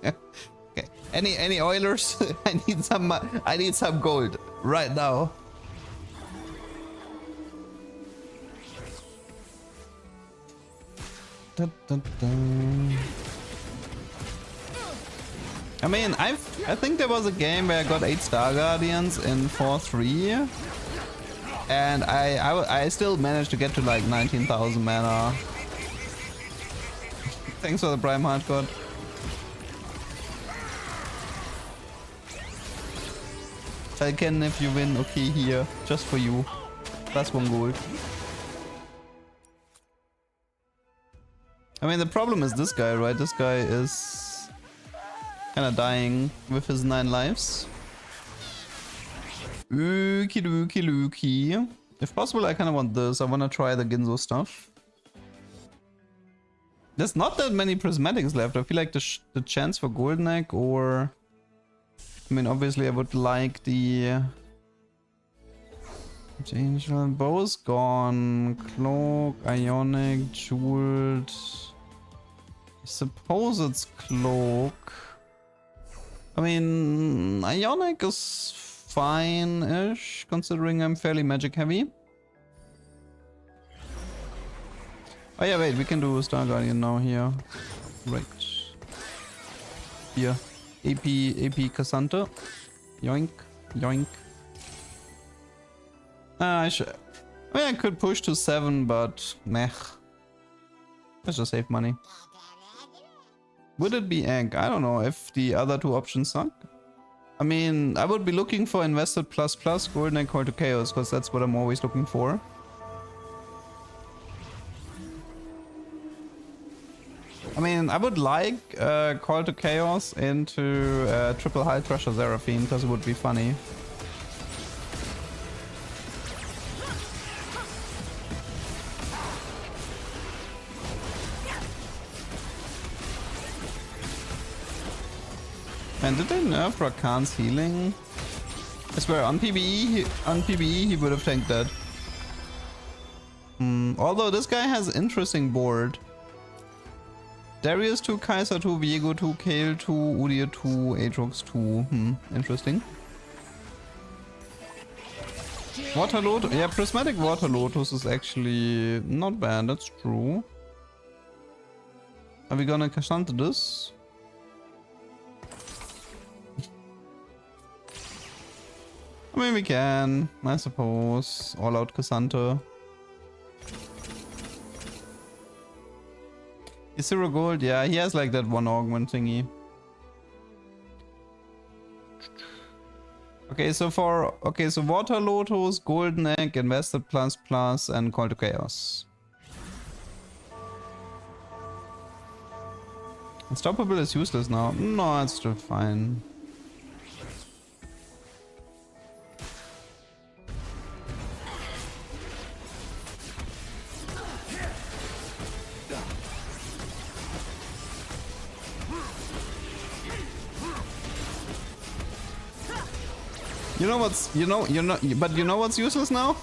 Okay. Any Oilers? I need some gold right now. Dun, dun, dun. I mean, I think there was a game where I got 8 Star Guardians in 4-3, and I still managed to get to like 19,000 mana. Thanks for the Prime Heart God. Falcon, if you win, okay, here, just for you. Plus 1 gold. I mean, the problem is this guy, right? This guy is kind of dying with his 9 lives. Okie dokie lookie. If possible, I kind of want this. I want to try the Ginzo stuff. There's not that many prismatics left. I feel like the chance for Golden Egg or... I mean, obviously I would like the... Angel Bow's gone. Cloak, Ionic, Jeweled. I suppose it's Cloak. I mean, Ionic is fine-ish, considering I'm fairly magic heavy. Oh yeah, wait, we can do Star Guardian now here. Right. Here. AP Cassandra. Yoink. Yoink. I mean, I could push to 7, but meh. Let's just save money. Would it be egg? I don't know if the other two options suck. I mean, I would be looking for invested plus golden egg call to chaos, because that's what I'm always looking for. I mean, I would like call to chaos into triple high treasure Seraphine, because it would be funny. Man, did they nerf Rakan's healing? I swear, on PvE he would have tanked that. Although this guy has interesting board. Darius 2, Kaiser 2, Viego 2, Kale 2, Udyr 2, Aatrox 2. Interesting. Water Lotus, yeah, Prismatic Water Lotus is actually not bad, that's true. Are we gonna Kashanta this? I mean, we can, I suppose. All out Cassandra. He's 0 gold, yeah, he has like that one augment thingy. Okay, so Water Lotus, Golden Egg, Invested plus, and Call to Chaos. Unstoppable is useless now. No, it's still fine. You know what's, but you know what's useless now?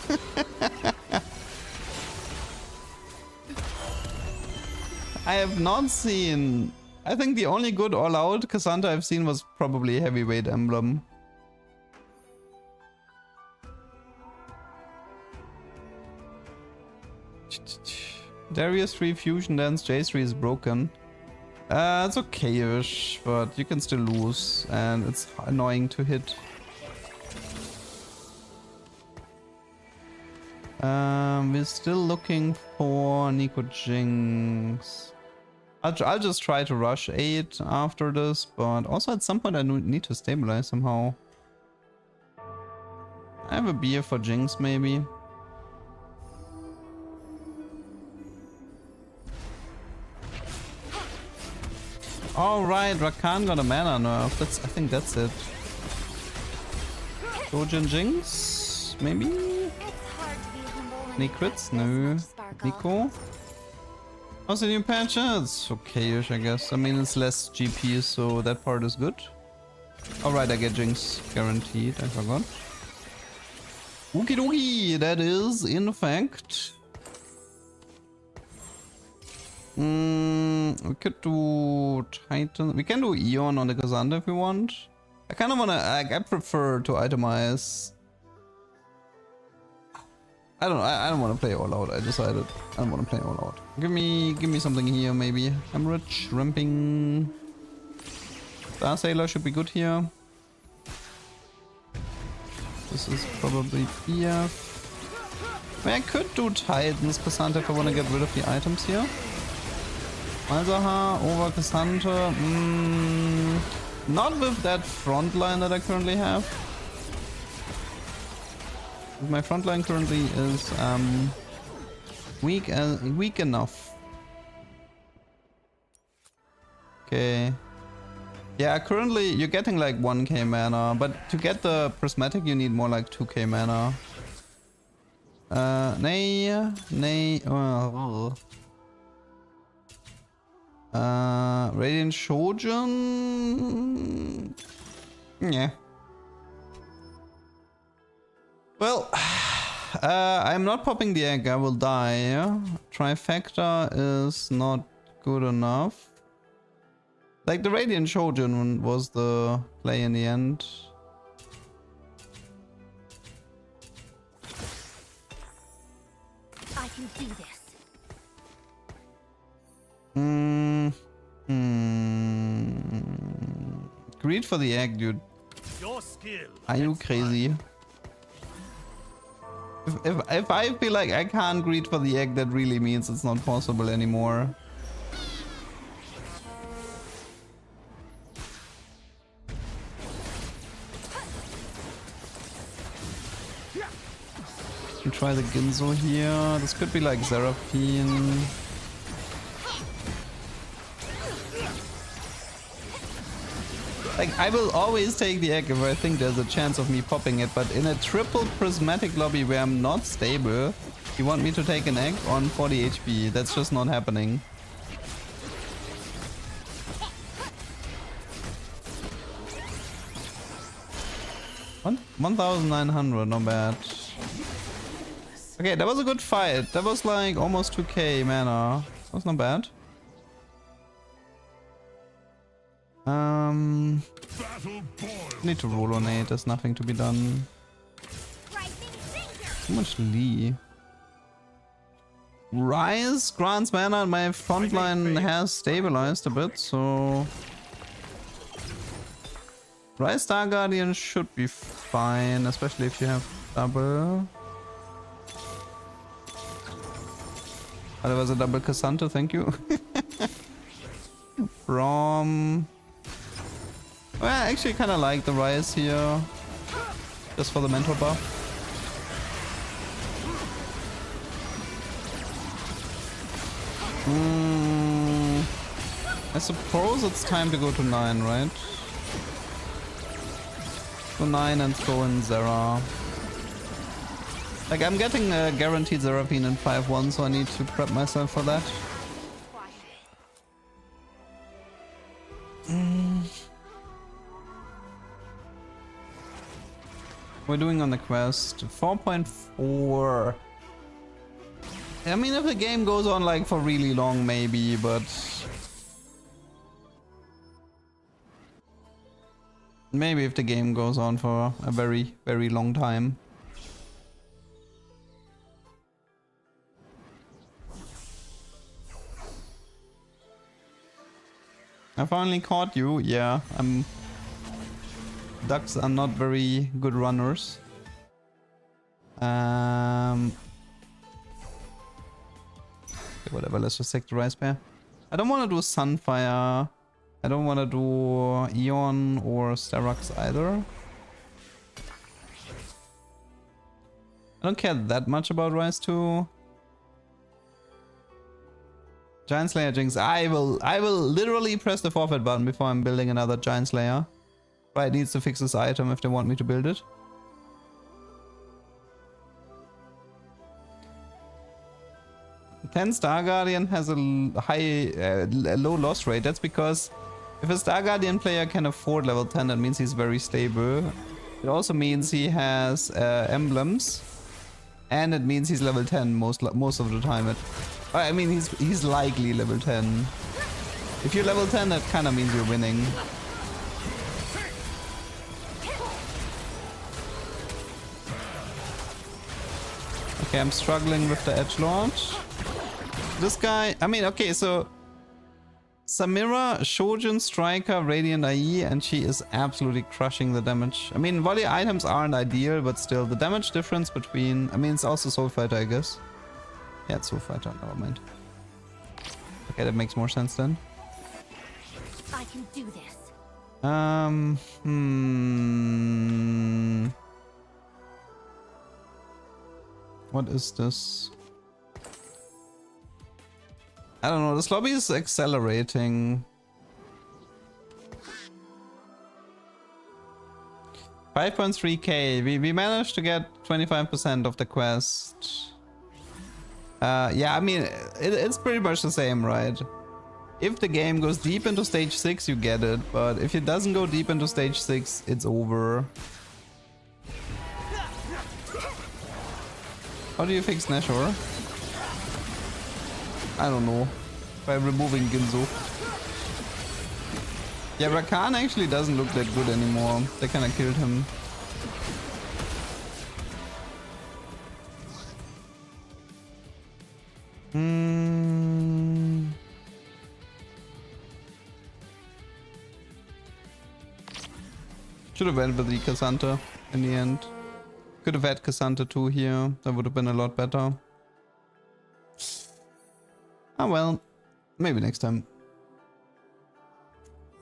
I have not seen, I think the only good all-out Cassandra I've seen was probably Heavyweight Emblem. Darius 3 Fusion Dance, J3 is broken. It's okay-ish, but you can still lose, and it's annoying to hit. We're still looking for Nico Jinx. I'll just try to rush 8 after this, but also at some point I need to stabilize somehow. I have a beer for Jinx maybe. Alright, Rakan got a mana nerf. I think that's it. Dojin Jinx? Maybe? Any crits? No. Nico? How's the new patch? It's okay-ish, I guess. I mean, it's less GP, so that part is good. Alright, I get Jinx guaranteed. I forgot. Okie dokie, that is, in fact... we could do Titan. We can do Eon on the Cassandra if we want. I kind of want to... I prefer to itemize... I don't want to play all out. I decided I don't want to play all out. Give me something here maybe. Hemorrhage, Ramping. Star Sailor should be good here. This is probably PF. I mean, I could do Titans Cassandra if I want to get rid of the items here. Malzahar over Cassandra. Not with that front line that I currently have. My front line currently is weak enough. Okay. Yeah, currently you're getting like 1k mana, but to get the prismatic you need more like 2k mana. Radiant Shojin. Yeah. Well, I'm not popping the egg, I will die. Trifecta is not good enough. Like the Radiant Shojin was the play in the end. I can do this. Greed for the egg, dude. Your skill. Are you crazy? If I feel like I can't greed for the egg, that really means it's not possible anymore. Try the Ginzo here. This could be like Seraphine. Like, I will always take the egg if I think there's a chance of me popping it, but in a triple prismatic lobby where I'm not stable, you want me to take an egg on 40 HP. That's just not happening. What? 1,900, not bad. Okay, that was a good fight. That was like almost 2k mana. That was not bad. Need to roll on 8. There's nothing to be done. So much Lee. Rise grants mana and my front line has stabilized a bit, so... Rise Star Guardian should be fine, especially if you have double. Oh, there was a double Cassandra, thank you. From... Well, I actually kind of like the Rise here. Just for the mental buff. I suppose it's time to go to 9, right? Go 9 and throw in Zera. Like, I'm getting a guaranteed Seraphine in 5-1, so I need to prep myself for that. We're doing on the quest 4.4. I mean, if the game goes on like for really long, maybe, but maybe if the game goes on for a very, very long time. I finally caught you. Yeah, ducks are not very good runners. Okay, whatever, let's just take the Rice Bear. I don't want to do Sunfire. I don't want to do Eon or Sterox either. I don't care that much about Rise 2. Giant Slayer Jinx. I will literally press the forfeit button before I'm building another Giant Slayer. Right, needs to fix this item if they want me to build it. Star Guardian has a low loss rate. That's because if a Star Guardian player can afford level 10, that means he's very stable. It also means he has emblems, and it means he's level 10 most of the time. I mean, he's likely level 10. If you're level 10, that kind of means you're winning. Okay, I'm struggling with the edgelord. This guy, I mean, okay, so Samira, Shojin, Striker, Radiant IE, and she is absolutely crushing the damage. I mean, volley items aren't ideal, but still, the damage difference between... I mean, it's also Soul Fighter, I guess. Yeah, it's Soul Fighter, never mind. Okay, that makes more sense then. I can do this. What is this? I don't know, this lobby is accelerating. 5.3k. We managed to get 25% of the quest. Yeah, I mean, it's pretty much the same, right? If the game goes deep into stage 6, you get it, but if it doesn't go deep into stage 6, it's over. How do you fix Nashor? I don't know. By removing Ginzo. Yeah, Rakan actually doesn't look that good anymore. They kind of killed him. Should have went with the Cassandra in the end. Could have had Cassandra too here. That would have been a lot better. Ah well, maybe next time.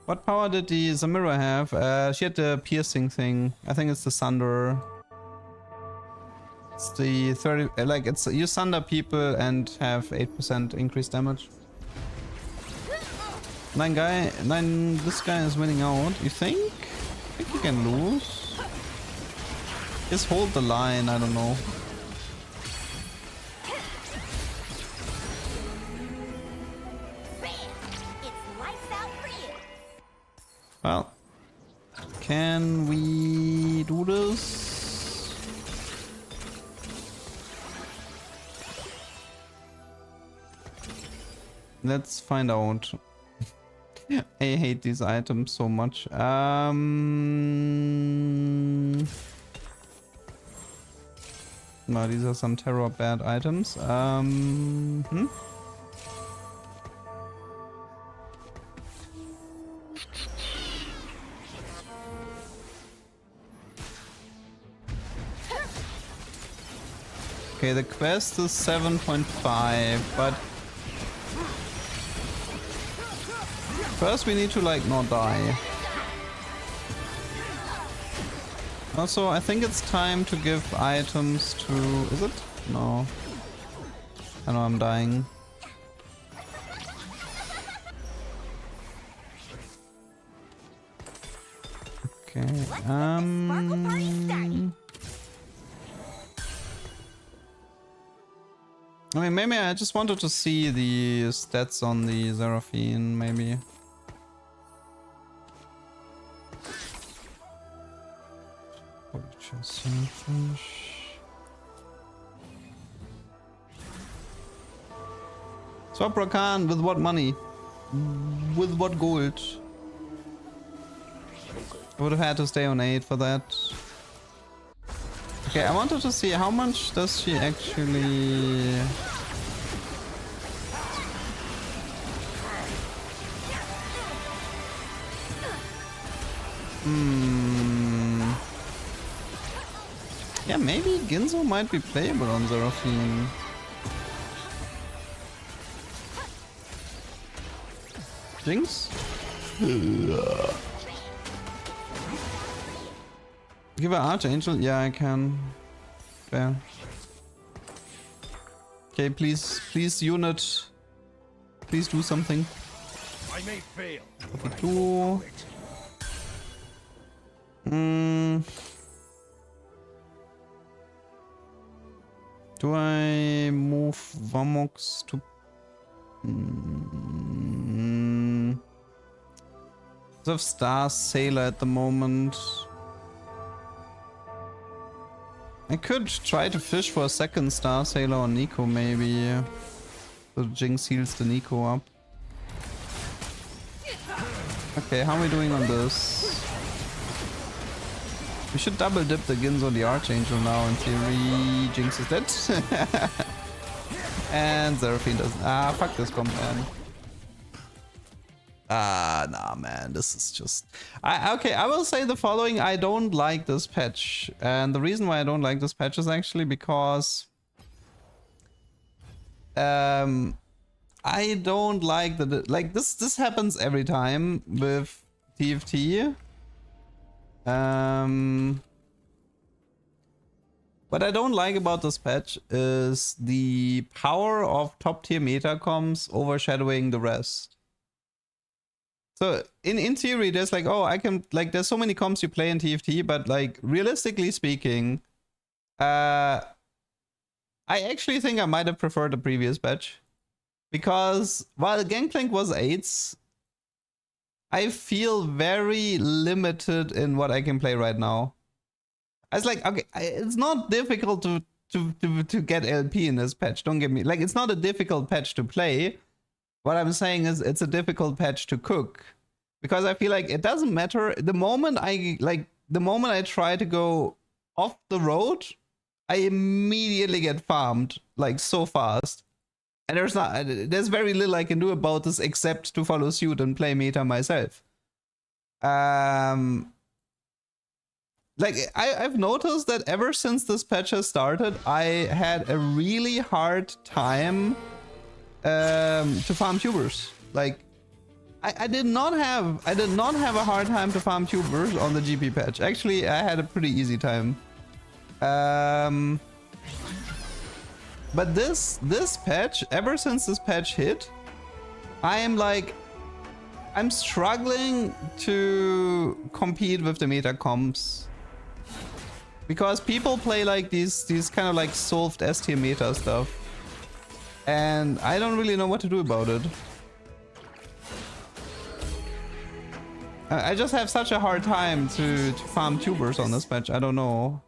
What power did the Zamira have? She had the piercing thing. I think it's the Sunder. It's the 30, like it's you Sunder people and have 8% increased damage. This guy is winning out. You think? I think you can lose. Just hold the line. I don't know. Well, can we do this? Let's find out. I hate these items so much. No, these are some terror bad items. Okay, the quest is 7.5, but first we need to like not die. Also, I think it's time to give items to... Is it? No. I know I'm dying. Okay, I mean, maybe I just wanted to see the stats on the Seraphine, maybe. Swap Rakan with what money? With what gold? I would have had to stay on 8 for that. Okay, I wanted to see how much does she actually... Yeah, maybe Ginzo might be playable on Seraphine. Jinx? Give her Archangel? Yeah, I can. Fair. Okay, please, unit. Please do something. I may fail. Do. Do I move Vamox to... I have Star Sailor at the moment. I could try to fish for a second Star Sailor on Nico, maybe. So Jinx heals the Nico up. Okay, how are we doing on this? We should double dip the Ginzo the Archangel now in theory. Jinx is dead. And Seraphine doesn't. Ah, fuck this comp, man. Ah, nah, man, this is just... Okay, I will say the following. I don't like this patch. And the reason why I don't like this patch is actually because... I don't like the... Like, this happens every time with TFT. What I don't like about this patch is the power of top tier meta comps overshadowing the rest. So in theory, there's like, oh, I can, like, there's so many comps you play in TFT, but like realistically speaking, I actually think I might have preferred the previous patch, because while Gangplank was 8s, I feel very limited in what I can play right now. I was like, okay, it's not difficult to get LP in this patch. Don't get me, like, it's not a difficult patch to play. What I'm saying is it's a difficult patch to cook, Because I feel like it doesn't matter. The moment I try to go off the road, I immediately get farmed like so fast. And there's very little I can do about this except to follow suit and play meta myself. Like I've noticed that ever since this patch has started, I had a really hard time to farm tubers. Like I did not have a hard time to farm tubers on the GP patch. Actually, I had a pretty easy time. But this patch, ever since this patch hit, I'm struggling to compete with the meta comps. Because people play like these kind of like solved S tier meta stuff. And I don't really know what to do about it. I just have such a hard time to farm tubers on this patch. I don't know.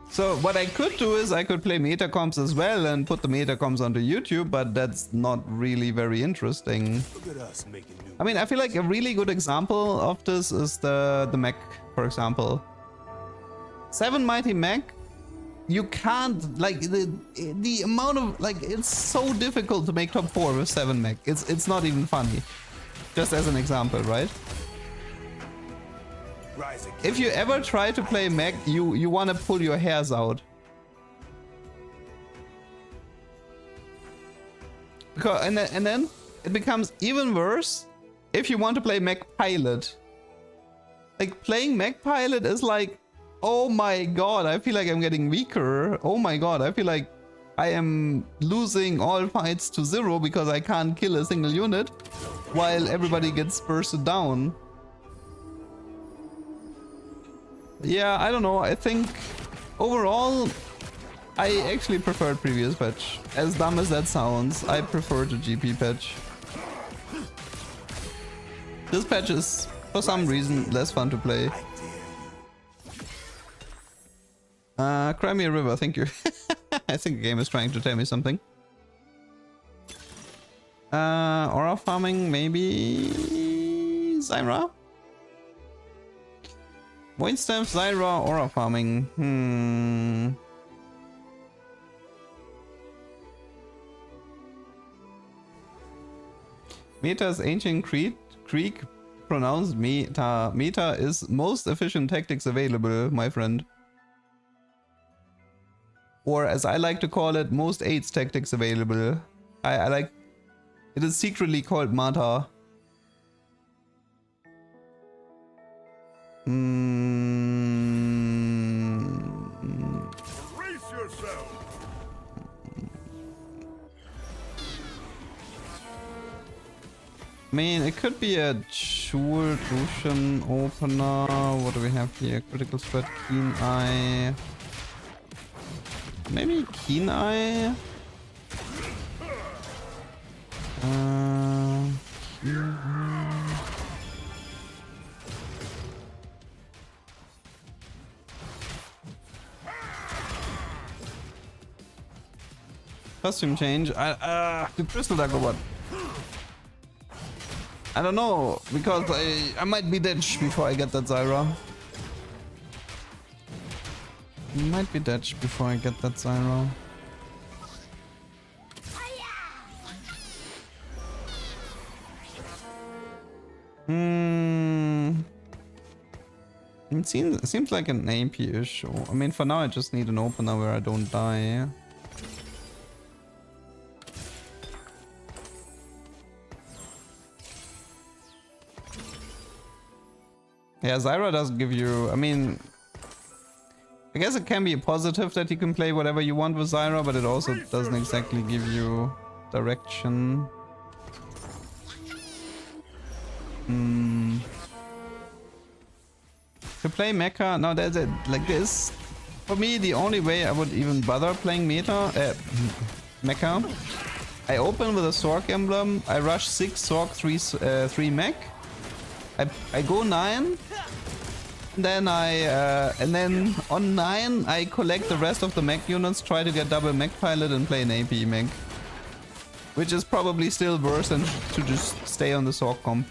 So what I could do is I could play meta comps as well and put the meta comps onto YouTube, but that's not really very interesting. Look at us making new. I mean, I feel like a really good example of this is the mech, for example. 7 mighty mech, you can't, like, the amount of, like, it's so difficult to make top 4 with 7 mech. It's not even funny. Just as an example, right? Rise again. If you ever try to play mech, you want to pull your hairs out. Because, and then it becomes even worse if you want to play mech pilot. Like, playing mech pilot is like, oh my god, I feel like I'm getting weaker. Oh my god, I feel like I am losing all fights to 0 because I can't kill a single unit while everybody gets bursted down. Yeah, I don't know. I think overall I actually preferred previous patch. As dumb as that sounds, I prefer the GP patch. This patch is, for some reason, less fun to play. Cry me a river, thank you. I think the game is trying to tell me something. Aura farming, maybe Zyra? Void Staff, Zyra, Aura farming. Meta is ancient Greek, pronounced meta. Meta is most efficient tactics available, my friend. Or as I like to call it, most AIDS tactics available. I like... It is secretly called Mata. Brace yourself. I mean, it could be a Jewel Ocean opener. What do we have here? Critical threat, Keen Eye. Maybe Keen Eye? Keen Eye. Costume change. The crystal dagger what? I don't know, because I might be ditched before I get that Zyra. Might be ditched before I get that Zyra. It seems like an AP issue. I mean, for now I just need an opener where I don't die. Yeah, Zyra doesn't give you... I mean... I guess it can be a positive that you can play whatever you want with Zyra, but it also doesn't exactly give you direction. To play mecha... No, that's it. Like this... For me, the only way I would even bother playing mecha... mecha... I open with a Sork emblem, I rush 6 Sork, 3 mech. I go 9, then and then on 9 I collect the rest of the mech units, try to get double mech pilot and play an AP mech. Which is probably still worse than to just stay on the Sorc comp.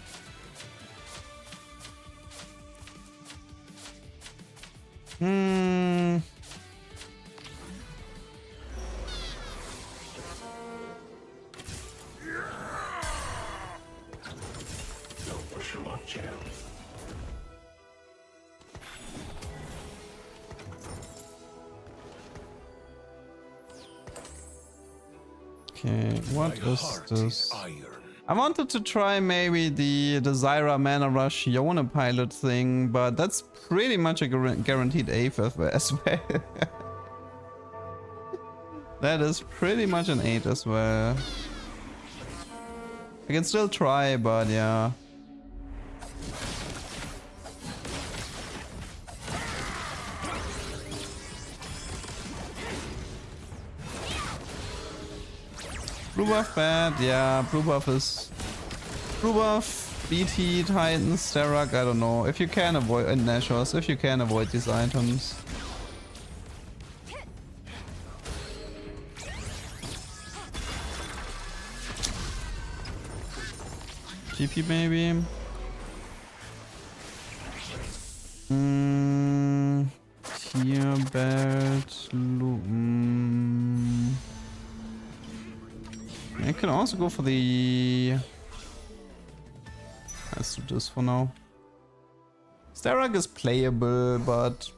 Okay, what is this? I wanted to try maybe the Zyra Mana Rush Yona pilot thing, but that's pretty much a guaranteed AF as well. That is pretty much an 8 as well. I can still try, but yeah. Blue buff bad, yeah, blue buff is... Blue buff, BT, Titans, Sterak, I don't know. If you can avoid... and Nashos, if you can avoid these items. GP maybe? Tier belt... I can also go for the... Let's do this for now. Sterak is playable, but...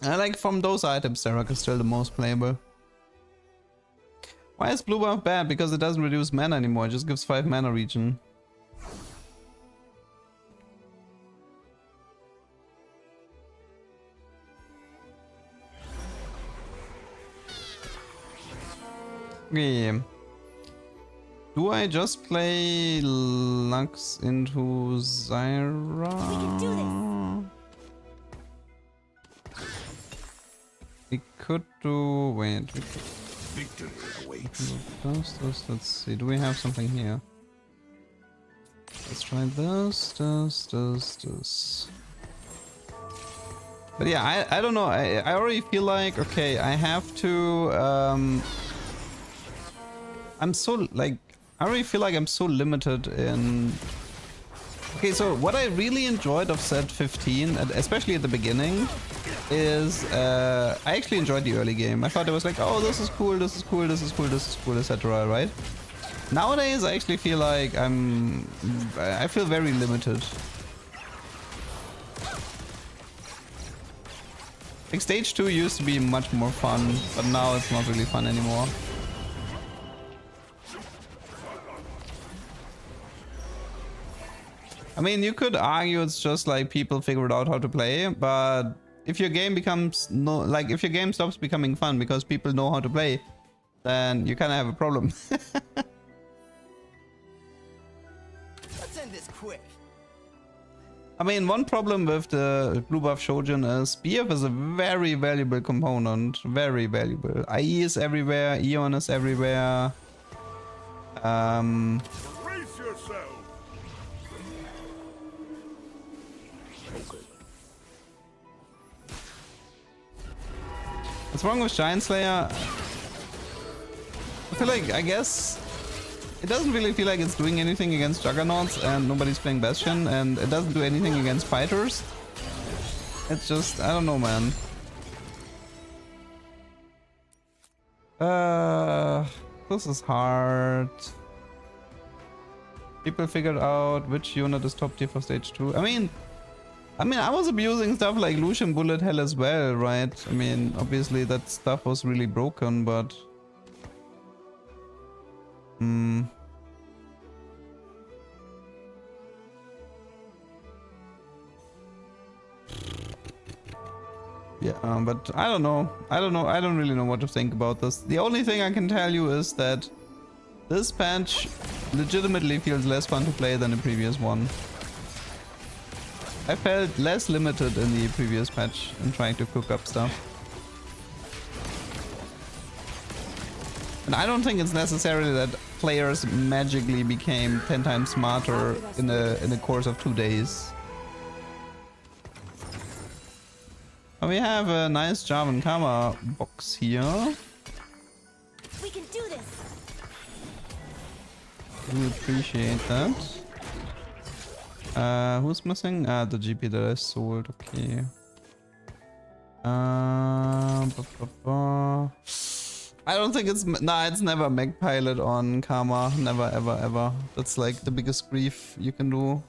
I like from those items, Sterak is still the most playable. Why is blue buff bad? Because it doesn't reduce mana anymore, it just gives 5 mana regen. Okay. Do I just play Lux into Zyra? We can do this. We could do... wait. We could Victory awaits. let's see. Do we have something here? Let's try this. But yeah, I don't know. I already feel like, okay, I have to... I'm so, like, I already feel like I'm so limited in... Okay, so what I really enjoyed of set 15, especially at the beginning, is I actually enjoyed the early game. I thought it was like, oh, this is cool, this is cool, this is cool, this is cool, etc., right? Nowadays, I actually feel like I feel very limited. Like, stage 2 used to be much more fun, but now it's not really fun anymore. I mean, you could argue it's just like people figured out how to play, but if your game becomes if your game stops becoming fun because people know how to play, then you kind of have a problem. Let's end this quick. I mean, one problem with the blue buff Shojin is BF is a very valuable component, very valuable. IE is everywhere, Eon is everywhere. Brace yourself. What's wrong with Giant Slayer? I feel like, I guess, it doesn't really feel like it's doing anything against Juggernauts and nobody's playing Bastion, and it doesn't do anything against fighters. It's just, I don't know, man. This is hard. People figured out which unit is top tier for stage 2. I mean, I was abusing stuff like Lucian Bullet Hell as well, right? I mean, obviously that stuff was really broken, but... Yeah, but I don't know. I don't really know what to think about this. The only thing I can tell you is that this patch legitimately feels less fun to play than the previous one. I felt less limited in the previous patch in trying to cook up stuff. And I don't think it's necessarily that players magically became 10 times smarter in the course of 2 days. And we have a nice Jarvan Karma box here. We can do this. do appreciate that. Who's missing? The GP that I sold. Okay. I don't think it's... Nah, it's never mech pilot on Karma. Never, ever, ever. That's like the biggest grief you can do.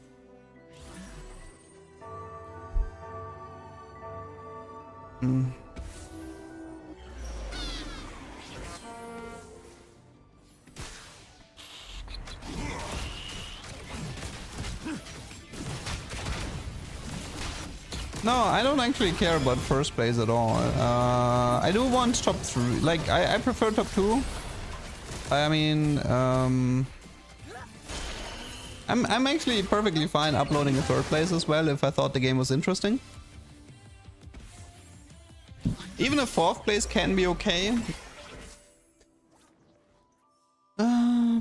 No, I don't actually care about first place at all. I do want top 3. Like, I prefer top 2. I mean, I'm actually perfectly fine uploading a third place as well if I thought the game was interesting. Even a fourth place can be okay.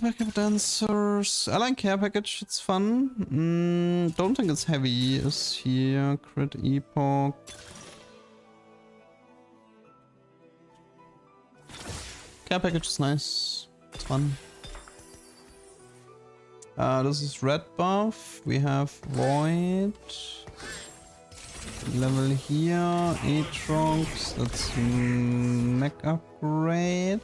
Backup dancers. I like care package, it's fun. Don't think it's heavy. Is here. Crit epoch. Care package is nice. It's fun. This is red buff. We have void. Level here. Aatrox. That's mech upgrade.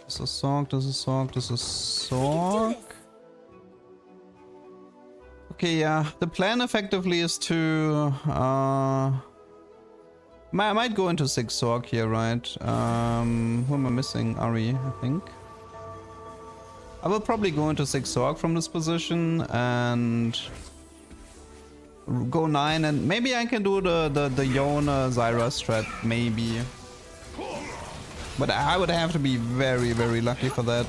This is Sorg, this is Sorg, this is Sorg. Okay, yeah. The plan effectively is to... I might go into 6 Sorg here, right? Who am I missing? Ari, I think. I will probably go into 6 Sorg from this position and... go 9, and maybe I can do the Yona Zyra strat, maybe. But I would have to be very, very lucky for that.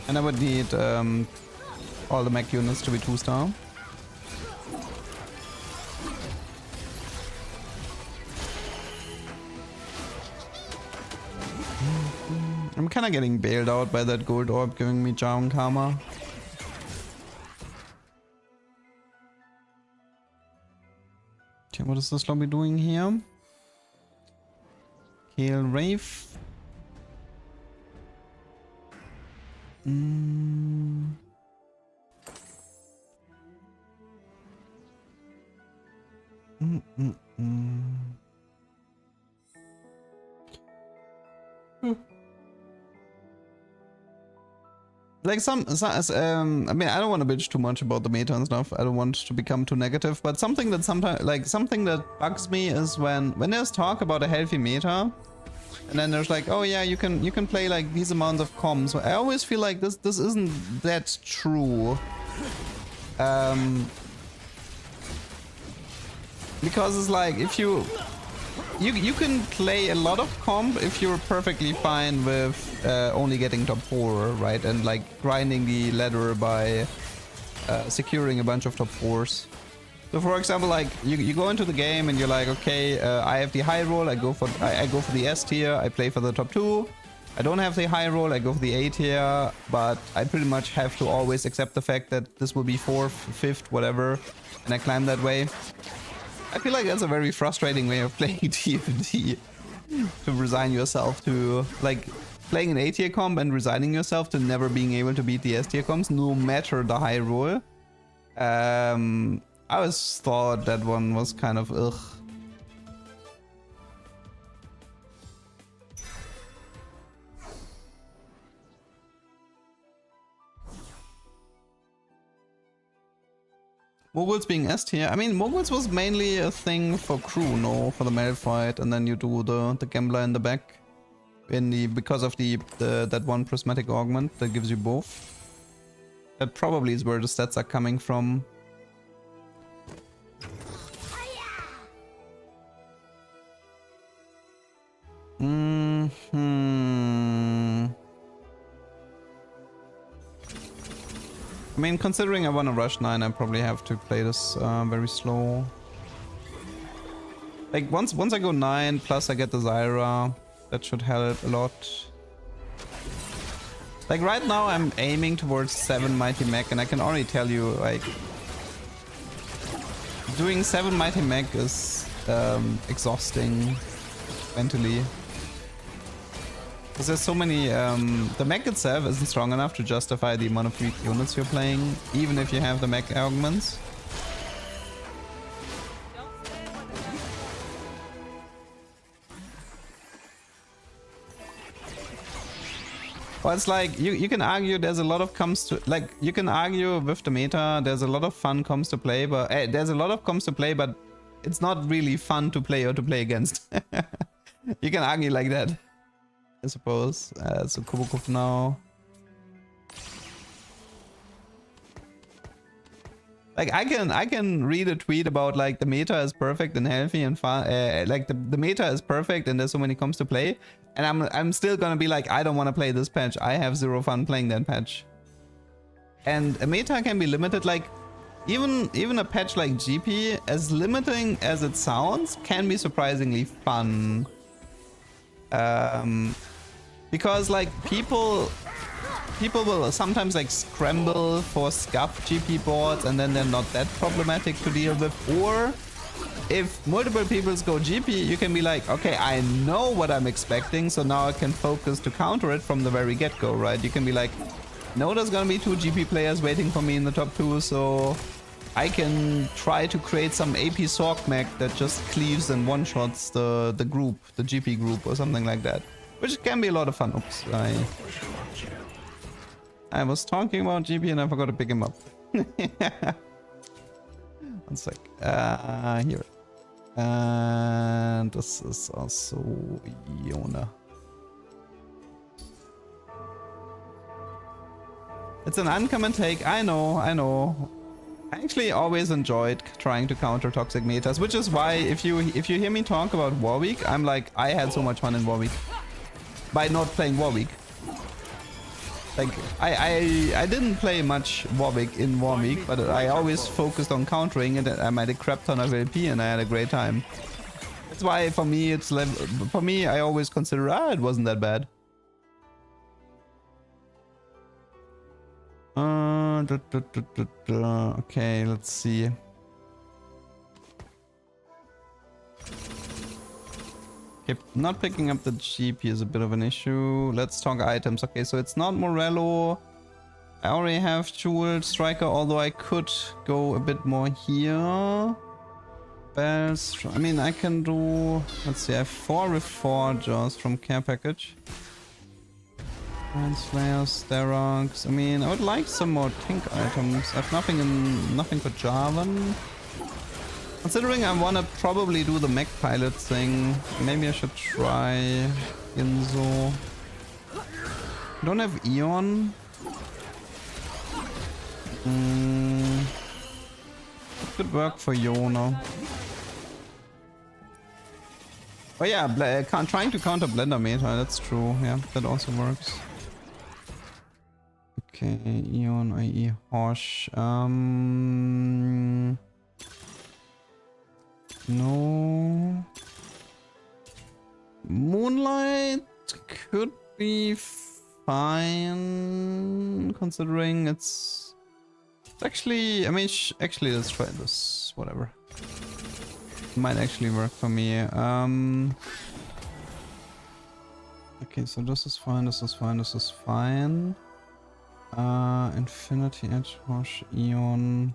And I would need all the mech units to be 2-star. I'm kinda getting bailed out by that gold orb giving me Jarm Karma. Okay, what is this lobby doing here? Kill Wraith. Like I mean, I don't want to bitch too much about the meta and stuff. I don't want to become too negative, but something that something that bugs me is when there's talk about a healthy meta, and then there's like, oh yeah, you can play like these amounts of comms. I always feel like this isn't that true. Because it's like if you can play a lot of comp if you're perfectly fine with only getting top 4, right? And like grinding the ladder by securing a bunch of top 4s. So for example, like you go into the game and you're like, okay, I have the high roll, I go for the S tier, I play for the top 2. I don't have the high roll, I go for the A tier, but I pretty much have to always accept the fact that this will be 4th, 5th, whatever, and I climb that way. I feel like that's a very frustrating way of playing TFT. To resign yourself to, like, playing an A-tier comp and resigning yourself to never being able to beat the S-tier comps, no matter the high roll. I always thought that one was kind of ugh. Moguls being S tier. I mean, Moguls was mainly a thing for crew, no, for the Malphite, and then you do the Gambler in the back, because of that one prismatic augment that gives you both. That probably is where the stats are coming from. I mean, considering I want to rush 9, I probably have to play this very slow. Like, once I go 9, plus I get the Zyra, that should help a lot. Like, right now I'm aiming towards 7 Mighty Mech, and I can already tell you, like, doing 7 Mighty Mech is exhausting mentally. Because there's so many, the mech itself isn't strong enough to justify the amount of weak units you're playing, even if you have the mech augments. Well, it's like, you can argue there's a lot of comps to, like, you can argue with the meta, there's a lot of fun comps to play, but there's a lot of comps to play, but it's not really fun to play or to play against. You can argue like that, I suppose. So Kubukov now. Like I can read a tweet about like the meta is perfect and healthy and fun. Like the meta is perfect and there's so many comps to play, and I'm still gonna be like, I don't want to play this patch. I have zero fun playing that patch. And a meta can be limited. Like even a patch like GP, as limiting as it sounds, can be surprisingly fun. Because like people will sometimes like scramble for scuff GP boards and then they're not that problematic to deal with. Or if multiple peoples go GP, you can be like, okay, I know what I'm expecting, so now I can focus to counter it from the very get-go, right? You can be like, no, there's gonna be 2 GP players waiting for me in the top 2, so I can try to create some AP Sork mech that just cleaves and one-shots the group, the GP group or something like that. Which can be a lot of fun. Oops, I was talking about GP and I forgot to pick him up. One sec. Here. And this is also Yona. It's an uncommon take. I know. I actually always enjoyed trying to counter toxic metas, which is why if you hear me talk about Warweek, I'm like, I had so much fun in Warweek by not playing Warweek. Like I didn't play much Warwick in Warweek, but I always focused on countering it. I made a crap ton of LP and I had a great time. That's why for me it's for me I always consider it wasn't that bad. Okay, let's see. Okay, not picking up the GP is a bit of an issue. Let's talk items. Okay, so it's not Morello. I already have Jeweled Striker, although I could go a bit more here. Bells. I mean, I can do... Let's see, I have 4 Reforgers from Care Package. Slayers, Sterox. I mean, I would like some more tank items. I have nothing for Jarvan. Considering I want to probably do the mech pilot thing, maybe I should try Inzo. I don't have Eon. Could work for Yona. Oh yeah, trying to counter Blender meta, that's true. Yeah, that also works. Okay, Eon, IE, Hosh. No. Moonlight could be fine, considering it's actually, I mean, actually let's try this, whatever. Might actually work for me. Okay, so this is fine, this is fine, this is fine. Infinity Edge, Hosh, Eon.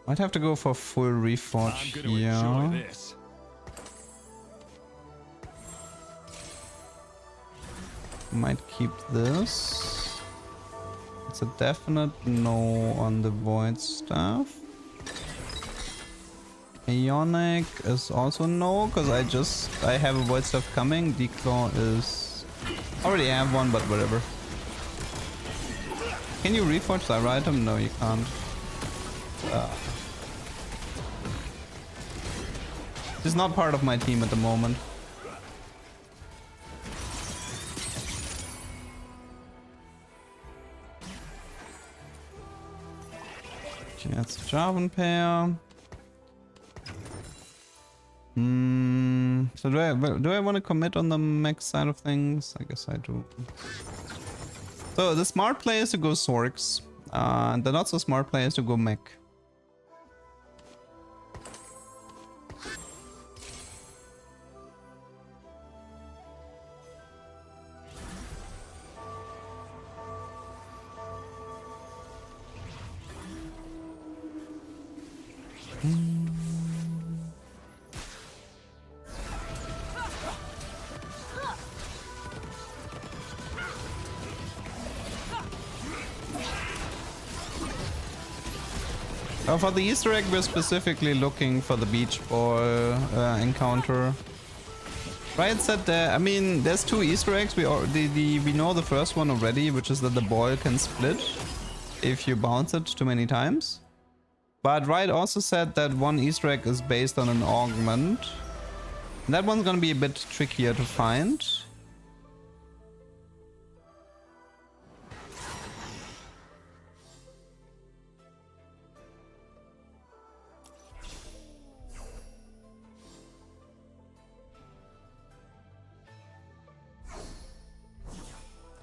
Might have to go for full Reforge here. Might keep this. It's a definite no on the Void stuff. Ionic is also no, because I have a Void stuff coming. Declaw is... already have one, but whatever. Can you reforge that item? No, you can't. It's not part of my team at the moment. Okay, that's a Jarvan pair. So do I want to commit on the mech side of things? I guess I do. So the smart play is to go Sorks. The not so smart play is to go mech. For the Easter egg, we're specifically looking for the beach ball encounter. Right, said there. I mean, there's 2 Easter eggs. We know the first one already, which is that the ball can split if you bounce it too many times. But Riot also said that one Easter egg is based on an augment. That one's gonna be a bit trickier to find.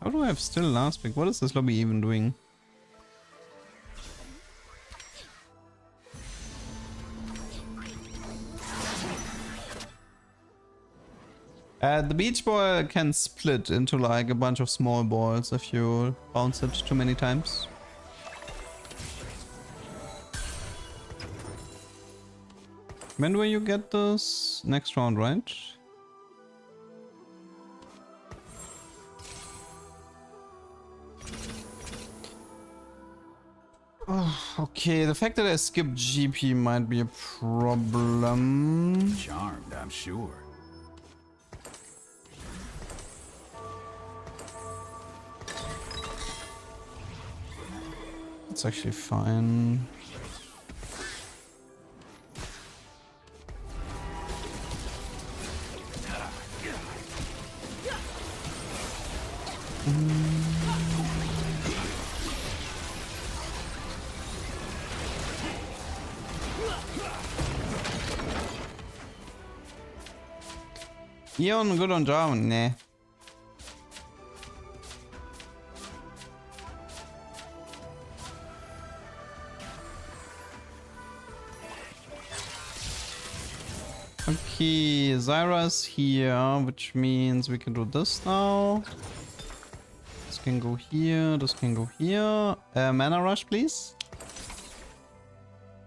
How do I have still last pick? What is this lobby even doing? The beach ball can split into like a bunch of small balls if you bounce it too many times. When do you get this? Next round, right? Oh, okay, the fact that I skipped GP might be a problem. Charmed, I'm sure. It's actually fine. Ion, good on job? Nah. Okay, Zyra's here, which means we can do this now. This can go here, this can go here. Mana rush, please.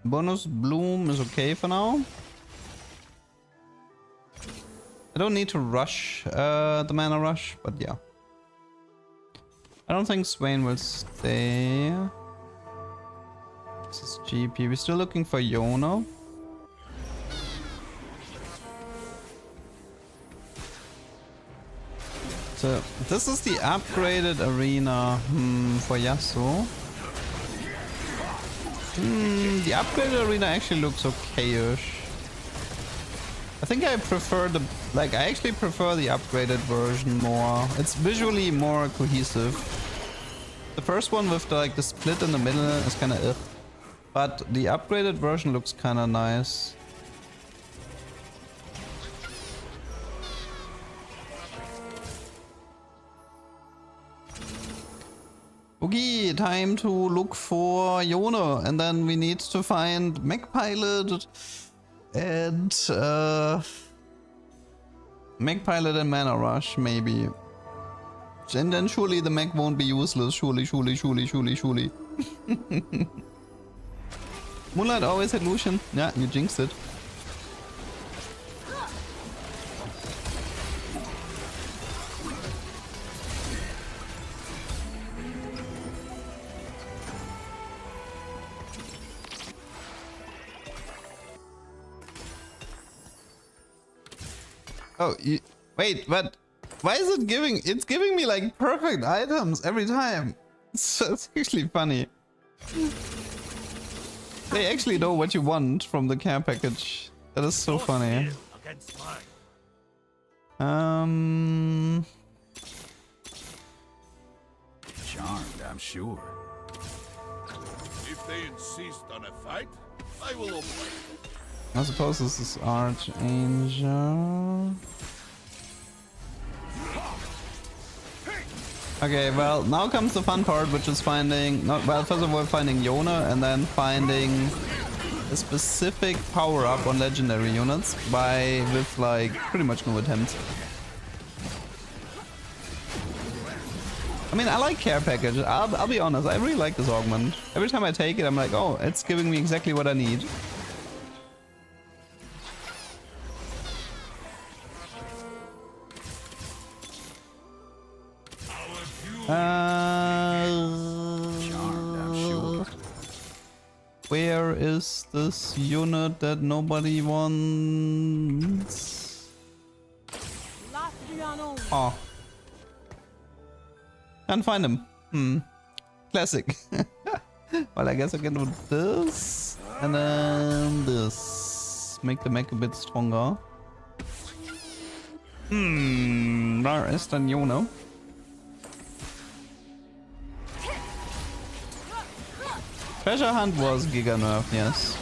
Bonus bloom is okay for now. I don't need to rush the mana rush, but yeah. I don't think Swain will stay. This is GP. We're still looking for Yona. So this is the upgraded arena for Yasuo. The upgraded arena actually looks okay-ish. I think I prefer the I actually prefer the upgraded version more. It's visually more cohesive. The first one with the split in the middle is kind of but the upgraded version looks kind of nice. Okay, time to look for Yona, and then we need to find Mech Pilot and Mech Pilot and Mana Rush, maybe. And then surely the mech won't be useless. Surely. Moonlight always had Lucian. Yeah, you jinxed it. Oh, wait, but why is it giving? It's giving me like perfect items every time. So it's actually funny. They actually know what you want from the care package. That is so funny. Charmed, I'm sure. If they insist on a fight, I will obey. I suppose this is Archangel. Okay, well, now comes the fun part, which is finding... first of all, finding Yona, and then finding a specific power-up on legendary units with, pretty much no attempts. I mean, I like care package. I'll be honest, I really like this augment. Every time I take it, I'm like, oh, it's giving me exactly what I need. Where is this unit that nobody wants? Oh. Can't find him. Classic. Well, I guess I can do this. And then this. Make the mech a bit stronger. Where is the Juno? Treasure Hunt was Giga Nerf, yes.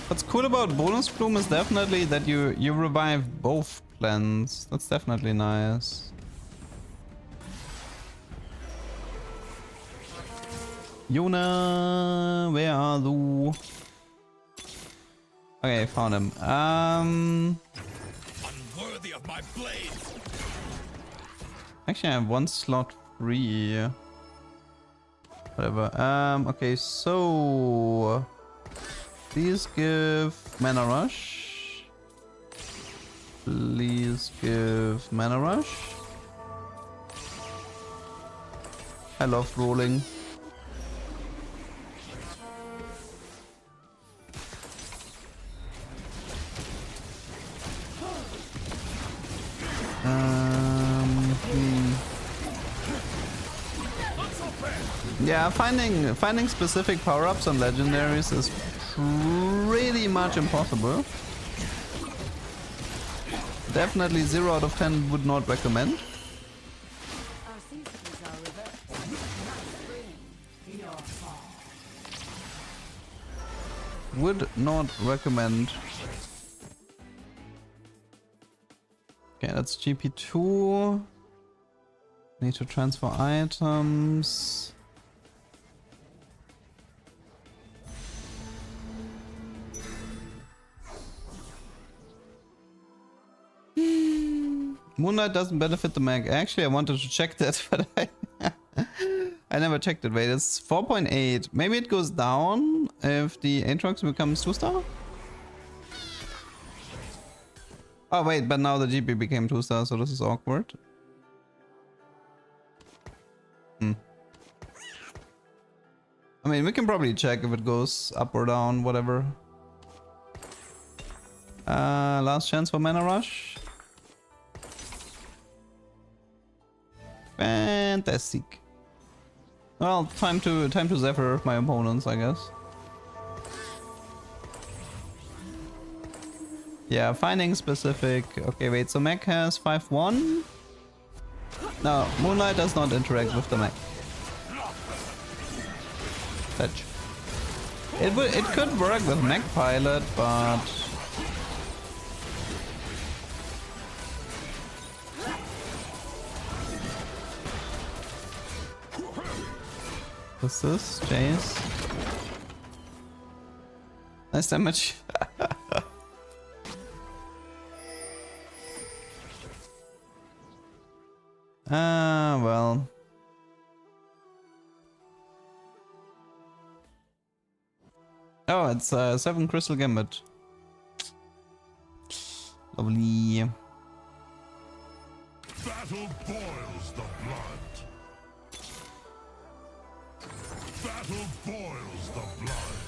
What's cool about Bonus Bloom is definitely that you revive both plants. That's definitely nice. Yuna, where are you? Okay, found him. Unworthy of my blade. Actually, I have one slot free. Whatever. Okay, so please give mana rush. Please give mana rush. I love rolling. Yeah, finding specific power-ups on legendaries is pretty much impossible. Definitely 0 out of 10 would not recommend. Would not recommend. Okay, that's GP2. Need to transfer items. Moonlight doesn't benefit the mag. Actually, I wanted to check that, but I never checked it. Wait, it's 4.8. Maybe it goes down if the Aatrox becomes 2-star? Oh wait, but now the GP became 2-star, so this is awkward. I mean, we can probably check if it goes up or down, whatever. Last chance for mana rush. Fantastic. Well, time to Zephyr my opponents, I guess. Yeah, finding specific. Okay, wait. So mech has 5-1. No, Moonlight does not interact with the mech. Fetch. It could work with mech pilot, but what's this? Chase. Nice damage. Well. Oh, it's 7 Crystal Gambit. Lovely. Battle boils the blood. Battle boils the blood.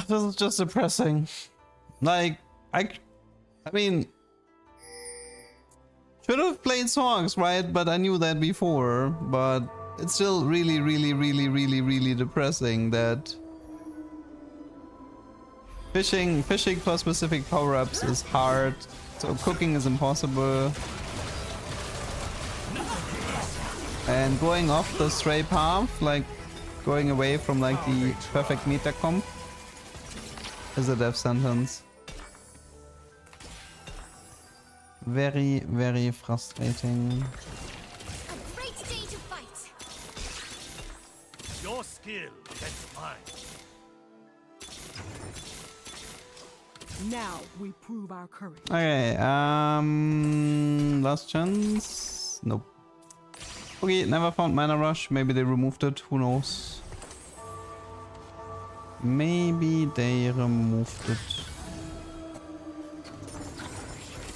This is just depressing. Like, I mean, should have played songs, right? But I knew that before. But it's still really depressing that Fishing for specific power-ups is hard, so cooking is impossible. And going off the stray path, like going away from like the perfect meta comp, is a death sentence. Very, very frustrating. A great day to fight. Your skill against mine. Now we prove our courage. Okay, last chance. Nope. Okay, never found Mana Rush. Maybe they removed it. Who knows? Maybe they removed it.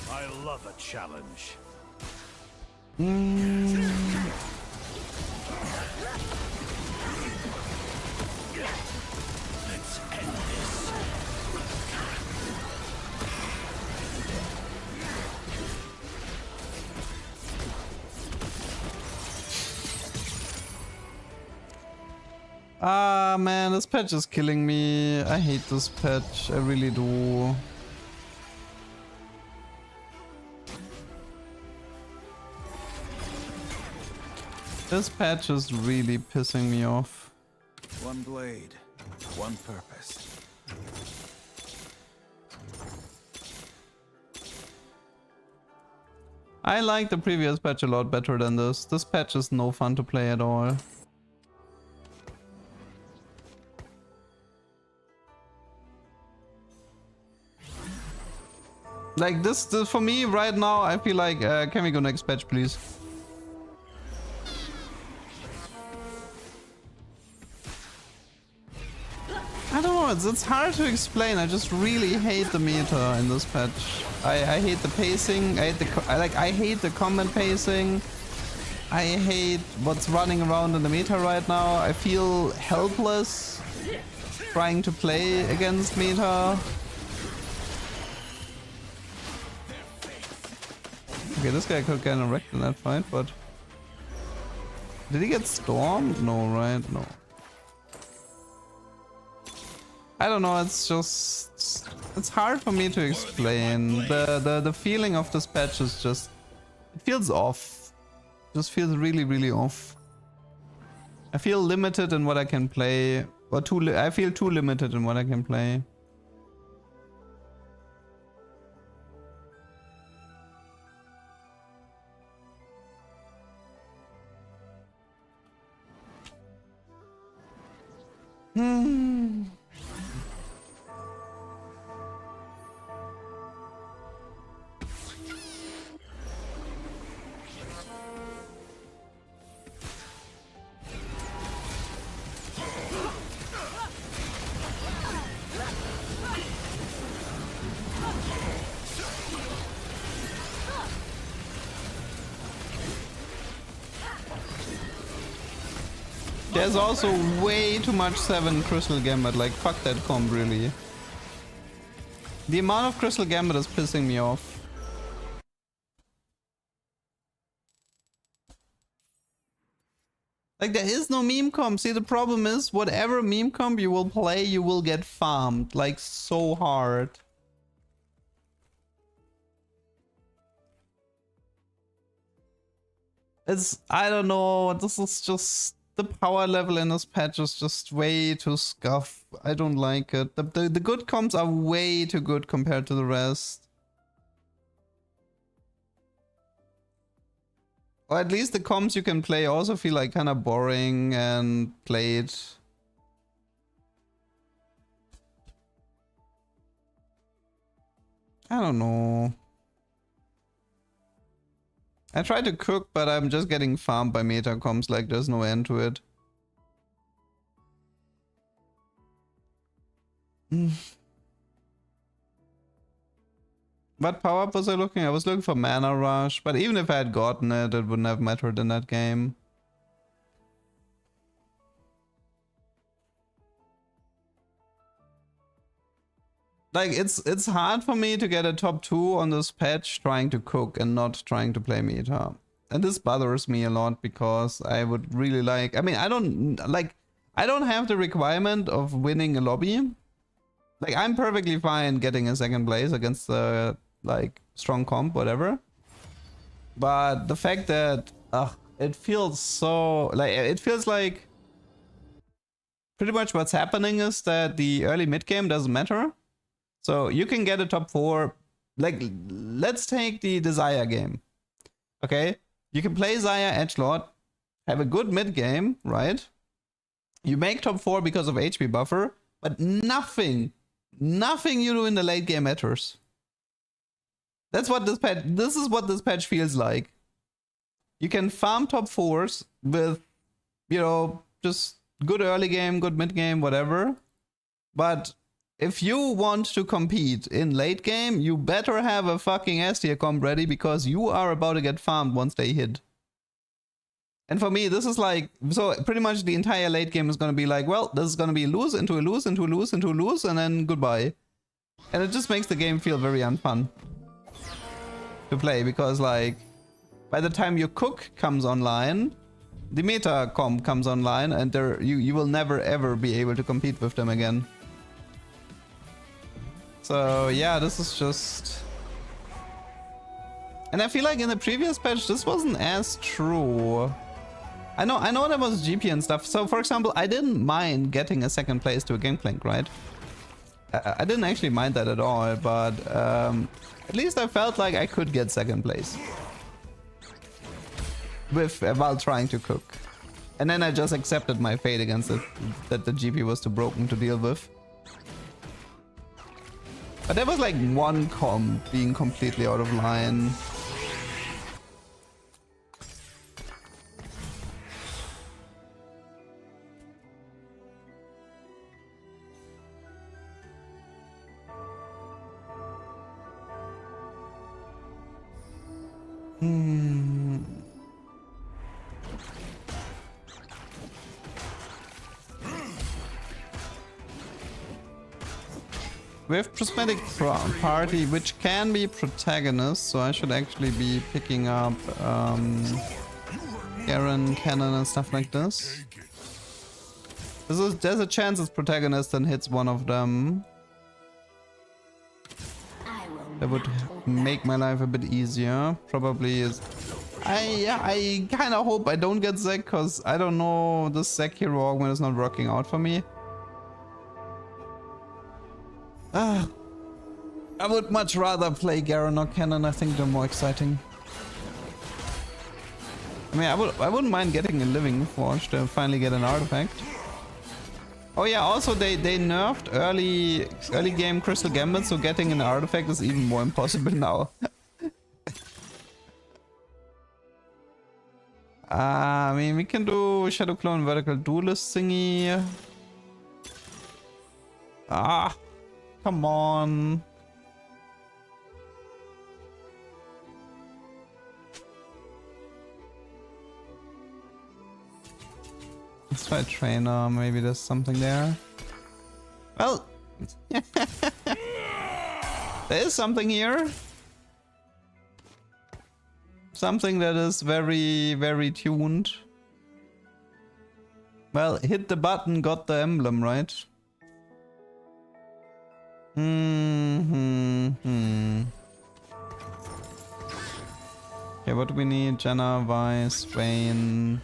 I love a challenge. Let's end this. Ah man, this patch is killing me. I hate this patch. I really do. This patch is really pissing me off. One blade, one purpose. I like the previous patch a lot better than this. This patch is no fun to play at all. Like this for me right now, I feel like, can we go next patch please? I don't know, it's hard to explain. I just really hate the meta in this patch. I hate the pacing. I hate the combat pacing. I hate what's running around in the meta right now. I feel helpless trying to play against meta. Okay, this guy could get wrecked in that fight, but did he get stormed? No, right? No. I don't know, it's just, it's hard for me to explain. The feeling of this patch is just, it feels off. Just feels really, really off. I feel limited in what I can play, or I feel too limited in what I can play. There's also way too much 7 Crystal Gambit, like fuck that comp really. The amount of Crystal Gambit is pissing me off. Like there is no meme comp. See, the problem is whatever meme comp you will play, you will get farmed like so hard. I don't know, this is just, the power level in this patch is just way too scuff. I don't like it. The good comps are way too good compared to the rest. Or at least the comps you can play also feel like kind of boring and played. I don't know. I try to cook, but I'm just getting farmed by meta comps, like there's no end to it. What power-up was I looking? I was looking for Mana Rush, but even if I had gotten it, it wouldn't have mattered in that game. Like, it's hard for me to get a top 2 on this patch trying to cook and not trying to play meta. And this bothers me a lot because I would really like... I mean, I don't have the requirement of winning a lobby. Like, I'm perfectly fine getting a second place against the, like, strong comp, whatever. But the fact that, it feels so, like, it feels like pretty much what's happening is that the early mid game doesn't matter. So you can get a top 4, like, let's take the Desire game. Okay? You can play Xayah Edgelord, have a good mid game, right? You make top 4 because of HP buffer, but nothing you do in the late game matters. That's what this is what this patch feels like. You can farm top 4s with, you know, just good early game, good mid game, whatever. But if you want to compete in late game, you better have a fucking S tier comp ready because you are about to get farmed once they hit. And for me, this is like, so pretty much the entire late game is going to be like, well, this is going to be lose into a lose into a lose into a lose and then goodbye. And it just makes the game feel very unfun to play because, like, by the time your cook comes online, the meta comp comes online and you will never ever be able to compete with them again. So yeah, this is just... And I feel like in the previous patch this wasn't as true. I know there was GP and stuff. So for example, I didn't mind getting a second place to a Gangplank, right? I didn't actually mind that at all, but at least I felt like I could get second place while trying to cook. And then I just accepted my fate against it, that the GP was too broken to deal with. But there was like one comp being completely out of line. We have Prismatic Party, which can be protagonist, so I should actually be picking up Garen, Cannon and stuff like this. There's a chance it's protagonist and hits one of them. That would make my life a bit easier. Probably is... I kind of hope I don't get Zac, because I don't know, this Zac hero augment is not working out for me. I would much rather play Garen or Cannon. I think they're more exciting. I mean, I wouldn't mind getting a Living Forge to finally get an artifact. Oh yeah, also they nerfed early game Crystal Gambit, so getting an artifact is even more impossible now. I mean, we can do Shadow Clone Vertical Duelist thingy. Come on. Let's try Trainer, maybe there's something there. Well, there is something here. Something that is very, very tuned. Well, hit the button, got the emblem, right? Okay, what do we need? Jenna, Vice, Vayne,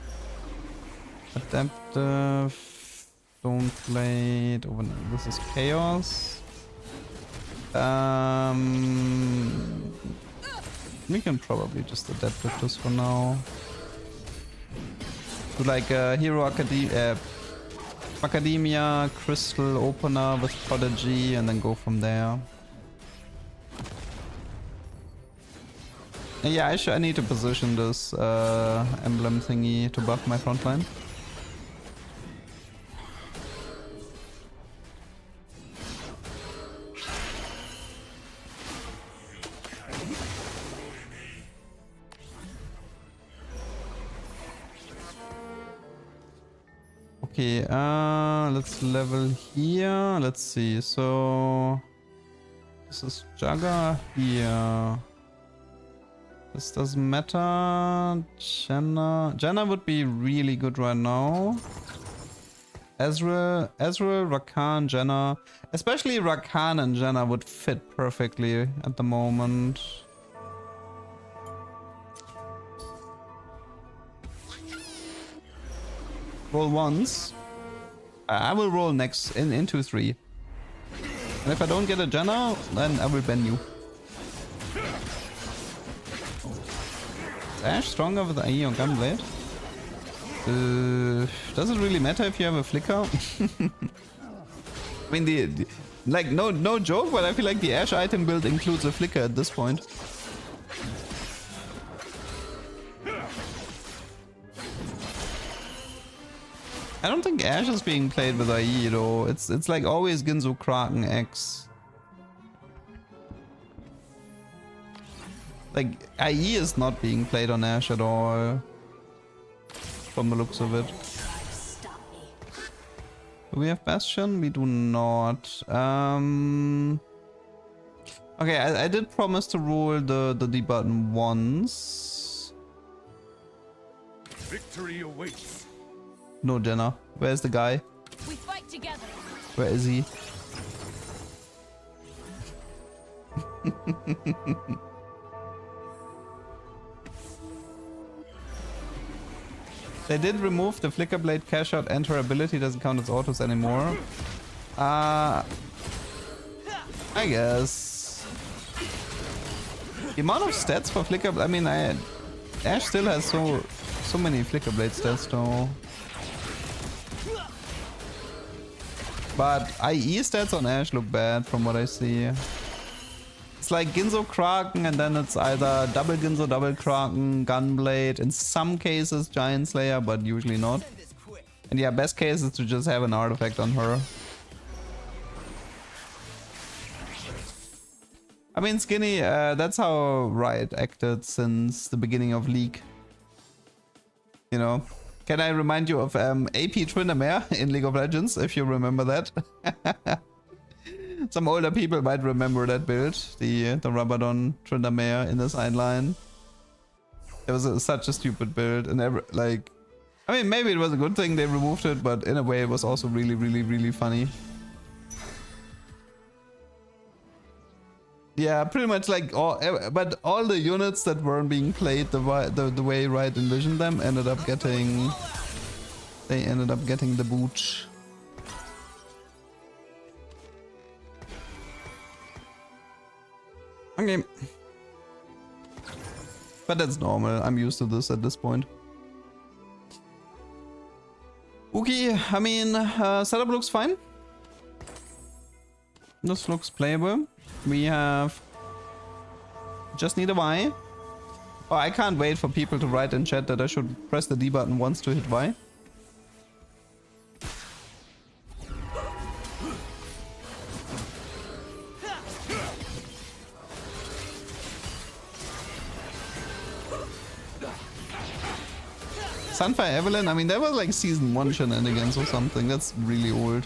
Adaptive, Don't Blade, oh, this is Chaos. We can probably just Adaptive this for now. Do like a Hero Academia, Crystal Opener with Prodigy, and then go from there. And yeah, I need to position this emblem thingy to buff my frontline. Okay, let's level here. Let's see. So this is Jagger here. This doesn't matter. Jenna would be really good right now. Ezreal, Rakan, Jenna. Especially Rakan and Jenna would fit perfectly at the moment. Roll once. I will roll next into 3. And if I don't get a Jenna, then I will ban you. Is Ashe stronger with IE on Gunblade? Does it really matter if you have a flicker? I mean, like no joke, but I feel like the Ashe item build includes a flicker at this point. I don't think Ashe is being played with IE though. It's like always Ginzo, Kraken, X. Like IE is not being played on Ashe at all. From the looks of it. Do we have Bastion? We do not. Okay, I did promise to roll the D button once. Victory awaits. No, Jenna. Where's the guy? We fight together. Where is he? They did remove the Flicker Blade cash out and her ability doesn't count as autos anymore. I guess. The amount of stats for Flicker... I mean, Ashe still has so many Flicker Blade stats though. But IE stats on Ashe look bad from what I see. It's like Ginzo Kraken and then it's either double Ginzo, double Kraken, Gunblade, in some cases Giant Slayer, but usually not. And yeah, best case is to just have an artifact on her. I mean, Skinny, that's how Riot acted since the beginning of League. You know? Can I remind you of AP Tryndamere in League of Legends, if you remember that? Some older people might remember that build, the Rabadon Tryndamere in the sideline. It was such a stupid build, and I mean, maybe it was a good thing they removed it, but in a way it was also really, really, really funny. Yeah, pretty much like but all the units that weren't being played the way Riot envisioned them ended up getting the boot. Okay. But that's normal. I'm used to this at this point. Okay, I mean, setup looks fine. This looks playable. We have... just need a Y. Oh, I can't wait for people to write in chat that I should press the D button once to hit Y. Sunfire Evelyn, I mean, that was like season 1 shenanigans or something. That's really old.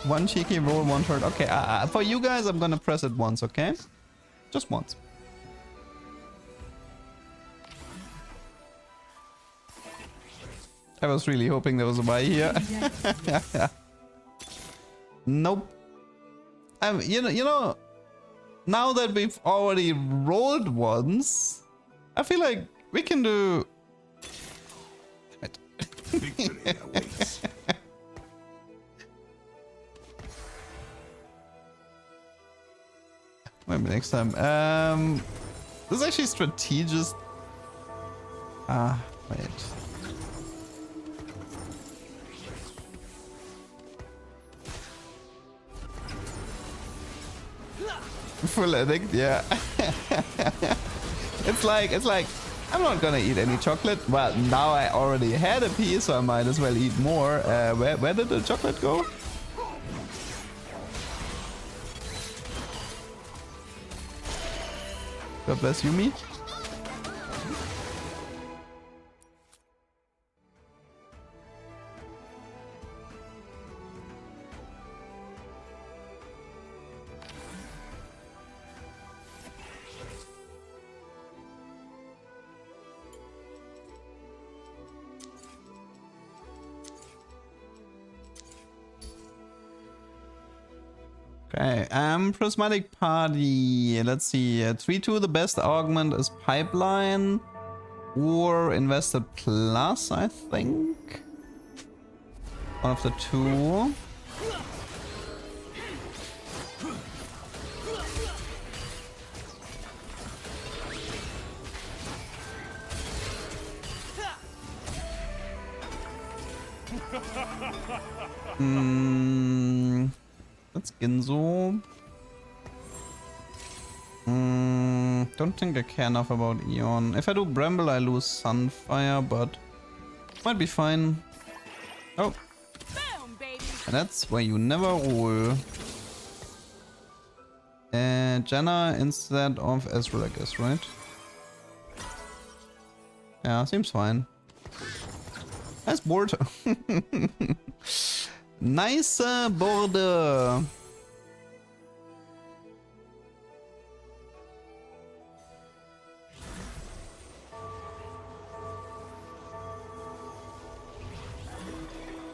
One cheeky roll, one hurt. Okay, for you guys, I'm gonna press it once, okay? Just once. I was really hoping there was a buy here. Nope. You know, now that we've already rolled once, I feel like we can do... Victory awaits. Maybe next time. This is actually strategic. Wait. Full addict, yeah. It's like I'm not gonna eat any chocolate. Well, now I already had a piece, so I might as well eat more. Where did the chocolate go? God bless you, me. Okay, prismatic party. Let's see. 3-2, the best augment is pipeline or invested plus, I think. One of the two. That's Ginzo. Don't think I care enough about Eon. If I do Bramble, I lose Sunfire, but might be fine. Oh. Boom, baby. And that's where you never roll. Janna instead of Ezreal, I guess, right? Yeah, seems fine. Nice board. Nice board.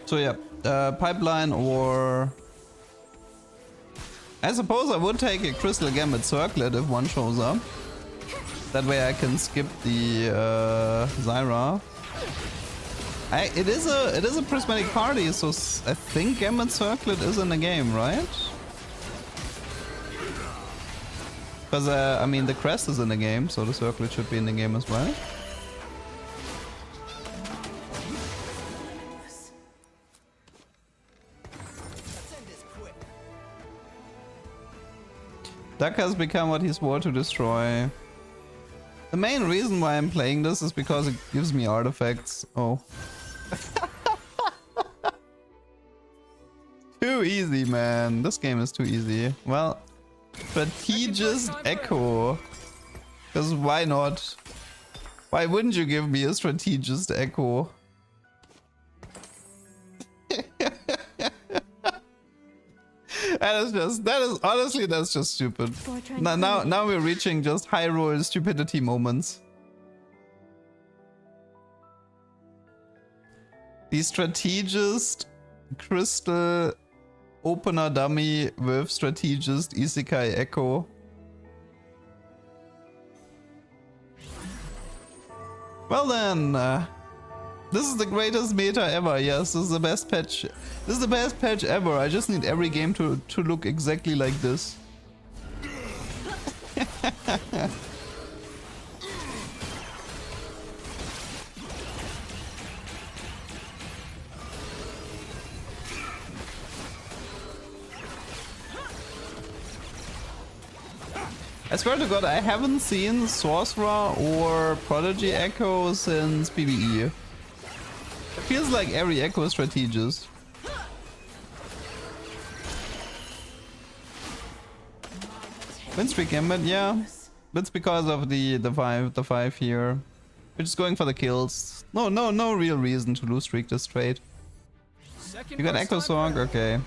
So yeah, pipeline or... I suppose I would take a Crystal Gambit Circlet if one shows up. That way I can skip the Zyra. It is a prismatic party, so I think Gambit Circlet is in the game, right? Because I mean the crest is in the game, so the Circlet should be in the game as well. Duck has become what he swore to destroy. The main reason why I'm playing this is because it gives me artifacts. Oh. Too easy, man. This game is too easy. Well, strategist echo. Because why not? Why wouldn't you give me a strategist echo? Honestly, that's just stupid. Now we're reaching just high roll stupidity moments. The strategist crystal opener dummy with strategist isekai echo. Well then, this is the greatest meta ever. Yes, this is the best patch. This is the best patch ever. I just need every game to look exactly like this. I swear to God, I haven't seen Sorcerer or Prodigy Echo since PvE. It feels like every Echo is strategist. Win streak Gambit, yeah. That's because of the five here. We're just going for the kills. No real reason to lose streak this trade. You got Echo Sorg? Okay.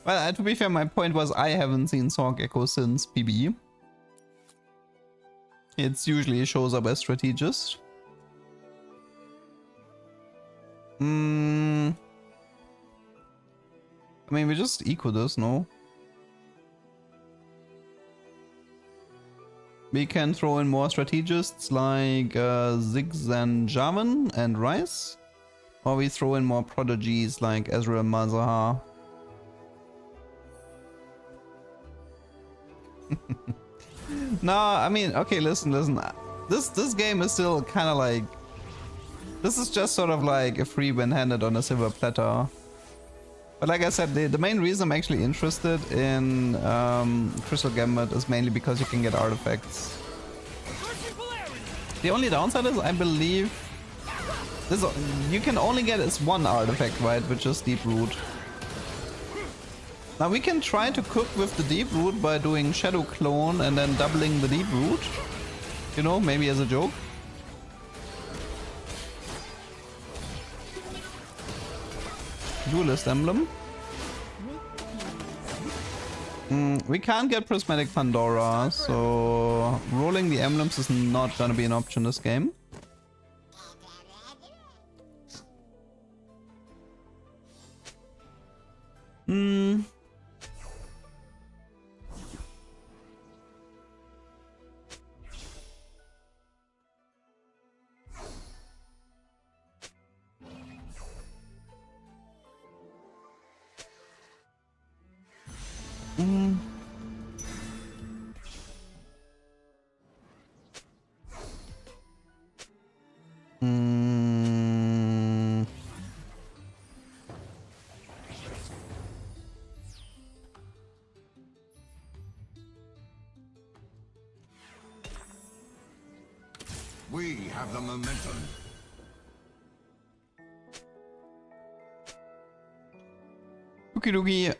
Well, to be fair, my point was I haven't seen Sorg Echo since PvE. It usually shows up as strategist. I mean, we just eco this, no? We can throw in more strategists like Ziggs and Jarvan and Rice. Or we throw in more prodigies like Ezreal and Malzahar. No, I mean, okay, listen. This game is still kind of like... This is just sort of like a free win handed on a silver platter. But like I said, the main reason I'm actually interested in Crystal Gambit is mainly because you can get artifacts. The only downside is, I believe, you can only get is one artifact, right, which is Deep Root. Now we can try to cook with the Deep Root by doing Shadow Clone and then doubling the Deep Root. You know, maybe as a joke. Duelist Emblem. We can't get Prismatic Pandora, so rolling the emblems is not gonna be an option this game. Mm. We have the momentum. Okie dokie.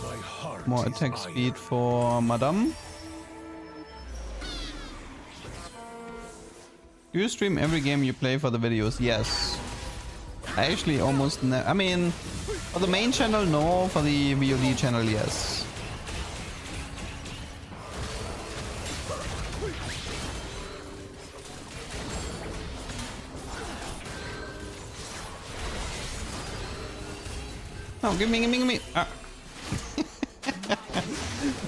My heart More is attack iron. speed for Madame. Do you stream every game you play for the videos? Yes. I actually almost never. I mean, for the main channel, no. For the VOD channel, yes. No, give me. Ah.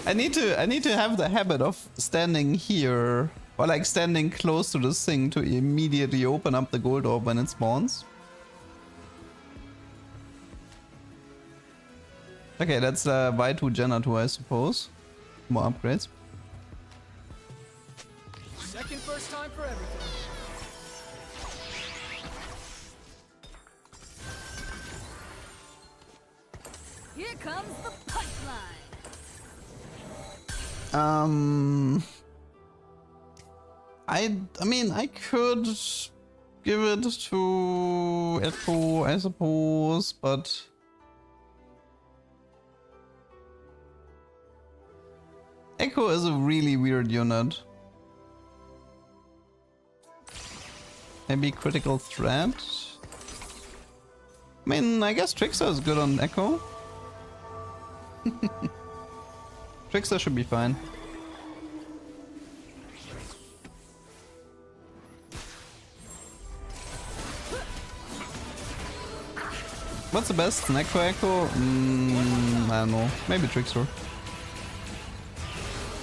I need to have the habit of standing here, or like standing close to this thing to immediately open up the gold orb when it spawns. Okay, that's Y2 Jenna 2, I suppose. More upgrades. Second first time for everything. Here comes the pipeline. I mean, I could give it to Echo, I suppose, but Echo is a really weird unit. Maybe critical threat. I mean, I guess Trickster is good on Echo. Trickster should be fine. What's the best snack for Echo? I don't know. Maybe Trickster.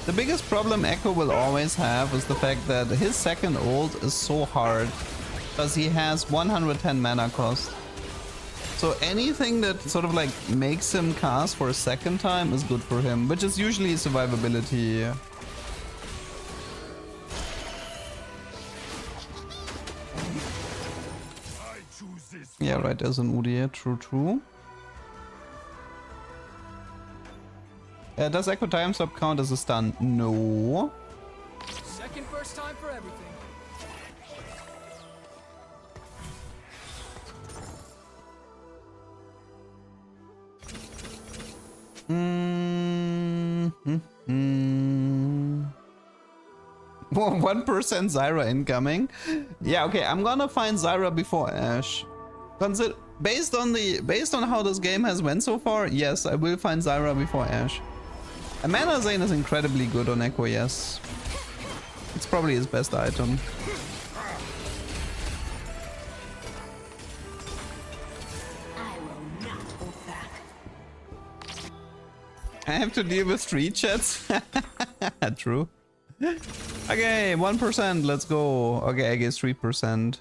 The biggest problem Echo will always have is the fact that his second ult is so hard because he has 110 mana cost. So anything that sort of like makes him cast for a second time is good for him, which is usually survivability. Yeah, right, there's an Udyr, true. Does Echo time stop count as a stun? No. Second first time for everything. Mm-hmm. 1% Zyra incoming. Yeah, okay, I'm gonna find Zyra before Ashe. Based on how this game has went so far, yes, I will find Zyra before Ashe. A Mana Zane is incredibly good on Echo, yes. It's probably his best item. I will not hold back. I have to deal with street chats. True. Okay, 1%, let's go. Okay, I guess 3%.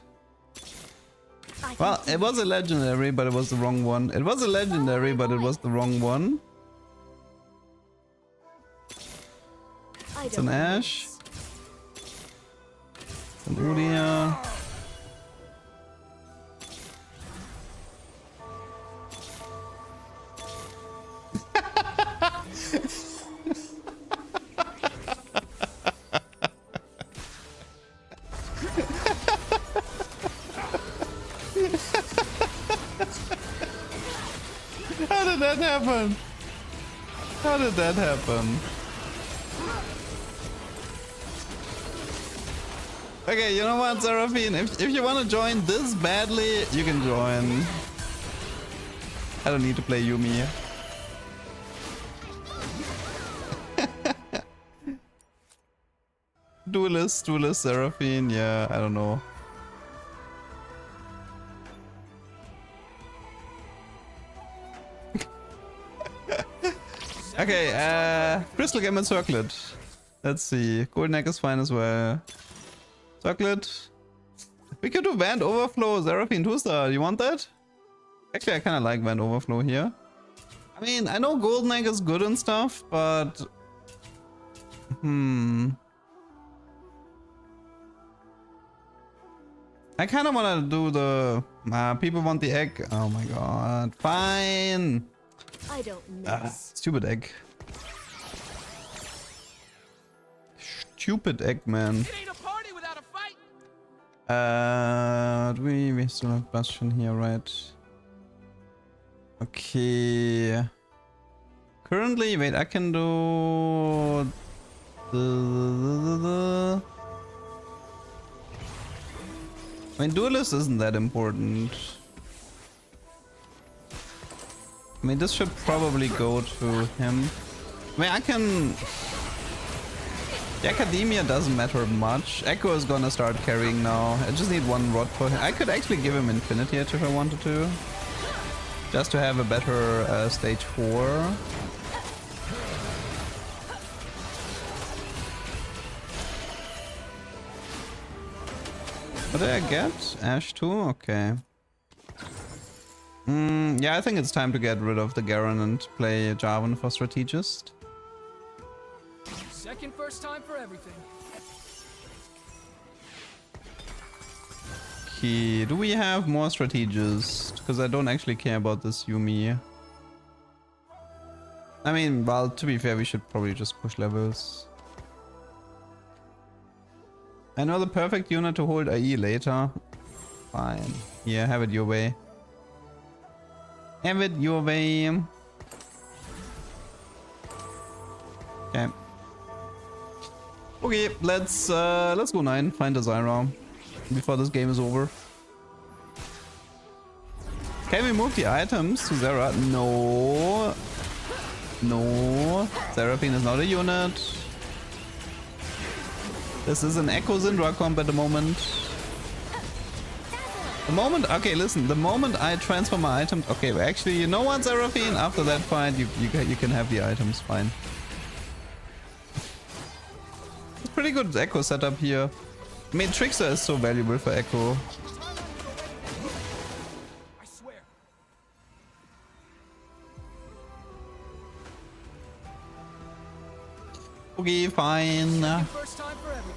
Well, it was a legendary, but it was the wrong one. It was a legendary, but it was the wrong one. It's an Ashe. An Udyr. How did that happen? How did that happen? Okay, you know what, Seraphine? If you want to join this badly, you can join. I don't need to play Yumi. Duelist, Seraphine, yeah, I don't know. Okay, Crystal Gem and Circlet. Let's see. Golden Egg is fine as well. Circlet. We could do Vand Overflow, Seraphine 2-star. You want that? Actually, I kind of like Vand Overflow here. I mean, I know Golden Egg is good and stuff, but... I kind of want to do the... people want the egg. Oh my god. Fine. I don't miss. Stupid egg. Stupid egg, man. It ain't a party without a fight. We still have Bastion here, right? Okay. Currently, wait, I can do I mean, Duelist isn't that important. I mean, this should probably go to him. I mean, I can... The Academia doesn't matter much. Echo is gonna start carrying now. I just need one rod for him. I could actually give him Infinity Edge if I wanted to. Just to have a better stage 4. What did I get? Ash 2? Okay. Yeah, I think it's time to get rid of the Garen and play Jarvan for Strategist. Second first time for everything. Okay, do we have more Strategists? Because I don't actually care about this Yumi. I mean, well, to be fair, we should probably just push levels. I know the perfect unit to hold IE later. Fine. Yeah, have it your way. Have it your way. Okay. Okay, let's go 9. Find a Zyra before this game is over. Can we move the items to Zera? No. No. Seraphine is not a unit. This is an Echo Syndra comp at the moment. The moment, okay, listen, the moment I transfer my items, okay, well, actually, you know what, Seraphine? After that fight, you can have the items, fine. It's pretty good Echo setup here. I mean, Trickster is so valuable for Echo. I swear. Okay, fine. First time for everything.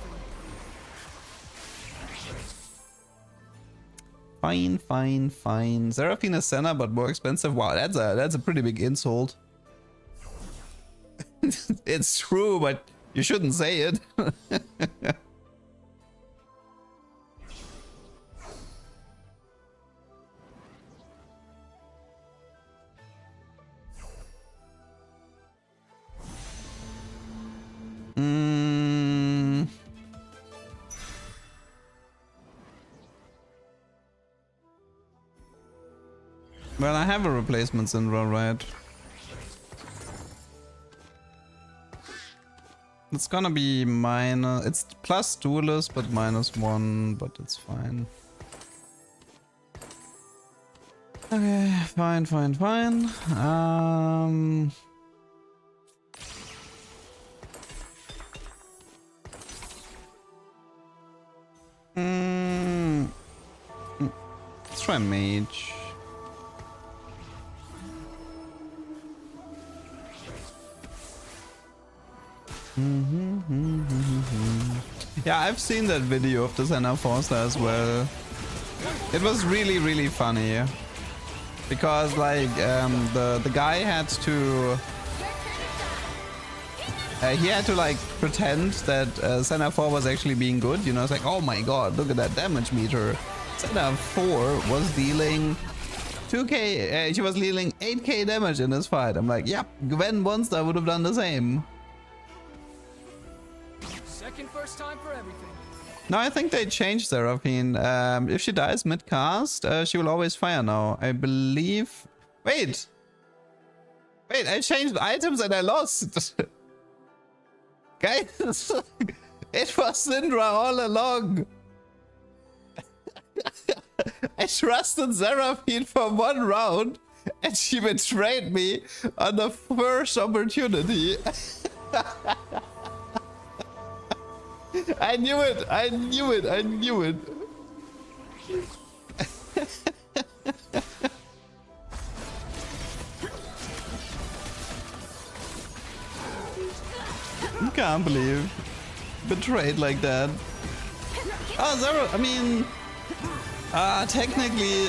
Fine, fine, fine. Seraphine is Senna, but more expensive. Wow, that's a pretty big insult. It's true, but you shouldn't say it. Well, I have a replacement Syndra, right? It's gonna be minus... It's plus Duelist, but -1, but it's fine. Okay, fine, fine, fine. Let's try Mage. Yeah, I've seen that video of the Senna Forster as well. It was really, really funny. Because, like, the guy had to... he had to, like, pretend that Senna 4 was actually being good. You know, it's like, oh my god, look at that damage meter. Senna 4 was dealing 2k... she was dealing 8k damage in this fight. I'm like, yep, Gwen Monster would have done the same. Second first time for everything. No, I think they changed Seraphine. If she dies mid-cast, she will always fire now. I believe... Wait! Wait, I changed items and I lost! Guys! It was Syndra all along! I trusted Seraphine for 1 round and she betrayed me on the first opportunity. I knew it! I knew it! I knew it! Can't believe. Betrayed like that. Oh, Zero, I mean... technically...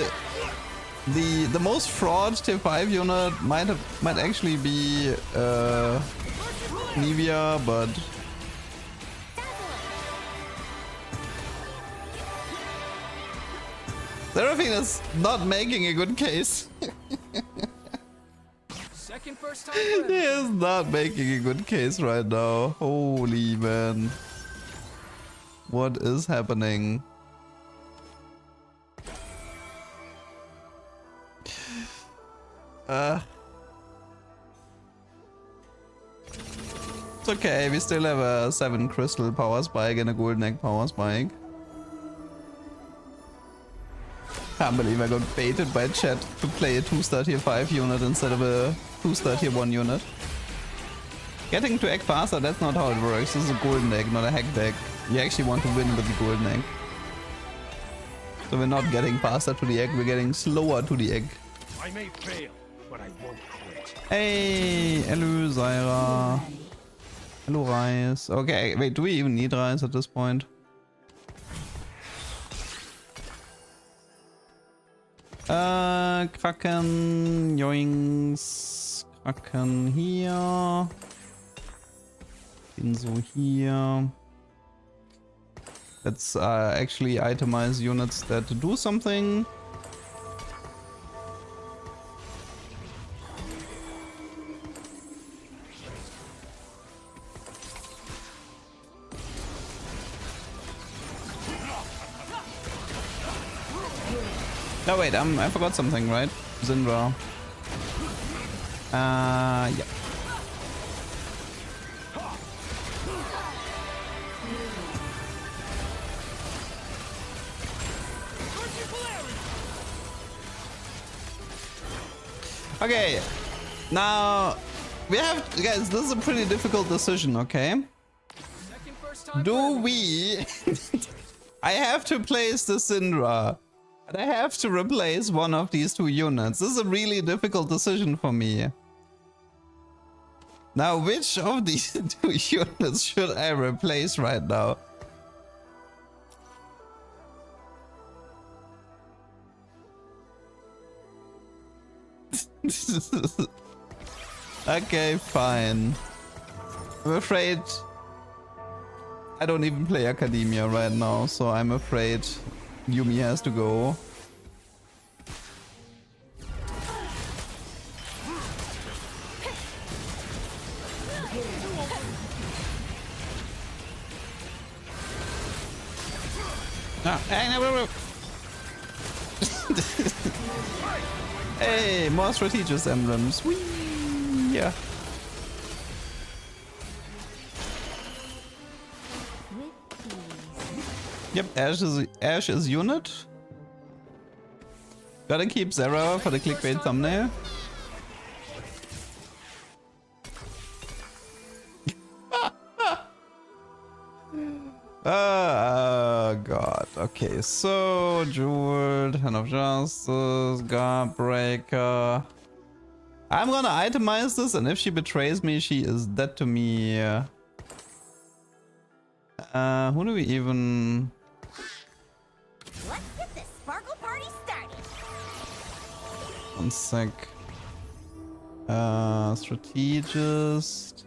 The most fraud tier 5 unit might actually be Nivea, but... Seraphine is not making a good case. Second first time. He is not making a good case right now. Holy man. What is happening? It's okay, we still have a 7 crystal power spike and a golden egg power spike. Can't believe I got baited by chat to play a 2-star tier 5 unit instead of a 2-star tier 1 unit. Getting to egg faster, that's not how it works. This is a golden egg, not a hack deck. You actually want to win with the golden egg. So we're not getting faster to the egg, we're getting slower to the egg. I may fail, but I won't quit. Hey, hello Zaira. Hello Rice. Okay, wait, do we even need Rice at this point? Kraken, yoings, Kraken hier. Inso hier. Let's actually itemize units that do something. No wait, I forgot something, right? Zindra. Yeah. Okay, now we have, guys, this is a pretty difficult decision, okay? Do we... I have to place the Syndra, but I have to replace one of these two units. This is a really difficult decision for me. Now, which of these two units should I replace right now? Okay, fine. I'm afraid I don't even play Academia right now, so I'm afraid Yumi has to go. Hey, no. Hey, more strategist emblems. Whee! Yeah. Yep, Ash is unit. Gotta keep Zara for the clickbait thumbnail. Oh god. Okay, so Jeweled, Hand of Justice, Guard Breaker. I'm gonna itemize this, and if she betrays me, she is dead to me. Who do we even... Let's get this sparkle party started. One sec. Strategist.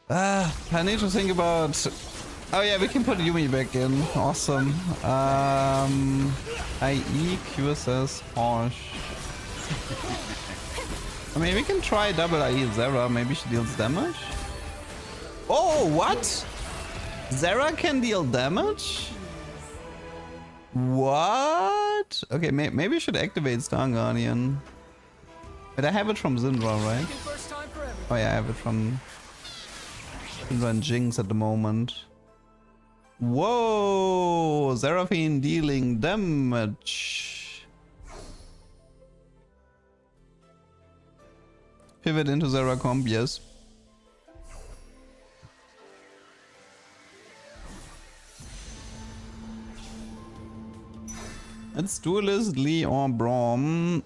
I need to think about... Oh yeah, we can put Yumi back in. Awesome. IE, QSS, Harsh. I mean, we can try double IE Zera. Maybe she deals damage. Oh, what? Zera can deal damage? What? Okay, maybe we should activate Star Guardian. But I have it from Zindra, right? Oh yeah, I have it from Zindra and Jinx at the moment. Whoa! Seraphine dealing damage. Pivot into Zera comp, yes. It's Duelist, Lee, or Braum.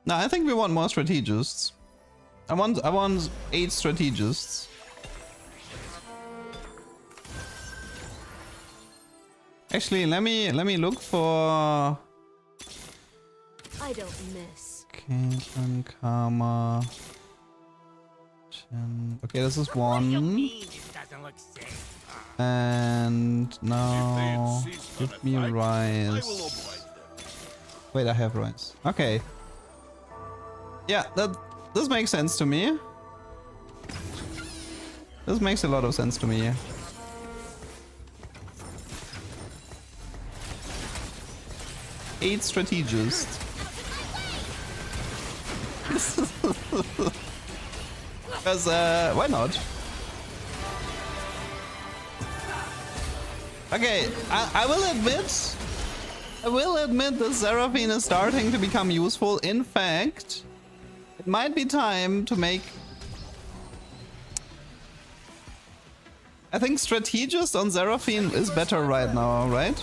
No, I think we want more strategists. I want 8 strategists. Actually, let me look for I don't miss. Caitlyn, Karma. Okay, this is What do you 1. mean it doesn't look safe? And now insist on give a me fight, I will Rise. oblige them. Wait, I have Rise. Okay. Yeah, this makes sense to me. This makes a lot of sense to me. Eight strategists. Because, why not? Okay, I will admit that Seraphine is starting to become useful. In fact, it might be time to make... I think Strategist on Seraphine is better right now, right?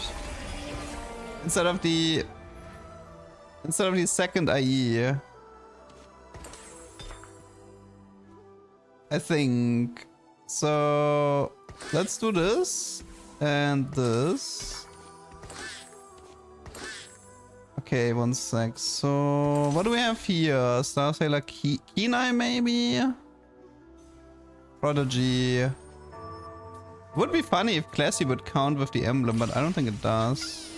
Instead of the second IE. I think. So let's do this and this. Okay, 1 sec. So what do we have here? Star Sailor Kenai maybe? Prodigy. Would be funny if Classy would count with the emblem, but I don't think it does.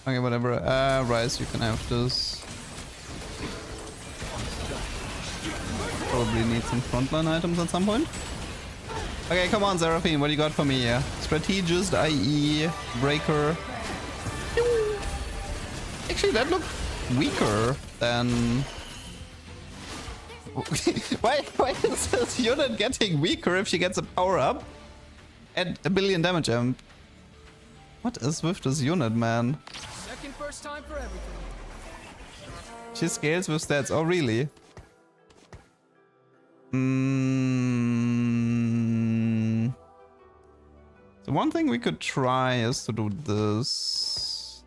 Okay, whatever. Rise, you can have this. Probably need some frontline items at some point. Okay, come on, Seraphine, what do you got for me here? Strategist, IE, Breaker. Actually, that looked weaker than... why is this unit getting weaker if she gets a power up and a billion damage amp? What is with this unit, man? Second first time for everything. She scales with stats. Oh, really? So one thing we could try is to do this.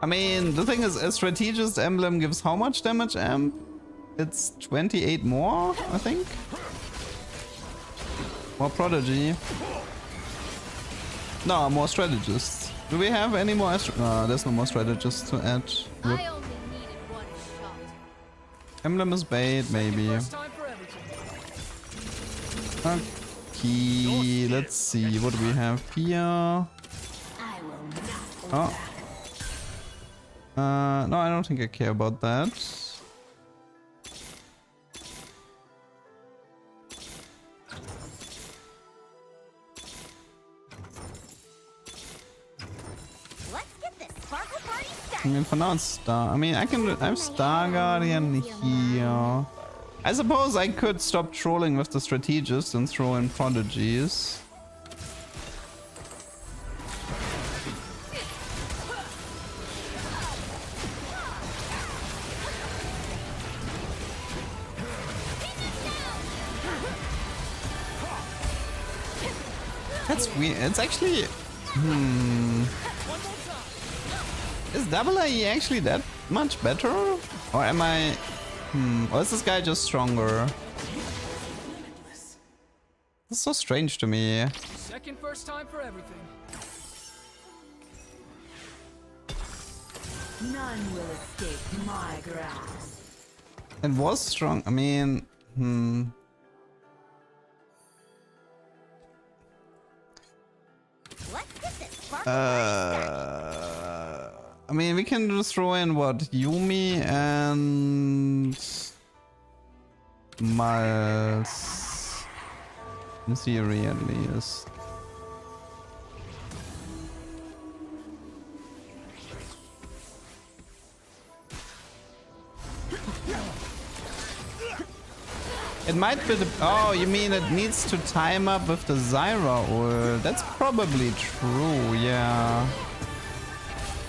I mean, the thing is, a strategist emblem gives how much damage amp? It's 28 more, I think. More prodigy. No, more strategists. Do we have any more? No, there's no more strategists to add. Whoop. I only needed one shot. Emblem is bait, maybe. First time for everything. Okay, let's see. What do we have here? I will not. Oh. No, I don't think I care about that. Let's get this sparkle party I started. mean, for now it's Star. I mean, I have Star Guardian here. I suppose I could stop trolling with the strategist and throw in prodigies. That's weird. It's actually... Is double IE actually that much better? Or am I... Or is this guy just stronger? This is so strange to me. Second first time for everything. None will escape my grasp. It was strong. I mean... Let's get this sparkle party started. I mean, we can just throw in what? Yumi and... Miles. In theory, at least. It might be the... Oh, you mean it needs to time up with the Zyra ult. That's probably true, yeah.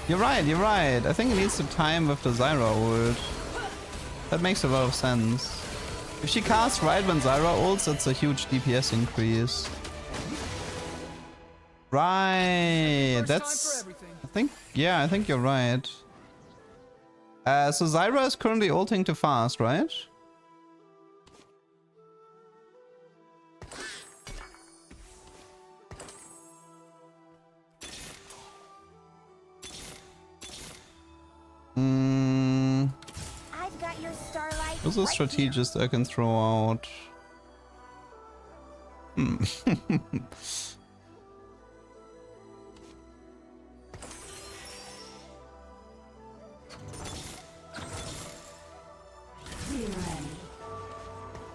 You're right, you're right. I think it needs to time with the Zyra ult. That makes a lot of sense. If she casts right when Zyra ults, that's a huge DPS increase. Right. First time for That's. everything. I think. Yeah, I think you're right. So Zyra is currently ulting too fast, right? I've got your starlight. What's a right strategist I can throw out?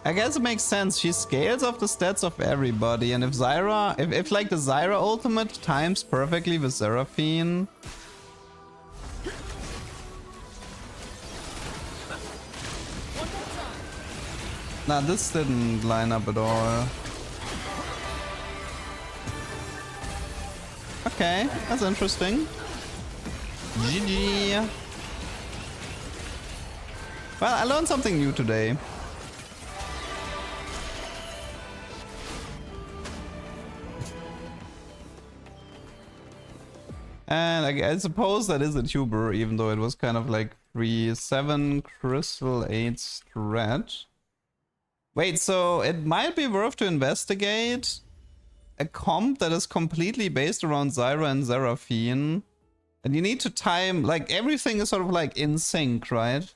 I guess it makes sense. She scales off the stats of everybody, and if Zyra, if like the Zyra ultimate times perfectly with Seraphine. Nah, this didn't line up at all. Okay, that's interesting. GG. Well, I learned something new today. And I suppose that is a tuber, even though it was kind of like 3-7 crystal 8 strat. Wait, so it might be worth to investigate a comp that is completely based around Zyra and Seraphine. And you need to time, like everything is sort of like in sync, right?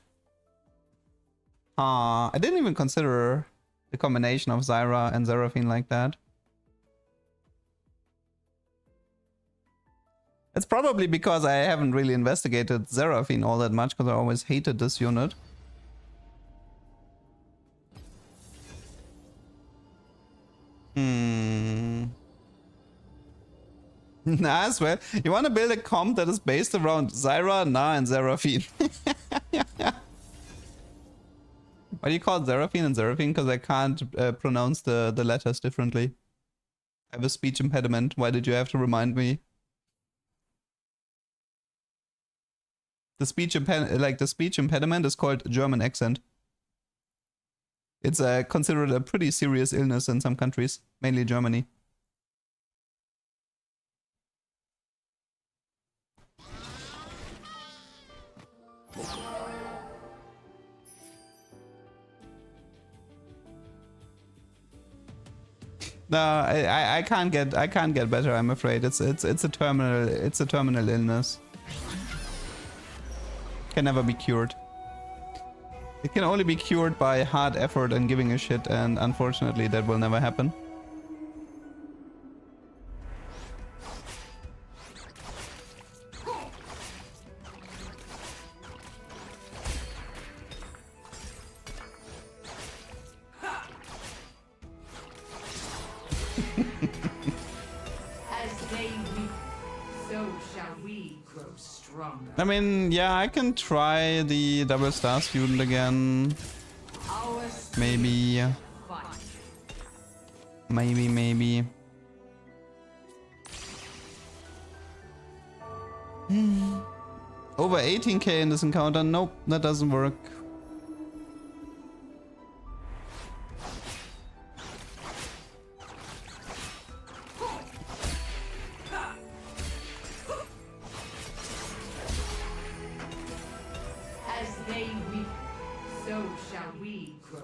I didn't even consider the combination of Zyra and Seraphine like that. It's probably because I haven't really investigated Seraphine all that much, because I always hated this unit. Nah, as well. You want to build a comp that is based around Zyra, Na, and Seraphine. Why do you call it Seraphine and Seraphine? Because I can't pronounce the letters differently. I have a speech impediment. Why did you have to remind me? The speech impediment is called German accent. It's considered a pretty serious illness in some countries, mainly Germany. No, I can't get better. I'm afraid it's a terminal illness. Can never be cured. It can only be cured by hard effort and giving a shit, and unfortunately that will never happen. As they weaken, so shall we grow stronger. I mean, yeah, I can try the double star student again. Maybe. Maybe. Over 18k in this encounter? Nope, that doesn't work. As they weaken, so shall we grow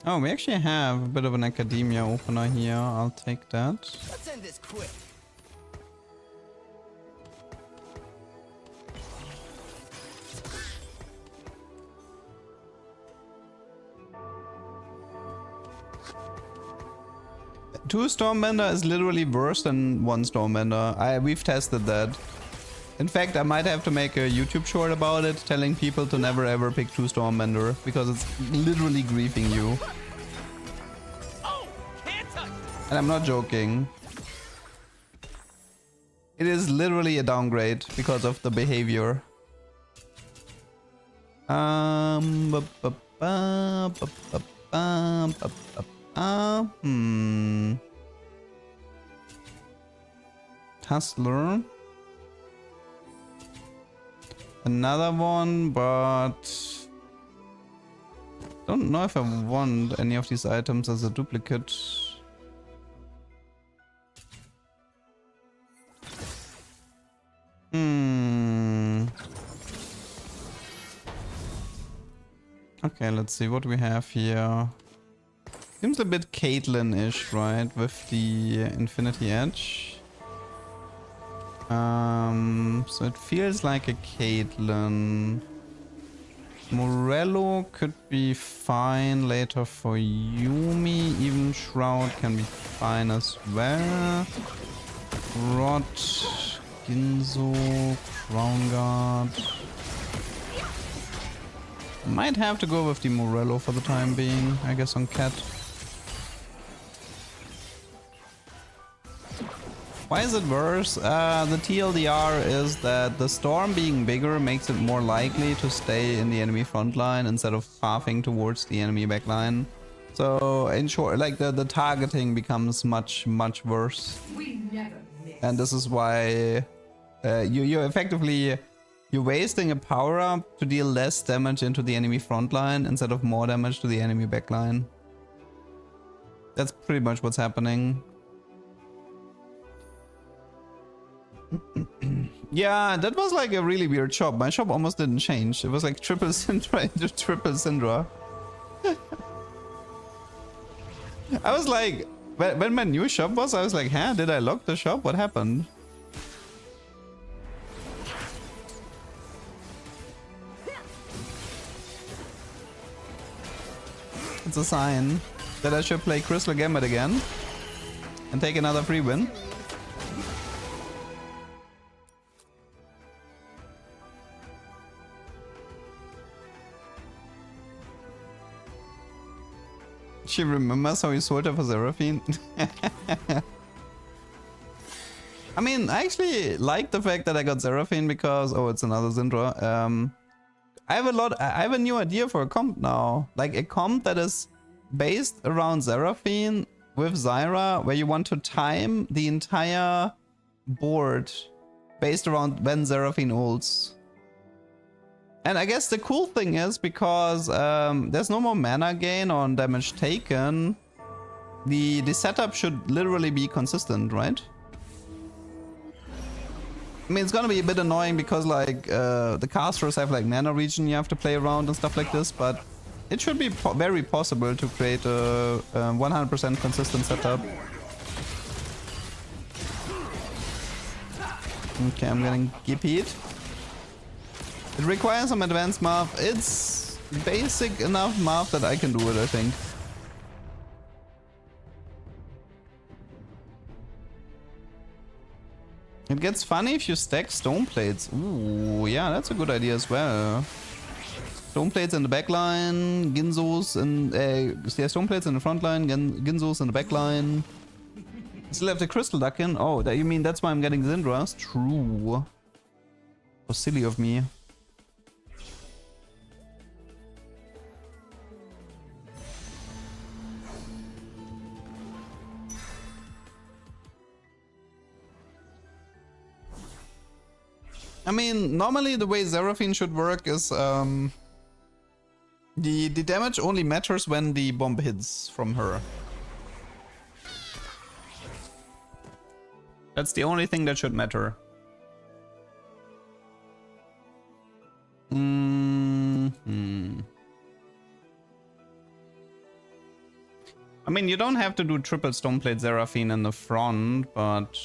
Oh, we actually have a bit of an academia opener here. I'll take that. Let's end this quick. Two Stormbender is literally worse than one Stormbender. We've tested that. In fact, I might have to make a YouTube short about it, telling people to never ever pick two Stormbender, because it's literally griefing you. And I'm not joking. It is literally a downgrade because of the behavior. Hustler. Another one, but Don't know if I want any of these items as a duplicate. Okay, let's see what we have here. Seems a bit Caitlyn-ish, right? With the Infinity Edge. So it feels like a Caitlyn. Morello could be fine later for Yumi. Even Shroud can be fine as well. Rod, Ginzo, Crown Guard. Might have to go with the Morello for the time being, I guess, on Cat. Why is it worse? The TLDR is that the storm being bigger makes it more likely to stay in the enemy front line instead of pathing towards the enemy backline. So in short, like the targeting becomes much worse. We never miss. And this is why you're effectively you're wasting a power up to deal less damage into the enemy front line instead of more damage to the enemy backline. That's pretty much what's happening. Yeah, that was like a really weird shop. My shop almost didn't change. It was like triple Syndra into triple Syndra. I was like, when my new shop was, I was like, huh, did I lock the shop? What happened? It's a sign that I should play Crystal Gambit again and take another free win. She remembers how you sold her for Seraphine. I mean, I actually like the fact that I got Seraphine because... Oh, it's another Syndra. I have a new idea for a comp now. Like a comp that is based around Seraphine with Zyra, where you want to time the entire board based around when Seraphine ults. And I guess the cool thing is, because there's no more mana gain on damage taken, the setup should literally be consistent, right? I mean, it's gonna be a bit annoying because like the casters have like mana regen you have to play around and stuff like this, but it should be very possible to create a 100% consistent setup. Okay, I'm getting gippied. It requires some advanced math. It's basic enough math that I can do it, I think. It gets funny if you stack stone plates. Ooh, yeah, that's a good idea as well. Stone plates in the back line, Ginzos and stone plates in the front line, Ginzos in the back line. Still have the crystal duck in. Oh, you mean that's why I'm getting Syndras? True. So silly of me. I mean, normally the way Seraphine should work is the damage only matters when the bomb hits from her. That's the only thing that should matter. I mean, you don't have to do triple Stoneplate Seraphine in the front, but...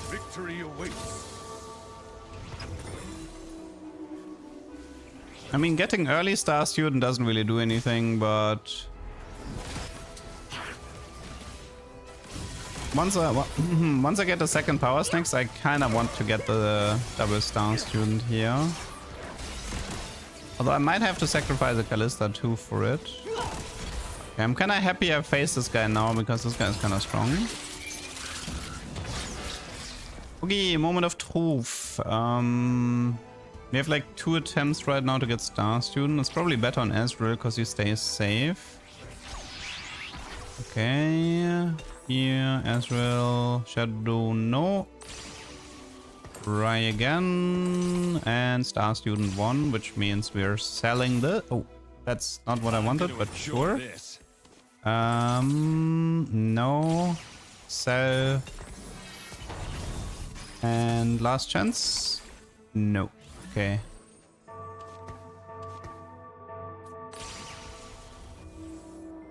Victory awaits. I mean, getting early Star Student doesn't really do anything, but... Once I get the second Power Snakes, I kind of want to get the double Star Student here. Although I might have to sacrifice a Callista too for it. Okay, I'm kind of happy I faced this guy now, because this guy is kind of strong. Okay, moment of truth. We have like 2 attempts right now to get Star Student. It's probably better on Ezreal because he stays safe. Okay. Here, Ezreal, Shadow, no. Try again. And Star Student 1, which means we're selling the... Oh, that's not what I wanted, but sure. No. Sell. And last chance? No. Okay.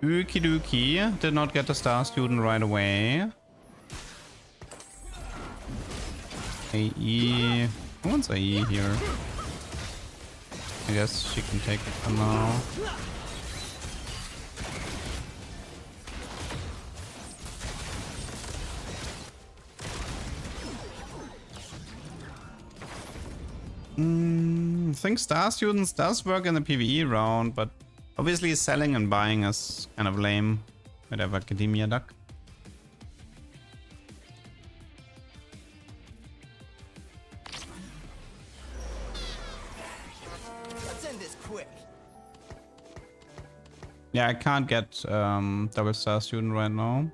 Okie dokie. Did not get the Star Student right away. AE. Who wants AE here? I guess she can take it for now. I think Star Students does work in the PvE round, but obviously selling and buying is kind of lame. Whatever, Academia Duck. Let's end this quick. Yeah, I can't get double Star Student right now.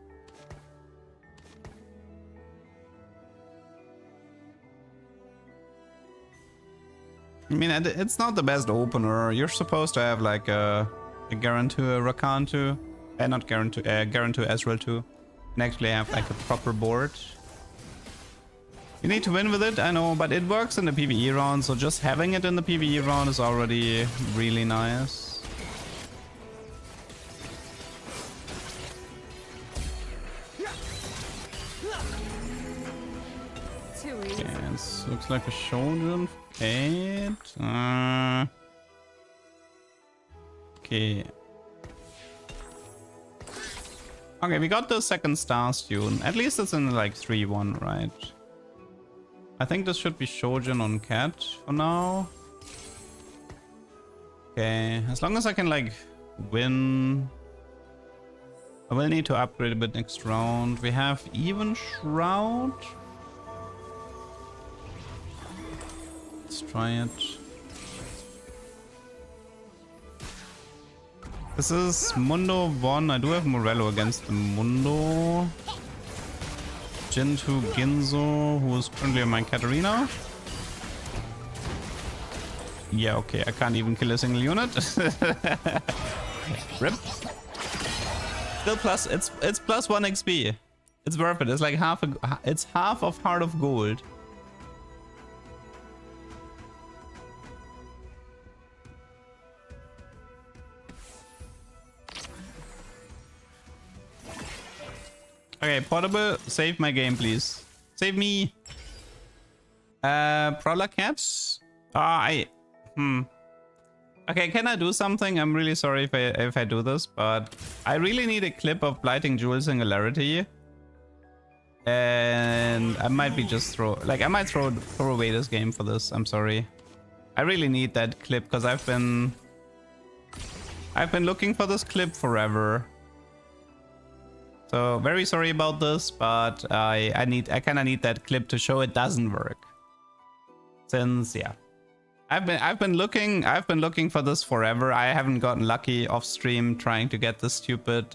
I mean, it's not the best opener. You're supposed to have like a Garen 2, a Rakan 2, not Garen 2, Garen 2, Ezreal 2, and actually have like a proper board. You need to win with it, I know, but it works in the PvE round, so just having it in the PvE round is already really nice. Okay, this looks like a Shogun. Kate. Okay. Okay, we got the second Star Student. At least it's in like 3-1, right? I think this should be Shojin on Cat for now. Okay, as long as I can like win. I will need to upgrade a bit next round. We have even Shroud. Let's try it. This is Mundo 1. I do have Morello against the Mundo. Jintu Ginzo, who is currently on my Katarina. Yeah, okay, I can't even kill a single unit. Rip. Still plus, it's plus 1 XP. It's worth it. It's like it's half of Heart of Gold. Okay, Portable, save my game, please. Save me. Prowler Cats? Okay, can I do something? I'm really sorry if I do this, but I really need a clip of Blighting Jewel Singularity. And I might be just I might throw away this game for this. I'm sorry. I really need that clip because I've been looking for this clip forever. So very sorry about this, but I kind of need that clip to show it doesn't work. Since yeah, I've been looking for this forever. I haven't gotten lucky off stream trying to get this stupid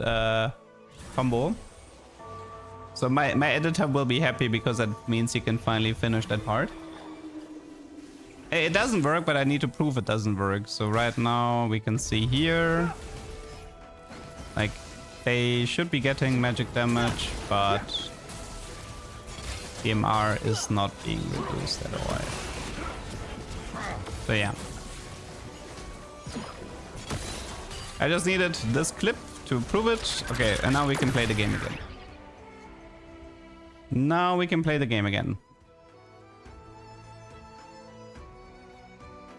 combo. So my editor will be happy because that means he can finally finish that part. It doesn't work, but I need to prove it doesn't work. So right now we can see here, like, they should be getting magic damage, but DMR is not being reduced at all. So yeah. I just needed this clip to prove it. Okay, and now we can play the game again. Now we can play the game again.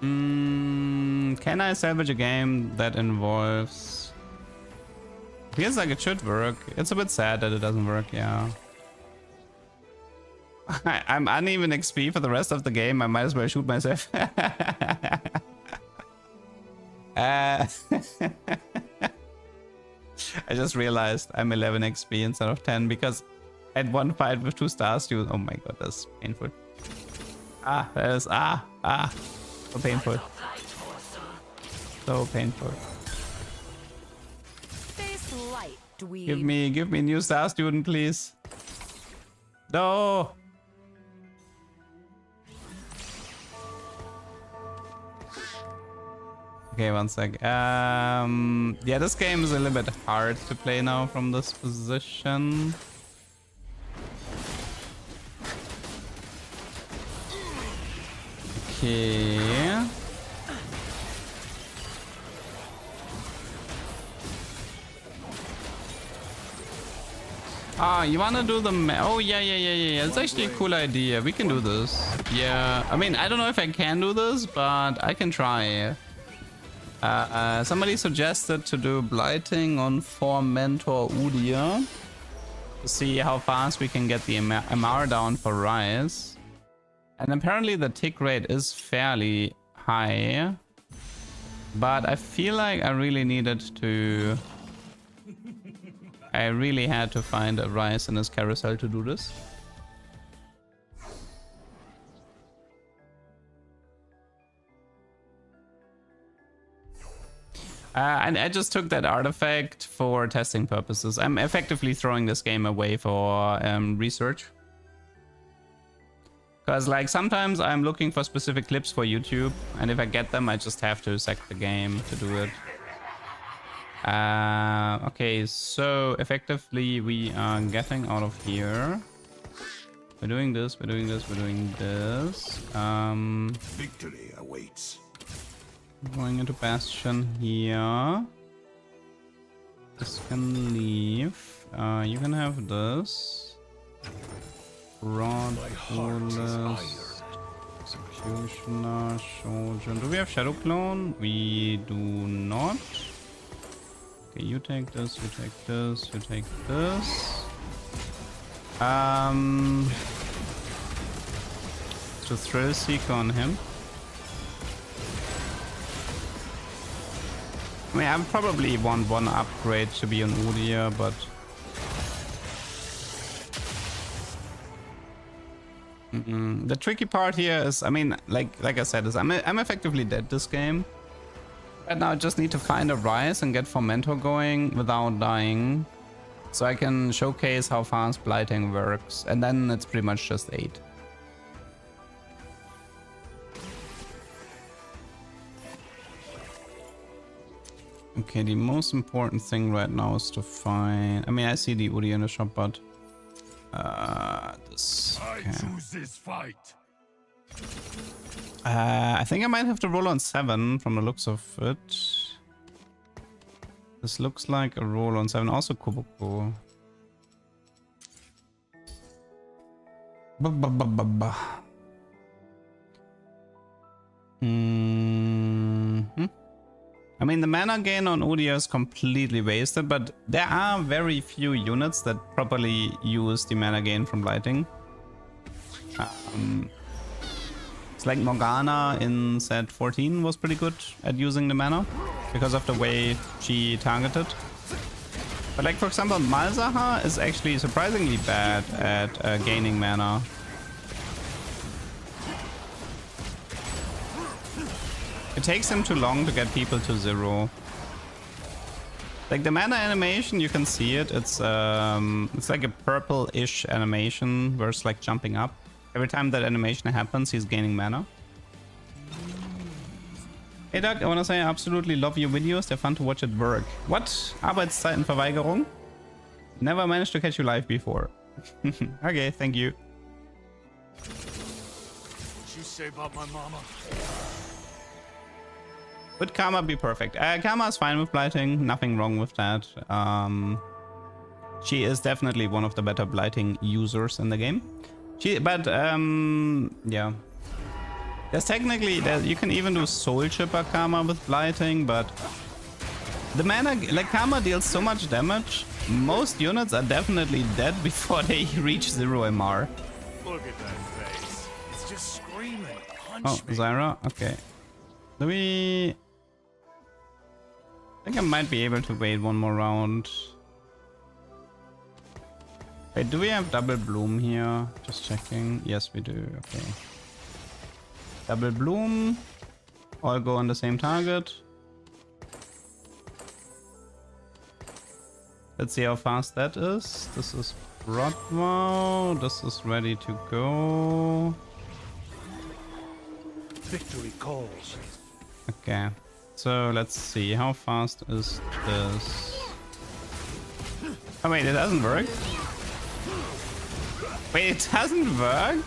Can I salvage a game that involves... Feels like it should work. It's a bit sad that it doesn't work, yeah. I'm uneven XP for the rest of the game. I might as well shoot myself. I just realized I'm 11 XP instead of 10 because I had one fight with 2 stars. Dude. Oh my god, that's painful. That is so painful. So painful. Face light dweeb. Give me new star student, please. No. Okay, one sec. Yeah, this game is a little bit hard to play now from this position. Okay. Ah, you wanna do the oh yeah. It's actually a cool idea. We can do this. Yeah, I mean, I don't know if I can do this, but I can try. Somebody suggested to do blighting on 4 Mentor Udia to see how fast we can get the MR down for Rise. And apparently the tick rate is fairly high, but I feel like I really needed to... I really had to find a Rise in his carousel to do this. And I just took that artifact for testing purposes. I'm effectively throwing this game away for research. Because like sometimes I'm looking for specific clips for YouTube, and if I get them I just have to sack the game to do it. Okay, so effectively we are getting out of here. We're doing this, we're doing this, we're doing this. Victory awaits. Going into Bastion here. This can leave. You can have this. Rod, Police, Executioner, Shogun. Do we have Shadow Clone? We do not. Okay, you take this, you take this, you take this. To Thrill Seeker on him. I mean, I probably want one upgrade to be on Udia, but... The tricky part here is, I mean, like I said, is I'm effectively dead this game. Right now I just need to find a Rise and get Fermentor going without dying. So I can showcase how fast Blighting works, and then it's pretty much just 8. Okay, the most important thing right now is to find... I mean, I see the Udi in the shop, but... this... Okay. I choose this fight. I think I might have to roll on 7 from the looks of it. This looks like a roll on 7. Also Kobuko. I mean, the mana gain on Udia is completely wasted, but there are very few units that properly use the mana gain from Blighting. It's like Morgana in set 14 was pretty good at using the mana because of the way she targeted. But like, for example, Malzahar is actually surprisingly bad at gaining mana. It takes him too long to get people to 0. Like the mana animation, you can see it. It's like a purple-ish animation where it's like jumping up. Every time that animation happens, he's gaining mana. Hey Doug, I want to say I absolutely love your videos. They're fun to watch at work. What? Arbeitszeitenverweigerung? Never managed to catch you live before. Okay, thank you. What you say about my mama? Would Karma be perfect? Karma is fine with Blighting. Nothing wrong with that. She is definitely one of the better Blighting users in the game. Yeah. There's technically, you can even do Soul Chipper Karma with Blighting, but the mana, like Karma deals so much damage, most units are definitely dead before they reach 0 MR. Look at that face. It's just screaming. Punch Oh, me. Zyra? Okay. Do we... I think I might be able to wait one more round. Wait, do we have double bloom here? Just checking. Yes, we do. Okay. Double bloom. All go on the same target. Let's see how fast that is. This is Broadwow. This is ready to go. Victory calls. Okay. So let's see. How fast is this? Oh wait, it doesn't work? Wait, it doesn't work?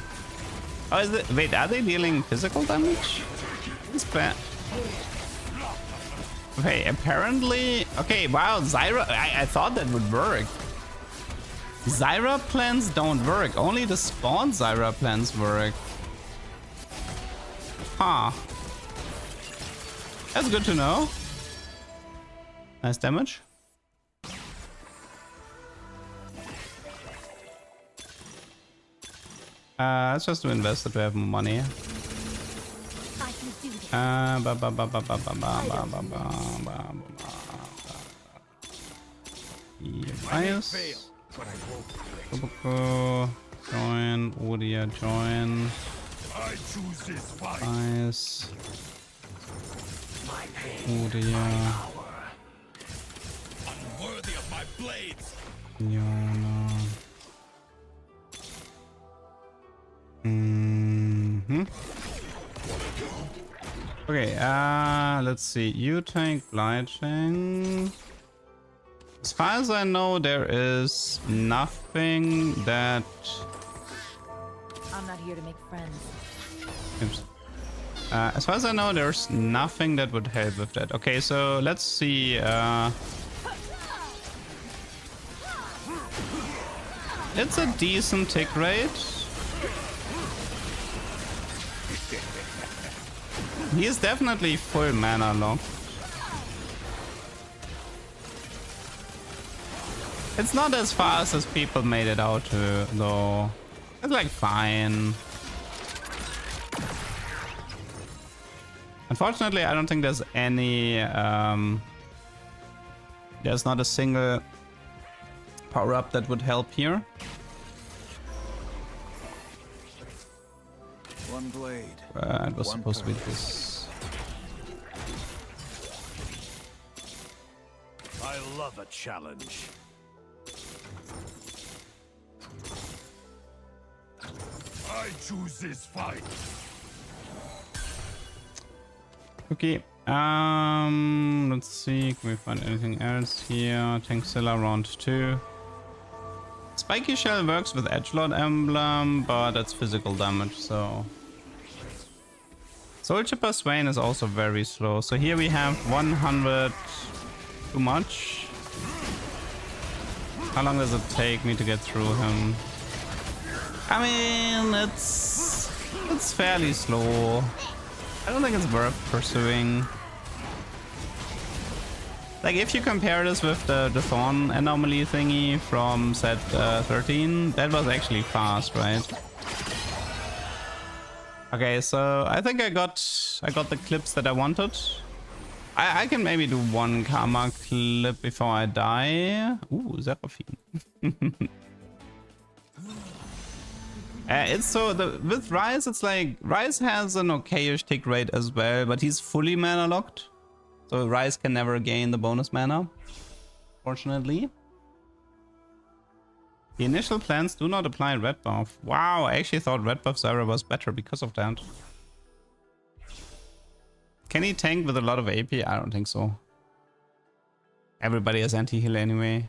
Oh, is it? Wait, are they dealing physical damage? It's bad. Okay, apparently... Okay, wow, Zyra... I thought that would work. Zyra plans don't work. Only the spawn Zyra plans work. Huh. That's good to know. Nice damage. Let's just invest it to have more money. I can do this. Bias. Join. Odia, join. I choose this fight. Bias. Odia. Worthy of my blades. Yona. Okay, let's see. You take blighting. As far as I know, there is nothing that... I'm not here to make friends. Oops. As far as I know, there's nothing that would help with that. Okay, so let's see. It's a decent tick rate. He is definitely full mana locked. It's not as fast as people made it out to, though. It's like fine. Unfortunately, I don't think there's any... there's not a single power-up that would help here. One blade. It was supposed to be this. I love a challenge. I choose this fight. Okay. Let's see. Can we find anything else here? Tankzilla round 2. Spiky Shell works with Edgelord Emblem, but that's physical damage, so... Soul Chipper Swain is also very slow. So here we have 100 too much. How long does it take me to get through him? I mean, it's fairly slow. I don't think it's worth pursuing. Like, if you compare this with the Thorn anomaly thingy from set 13, that was actually fast, right? Okay, so I think I got the clips that I wanted. I can maybe do one karma clip before I die. Ooh, Seraphine. It's so with Rise, it's like Rise has an okayish tick rate as well, but he's fully mana locked, so Rise can never gain the bonus mana, fortunately. The initial plans do not apply red buff. Wow, I actually thought red buff Zyra was better because of that. Can he tank with a lot of AP? I don't think so. Everybody has anti-heal anyway.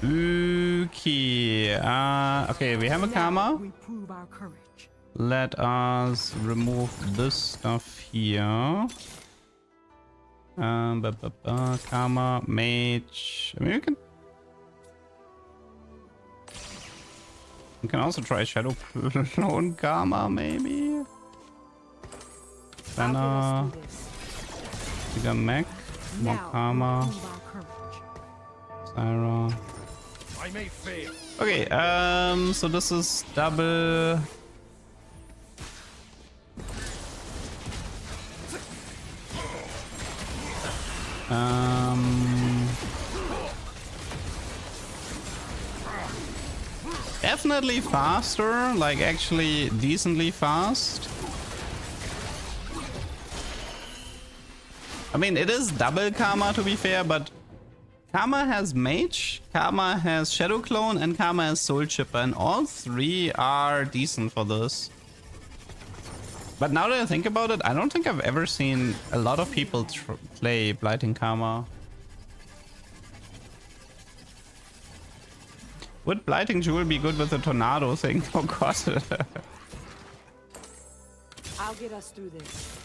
Okay. Okay, we have a karma. We prove our courage. Let us remove this stuff here. Karma, mage. I mean, we can also try Shadow Clone Karma, maybe. Banner. Bigger mech. More karma. Zyra. I may fail. Okay, so this is double. Definitely faster, like actually decently fast. I mean, it is double karma to be fair, but Karma has Mage, Karma has Shadow Clone, and Karma has Soul Chipper, and all three are decent for this. But now that I think about it, I don't think I've ever seen a lot of people play Blighting Karma. Would Blighting Jewel be good with the Tornado thing? Oh god. I'll get us through this.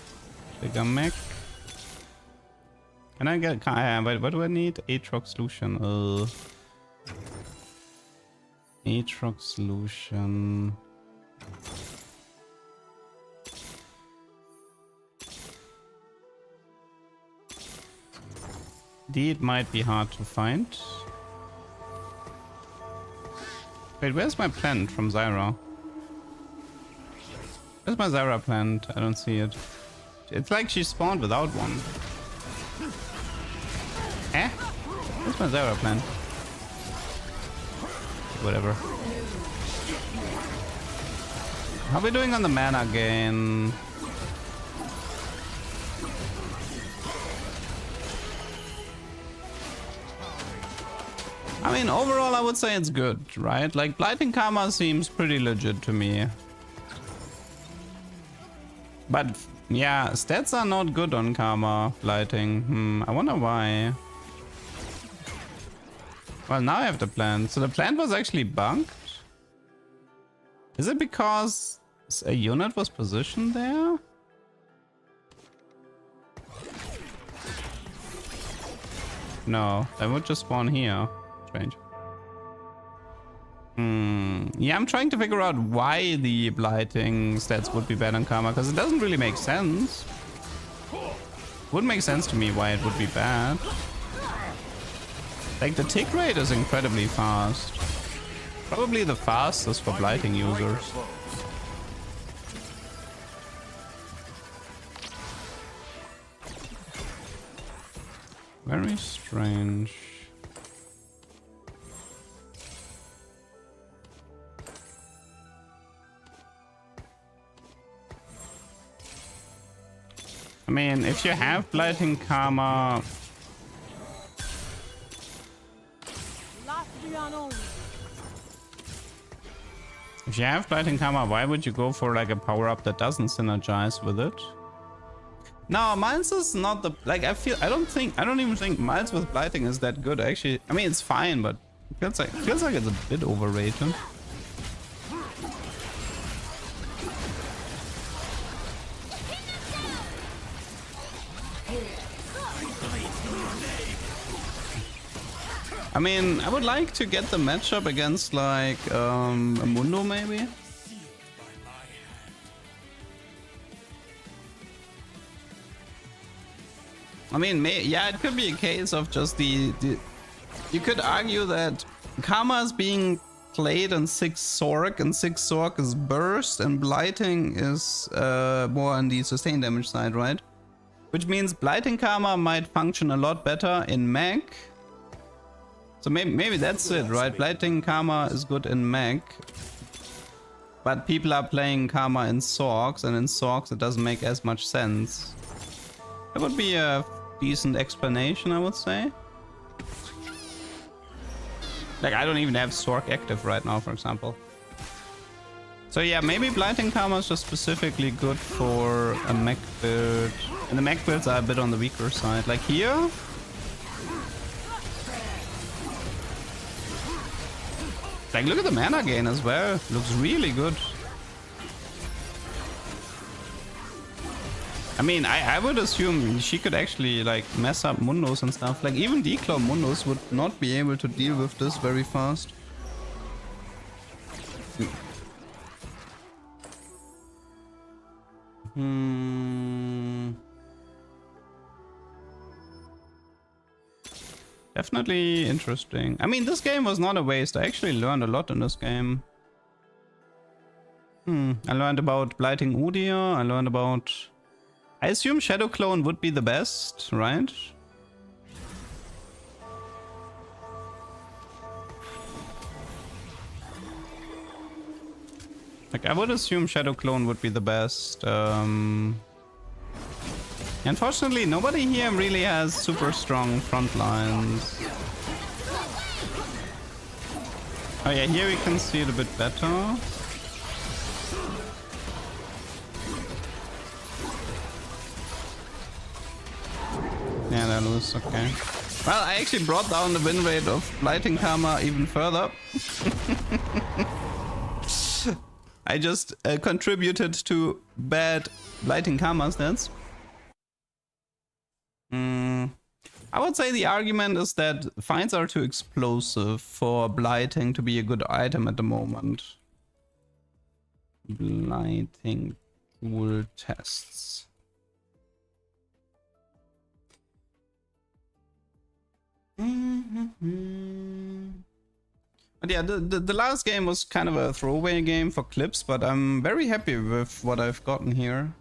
Bigger mech. Can I get... wait, what do I need? Aatrox solution. Aatrox solution. It might be hard to find. Wait, where's my plant from Zyra? Where's my Zyra plant? I don't see it. It's like she spawned without one. Eh? Where's my Zyra plant? Whatever. How are we doing on the mana gain? I mean, overall, I would say it's good, right? Like, Blighting Karma seems pretty legit to me. But, yeah, stats are not good on Karma Blighting. I wonder why. Well, now I have the plant. So the plant was actually bugged? Is it because a unit was positioned there? No, I would just spawn here. Strange. Yeah, I'm trying to figure out why the Blighting stats would be bad on Karma, because it doesn't really make sense. Wouldn't make sense to me why it would be bad. Like, the tick rate is incredibly fast. Probably the fastest for Blighting users. Very strange. I mean, if you have Blighting Karma... If you have Blighting Karma, why would you go for like a power-up that doesn't synergize with it? No, Miles is not the... Like, I don't even think Miles with Blighting is that good, actually. I mean, it's fine, but it feels like it's a bit overrated. I mean, I would like to get the matchup against like a Mundo maybe. I mean, yeah, it could be a case of just the you could argue that Karma is being played in 6 Sork, and 6 Sork is burst, and Blighting is more on the sustained damage side, right? Which means Blighting Karma might function a lot better in mech. So maybe that's it, right? Blighting Karma is good in mech, but people are playing Karma in Sorks, and in Sorks it doesn't make as much sense. That would be a decent explanation, I would say. Like, I don't even have Sork active right now, for example. So yeah, maybe Blighting Karma is just specifically good for a mech build. And the mech builds are a bit on the weaker side. Like here... Like, look at the mana gain as well. Looks really good. I mean, I would assume she could actually, like, mess up Mundos and stuff. Like, even Declaw Mundos would not be able to deal with this very fast. Definitely interesting. I mean, this game was not a waste. I actually learned a lot in this game. I learned about Blighting Udyr. I learned about... I assume Shadow Clone would be the best, right? Like, I would assume Shadow Clone would be the best. Unfortunately, nobody here really has super strong front lines. Oh yeah, here we can see it a bit better. Yeah, that was okay. Well, I actually brought down the win rate of Blighting Karma even further. I just contributed to bad Blighting Karma stats. I would say the argument is that finds are too explosive for Blighting to be a good item at the moment. Blighting tool tests. But yeah, the last game was kind of a throwaway game for clips, but I'm very happy with what I've gotten here.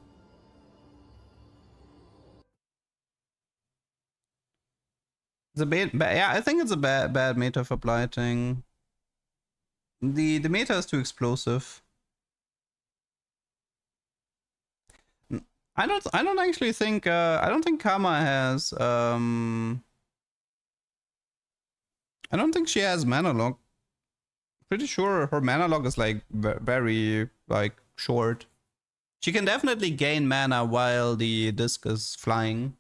It's a yeah, I think it's a bad meta for Blighting. The meta is too explosive. I don't actually think I don't think Karma has I don't think she has mana log. Pretty sure her mana log is like very like short. She can definitely gain mana while the disc is flying.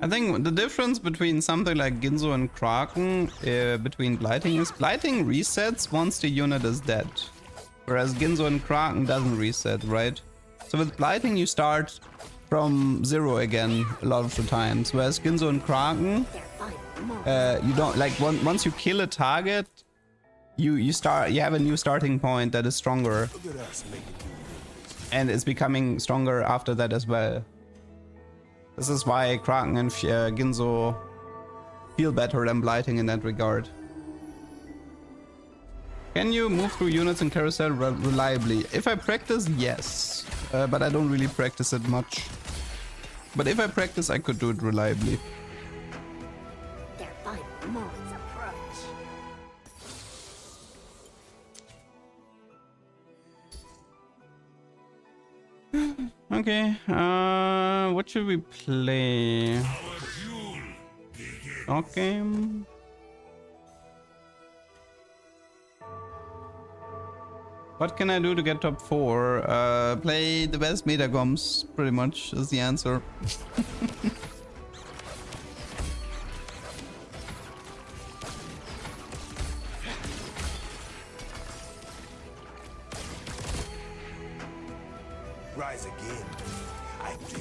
I think the difference between something like Ginzo and Kraken between Blighting is Blighting resets once the unit is dead. Whereas Ginzo and Kraken doesn't reset, right? So with Blighting you start from 0 again a lot of the times. Whereas Ginzo and Kraken, you don't like once you kill a target, you have a new starting point that is stronger. And it's becoming stronger after that as well. This is why Kraken and Ginzo feel better than Blighting in that regard. Can you move through units in Carousel reliably? If I practice, yes. But I don't really practice it much. But if I practice, I could do it reliably. They're fine. Moment's approach. Okay, what should we play? Okay. What can I do to get top 4? Play the best metagoms, pretty much, is the answer. Rise again. I dare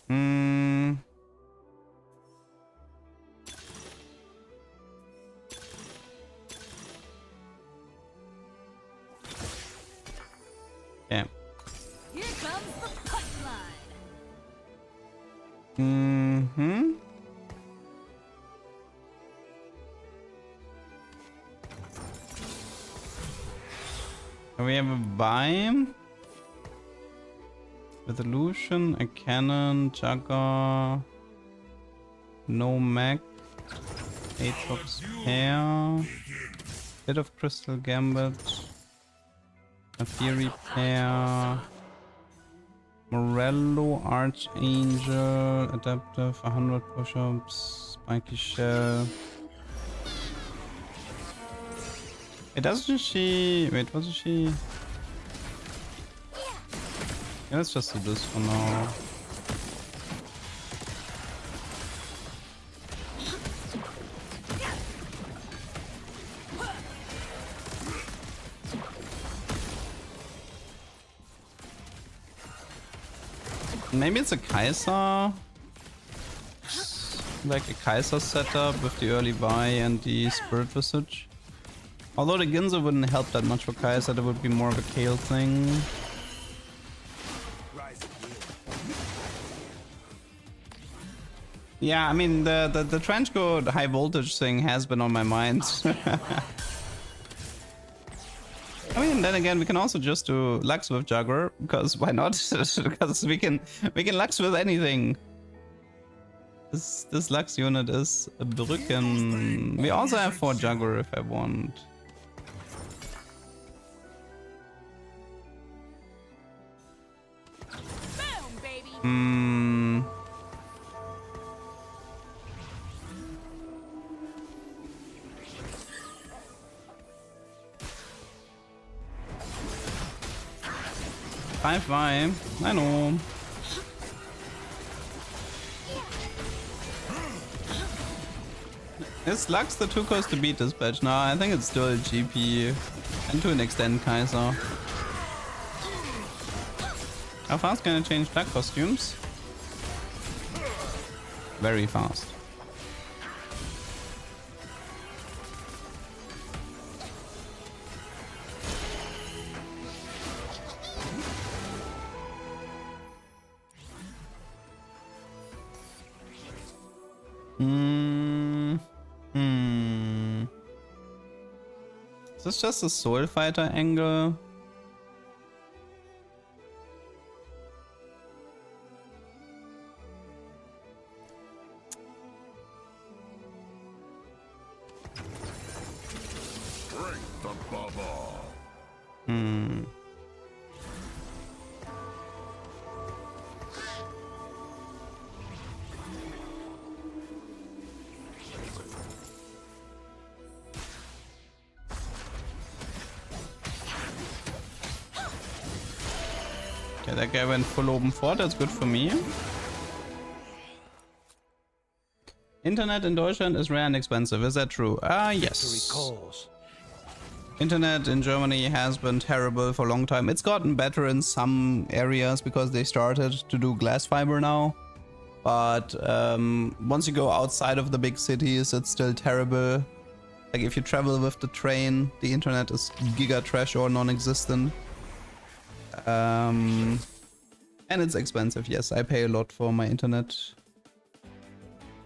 you. Yeah. Here comes the punchline. We have a Vime. Resolution, a cannon, Jugger, no mech, 8 of spare, bit of crystal gambit, a fury pair, Morello, Archangel, adaptive, 100 push-ups, spiky shell. Wait, doesn't she? Wait, wasn't she? Yeah, let's just do this for now. Maybe it's a Kaiser? Like a Kaiser setup with the early buy and the Spirit Visage. Although the Ginzo wouldn't help that much for Kaiser, that would be more of a Kale thing. Yeah, I mean, the trenchcoat high voltage thing has been on my mind. then again, we can also just do Lux with Jugger, because why not? Because we can Lux with anything. This Lux unit is a Brücken. We also have 4 Jugger if I want. Boom, baby. Hmm. Five. I know. Is Lux the 2 cost to beat this patch? No, I think it's still GP and to an extent Kaiser. How fast can I change tag costumes? Very fast. Is this just a Soul Fighter angle? Strength above all. Okay, that guy went full open fort, that's good for me. Internet in Deutschland is rare and expensive, is that true? Yes. Internet in Germany has been terrible for a long time. It's gotten better in some areas because they started to do glass fiber now. But once you go outside of the big cities, it's still terrible. Like if you travel with the train, the internet is giga trash or non-existent. And it's expensive, yes, I pay a lot for my internet.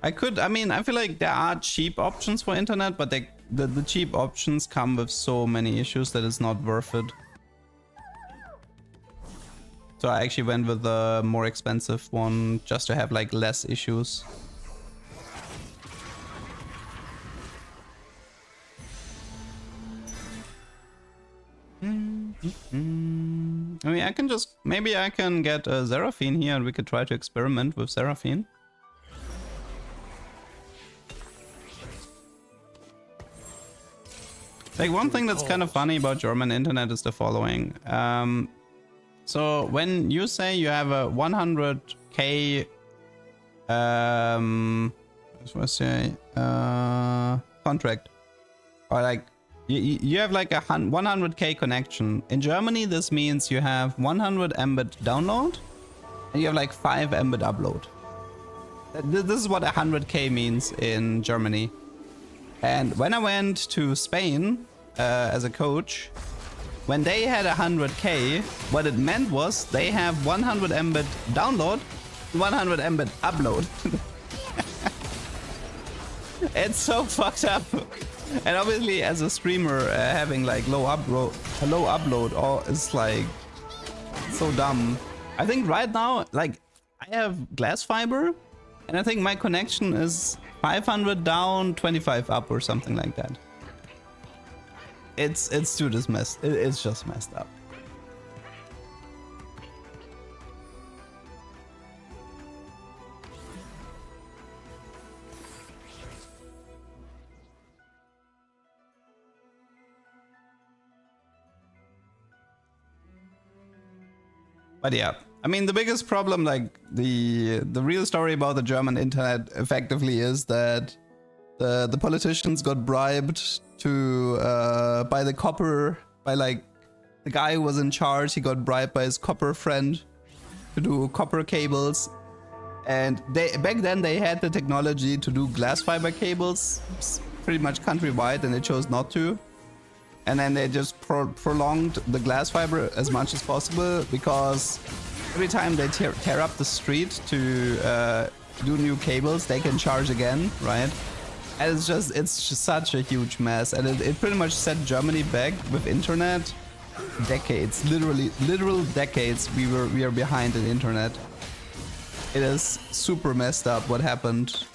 I feel like there are cheap options for internet, but the cheap options come with so many issues that it's not worth it. So I actually went with the more expensive one just to have like less issues. I mean, I can just... Maybe I can get a Seraphine here and we could try to experiment with Seraphine. Like, one thing that's kind of funny about German internet is the following. So, when you say you have a 100k... contract. Or like... You have like a 100k connection. In Germany, this means you have 100 Mbit download and you have like 5 Mbit upload. This is what 100k means in Germany. And when I went to Spain as a coach, when they had 100k, what it meant was they have 100 Mbit download, 100 Mbit upload. It's so fucked up. And obviously, as a streamer, having like low upload is like so dumb. I think right now, like, I have glass fiber, and I think my connection is 500 down, 25 up, or something like that. It's just messed up. But yeah, I mean, the biggest problem, like the real story about the German internet effectively is that the politicians got bribed to by the copper, by like the guy who was in charge. He got bribed by his copper friend to do copper cables, and back then they had the technology to do glass fiber cables pretty much countrywide, and they chose not to. And then they just prolonged the glass fiber as much as possible, because every time they tear up the street to do new cables, they can charge again, right? And it's just such a huge mess, and it pretty much set Germany back with internet decades, literal decades we are behind in internet. It is super messed up what happened.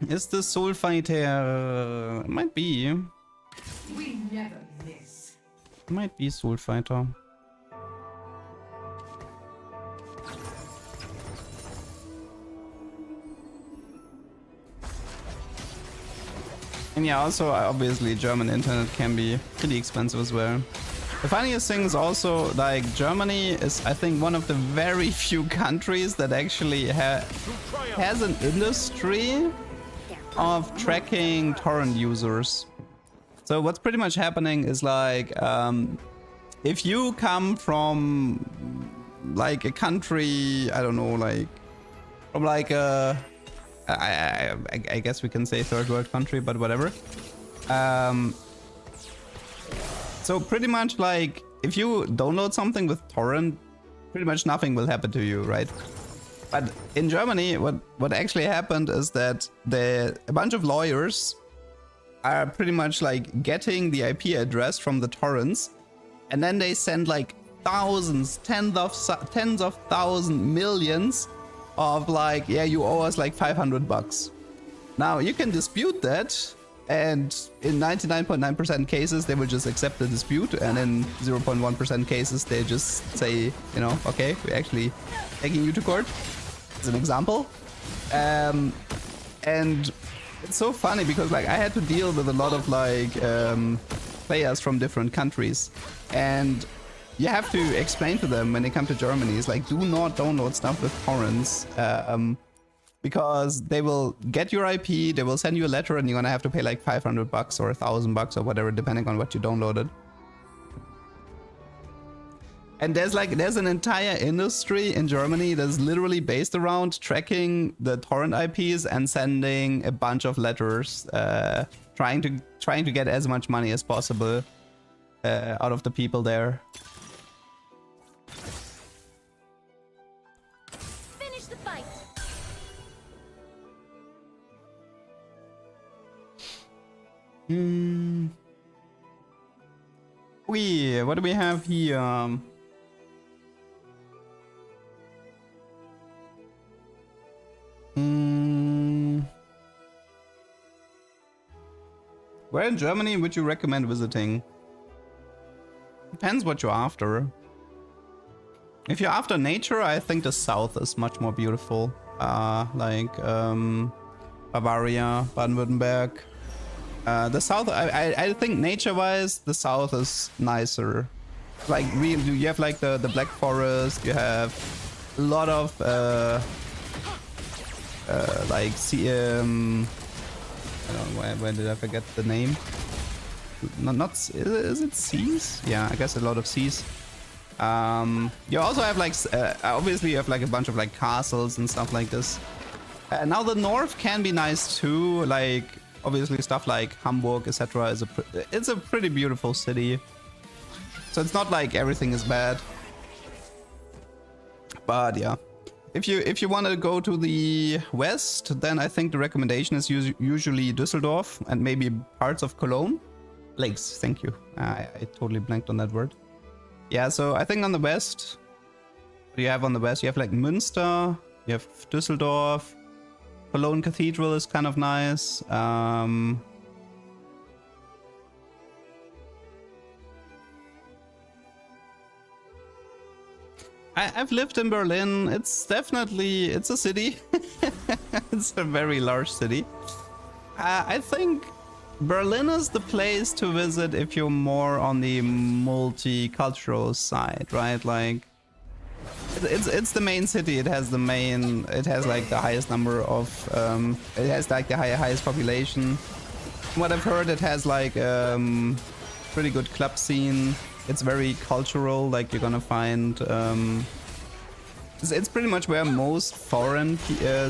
Is this Soul Fighter? It might be. We never miss. It might be Soul Fighter. And yeah, also obviously German internet can be pretty expensive as well. The funniest thing is also like Germany is I think one of the very few countries that actually has an industry of tracking torrent users. So what's pretty much happening is like if you come from like a country, I don't know, like from like a I guess we can say third world country, but whatever. So pretty much like if you download something with torrent, pretty much nothing will happen to you, right? But in Germany, what actually happened is that a bunch of lawyers are pretty much like getting the IP address from the torrents, and then they send like thousands, tens of thousands, millions of like, yeah, you owe us like $500. Now you can dispute that, and in 99.9% cases they will just accept the dispute, and in 0.1% cases they just say, you know, okay, we're actually taking you to court. As an example. And it's so funny because like I had to deal with a lot of like players from different countries, and you have to explain to them when they come to Germany, it's like, do not download stuff with torrents, because they will get your IP, they will send you a letter, and you're gonna have to pay like $500 or $1,000 or whatever, depending on what you downloaded. And there's an entire industry in Germany that's literally based around tracking the torrent IPs and sending a bunch of letters, trying to get as much money as possible out of the people there. Finish the fight. What do we have here? Where in Germany would you recommend visiting? Depends what you're after. If you're after nature, I think the south is much more beautiful. Like Bavaria, Baden-Württemberg. The south, I think nature-wise, the south is nicer. Like really, you have like the Black Forest. You have a lot of like I don't know, where did I forget the name? Not is it seas? Yeah, I guess a lot of seas. You also have like obviously you have like a bunch of like castles and stuff like this. Now the north can be nice too, like obviously stuff like Hamburg, etc. It's a pretty beautiful city. So it's not like everything is bad. But yeah. If you want to go to the west, then I think the recommendation is usually Düsseldorf and maybe parts of Cologne. Lakes, thank you. I totally blanked on that word. Yeah, so I think on the west, what do you have on the west? You have like Münster, you have Düsseldorf, Cologne Cathedral is kind of nice. I've lived in Berlin. It's a city. It's a very large city. I think Berlin is the place to visit if you're more on the multicultural side, right? Like it's the main city. It has like the highest number of it has like the highest population. From what I've heard, it has like pretty good club scene. It's very cultural, like you're gonna find it's pretty much where most foreign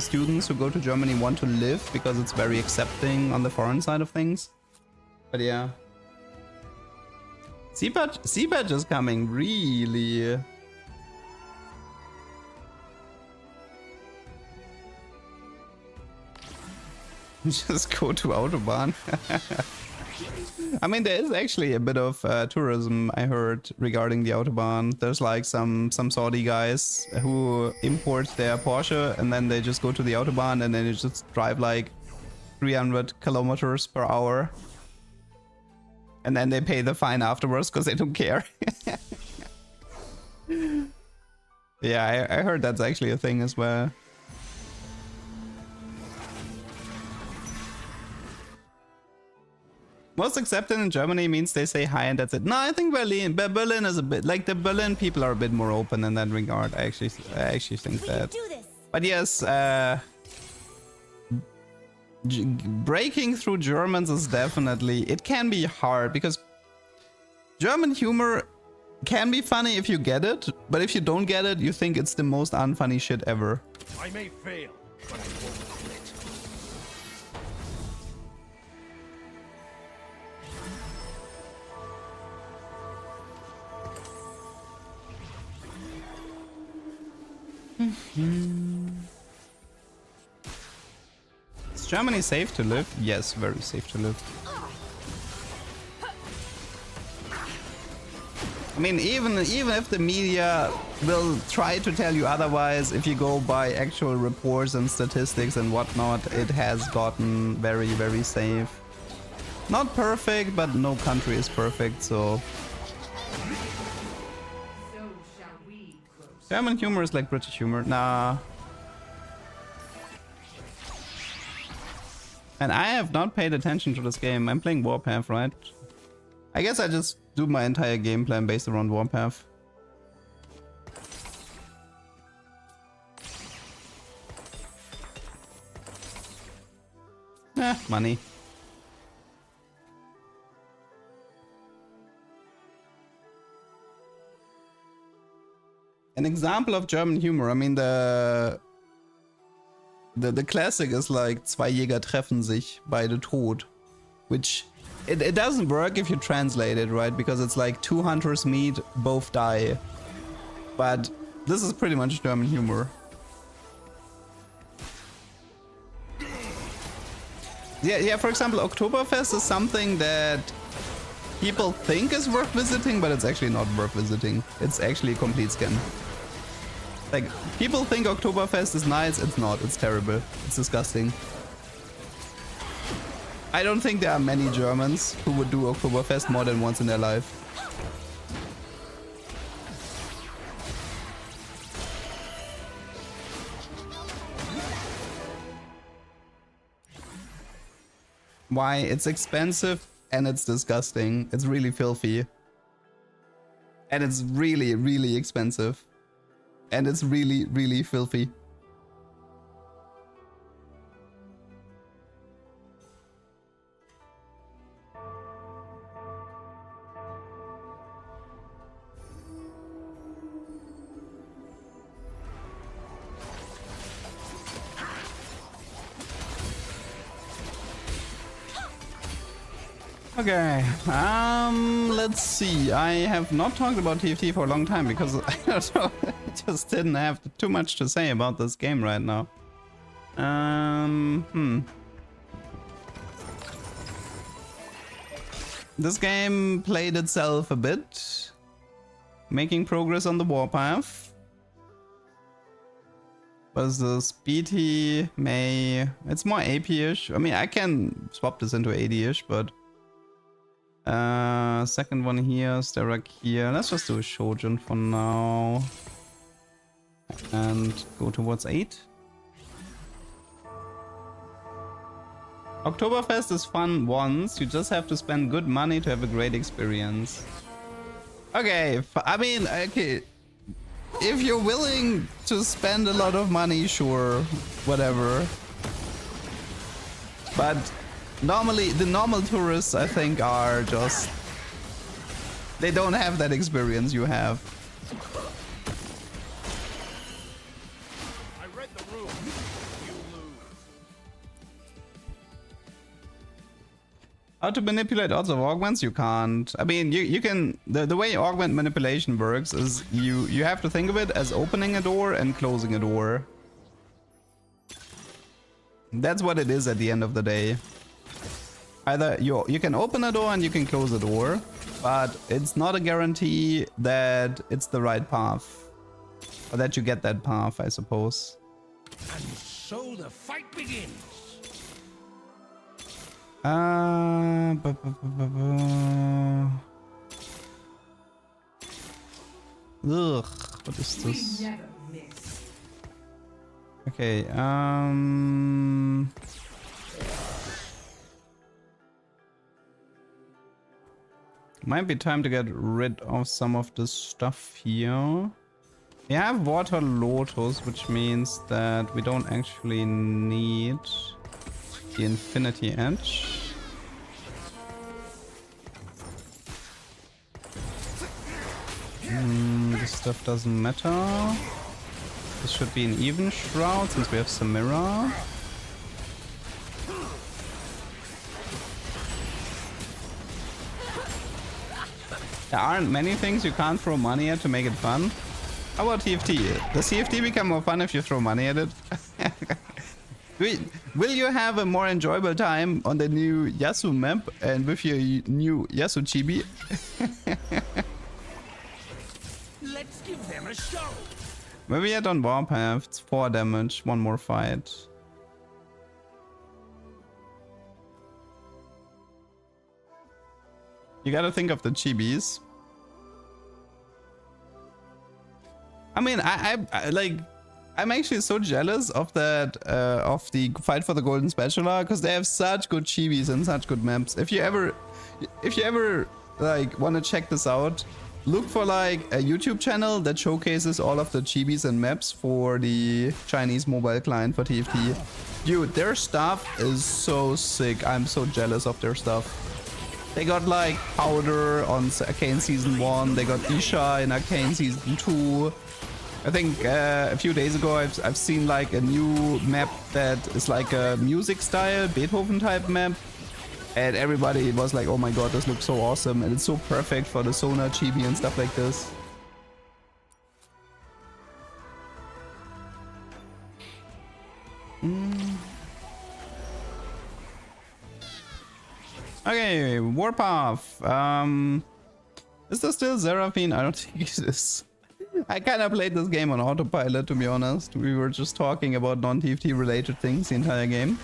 students who go to Germany want to live, because it's very accepting on the foreign side of things. But yeah. Seabed is coming, really. Just go to Autobahn. I mean, there is actually a bit of tourism, I heard, regarding the Autobahn. There's like some Saudi guys who import their Porsche and then they just go to the Autobahn and then they just drive like 300 kilometers per hour. And then they pay the fine afterwards because they don't care. Yeah, I heard that's actually a thing as well. Most accepted in Germany means they say hi and that's it. No, I think Berlin is a bit like the Berlin people are a bit more open in that regard. I actually think that. But yes, breaking through Germans is definitely, it can be hard because German humor can be funny if you get it, but if you don't get it, you think it's the most unfunny shit ever. I may fail, but I won't quit. Is Germany safe to live? Yes, very safe to live. I mean, even if the media will try to tell you otherwise, if you go by actual reports and statistics and whatnot, it has gotten very, very safe. Not perfect, but no country is perfect, so... German humor is like British humor. Nah. And I have not paid attention to this game. I'm playing Warpath, right? I guess I just do my entire game plan based around Warpath. Money. An example of German humor, I mean the classic is like zwei Jäger treffen sich, beide tot. Which, it doesn't work if you translate it, right? Because it's like two hunters meet, both die. But this is pretty much German humor. Yeah, for example, Oktoberfest is something that people think is worth visiting, but it's actually not worth visiting. It's actually a complete scam. Like, people think Oktoberfest is nice, it's not, it's terrible, it's disgusting. I don't think there are many Germans who would do Oktoberfest more than once in their life. Why? It's expensive and it's disgusting. It's really filthy. And it's really, really expensive. And it's really, really filthy. Okay, let's see. I have not talked about TFT for a long time because I don't know, I just didn't have too much to say about this game right now. This game played itself a bit, making progress on the warpath. Was this BT May? It's more AP-ish. I mean, I can swap this into 80-ish, but second one here, Sterak here. Let's just do a Shojin for now. And go towards 8. Oktoberfest is fun once. You just have to spend good money to have a great experience. Okay, I mean, okay. If you're willing to spend a lot of money, sure, whatever. But normally, the normal tourists, I think, are just... They don't have that experience you have. I read the room. You lose. How to manipulate odds of augments? You can't. I mean, you can. The way augment manipulation works is you have to think of it as opening a door and closing a door. That's what it is at the end of the day. Either you can open a door and you can close a door, but it's not a guarantee that it's the right path. Or that you get that path, I suppose. And so the fight begins. Ugh, what is this? We never miss. Okay, might be time to get rid of some of this stuff here. We have Water Lotus, which means that we don't actually need the Infinity Edge. This stuff doesn't matter. This should be an even shroud since we have Samira. There aren't many things you can't throw money at to make it fun. How about TFT? Does TFT become more fun if you throw money at it? Will you have a more enjoyable time on the new Yasuo map and with your new Yasuo chibi? Let's give them a show. Where we at on Warpath? It's 4 damage, 1 more fight. You gotta think of the chibis. I mean, I like, I'm actually so jealous of that, of the fight for the golden spatula, because they have such good chibis and such good maps. If you ever like want to check this out, look for like a YouTube channel that showcases all of the chibis and maps for the Chinese mobile client for TFT. Dude, their stuff is so sick. I'm so jealous of their stuff. They got like Powder on Arcane Season 1, they got Isha in Arcane Season 2. I think a few days ago I've seen like a new map that is like a music style, Beethoven type map. And everybody was like, oh my god, this looks so awesome. And it's so perfect for the Sona chibi and stuff like this. Okay, Warpath. Is there still Seraphine? I don't think it is. I kind of played this game on autopilot, to be honest. We were just talking about non-TFT related things the entire game.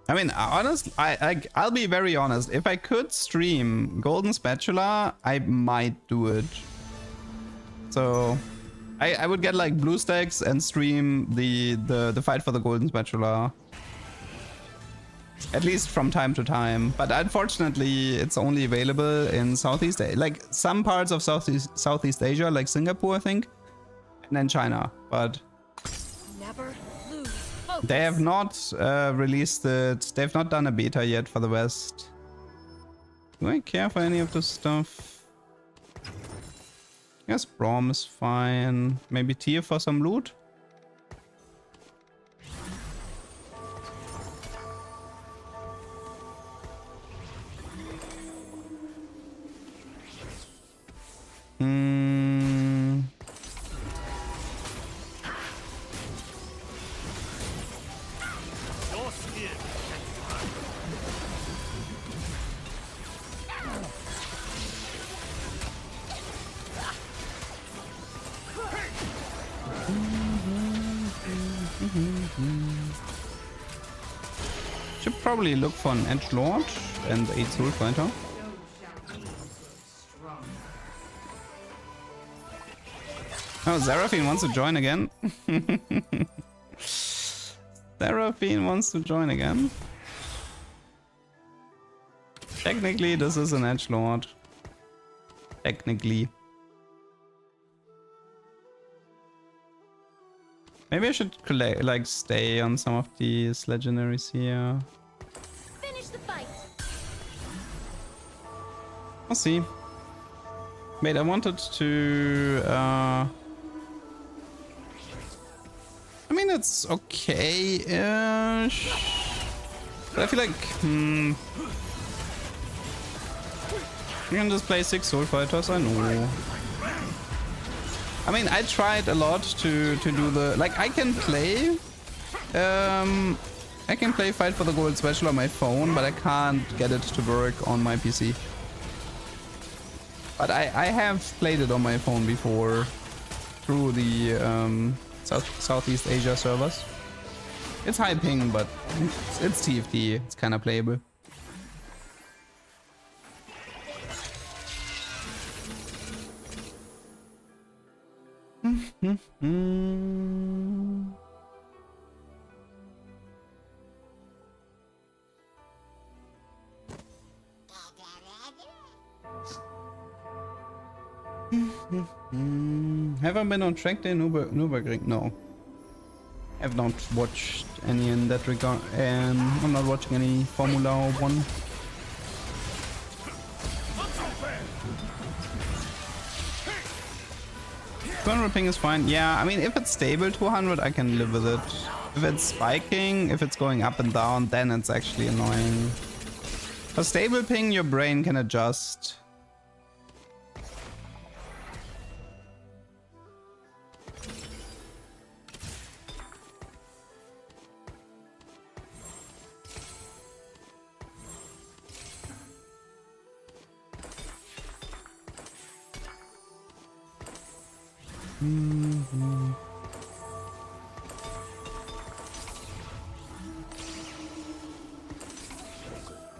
I mean, honestly, I'll be very honest. If I could stream Golden Spatula, I might do it. So I would get like blue stacks and stream the fight for the Golden Spatula. At least from time to time. But unfortunately, it's only available in Southeast Asia. Like some parts of Southeast Asia, like Singapore, I think. And then China. But Never lose focus. they have not released it. They've not done a beta yet for the West. Do I care for any of this stuff? I guess Braum is fine. Maybe Tier for some loot? Should probably look for an Edgelord and 8 Soul Fighter. Oh, Seraphine wants to join again. Seraphine wants to join again. Technically, this is an Edgelord. Technically. Maybe I should collect, like, stay on some of these legendaries here. Finish the fight. I'll see. Wait, I wanted to... I mean, mean, it's okay-ish. But I feel like, you can just play 6 Soul Fighters, I know. I mean, I tried a lot to do the... Like, I can play Fight for the Gold Special on my phone, but I can't get it to work on my PC. But I have played it on my phone before through the Southeast Asia servers. It's high ping, but it's TFT. It's kind of playable. Have I been on track day Nürburgring? No. I've not watched any in that regard. I'm not watching any Formula 1. Ping is fine. Yeah, I mean, if it's stable 200, I can live with it. If it's spiking, if it's going up and down, then it's actually annoying. For stable ping, your brain can adjust.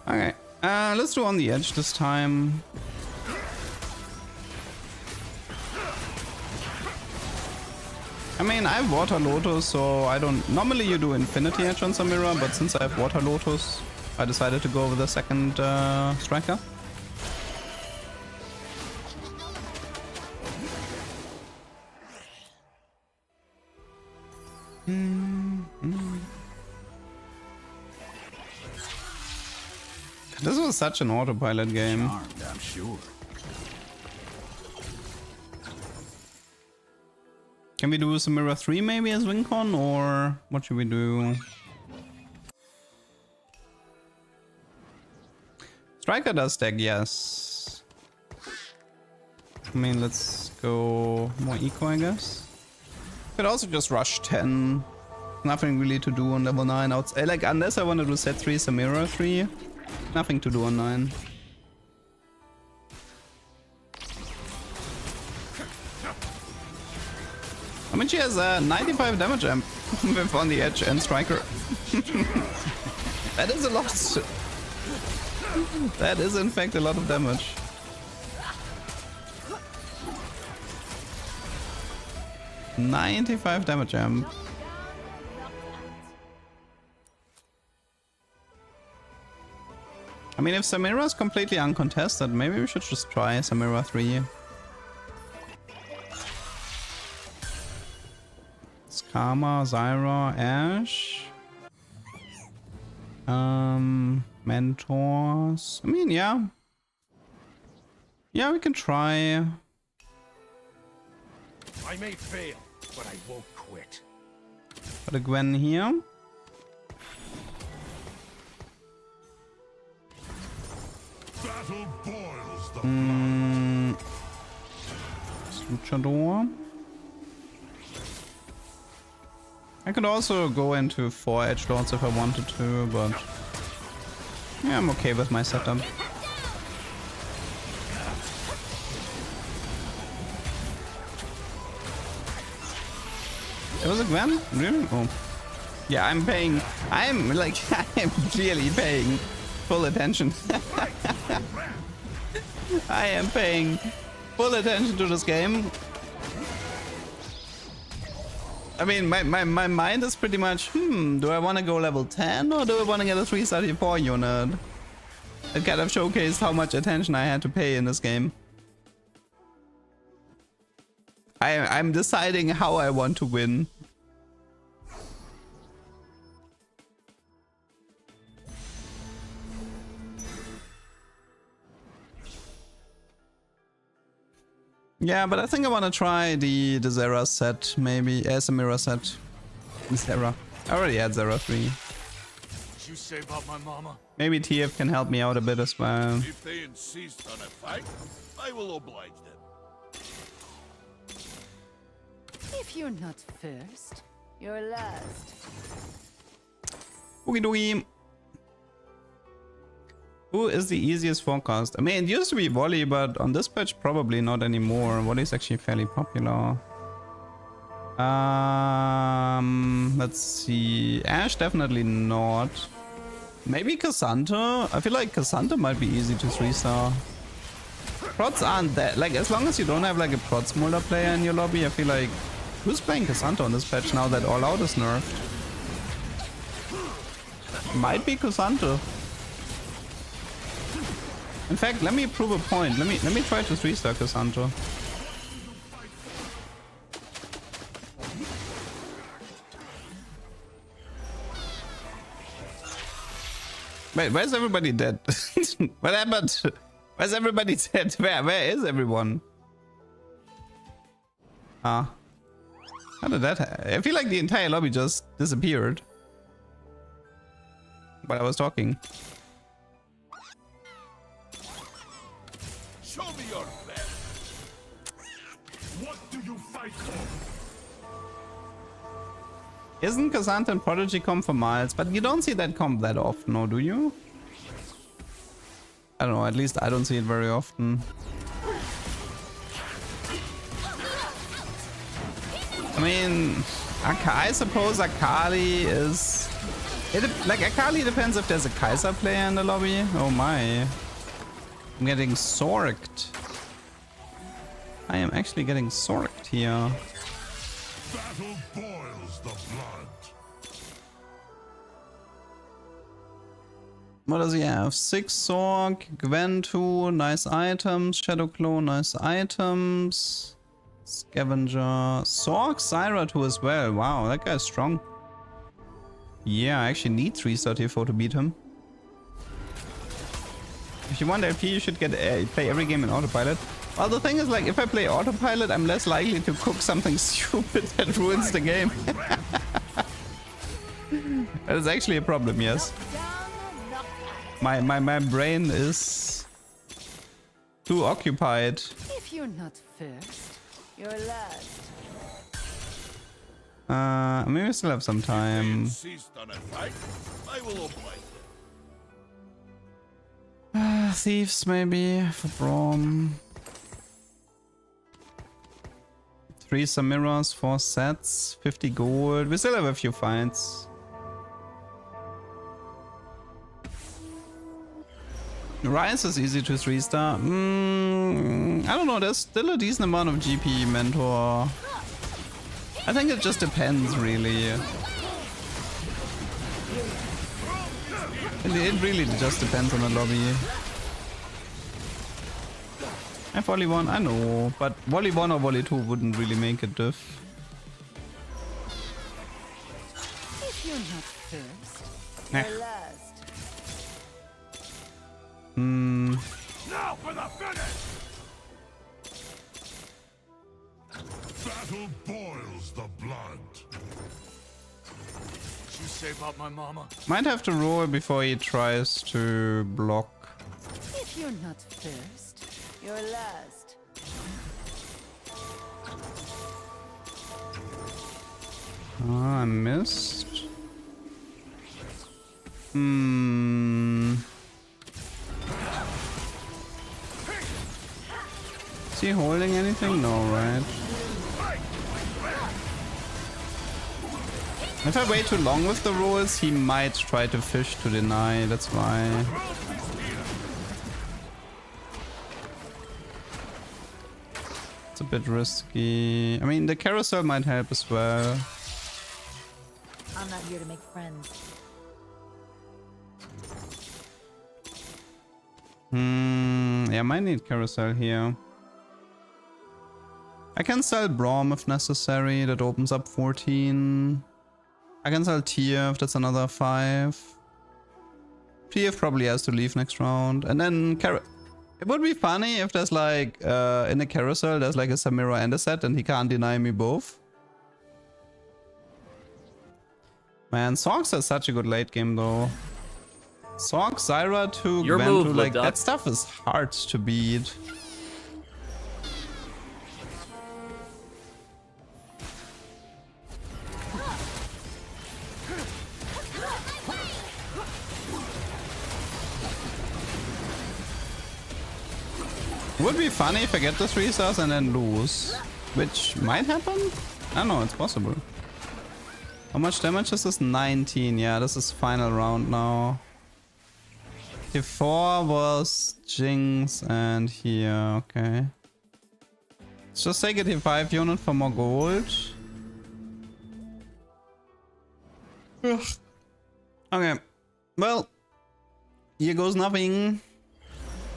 Okay, let's do on the edge this time. I mean, I have Water Lotus, so I don't... Normally you do Infinity Edge on Samira, but since I have Water Lotus, I decided to go with the second striker. This was such an autopilot game. Charmed, I'm sure. Can we do Samira 3 maybe as Wincon, or what should we do? Striker does stack, yes. I mean, let's go more eco, I guess. Could also just rush 10. Nothing really to do on level 9 outside. Like, unless I want to do set 3 Samira 3. Nothing to do on 9. I mean, she has 95 damage amp with on the edge and striker. That is a lot. That is in fact a lot of damage. $95 damage amp. I mean, if Samira is completely uncontested, maybe we should just try Samira 3. It's Karma, Zyra, Ash. Mentors. I mean, yeah. Yeah, we can try. I may fail, but I won't quit. Got a Gwen here. Battle boils the Luchador. I could also go into 4 edgelords if I wanted to, but yeah, I'm okay with my setup. It was a Gwen? Really? Oh. Yeah, I'm paying. I'm like, I am clearly paying full attention. I am paying full attention to this game. I mean, my mind is pretty much, do I want to go level 10 or do I want to get a 334 unit? It kind of showcased how much attention I had to pay in this game. I'm deciding how I want to win. Yeah, but I think I want to try the Zera set, maybe. Samira set. Zera. I already had Zera 3. What you say about my mama? Maybe TF can help me out a bit as well. If they insist on a fight, I will oblige them. If you're not first, you're last. Oogie doogie. Who is the easiest forecast? I mean, it used to be Volley, but on this patch, probably not anymore. Volley is actually fairly popular. Let's see. Ashe, definitely not. Maybe Cassandra? I feel like Cassandra might be easy to 3-star. Prots aren't that... Like, as long as you don't have, like, a Prots Mulder player in your lobby, I feel like... Who's playing Cassandra on this patch now that All Out is nerfed? Might be Cassandra. In fact, let me prove a point. Let me try to 3-star Cassandra. Wait, where's everybody dead? What happened? Where's everybody dead? Where is everyone? Ah. How did that happen? I feel like the entire lobby just disappeared while I was talking. Show me your plan. What do you fight for? Isn't Cassandra and Prodigy comp for Miles? But you don't see that comp that often, no, do you? I don't know, at least I don't see it very often. I mean, I suppose Akali is... like, Akali depends if there's a Kai'Sa player in the lobby. Oh my. I'm getting sorked. I am actually getting sorked here. Battle boils the blood. What does he have? 6 Sork, Gwen 2, nice items, Shadow Claw, nice items, Scavenger, Sork, Syra 2 as well. Wow, that guy's strong. Yeah, I actually need 3-star T4 to beat him. If you want LP, you should get play every game in autopilot. Well, the thing is, like, if I play autopilot, I'm less likely to cook something stupid that ruins the game. That is actually a problem, yes. My brain is too occupied. If you're not first, you're last. Maybe we still have some time. Insist on a fight, I will oblige them. Thieves maybe for Braum. 3 Samiras, 4 sets, 50 gold. We still have a few fights. Rise is easy to 3-star. I don't know, there's still a decent amount of GP mentor. I think it just depends, really. It really just depends on the lobby. I have Volley 1, I know, but Volley 1 or Volley 2 wouldn't really make a diff. If you're not first, Nah. you're last. Now for the finish! Battle boils the blood. What you say about my mama? Might have to roll before he tries to block. If you're not first, you're last. Oh, I missed. Is he holding anything? No, right? If I wait too long with the rolls, he might try to fish to deny, that's why. It's a bit risky. I mean, the carousel might help as well. I'm not here to make friends. Yeah, I might need carousel here. I can sell Braum if necessary, that opens up 14. I can sell TF, that's another 5. TF probably has to leave next round. And then it would be funny if there's like, in a carousel, there's like a Samira and a set and he can't deny me both. Man, Sorks has such a good late game though. Sork, Zyra to Your Gwen move, to, like, Leduc. that stuff is hard to beat. Would be funny if I get the 3 stars and then lose. Which might happen? I don't know, it's possible. How much damage is this? 19. Yeah, this is final round now. Before was Jinx and here, okay. Let's just take a T5 unit for more gold. Ugh. Okay, well, here goes nothing.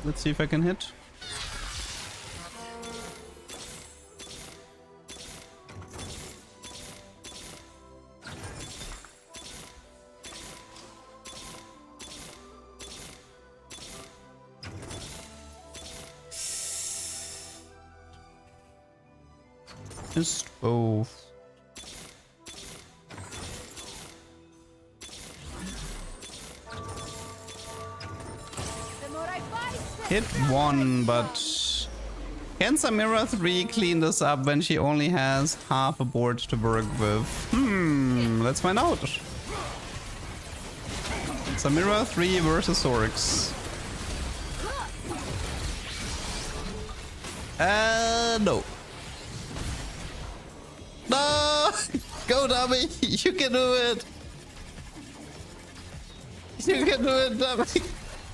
Let's see if I can hit. Just both. Hit one, but can Samira 3 clean this up when she only has half a board to work with? Let's find out. Samira 3 versus Oryx. No. No! Go, dummy! You can do it! You can do it, dummy!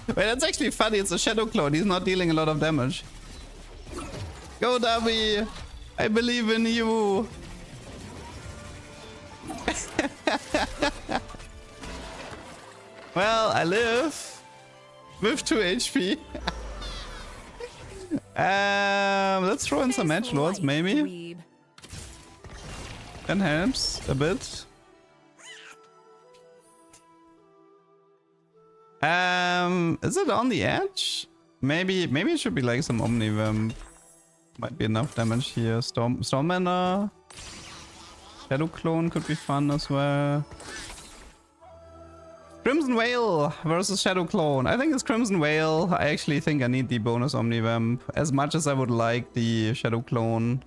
Wait, that's actually funny. It's a Shadow Clone. He's not dealing a lot of damage. Go, dummy! I believe in you! Well, I live with 2 HP. Let's throw in some edge lords, maybe. That helps a bit. Is it on the edge? Maybe it should be like some Omnivamp. Might be enough damage here. Stormbanner. Shadow Clone could be fun as well. Crimson Whale versus Shadow Clone. I think it's Crimson Whale. I actually think I need the bonus Omnivamp as much as I would like the Shadow Clone.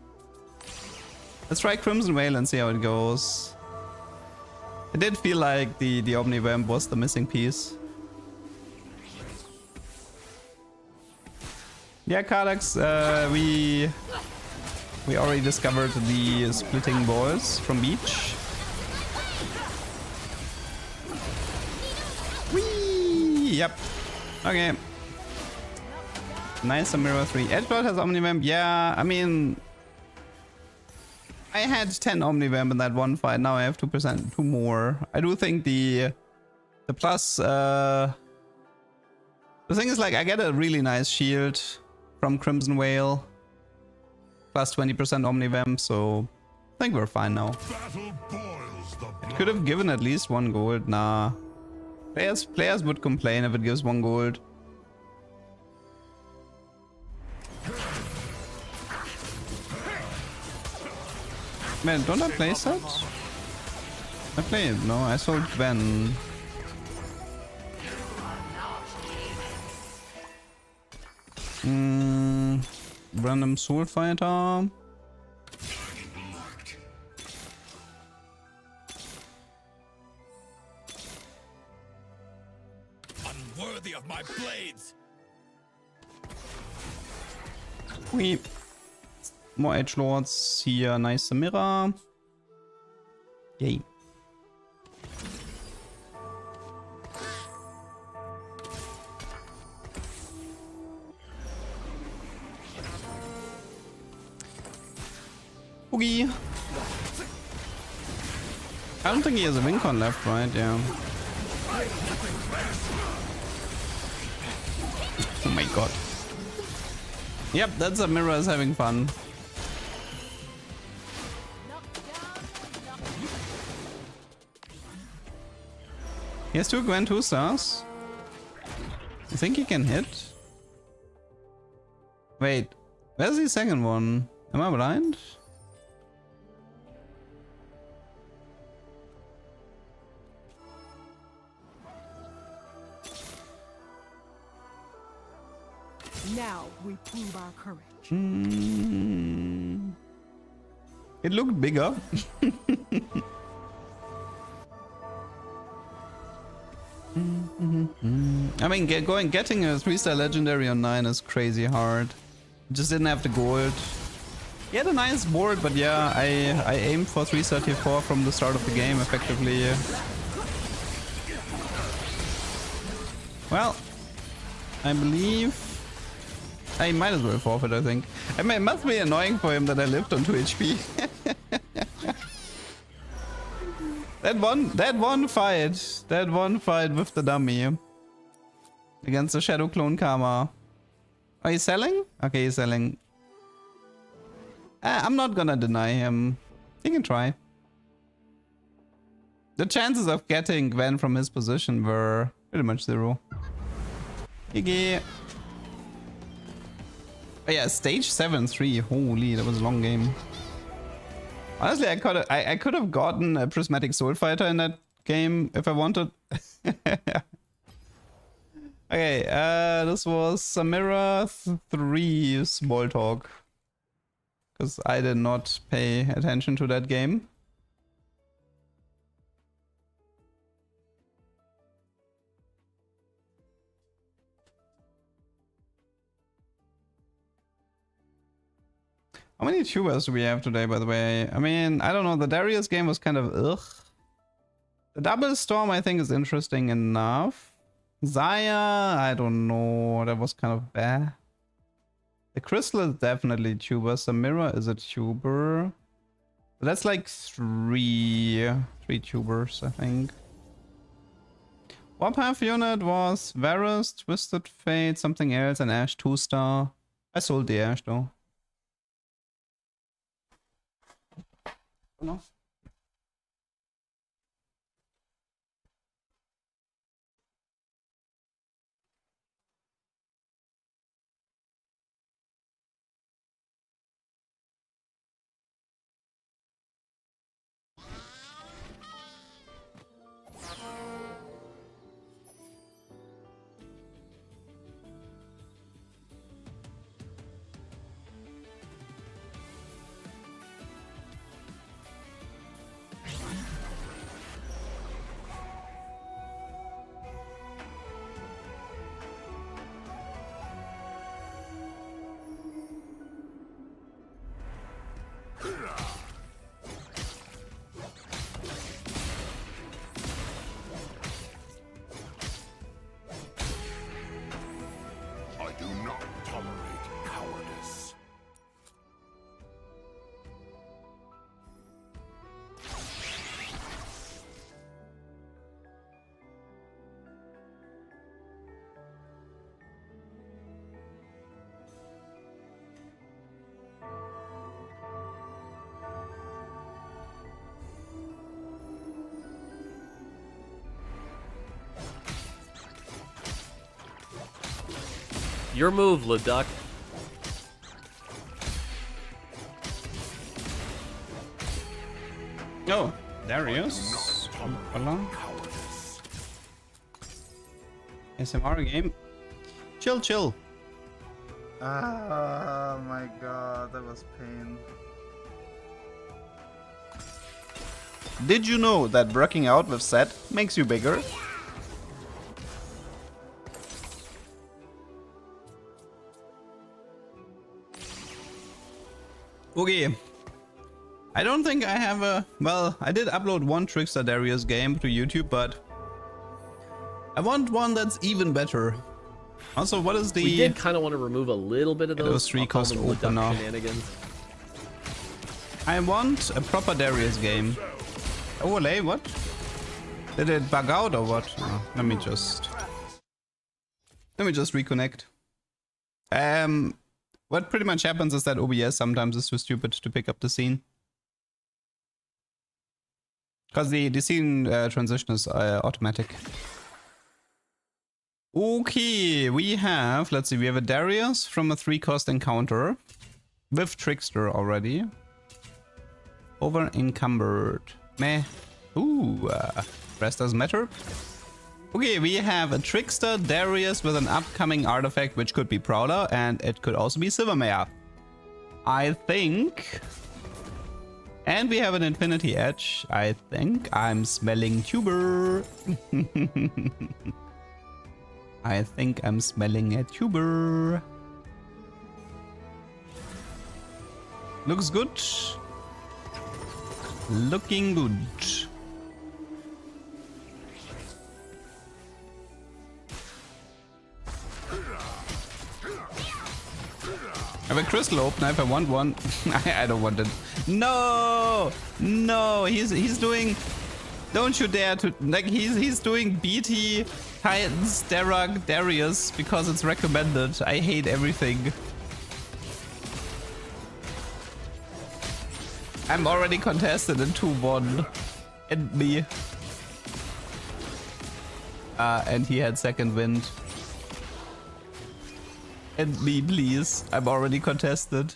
Let's try Crimson Whale and see how it goes. I did feel like the Omnivamp was the missing piece. Yeah, Kardax, we already discovered the splitting balls from Beach. Whee! Yep. Okay. Nice Samira 3. Edgelord has Omnivamp. Yeah, I mean, I had 10 Omnivamp in that one fight. Now I have 2%, 2 more. I do think the plus. The thing is, like, I get a really nice shield from Crimson Whale. Plus 20% Omnivamp, so I think we're fine now. It could have given at least 1 gold. Nah. Players would complain if it gives 1 gold. Man, don't I play set? I played, no, I sold Gwen. Random Soul Fighter. Unworthy of my blades. More edgelords here. Nice Samira. Yay. Oogie. I don't think he has a Wincon left, right? Yeah. Oh my god. Yep, that's a mirror is having fun. He has 2 Gwen 2 stars. You think he can hit? Wait, where's the second one? Am I blind? Now we prove our courage. It looked bigger. I mean, getting a 3-star legendary on 9 is crazy hard. Just didn't have the gold. He had a nice board, but yeah, I aimed for 334 from the start of the game, effectively. Well, I believe I might as well forfeit, I think. I mean, it must be annoying for him that I lived on 2 HP. That one fight with the dummy against the Shadow Clone Karma. Are you selling? Okay, he's selling. I'm not gonna deny him. He can try. The chances of getting Gwen from his position were pretty much 0. GG. Oh yeah, stage 7-3. Holy, that was a long game. Honestly, I could have gotten a Prismatic Soul Fighter in that game if I wanted. Okay, this was Samira 3 small talk. Because I did not pay attention to that game. How many tubers do we have today, by the way? I mean, I don't know. The Darius game was kind of ugh. The Double Storm, I think, is interesting enough. Zaya, I don't know. That was kind of bad. The Crystal is definitely tuber. Samira is a tuber. But that's like three tubers, I think. Warpath unit was Varus, Twisted Fate, something else, and Ash 2-star. I sold the Ash though. No. Your move, Leduc. Oh, Darius. Hello. SMR game. Chill. Oh my god, that was pain. Did you know that working out with Set makes you bigger? Okay. I don't think I have a... Well, I did upload one Trickster Darius game to YouTube, but... I want one that's even better. Also, what is the... We did kind of want to remove a little bit of those 3-cost opener. shenanigans. I want a proper Darius game. Overlay, what? Did it bug out or what? Oh, let me just reconnect. What pretty much happens is that OBS sometimes is too stupid to pick up the scene. Because the scene transition is automatic. Okay, we have, let's see, we have a Darius from a 3-cost encounter. With Trickster already. Over encumbered. Meh. Ooh, rest doesn't matter. Okay, we have a Trickster, Darius with an upcoming artifact which could be Prowler, and it could also be Silvermare. I think. And we have an Infinity Edge. I think I'm smelling Tuber. I think I'm smelling a Tuber. Looks good. Looking good. I have a crystal opener if I want one. I don't want it. No! No! He's doing... Don't you dare to... Like, he's doing BT, Titans, Derek, Darius because it's recommended. I hate everything. I'm already contested in 2-1. And me. And he had second wind. And me, please. I'm already contested.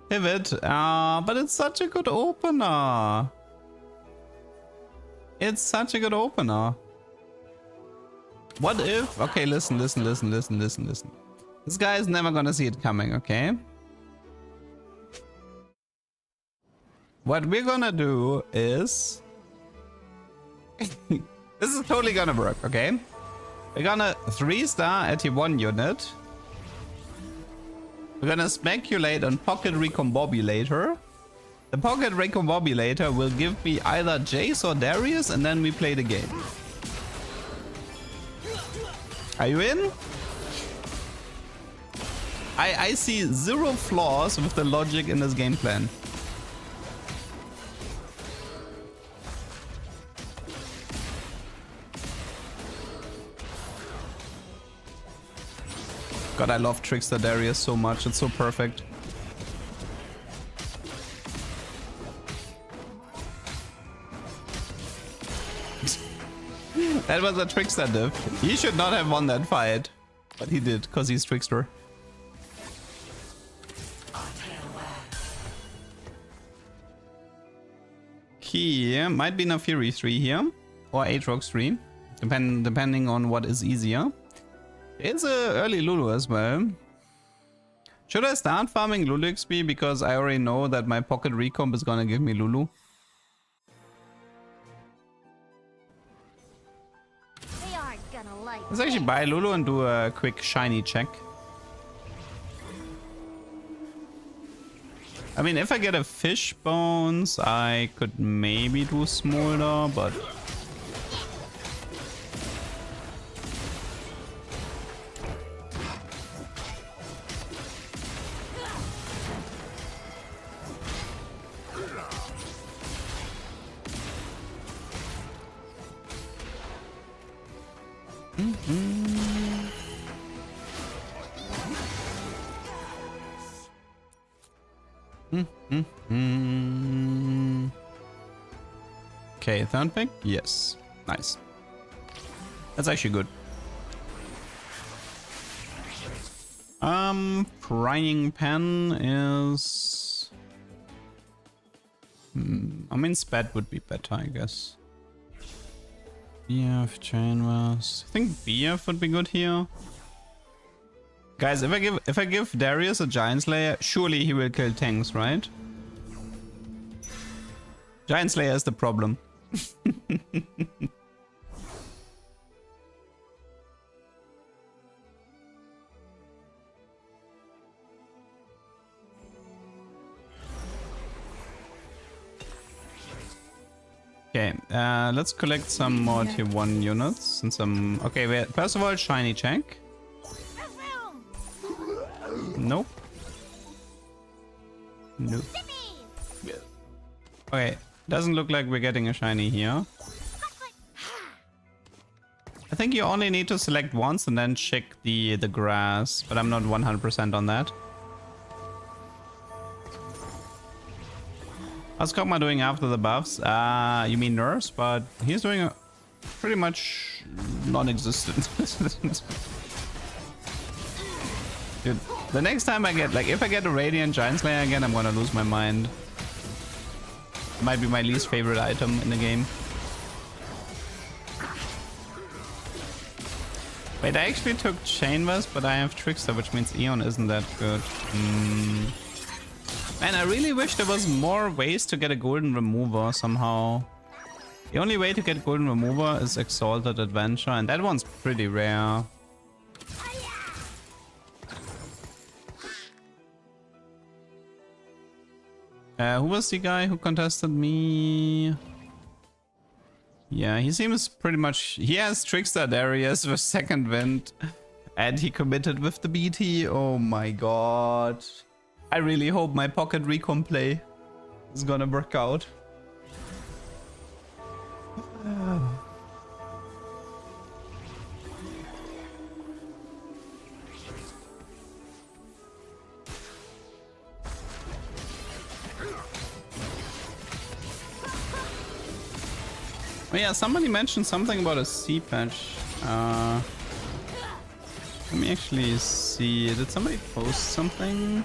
Pivot. But it's such a good opener. It's such a good opener. What if... Okay, listen. This guy is never gonna see it coming, okay? What we're gonna do is... This is totally gonna work, okay? We're gonna 3-star at your 1 unit. We're gonna speculate on Pocket Recombobulator. The Pocket Recombobulator will give me either Jace or Darius, and then we play the game. Are you in? I see 0 flaws with the logic in this game plan. God, I love Trickster Darius so much. It's so perfect. That was a Trickster div. He should not have won that fight. But he did, because he's Trickster. Key might be Nafiri 3 here. Or Aatrox 3. Depending on what is easier. It's a early Lulu as well. Should I start farming Lulu XP because I already know that my Pocket Recomp is gonna give me Lulu? They aren't gonna like Let's actually buy Lulu and do a quick shiny check. I mean, if I get a fish bones, I could maybe do Smolder, but... Okay, third pick? Yes. Nice. That's actually good. Frying pan is... I mean, Spat would be better, I guess. BF, Chainmass. I think BF would be good here. Guys, if I give Darius a Giant Slayer, surely he will kill tanks, right? Giant Slayer is the problem. Okay, let's collect some more tier 1 units and some... Okay, first of all, shiny check. Nope. Nope. Okay, doesn't look like we're getting a shiny here. I think you only need to select once and then check the grass, but I'm not 100% on that. How's Kog'Maw doing after the buffs? You mean nerfs, but he's doing pretty much non-existent. Dude, the next time I get, like, if I get a Radiant Giant Slayer again, I'm gonna lose my mind. Might be my least favorite item in the game. Wait, I actually took Chain Vest, but I have Trickster, which means Eon isn't that good. Man, I really wish there was more ways to get a Golden Remover somehow. The only way to get Golden Remover is Exalted Adventure, and that one's pretty rare. Who was the guy who contested me? Yeah, he seems pretty much... He has Trickster Darius with second wind. And he committed with the BT. Oh my god. I really hope my pocket recon play is gonna work out. Oh yeah, somebody mentioned something about a C patch. Let me actually see. Did somebody post something?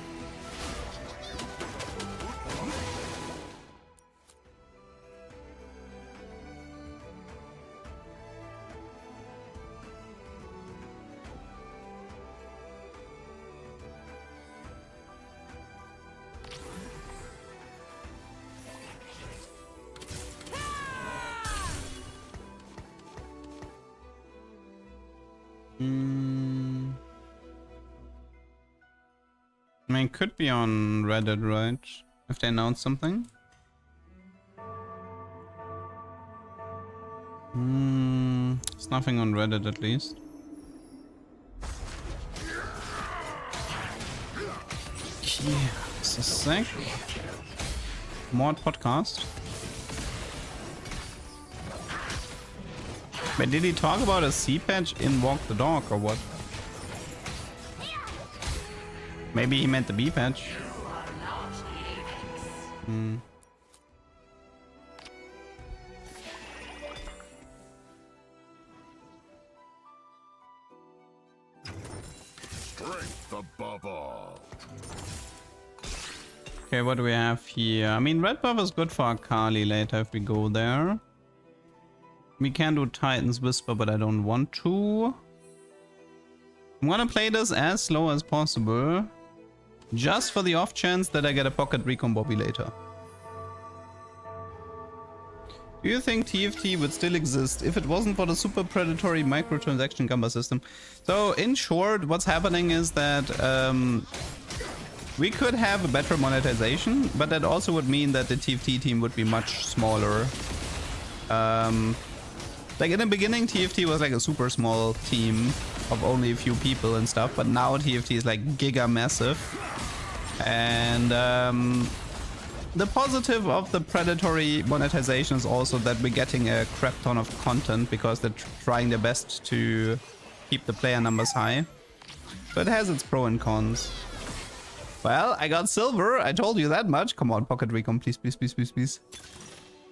I mean, it could be on Reddit, right? If they announce something. There's nothing on Reddit at least. Yeah, this is sick. Mod podcast. But did he talk about a C patch in Walk the Dog or what? Maybe he meant the B patch. Strength above all. Okay, what do we have here? I mean, red buff is good for Akali later if we go there. We can do Titan's Whisper, but I don't want to. I'm gonna play this as slow as possible. Just for the off chance that I get a pocket recon Bobby later. Do you think TFT would still exist if it wasn't for the super predatory microtransaction Gamba system? So in short, what's happening is that we could have a better monetization, but that also would mean that the TFT team would be much smaller. Like in the beginning, TFT was like a super small team of only a few people and stuff, but now TFT is like giga massive. And the positive of the predatory monetization is also that we're getting a crap ton of content because they're trying their best to keep the player numbers high. So it has its pros and cons. Well, I got silver. I told you that much. Come on, Pocket Recon, please, please, please, please, please.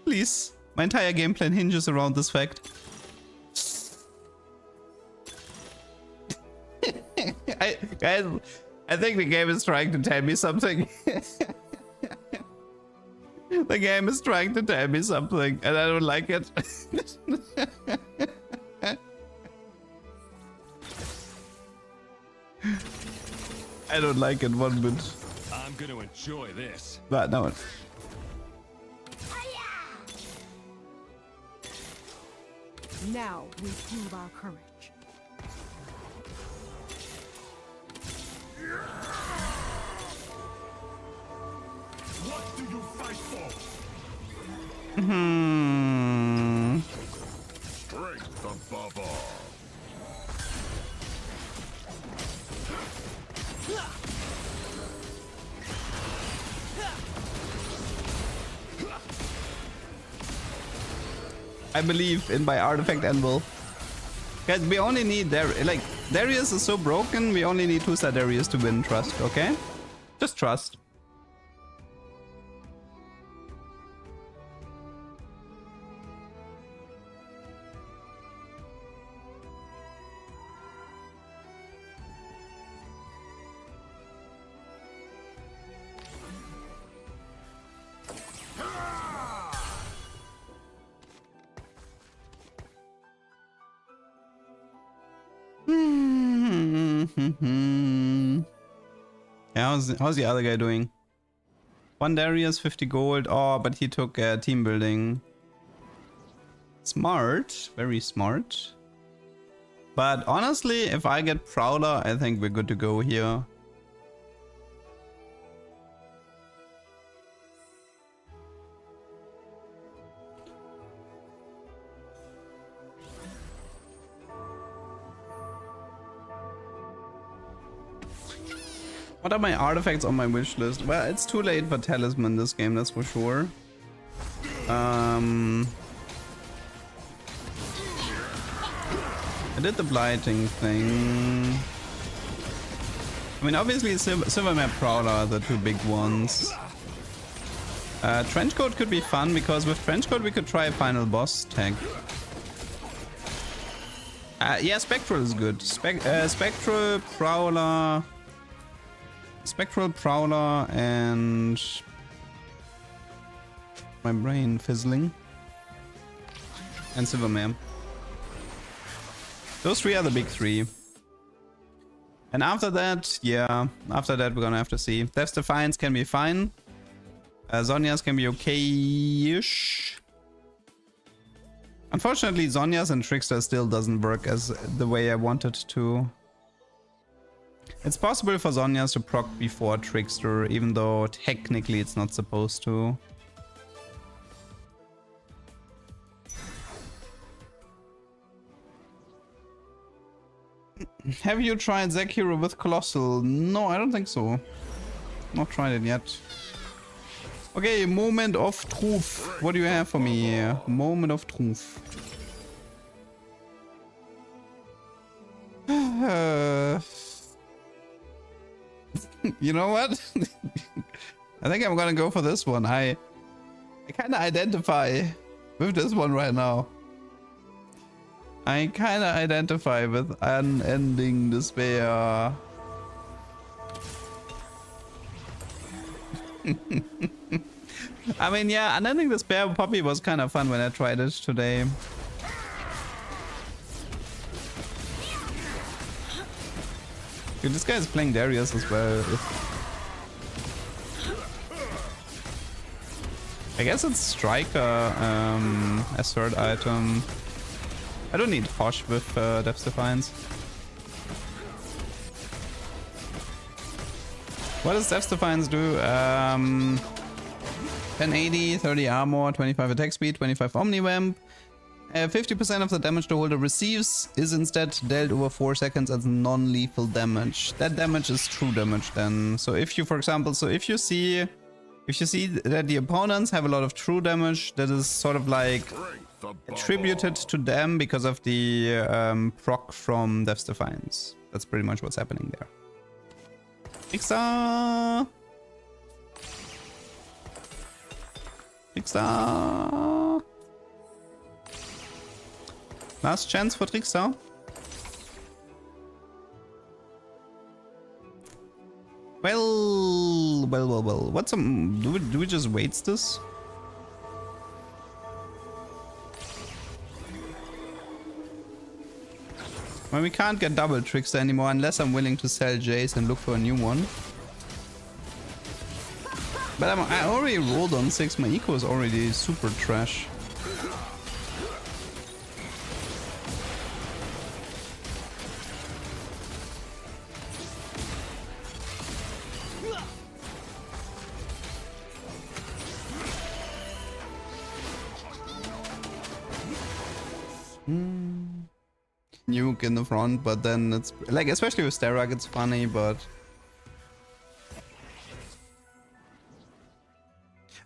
Please. My entire game plan hinges around this fact. Guys, I think the game is trying to tell me something. The game is trying to tell me something, and I don't like it. I don't like it one bit. I'm gonna enjoy this. But no. Now we prove our courage. What do you fight for? Strength above all. I believe in my artifact anvil. Guys, we only need Darius is so broken, we only need 2-star Darius to win trust, okay? Just trust. Yeah, how's the other guy doing? 1 Darius, 50 gold. Oh, but he took team building. Smart, very smart. But honestly, if I get Prowler, I think we're good to go here. What are my artifacts on my wish list? Well, it's too late for Talisman this game, that's for sure. I did the blighting thing. I mean, obviously Silver Map Prowler are the 2 big ones. Trenchcoat could be fun because with Trenchcoat we could try a final boss tag. Yeah, Spectral is good. Spectral, Prowler, and my brain fizzling. And Silvermare. Those 3 are the big 3. And after that, yeah, after that we're gonna have to see. Death's Defiance can be fine. Zhonya's can be okay-ish. Unfortunately, Zhonya's and Trickster still doesn't work as the way I wanted to. It's possible for Zhonya's to proc before Trickster, even though technically it's not supposed to. Have you tried Zekiro with Colossal? No, I don't think so. Not tried it yet. Okay, moment of truth. What do you have for me here? Moment of truth. You know what? I think I'm gonna go for this one. I kind of identify with this one right now. I kind of identify with unending despair. I mean, yeah, unending despair Poppy was kind of fun when I tried it today. Dude, this guy is playing Darius as well. I guess it's Striker as third item. I don't need Hosh with Death's Defiance. What does Death's Defiance do? 1080, 30 armor, 25 attack speed, 25 Omnivamp. 50% of the damage the holder receives is instead dealt over 4 seconds as non-lethal damage. That damage is true damage then. So if you, for example, if you see that the opponents have a lot of true damage, that is sort of like attributed to them because of the proc from Death's Defiance. That's pretty much what's happening there. Trickster! Trickster! Last chance for Trickster. Well. What's some? Do we just wait this? Well, we can't get double Trickster anymore unless I'm willing to sell Jace and look for a new one. But I already rolled on 6. My eco is already super trash. Nuke in the front, but then it's like, especially with Sterak, it's funny, but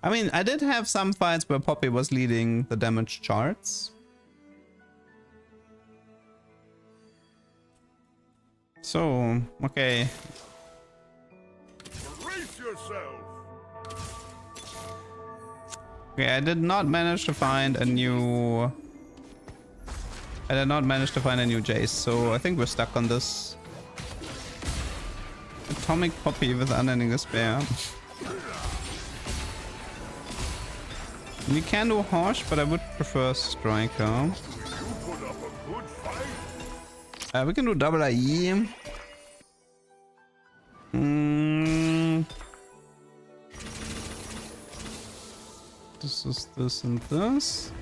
I mean, I did have some fights where Poppy was leading the damage charts. So, okay. Brace yourself. Okay, I did not manage to find a new Jace, so I think we're stuck on this. Atomic Poppy with Unending Despair. We can do Hosh, but I would prefer Striker. We can do double IE. This is this and this.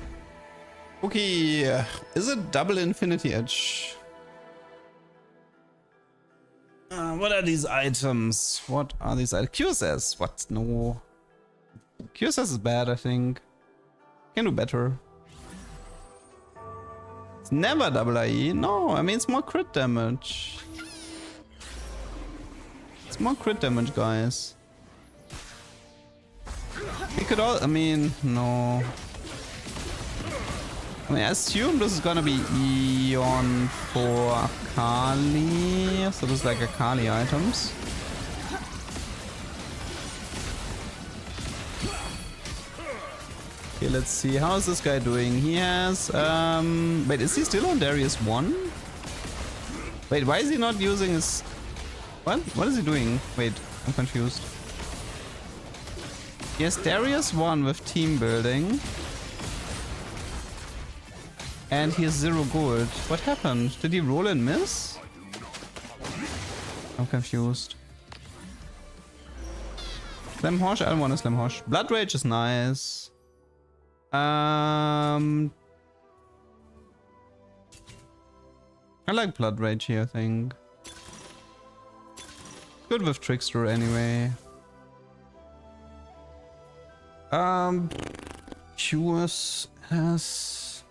Okay, is it double infinity edge? What are these items? What are these items? QSS, what? No. QSS is bad, I think. Can do better. It's never double IE. No, I mean it's more crit damage. It's more crit damage, guys. We could all, I mean, no. I mean, I assume this is gonna be Eon for Akali. So this is like Akali items. Okay, let's see. How is this guy doing? He has, wait, is he still on Darius 1? Wait, why is he not using his... What? What is he doing? Wait, I'm confused. He has Darius 1 with team building. And he has 0 gold. What happened? Did he roll and miss? I'm confused. Slam Hosh? I don't want to Slam Hosh. Blood Rage is nice. I like Blood Rage here, I think. Good with Trickster anyway. QS has...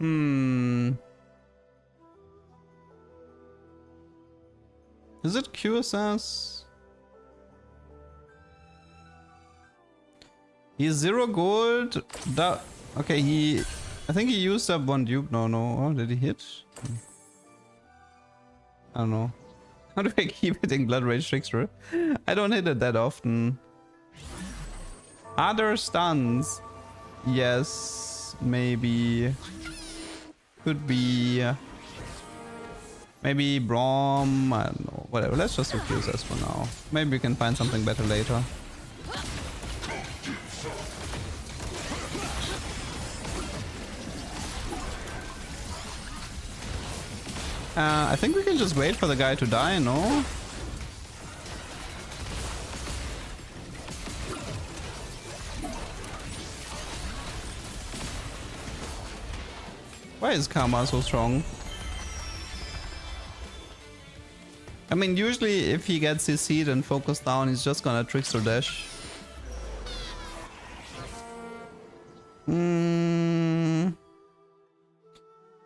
Is it QSS? He's 0 gold. Okay, I think he used up 1 dupe. No. Oh, did he hit? I don't know. How do I keep hitting Blood Rage Trickster? I don't hit it that often. Other stuns? Yes, maybe. Could be. Maybe Braum. I don't know. Whatever. Let's just refuse this for now. Maybe we can find something better later. I think we can just wait for the guy to die, no? Why is Karma so strong? I mean, usually if he gets his seed and focus down, he's just gonna Trickster Dash.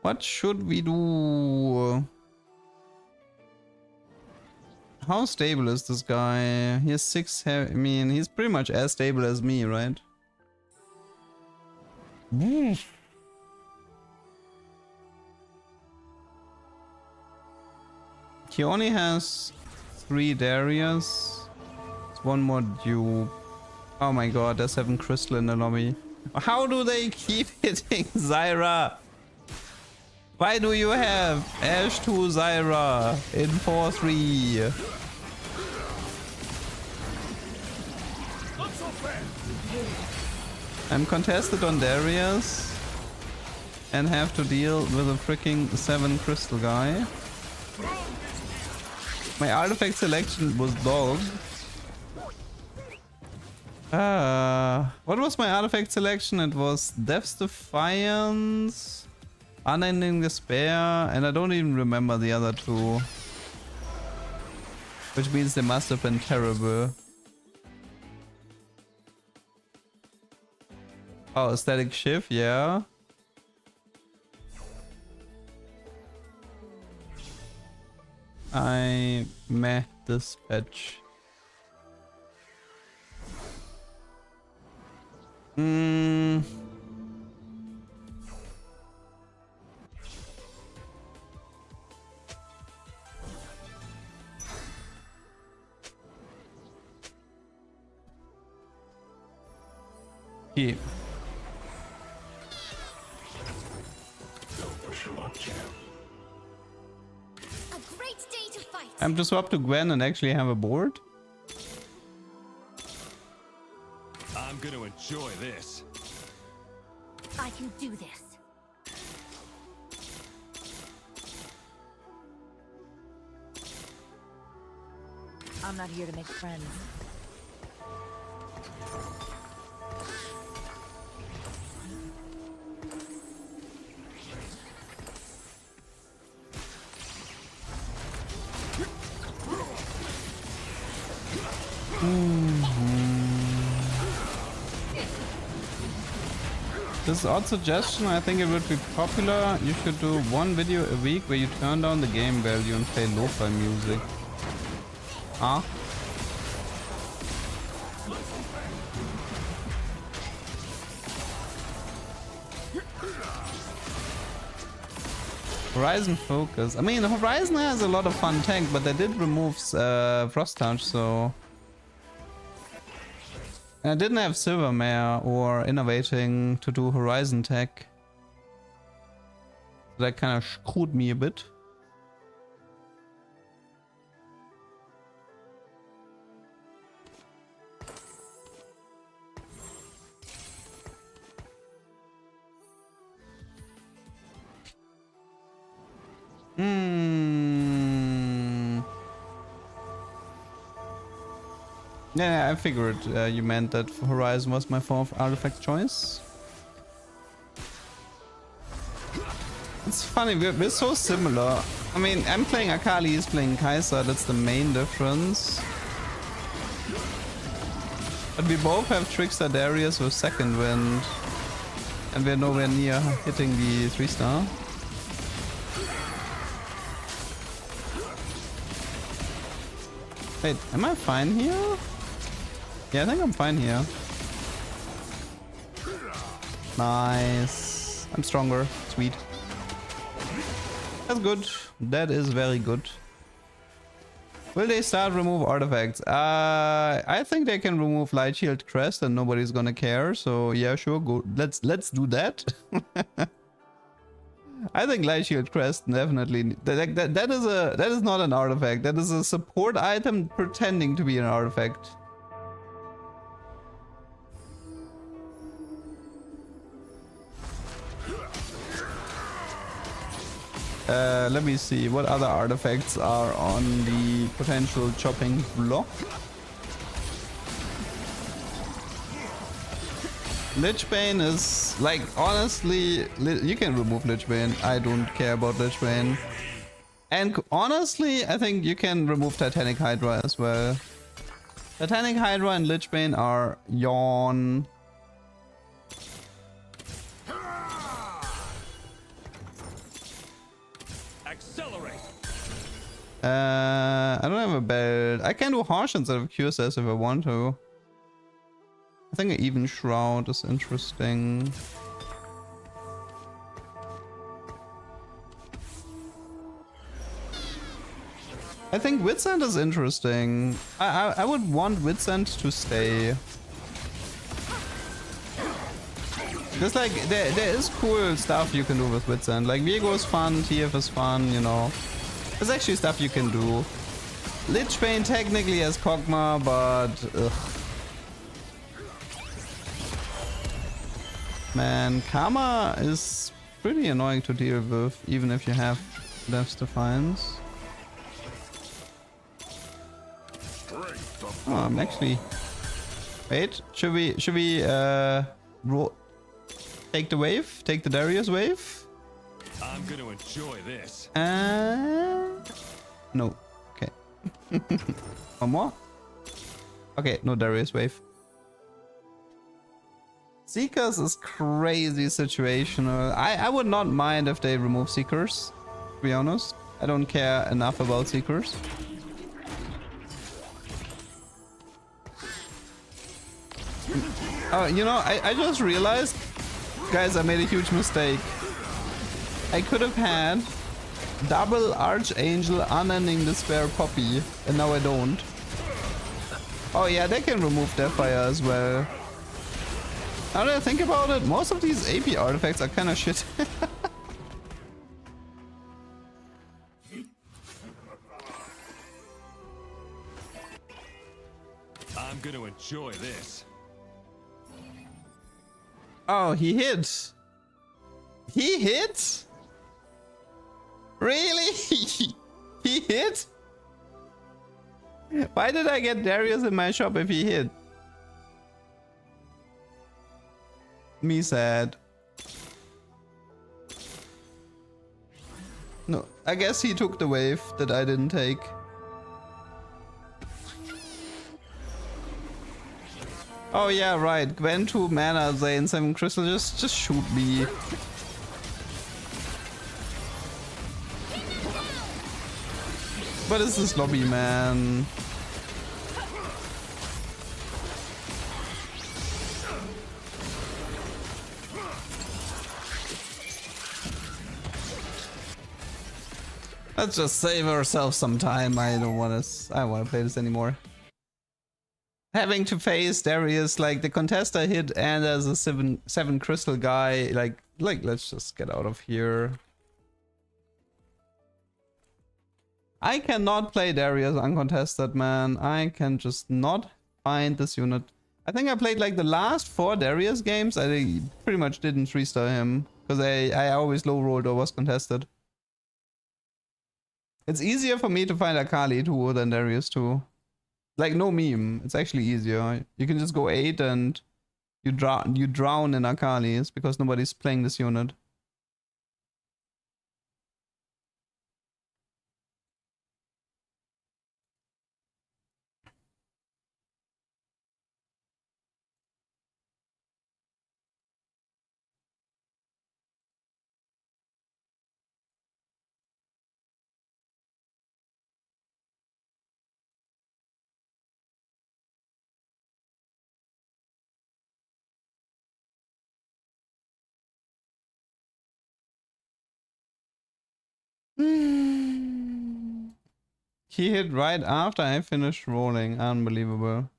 What should we do? How stable is this guy? He has 6 heavy. I mean, he's pretty much as stable as me, right? He only has 3 Darius. It's 1 more dupe. Oh my god, there's 7 crystal in the lobby. How do they keep hitting Zyra? Why do you have Ash 2 Zyra in 4-3? I'm contested on Darius and have to deal with a freaking 7 crystal guy. My artifact selection was dog. What was my artifact selection? It was Death's Defiance, Unending Despair, and I don't even remember the other 2. Which means they must have been terrible. Oh, Static Shift, yeah. I meh dispatch. Yeah. I'm to swap to Gwen and actually have a board. I'm gonna enjoy this. I can do this. I'm not here to make friends. This odd suggestion, I think it would be popular. You should do one video a week where you turn down the game value and play lo-fi music. Huh? Horizon Focus. I mean, Horizon has a lot of fun tech, but they did remove Frost Touch, so... And I didn't have Silvermare or Innovating to do Horizon tech. That kind of screwed me a bit. Yeah, I figured you meant that Horizon was my fourth artifact choice. It's funny, we're so similar. I mean, I'm playing Akali, he's playing Kai'Sa, that's the main difference. But we both have Trickster Darius with Second Wind. And we're nowhere near hitting the 3-star. Wait, am I fine here? Yeah, I think I'm fine here. Nice. I'm stronger. Sweet. That's good. That is very good. Will they start remove artifacts? I think they can remove Light Shield Crest and nobody's gonna care. So yeah, sure, go. Let's do that. I think Light Shield Crest definitely. That is not an artifact. That is a support item pretending to be an artifact. Let me see what other artifacts are on the potential chopping block. Lichbane is like, honestly, you can remove Lichbane. I don't care about Lichbane. And honestly, I think you can remove Titanic Hydra as well. Titanic Hydra and Lichbane are yawn. I don't have a belt. I can do Harsh instead of QSS if I want to. I think an Even Shroud is interesting. I think Witsend is interesting. I would want Witsend to stay. Just like, there is cool stuff you can do with Witsend. Like, Viego is fun, TF is fun, you know. There's actually stuff you can do. Lichbane technically has Kog'Maw, but ugh. Man, Karma is pretty annoying to deal with, even if you have Death's Defiance. Oh, I'm actually... Wait, should we take the wave? Take the Darius wave? I'm gonna enjoy this. No. Okay. One more? Okay, no Darius wave. Seekers is crazy situational. I would not mind if they remove Seekers, to be honest. I don't care enough about Seekers. Oh, you know, I just realized, guys, I made a huge mistake. I could have had double Archangel Unending Despair Poppy, and now I don't. Oh yeah, they can remove Deathfire as well. Now that I think about it, most of these AP artifacts are kind of shit. I'm gonna enjoy this. Oh, he hit. He hit? Really? He hit? Why did I get Darius in my shop if he hit? Me sad. No, I guess he took the wave that I didn't take. Oh yeah, right. Gwen 2 mana, Zane 7 crystal. Just shoot me. What is this lobby, man? Let's just save ourselves some time. I don't want to play this anymore. Having to face Darius, like the contester hit and as a 7 crystal guy, like let's just get out of here. I cannot play Darius uncontested, man. I can just not find this unit. I think I played like the last 4 Darius games. I pretty much didn't 3-star him because I always low rolled or was contested. It's easier for me to find Akali 2 than Darius 2. Like, no meme. It's actually easier. You can just go 8 and you drown in Akalis because nobody's playing this unit. He hit right after I finished rolling. Unbelievable.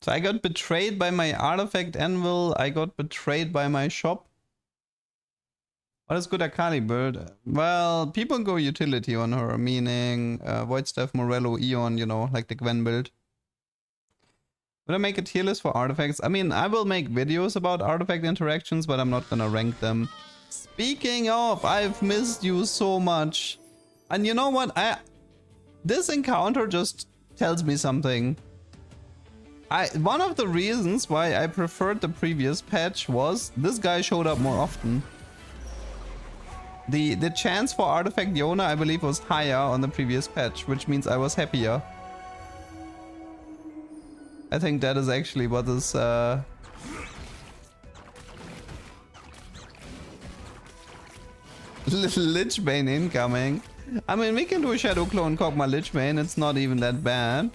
So I got betrayed by my artifact anvil. I got betrayed by my shop. What is good Akali build? Well, people go utility on her, meaning Void Staff, Morello, Eon, you know, like the Gwen build. Will I make a tier list for artifacts? I mean, I will make videos about artifact interactions, but I'm not gonna rank them. Speaking of, I've missed you so much. And you know what? This encounter just tells me something. One of the reasons why I preferred the previous patch was this guy showed up more often. The chance for artifact Yona, I believe, was higher on the previous patch, which means I was happier. I think that is actually what is little Lichbane incoming. I mean, we can do a Shadow Clone Kog'Maw Lichbane, it's not even that bad.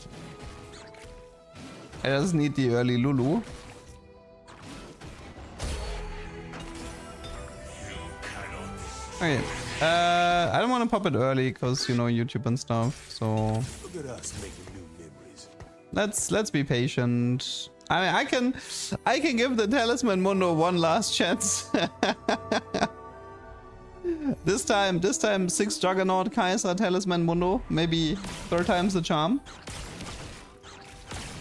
I just need the early Lulu. Okay, I don't want to pop it early because, you know, YouTube and stuff, so... Look at us making new memories. Let's be patient. I mean, I can give the Talisman Mundo one last chance. This time 6 Juggernaut Kaiser Talisman Mundo, maybe 3rd time's the charm.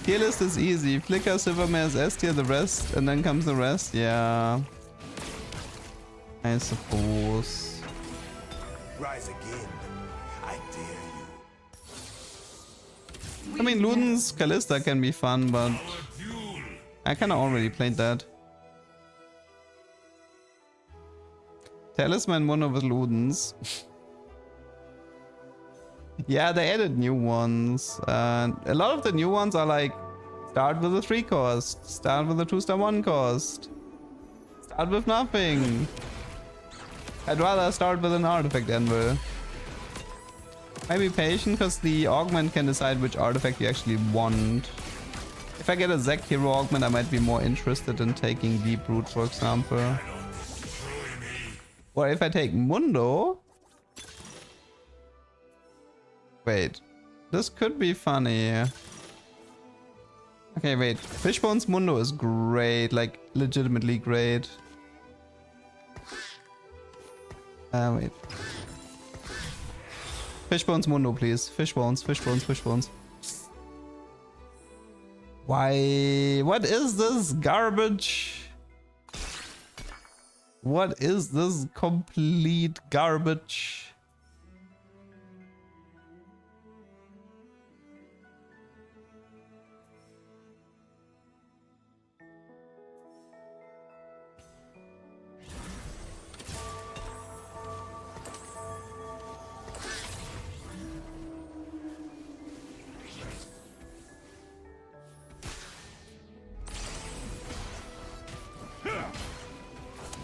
Tier list is easy. Flicker, Silvermare, S tier, the rest, and then comes the rest. Yeah, I suppose. Rise again. I dare you. I mean, Luden's Callista can be fun, but I kinda already played that. Talisman Mundo with Ludens. Yeah, they added new ones. A lot of the new ones are like, start with a 3 cost, start with a 2-star 1 cost, start with nothing. I'd rather start with an artifact anvil. Maybe patient, because the augment can decide which artifact you actually want. If I get a Zek hero augment, I might be more interested in taking Deep Root, for example. Or if I take Mundo... Wait, this could be funny. Okay, wait. Fishbone's Mundo is great, like legitimately great. Wait. Fishbone's Mundo, please. Fishbones. Why? What is this garbage? What is this complete garbage?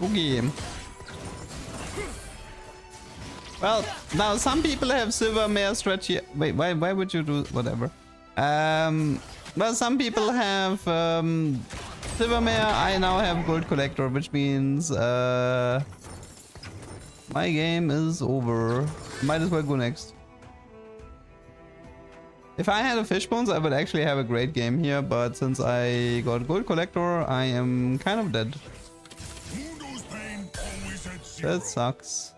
Okay. Well, now some people have silver mare stretchy. Wait, why would you do whatever? Well, some people have silver mare. I now have gold collector, which means my game is over. Might as well go next. If I had a fishbones, I would actually have a great game here, but since I got gold collector, I am kind of dead. That sucks.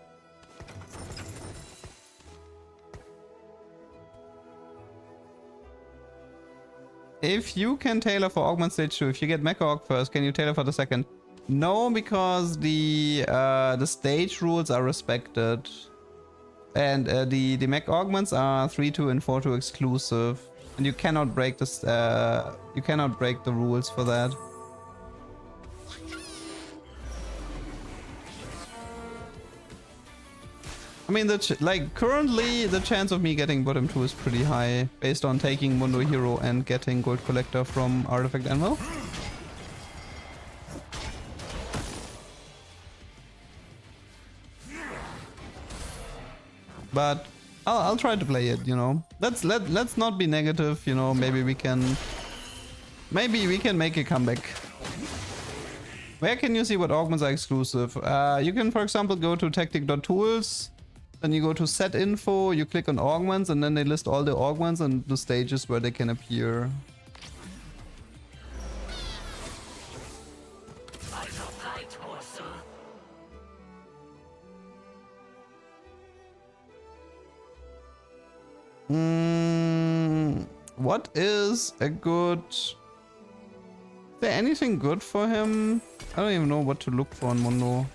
If you can tailor for Augment Stage 2, if you get Mecha Aug first, can you tailor for the second? No, because the stage rules are respected. And the Mech Augments are 3-2 and 4-2 exclusive. And you cannot break this you cannot break the rules for that. I mean, like currently the chance of me getting bottom 2 is pretty high based on taking Mundo Hero and getting Gold Collector from Artifact Anvil. But I'll try to play it, you know. Let's not be negative, you know. Maybe we can make a comeback. Where can you see what augments are exclusive? You can, for example, go to tactic.tools. Then you go to set info, you click on augments, and then they list all the augments and the stages where they can appear. What is a good... Is there anything good for him? I don't even know what to look for in Mundo.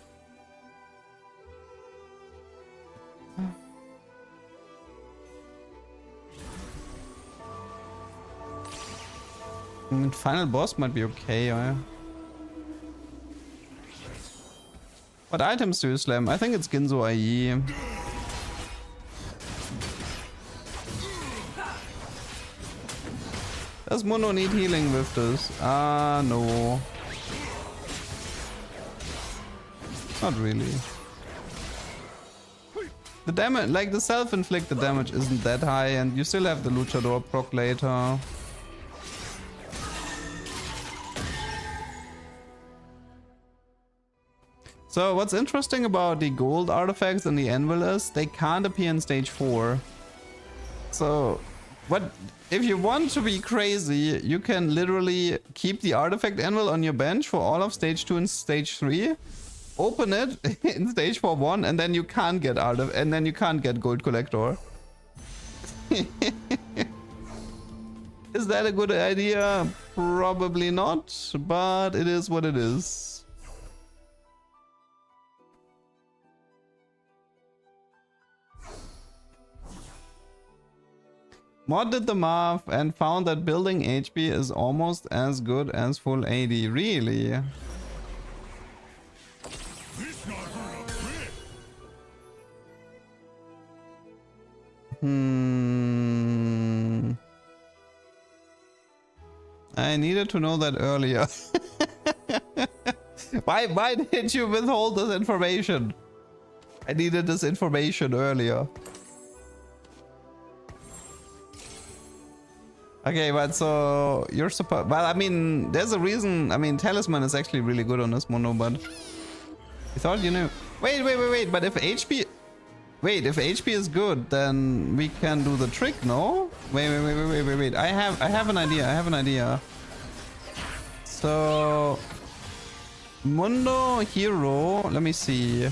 I mean, final boss might be okay, yeah. What items do you slam? I think it's Ginzo IE. Does Mundo need healing with this? No. Not really. The damage, like the self-inflicted damage isn't that high, and you still have the Luchador proc later. So what's interesting about the gold artifacts in the anvil is they can't appear in stage 4. So what if you want to be crazy, you can literally keep the artifact anvil on your bench for all of stage 2 and stage 3. Open it in stage 4-1 and then you can't get gold collector. Is that a good idea? Probably not, but it is what it is. Modded the math and found that building HP is almost as good as full AD. Really? I needed to know that earlier. Why did you withhold this information? I needed this information earlier. Okay, but so you're supposed... Well, I mean, there's a reason. I mean, Talisman is actually really good on this Mundo, but... I thought you knew... Wait, but if HP... Wait, if HP is good, then we can do the trick, no? Wait. I have an idea. So... Mundo Hero... Let me see...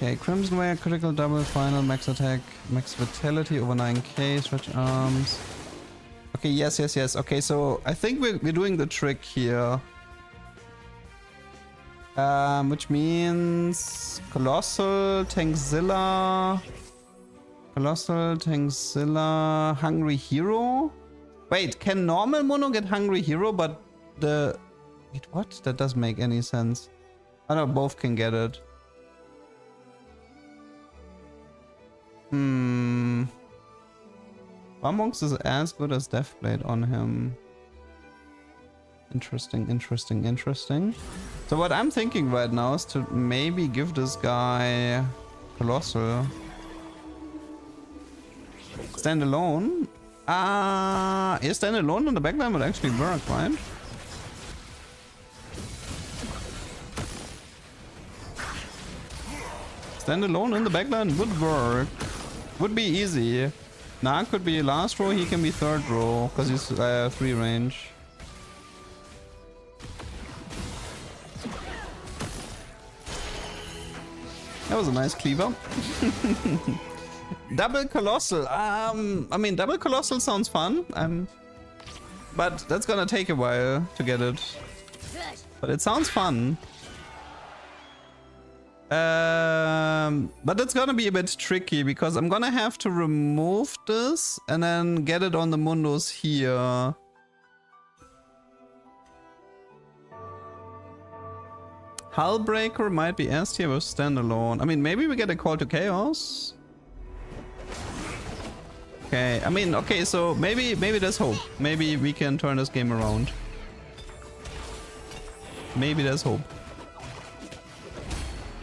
Okay, Crimson Wire, critical double, final, max attack, max vitality over 9k, stretch arms. Okay, yes. Okay, so I think we're doing the trick here. Which means Colossal, Tankzilla, Hungry Hero. Wait, can normal Mono get Hungry Hero, but the... Wait, what? That doesn't make any sense. I know both can get it. Vamox is as good as Deathblade on him. Interesting. So what I'm thinking right now is to maybe give this guy Colossal. Stand alone? Yeah, stand alone on the backline would actually work, right? Stand alone in the backline would work. Would be easy. Nah, could be last row, he can be third row, because he's 3 range. That was a nice cleaver. Double Colossal. I mean, double Colossal sounds fun. But that's gonna take a while to get it. But it sounds fun. But it's gonna be a bit tricky because I'm gonna have to remove this and then get it on the Mundos here. Hullbreaker might be S tier with standalone. I mean, maybe we get a Call to Chaos. Okay, I mean, okay, so maybe there's hope. Maybe we can turn this game around. Maybe there's hope.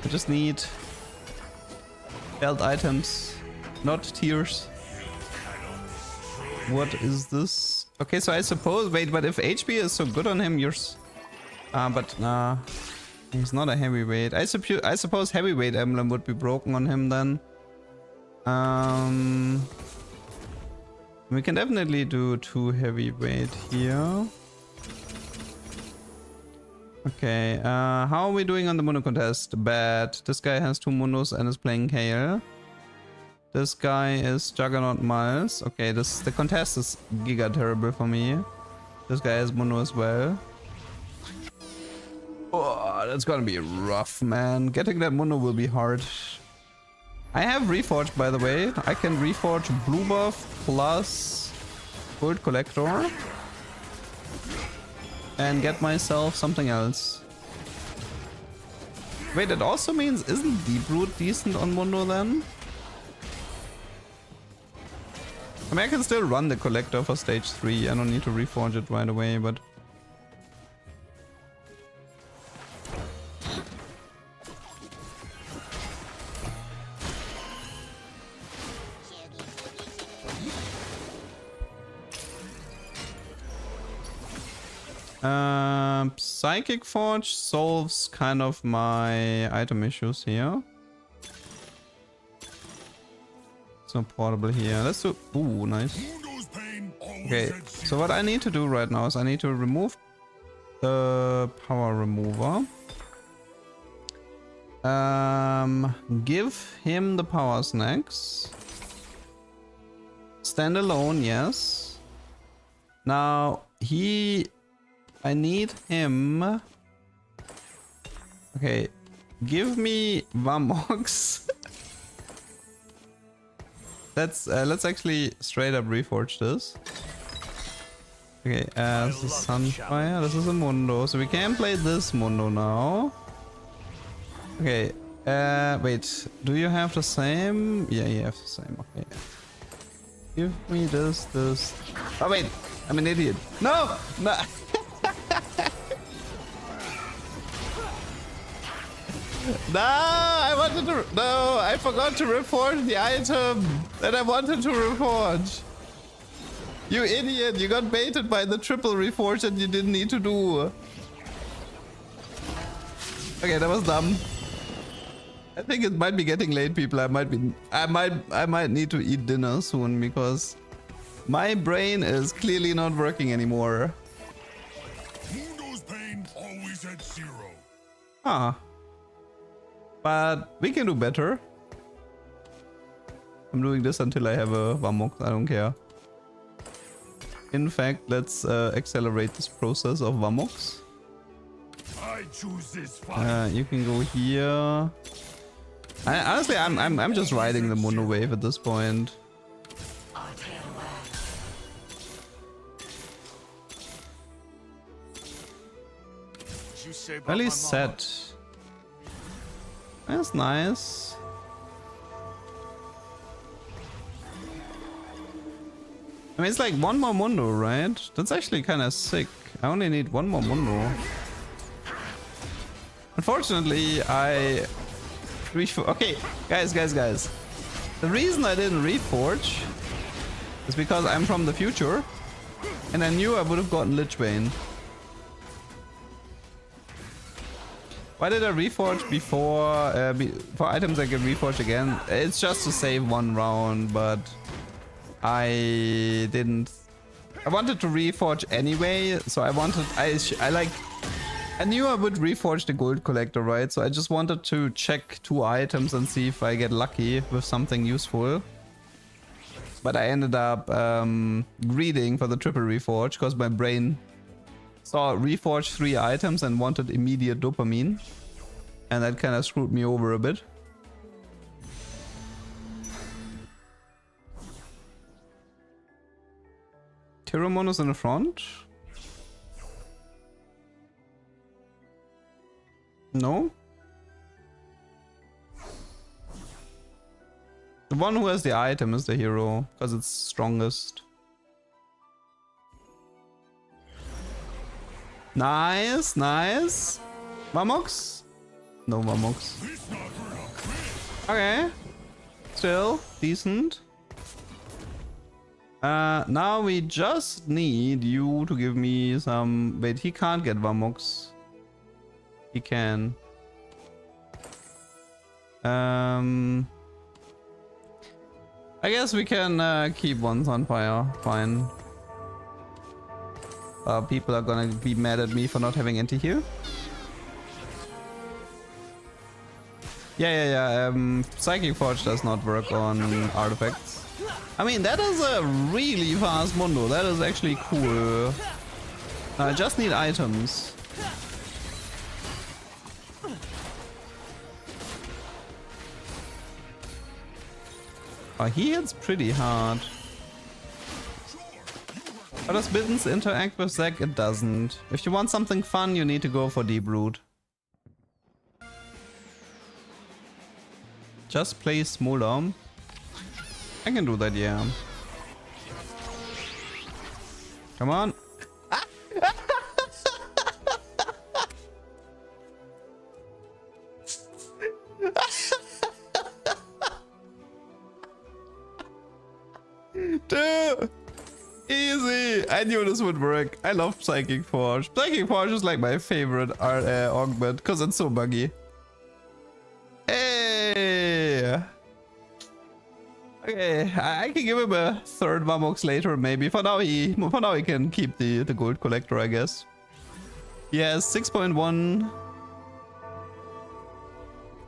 I just need belt items, not tears. What is this? Okay, so I suppose, wait, but if HP is so good on him, but nah, he's not a heavyweight. I suppose heavyweight emblem would be broken on him then. We can definitely do 2 heavyweight here. Okay, how are we doing on the Mono contest? Bad. This guy has 2 Monos and is playing Kale. This guy is Juggernaut Miles. Okay, the contest is giga terrible for me. This guy has Mono as well. Oh, that's gonna be rough, man. Getting that Mono will be hard. I have Reforged, by the way. I can Reforge Blue Buff plus Gold Collector. And get myself something else. Wait, that also means isn't Deep Root decent on Mundo then? I mean, I can still run the collector for stage 3. I don't need to reforge it right away, but... Psychic Forge solves kind of my item issues here. It's not portable here. Let's do... Ooh, nice. Okay, so what I need to do right now is I need to remove the power remover. Give him the power snacks. Stand alone, yes. Now, I need him. Okay, give me Vamox. Let's actually straight up reforge this. Okay, this is Sunfire. This is a Mundo, so we can play this Mundo now. Okay, wait. Do you have the same? Yeah, you have the same. Okay. Give me this. Oh wait, I'm an idiot. No. No, I forgot to reforge the item that I wanted to reforge. You idiot, you got baited by the triple reforge that you didn't need to do. Okay, that was dumb. I think it might be getting late, people. I might need to eat dinner soon because my brain is clearly not working anymore. Mundo's pain always at 0. Huh. But we can do better. I'm doing this until I have a Vamox, I don't care. In fact, let's accelerate this process of Vamox. I I choose this fight. You can go here. Honestly, I'm just riding the mono wave at this point. You say about Really my set. That's nice. I mean, it's like one more mundo, right? That's actually kind of sick. I only need one more mundo. Unfortunately, okay, guys. The reason I didn't reforge is because I'm from the future, and I knew I would have gotten Lich Bane. Why did I reforge before? For items I can reforge again. It's just to save one round, but I didn't. I wanted to reforge anyway, so I knew I would reforge the gold collector, right? So I just wanted to check 2 items and see if I get lucky with something useful. But I ended up greeding for the triple reforge because my brain saw reforge 3 items and wanted immediate dopamine. And that kind of screwed me over a bit. Tyramon is in the front. No? The one who has the item is the hero, because it's strongest. Nice. Mamox? No Mamox. Okay. Still decent. Now we just need you to give me some... Wait, he can't get Vamox. He can. I guess we can keep ones on fire. Fine. People are gonna be mad at me for not having anti-heal. Yeah. Psychic Forge does not work on artifacts. I mean, that is a really fast mundo. That is actually cool. I just need items. Oh, he hits pretty hard. How does Bittens interact with Zac? It doesn't. If you want something fun, you need to go for Deep Root. Just play Smolder. I can do that, yeah. Come on. Dude, easy. I knew this would work. I love Psychic Forge. Psychic Forge is like my favorite augment because it's so buggy. Hey. Okay, I can give him a third Vamox later, maybe. For now, he can keep the gold collector, I guess. He has 6.1.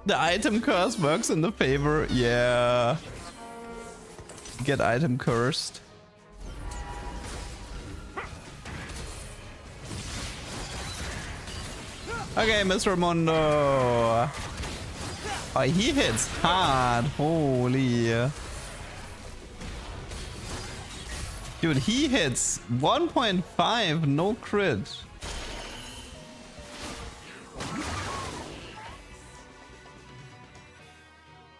The item curse works in the favor. Yeah. Get item cursed. Okay, Mr. Mondo. Oh, he hits hard. Holy. Dude, he hits 1.5, no crit.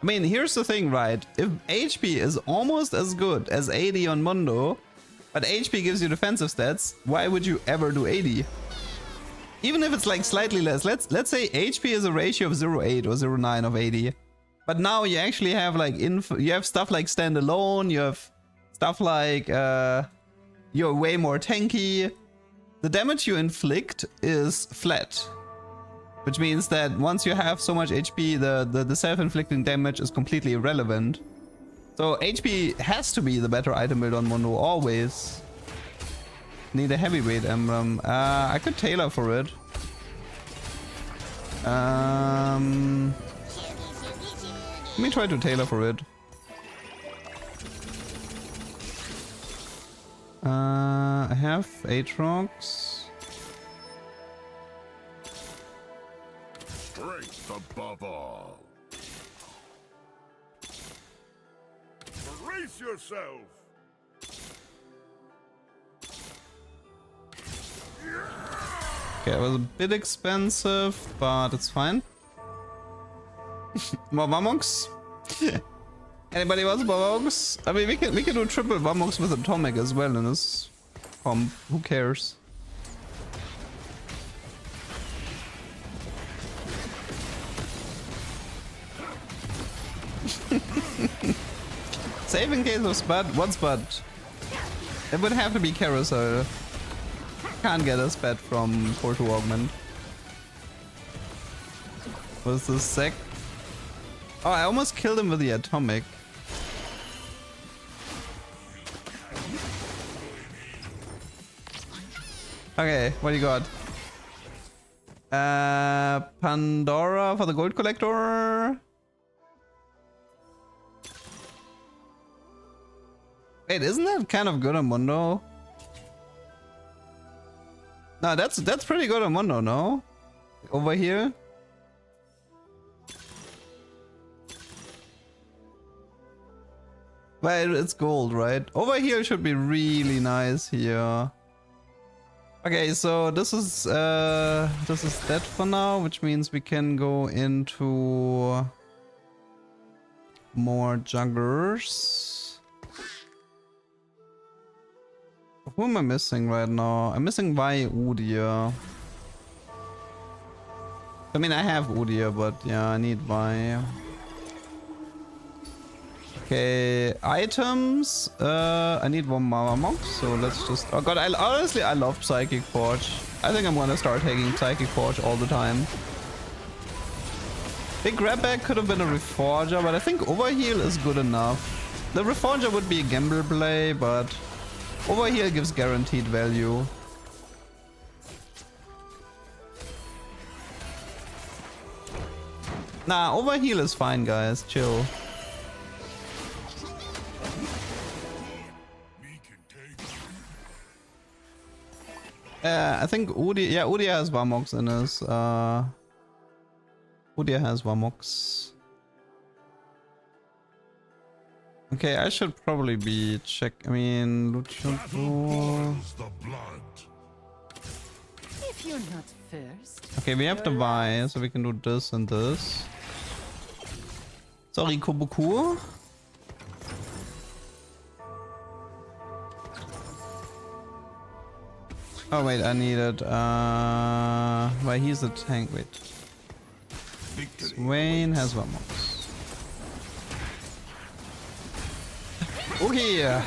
I mean, here's the thing, right? If HP is almost as good as 80 on Mundo, but HP gives you defensive stats, why would you ever do 80? Even if it's like slightly less, let's say HP is a ratio of 0.8 or 0.9 of 80. But now you actually have like you have stuff like standalone, you have stuff like you're way more tanky. The damage you inflict is flat. Which means that once you have so much HP, the self-inflicting damage is completely irrelevant. So HP has to be the better item build on Mundo, always. Need a heavyweight emblem. I could tailor for it. Let me try to tailor for it. I have Aatrox. above all. Brace yourself! Okay, it was a bit expensive, but it's fine. More Vamox? Anybody wants more Vamox? I mean, we can do triple Vamox with Atomic as well in this comp. Who cares? Save in case of Spud. What Spud? It would have to be Carousel. Can't get a Spud from Porto Augment. What's this sec? Oh, I almost killed him with the Atomic. Okay, what do you got? Pandora for the Gold Collector. Wait, isn't that kind of good on Mundo? No, that's pretty good on Mundo, no? Over here? But it's gold, right? Over here should be really nice here. Okay, so this is that for now, which means we can go into more jugglers. Who am I missing right now? I'm missing Vi Udia. I mean, I have Udia, but yeah, I need Vi. Okay, items. I need one Mama Monk, so let's just. Oh god, honestly I love Psychic Forge. I think I'm gonna start taking Psychic Forge all the time. Big grabback could have been a Reforger, but I think Overheal is good enough. The Reforger would be a gamble play, but Overheal gives guaranteed value. Nah, Overheal is fine, guys. Chill. I think Udia, yeah, Udia has Vamox in his, Udia has Vamox. Okay, I should probably be I mean, Lucio. If you're not first. Okay, we have to buy, so we can do this and this. Sorry, Kobuku. Oh wait, I need it. Why he's the tank? Wait. Swain has one more. Okay.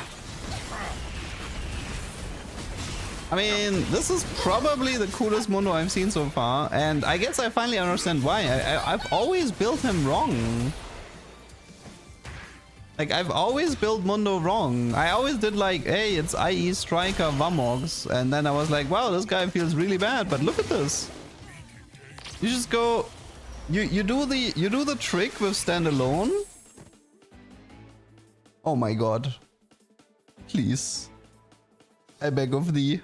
I mean, this is probably the coolest Mundo I've seen so far, and I guess I finally understand why. I've always built him wrong. Like, I've always built Mundo wrong. I always did like, hey, it's IE Striker Vamox, and then I was like, wow, this guy feels really bad, but look at this. You just go, you do the trick with standalone. Oh my god. Please. I beg of thee.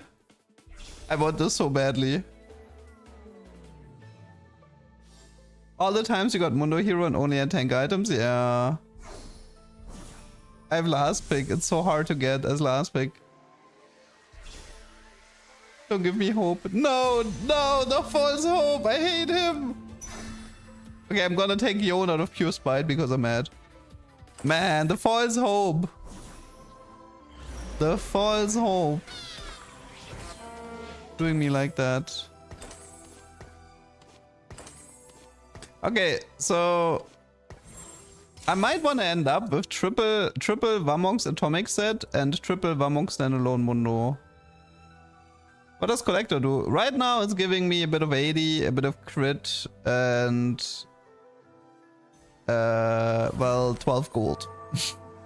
I want this so badly. All the times you got Mundo Hero and only had tank items, yeah. I have last pick. It's so hard to get as last pick. Don't give me hope. No, no, the false hope. I hate him. Okay, I'm gonna take Yon out of pure spite because I'm mad. Man, the false hope. The false hope. Doing me like that. Okay, so I might want to end up with triple Vamox Atomic set and triple Vamox standalone Mundo. What does Collector do? Right now it's giving me a bit of 80, a bit of crit, and well, 12 gold.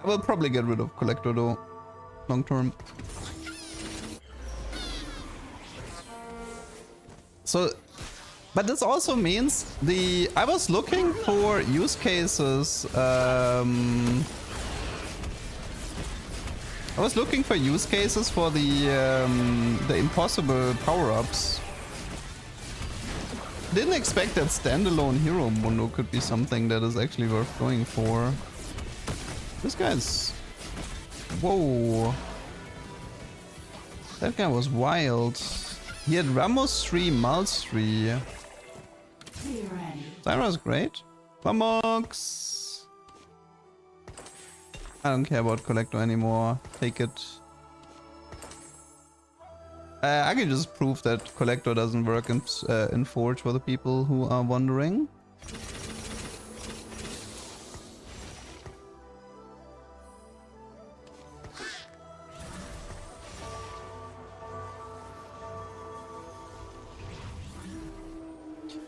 I will probably get rid of Collector though, long term. So, but this also means I was looking for use cases. I was looking for use cases for the impossible power-ups. Didn't expect that standalone hero mundo could be something that is actually worth going for. This guy's... Whoa. That guy was wild. He had Ramos 3, Mal's 3. Zyra's great. Vamox! I don't care about Collector anymore. Take it. I can just prove that Collector doesn't work in Forge for the people who are wondering.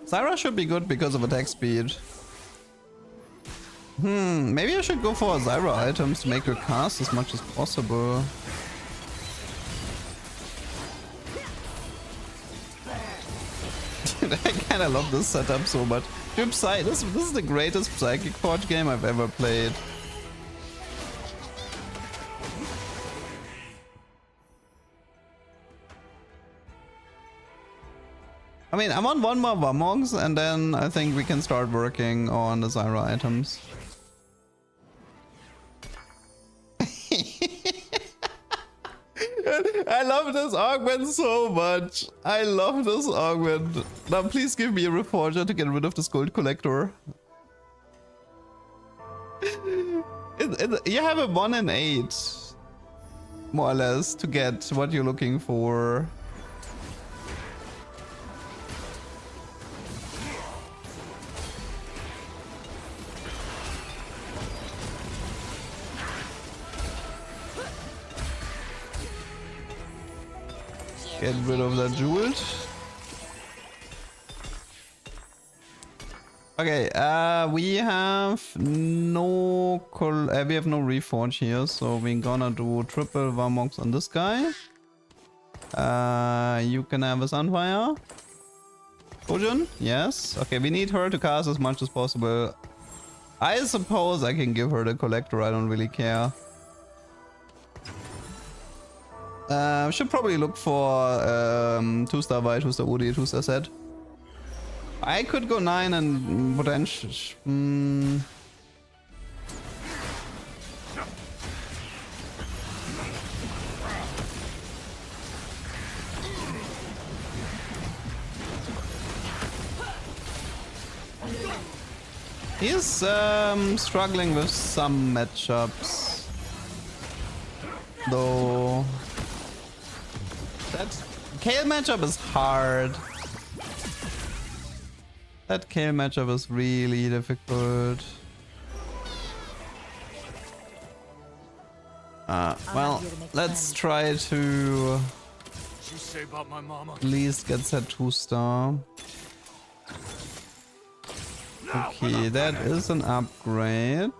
Zyra should be good because of attack speed. Maybe I should go for Zyra items to make her cast as much as possible. I kinda love this setup so much. Dude, this is the greatest Psychic Forge game I've ever played. I mean, I'm on one more Vamogs and then I think we can start working on the Zyra items. I love this augment so much. I love this augment. Now please give me a Reforger to get rid of this gold collector. You have a 1 in 8. More or less to get what you're looking for. Get rid of that jewel. Okay, we have no reforge here, so we're gonna do triple Vamox on this guy. You can have a Sunfire. Trojan? Yes. Okay, we need her to cast as much as possible. I suppose I can give her the collector, I don't really care. Should probably look for 2-star Vi, 2-star Udi, 2-star Set. I could go 9 and potential. He's struggling with some matchups, though. That Kale matchup is hard. That Kale matchup is really difficult. Well, let's try to at least get that 2-star. Okay, that is an upgrade.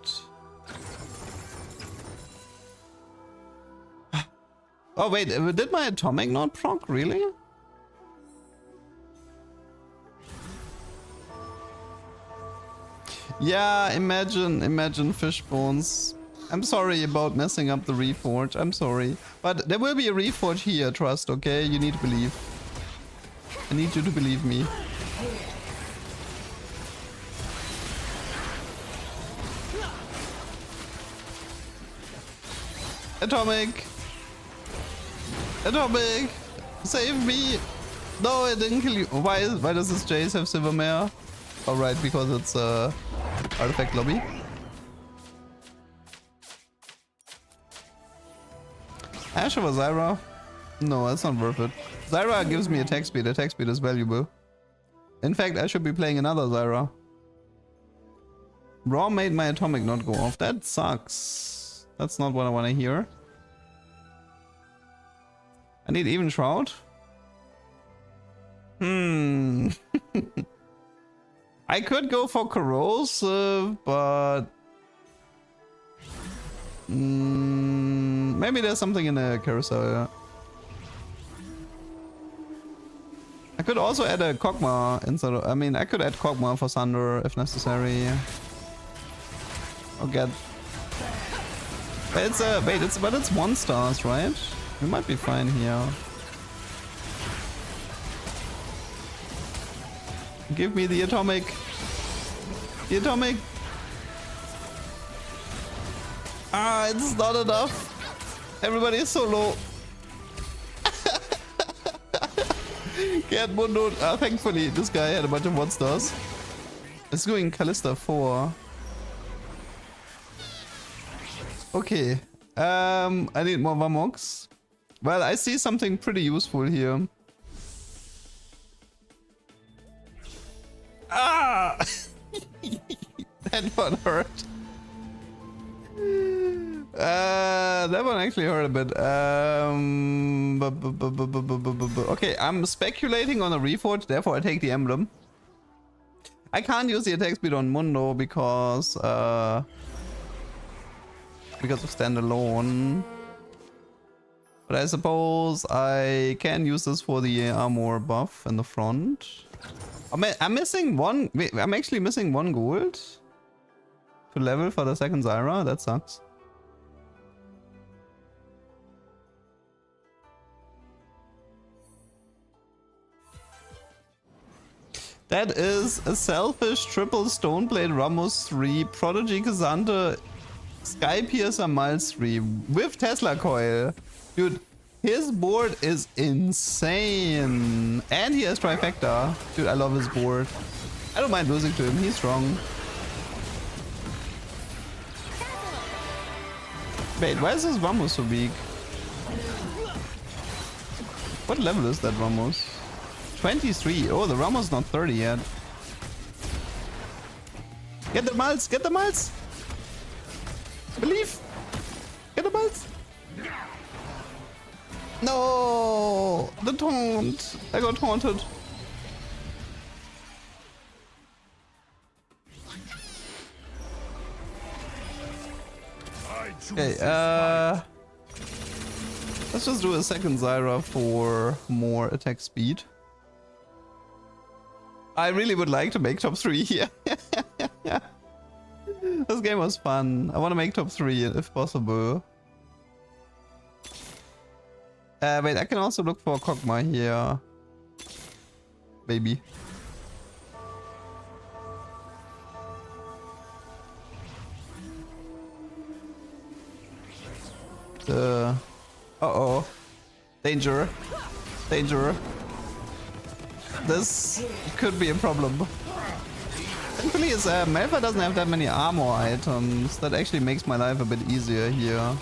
Oh wait, did my atomic not proc, really? Yeah, imagine fish bones. I'm sorry about messing up the reforge, I'm sorry. But there will be a reforge here, trust, okay? You need to believe. I need you to believe me. Atomic! Atomic! Save me! No, I didn't kill you. Why does this Jace have Silvermare? Alright, because it's artifact lobby. Ashe over Zyra? No, that's not worth it. Zyra gives me attack speed. Attack speed is valuable. In fact, I should be playing another Zyra. Raw made my atomic not go off. That sucks. That's not what I want to hear. I need even Shroud. I could go for corrosive, but maybe there's something in the carousel. I could also add a Kog'Maw instead of, I mean, I could add Kog'Maw for Sunder if necessary. I'll get. But it's 1 stars, right? We might be fine here. Give me the atomic. The atomic. Ah, it's not enough. Everybody is so low. Get Mundo. Thankfully, this guy had a bunch of monsters. It's going Callista 4. Okay. I need more Vamox. Well, I see something pretty useful here. Ah! That one hurt. That one actually hurt a bit. Okay, I'm speculating on a reforge, therefore I take the emblem. I can't use the attack speed on Mundo because of standalone. But I suppose I can use this for the armor buff in the front. I'm missing one. Wait, I'm actually missing 1 gold to level for the second Zyra. That sucks. That is a selfish triple Stoneblade Ramos 3 Prodigy Kazante Sky Piercer Miles 3 with Tesla Coil. Dude, his board is insane. And he has Trifecta. Dude, I love his board. I don't mind losing to him. He's strong. Wait, why is this Ramos so weak? What level is that Ramos? 23. Oh, the Ramos not 30 yet. Get the miles! Get the miles! Believe! Get the miles! No! The taunt! I got taunted. Okay, let's just do a second Zyra for more attack speed. I really would like to make top 3 here. This game was fun. I want to make top 3 if possible. Wait, I can also look for Kog'Maw here. Maybe. Uh-oh. Danger. Danger. This could be a problem. Thankfully, Malphite doesn't have that many armor items. That actually makes my life a bit easier here.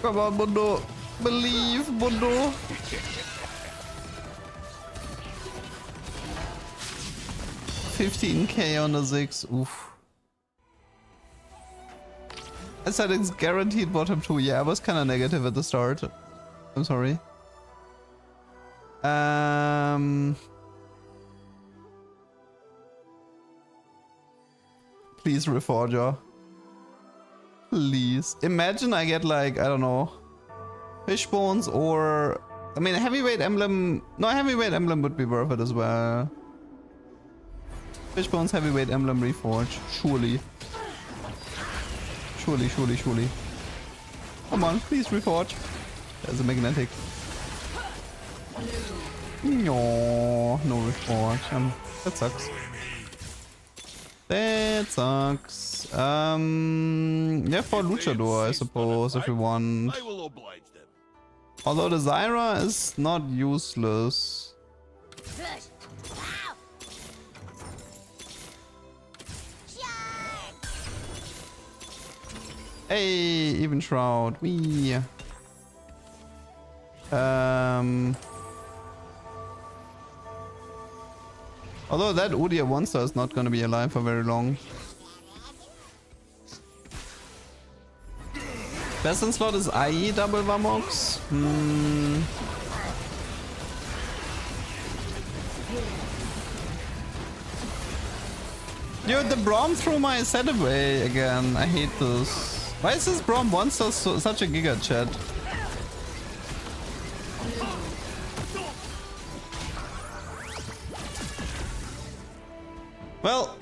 Come on, Mundo. Believe, Mundo. $15k on the 6. Oof. I said it's guaranteed bottom 2. Yeah, I was kind of negative at the start. I'm sorry. Please, Reforger. Please. Imagine I get like, I don't know, Fishbones or... I mean, Heavyweight Emblem... No, Heavyweight Emblem would be worth it as well. Fishbones, Heavyweight Emblem, Reforge. Surely. Surely, surely, surely. Come on, please, Reforge. There's a magnetic. No, no Reforge. That sucks. That sucks. Yeah, for Luchador, I suppose, if you want. I will oblige them. Although the Zyra is not useless. Hey, even Shroud. Wee. Although that Udia monster is not gonna be alive for very long. Best in slot is IE double Vamox. Dude, the Braum threw my set away again. I hate this. Why is this Braum monster such a giga chat? Well,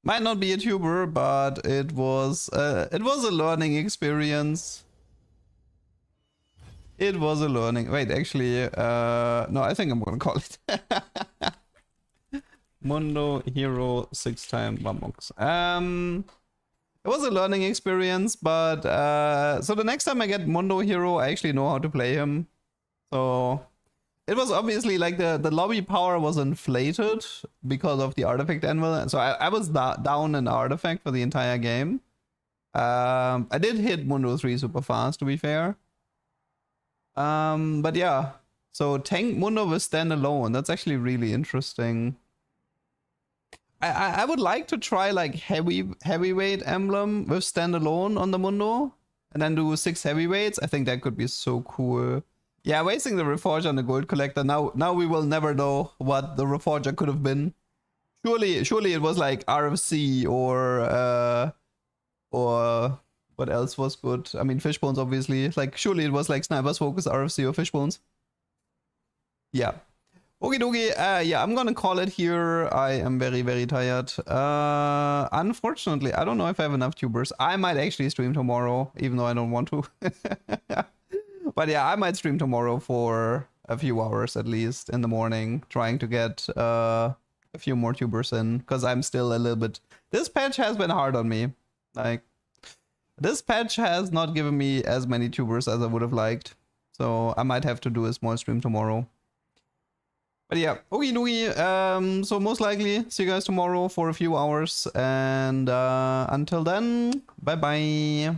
might not be a tuber, but it was a learning experience. It was a learning. Wait, actually, no, I think I'm gonna call it. Mundo Hero 6-time Bambox. It was a learning experience, but so the next time I get Mundo Hero, I actually know how to play him. So it was obviously like the lobby power was inflated because of the artifact anvil. So I was down an artifact for the entire game. I did hit Mundo 3 super fast, to be fair. But yeah, so tank Mundo with standalone. That's actually really interesting. I would like to try like heavyweight emblem with standalone on the Mundo, and then do 6 heavyweights. I think that could be so cool. Yeah, wasting the Reforger on the Gold Collector. Now we will never know what the Reforger could have been. Surely it was like RFC or what else was good? I mean, Fishbones obviously. Like surely it was like Sniper's Focus, RFC, or Fishbones. Yeah. Okie dokie, yeah, I'm gonna call it here. I am very, very tired. Unfortunately, I don't know if I have enough tubers. I might actually stream tomorrow, even though I don't want to. But yeah, I might stream tomorrow for a few hours at least in the morning, trying to get a few more tubers in, because I'm still a little bit... This patch has been hard on me. Like, this patch has not given me as many tubers as I would have liked. So I might have to do a small stream tomorrow. But yeah, okie dokie, so most likely see you guys tomorrow for a few hours, and until then, bye bye.